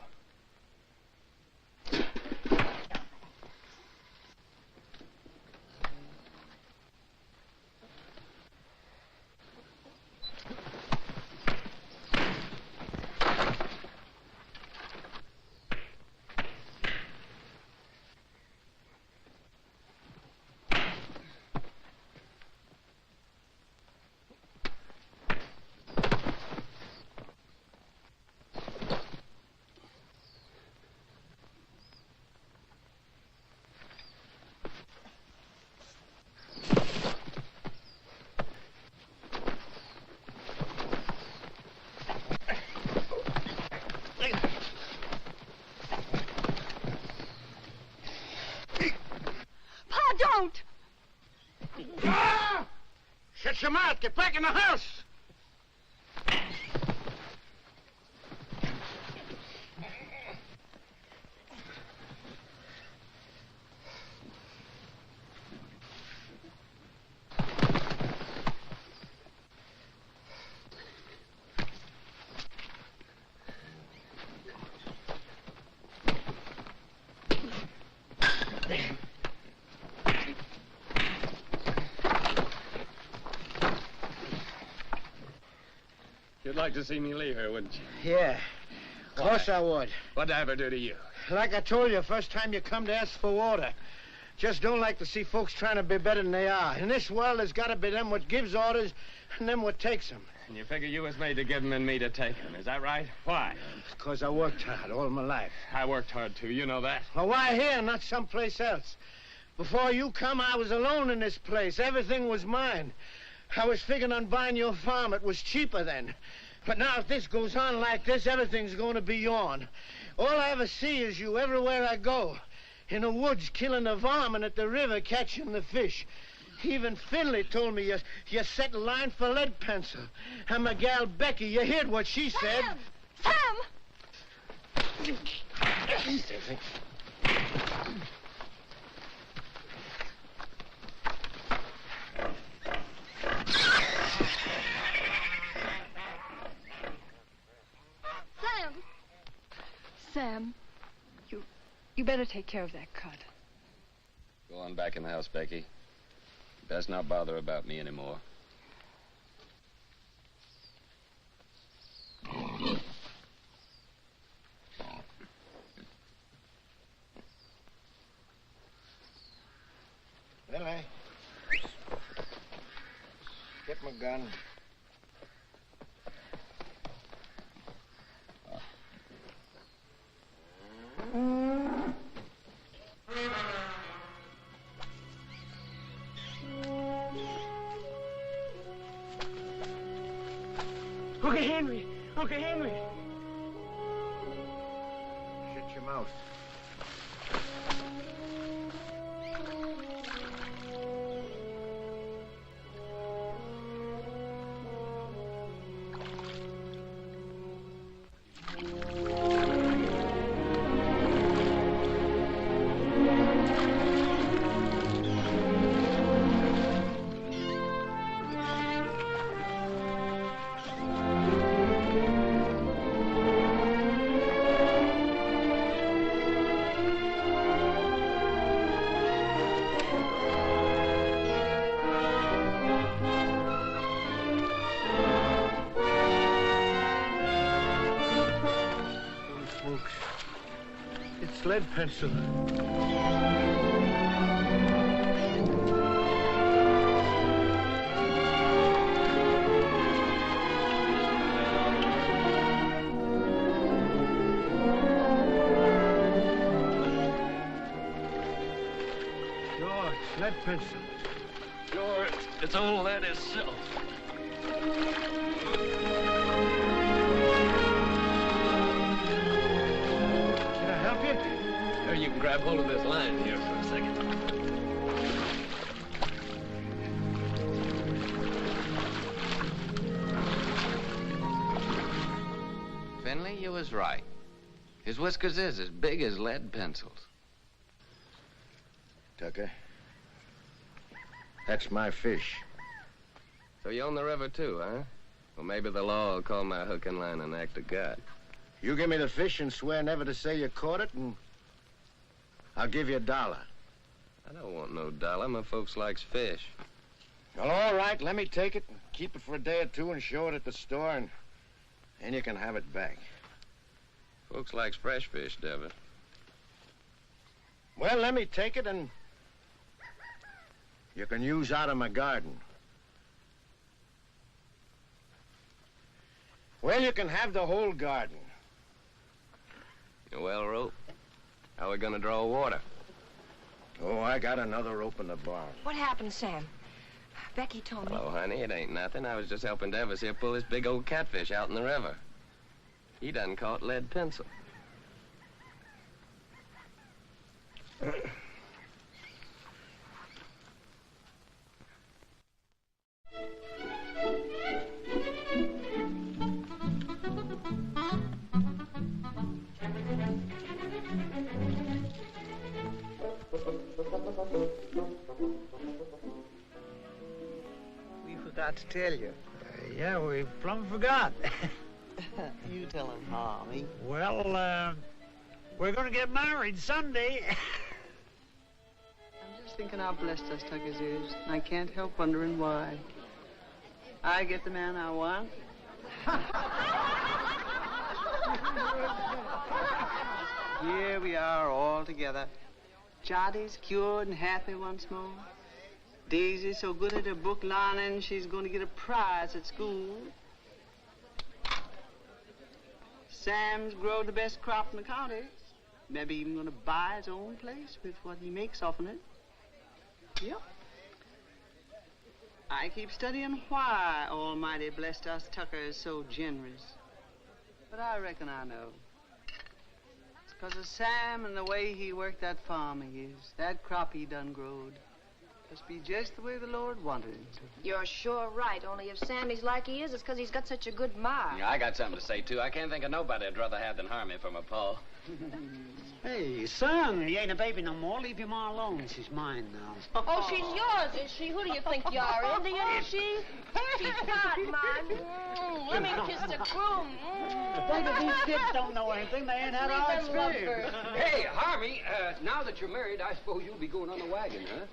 Don't! Ah! Shut your mouth. Get back in the house. like to see me leave her, wouldn't you? Yeah. Of course I would. What'd I ever do to you? Like I told you, first time you come to ask for water. Just don't like to see folks trying to be better than they are. In this world, there's got to be them what gives orders and them what takes them. And you figure you was made to give them and me to take them. Is that right? Why? Because I worked hard all my life. I worked hard, too. You know that. Well, why here, not someplace else? Before you come, I was alone in this place. Everything was mine. I was figuring on buying your farm. It was cheaper then. But now if this goes on like this, everything's going to be yourn. All I ever see is you everywhere I go. In the woods killing the varmint, at the river catching the fish. Even Finley told me you set line for lead pencil. And my gal Becky, you heard what she said. Sam! Sam, you better take care of that cut. Go on back in the house, Becky. Best not bother about me anymore. Billy. Get my gun. Uncle Henry! Uncle Henry! Shut your mouth. Lead pencil. Sure, it's lead pencil. Sure, it's all that is so. You can grab hold of this line here for a second. Finley, you was right. His whiskers is as big as lead pencils. Tucker, that's my fish. So you own the river too, huh? Well, maybe the law will call my hook and line an act of God. You give me the fish and swear never to say you caught it, and I'll give you $1. I don't want no dollar. My folks likes fish. Well, all right, let me take it and keep it for a day or two and show it at the store, and then you can have it back. Folks likes fresh fish, Devitt. Well, let me take it, and you can use out of my garden. Well, you can have the whole garden. Well, Rope, how are we gonna draw water? Oh, I got another rope in the barn. What happened, Sam? Becky told me. Hello, honey, it ain't nothing. I was just helping Devis here pull this big old catfish out in the river. He done caught lead pencil. We forgot to tell you. Yeah, we plumb forgot. You tell him, Harvey. Well, we're gonna get married Sunday. I'm just thinking how blessed us Tuckers is, and I can't help wondering why. I get the man I want. Here we are all together. Jotty's cured and happy once more. Daisy's so good at her book learning, she's going to get a prize at school. Sam's grown the best crop in the county. Maybe even going to buy his own place with what he makes off of it. Yep. I keep studying why Almighty blessed us Tuckers so generous. But I reckon I know. It's 'cause of Sam and the way he worked that farm of his. That crop he done growed. Must be just the way the Lord wanted him to. You're sure right, only if Sammy's like he is, it's 'cause he's got such a good mind. Yeah, I got something to say, too. I can't think of nobody I'd rather have than Harmy for my pa. Hey, son, he ain't a baby no more. Leave your ma alone. She's mine now. Oh, she's yours, is she? Who do you think you are, Indian, is she? She's not mine. Let me kiss the groom. Think if these kids don't know anything, they ain't had our experience. Hey, Harmy, now that you're married, I suppose you'll be going on the wagon, huh?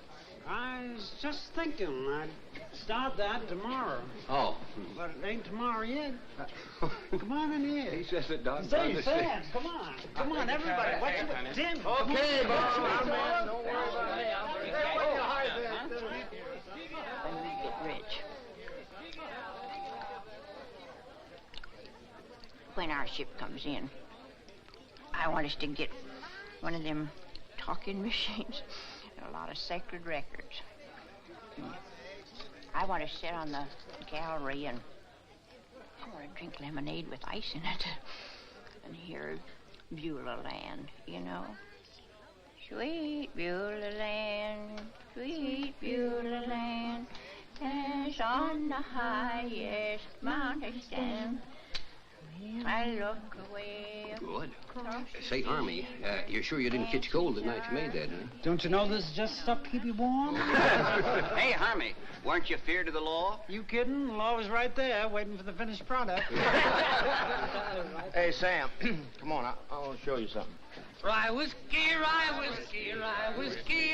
I was just thinking I'd start that tomorrow. Oh. But it ain't tomorrow yet. Come on in here. He says it does. Say, Sam, come on. Come on, everybody. What's your Tim? Okay, boss. Don't worry about me. When we get rich. When our ship comes in, I want us to get one of them talking machines and a lot of sacred records. I want to sit on the gallery and I want to drink lemonade with ice in it and hear Beulah Land, you know. Sweet Beulah Land, sweet Beulah Land, as on the highest mountain stand. I look away. Good. Say, Harmy, you're sure you didn't catch cold the night you made that, huh? Don't you know this is just stuff to keep you warm? Hey, Harmy, weren't you feared of the law? You kidding? The law was right there, waiting for the finished product. Hey, Sam, come on. I want to show you something. Rye whiskey,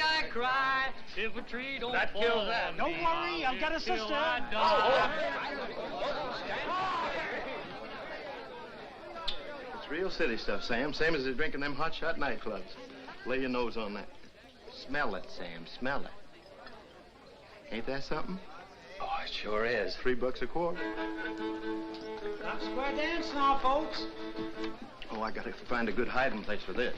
I cry. If a tree don't That fall kills that. on Don't me, worry, I've got a till sister. I die. It's real city stuff, Sam. Same as they're drinking them hot shot nightclubs. Lay your nose on that. Smell it, Sam. Smell it. Ain't that something? Oh, it sure is. $3 a quart. Not square dance now, folks. Oh, I gotta find a good hiding place for this.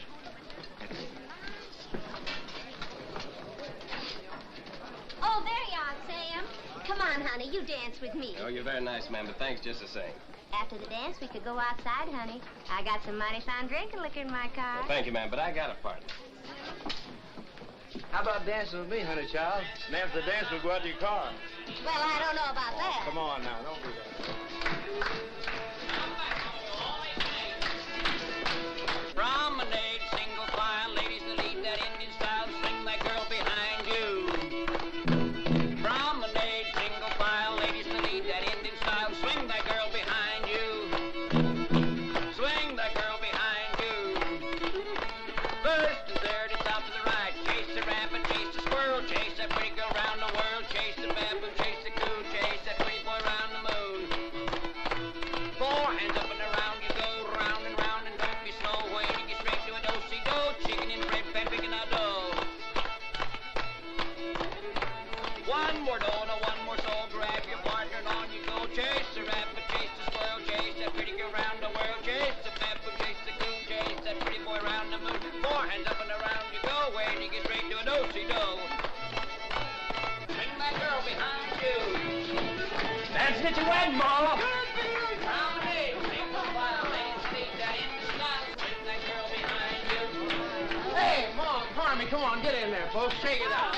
Oh, there you are, Sam. Come on, honey, you dance with me. Oh, you're very nice, ma'am, but thanks just the same. After the dance, we could go outside, honey. I got some mighty fine drinking liquor in my car. Well, thank you, ma'am, but I got a partner. How about dancing with me, honey child? And after the dance, we'll go out to your car. Well, I don't know about that. Come on now, don't do that. Promenade, single file, ladies that lead that Indian style, swing that girl behind you. Promenade, single file, ladies that lead that Indian style, swing that girl behind you. Swing that girl behind you. First and third, it's out to the right. Chase the rabbit, chase the squirrel, chase that pretty girl round the world, chase the baboon, chase the coon, chase that pretty boy round the moon. 4 hands up and around you go, round and round, and don't be slow. When you get straight to a do-si-do, chicken in the bread pan, picking out dough. One more dough, no one more soul. Grab your partner and on you go. Chase the rabbit, chase the squirrel, chase that pretty girl round the world, chase the baboon, chase the coon, chase that pretty boy round the moon. 4 hands up and around you go. When you get straight to a do-si-do, bring that girl behind you. That's get your wagon, Ma. Hey, Mom, Harmy, come on, get in there, folks. Shake it out.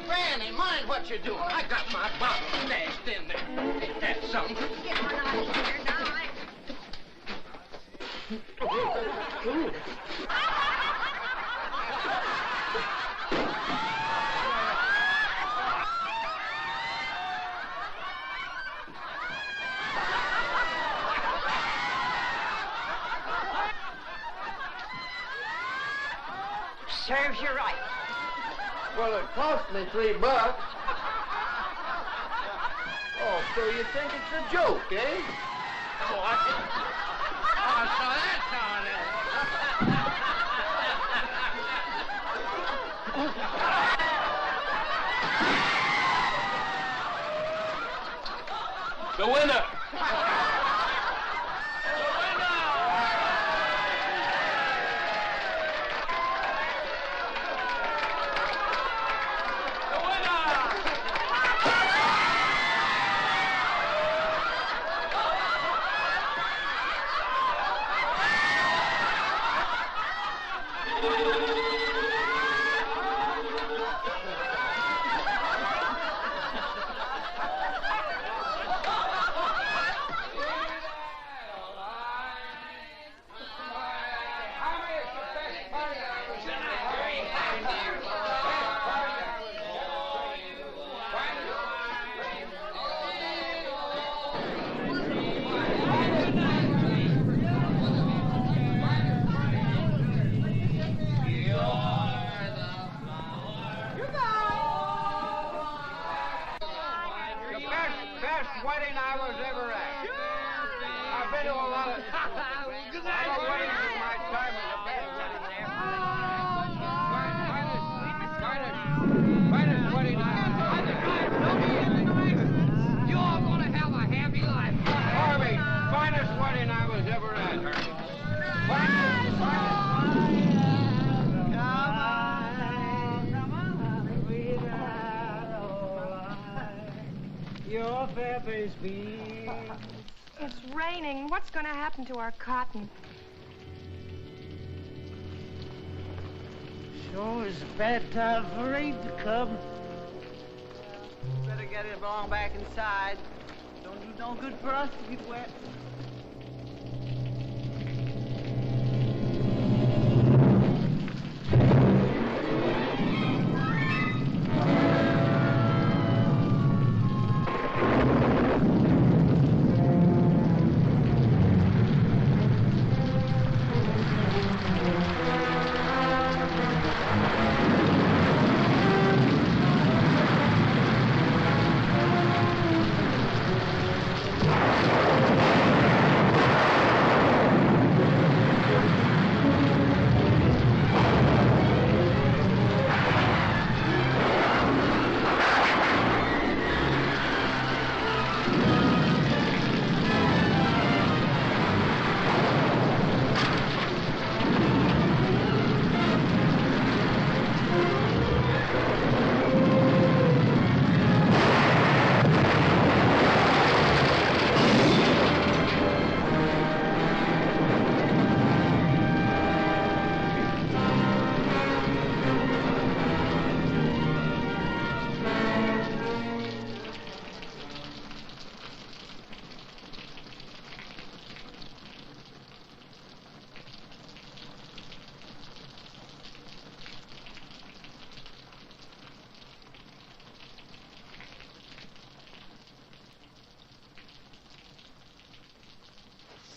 Granny, mind what you're doing. I got my bottle stashed in there. Ain't that something? Get one out of here now. Serves you right. Well, it cost me $3. Oh, so you think it's a joke, eh? Oh, so that's how it is. The winner! Your fair face beams. It's raining. What's going to happen to our cotton? Sure is a bad time for rain to come. Better get it along back inside. Don't do no good for us to get wet.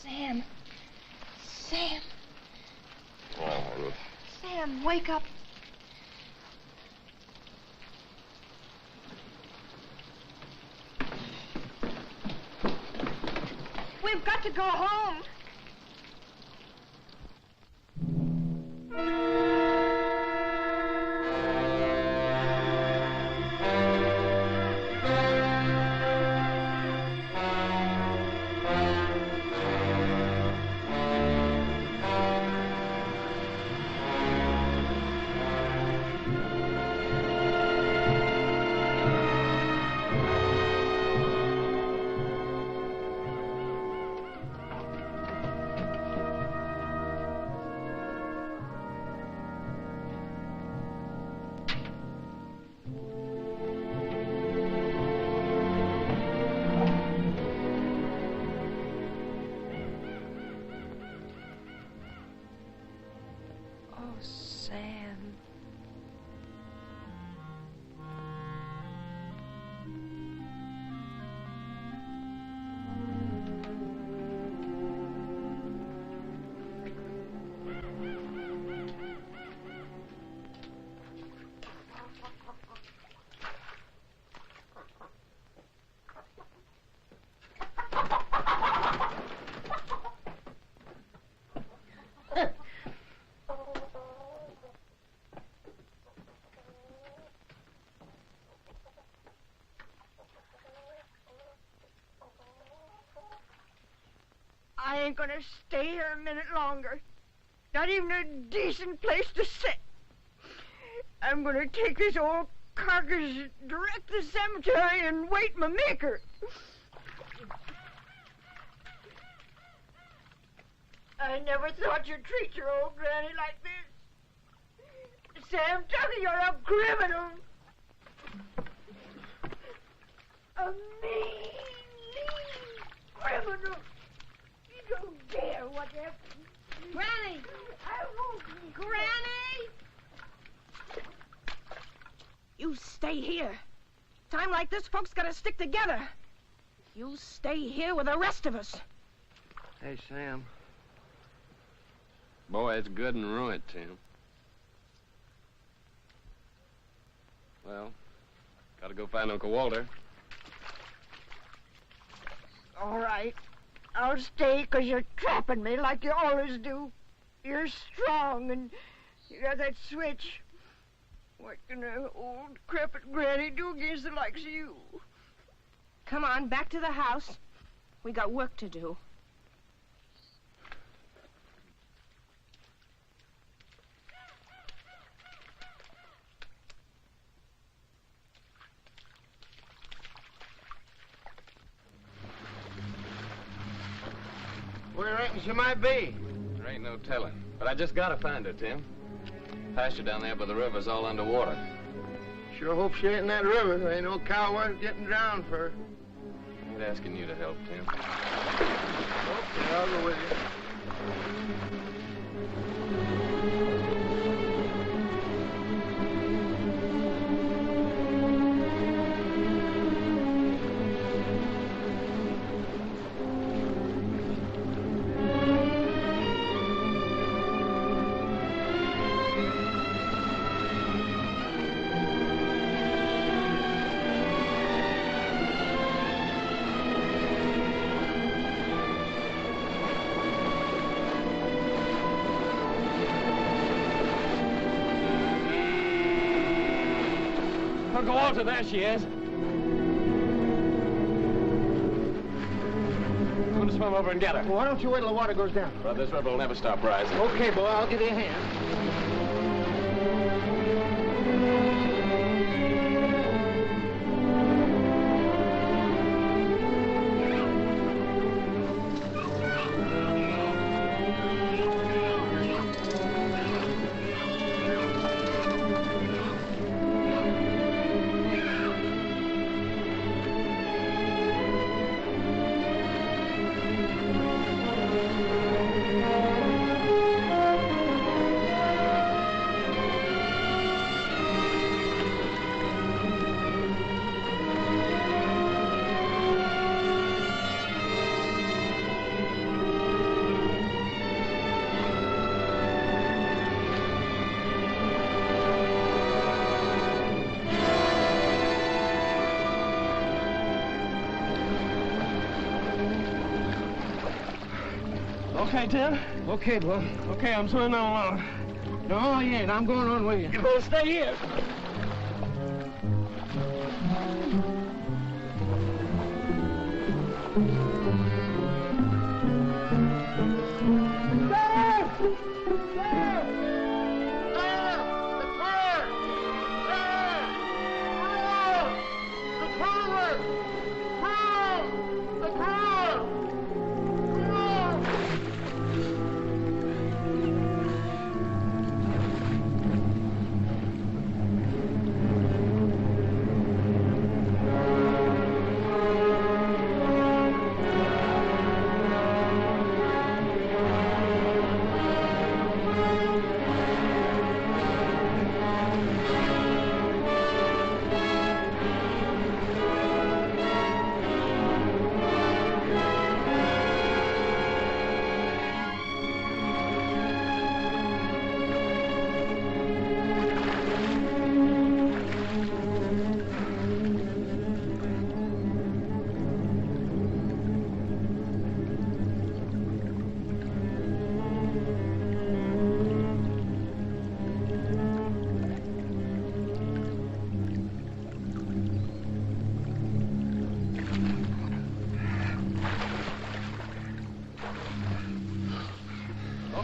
Sam. Sam. Oh, Ruth. Sam, wake up. We've got to go home. I ain't gonna stay here a minute longer. Not even a decent place to sit. I'm gonna take this old carcass direct to the cemetery and wait my maker. I never thought you'd treat your old granny like this. Sam Tucker, you're a criminal. A mean criminal. You don't dare whatever. Granny! I won't. Granny! You stay here. Time like this, folks gotta stick together. You stay here with the rest of us. Hey, Sam. Boy, it's good and ruined, Tim. Well, gotta go find Uncle Walter. All right. I'll stay 'cause you're trapping me like you always do. You're strong and you got that switch. What can an old crepit granny do against the likes of you? Come on, back to the house. We got work to do. Where you reckon she might be? There ain't no telling. But I just gotta find her, Tim. Pasture down there by the river's all underwater. Sure hope she ain't in that river. There ain't no cow worth getting drowned for her. I ain't asking you to help, Tim. Okay, I'll go with you. Uncle Walter, there she is. I'm gonna swim over and get her. Well, why don't you wait till the water goes down? Well, this river will never stop rising. Okay, boy, I'll give you a hand. Okay, Tim? Okay, boy. Okay, I'm swimming on along. No, you ain't. I'm going on with you. You better stay here.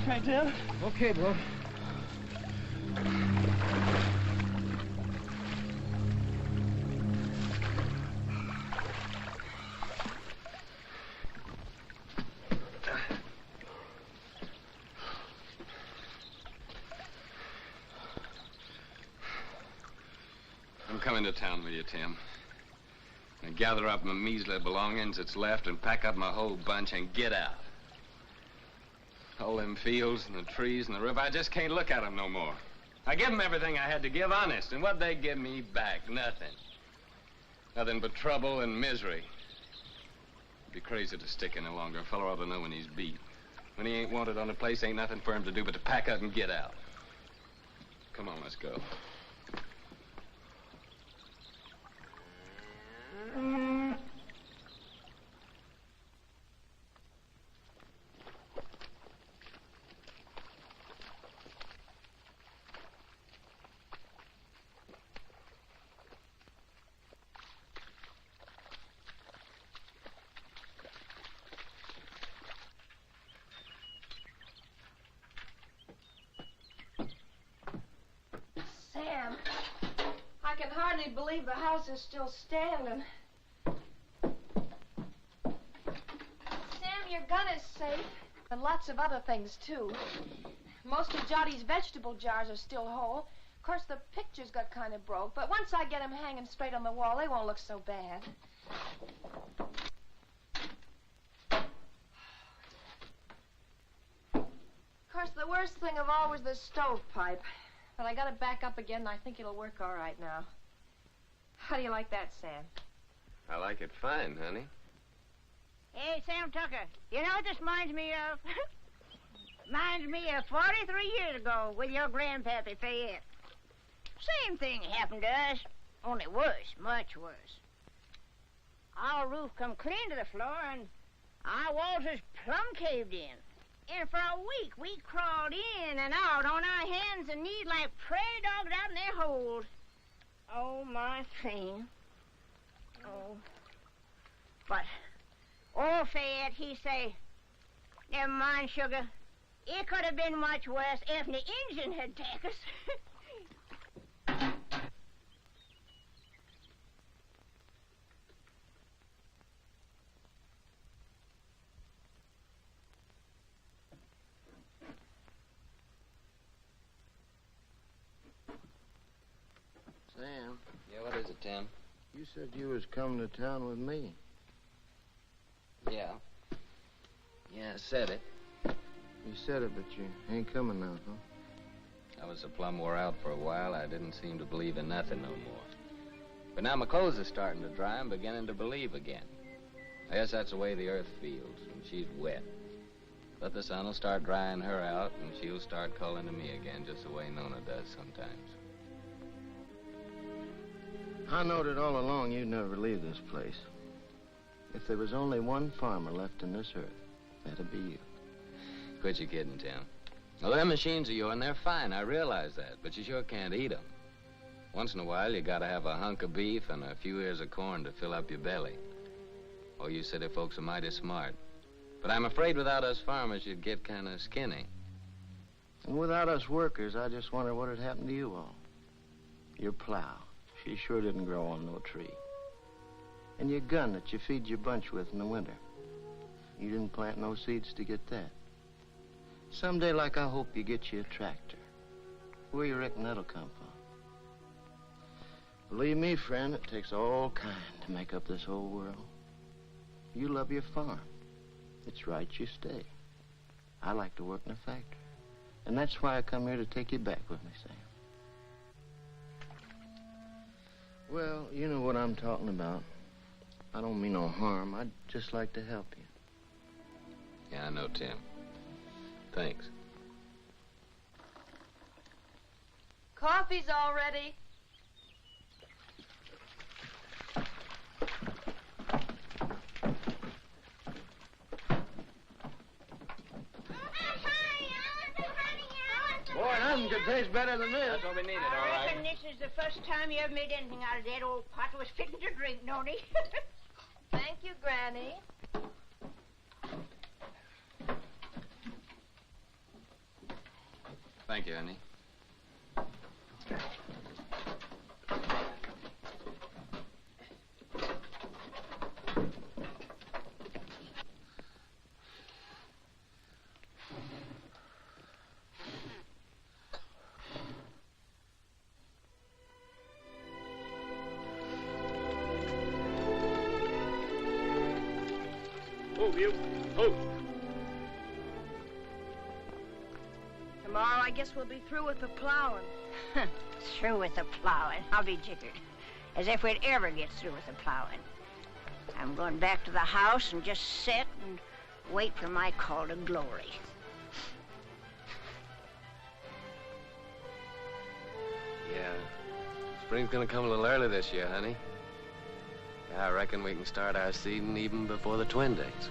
Okay, Tim. Okay, Bub. I'm coming to town with you, Tim. And gather up my measly belongings that's left and pack up my whole bunch and get out. All them fields and the trees and the river, I just can't look at them no more. I give them everything I had to give, honest, and what'd they give me back? Nothing. Nothing but trouble and misery. It'd be crazy to stick any longer. A fellow ought to know when he's beat. When he ain't wanted on a place, ain't nothing for him to do but to pack up and get out. Come on, let's go. Sam, I can hardly believe the house is still standing. Sam, your gun is safe, and lots of other things, too. Most of Johnny's vegetable jars are still whole. Of course, the pictures got kind of broke, but once I get them hanging straight on the wall, they won't look so bad. Of course, the worst thing of all was the stovepipe. But I got it back up again, and I think it'll work all right now. How do you like that, Sam? I like it fine, honey. Hey, Sam Tucker, you know what this reminds me of? Reminds me of 43 years ago with your grandpappy Fayette. Same thing happened to us, only worse, much worse. Our roof come clean to the floor, and our walls was plumb caved in. And for a week, we crawled in and out on our hands and knees like prairie dogs out in their holes. Oh, my thing. Oh. But old Fayette, he say, never mind, sugar. It could have been much worse if the engine had taken us. Sam. Yeah, what is it, Tim? You said you was coming to town with me. Yeah. Yeah, I said it. You said it, but you ain't coming now, huh? I was so plumb wore out for a while, I didn't seem to believe in nothing no more. But now my clothes are starting to dry, I'm beginning to believe again. I guess that's the way the earth feels when she's wet. But the sun will start drying her out, and she'll start calling to me again, just the way Nona does sometimes. I knowed it all along you'd never leave this place. If there was only one farmer left in this earth, that'd be you. Quit your kidding, Tim. Well, them machines of yours, they're fine, I realize that, but you sure can't eat them. Once in a while, you gotta have a hunk of beef and a few ears of corn to fill up your belly. Oh, you city folks are mighty smart. But I'm afraid without us farmers, you'd get kind of skinny. And without us workers, I just wonder what had happened to you all. Your plow. She sure didn't grow on no tree. And your gun that you feed your bunch with in the winter. You didn't plant no seeds to get that. Someday, like, I hope you get you a tractor. Where you reckon that'll come from? Believe me, friend, it takes all kind to make up this whole world. You love your farm. It's right you stay. I like to work in a factory. And that's why I come here to take you back with me, Sam. Well, you know what I'm talking about. I don't mean no harm. I'd just like to help you. Yeah, I know, Tim. Thanks. Coffee's all ready. Boy, nothing could taste better than this. That's what we needed, all I right. reckon this is the first time you ever made anything out of that old pot that was fitting to drink, don't he? Thank you, Granny. Thank you, honey. Move, you. Move. Tomorrow, I guess we'll be through with the plowing. Through with the plowing. I'll be jiggered. As if we'd ever get through with the plowing. I'm going back to the house and just sit and wait for my call to glory. Yeah. Spring's gonna come a little early this year, honey. I reckon we can start our seeding even before the twin days.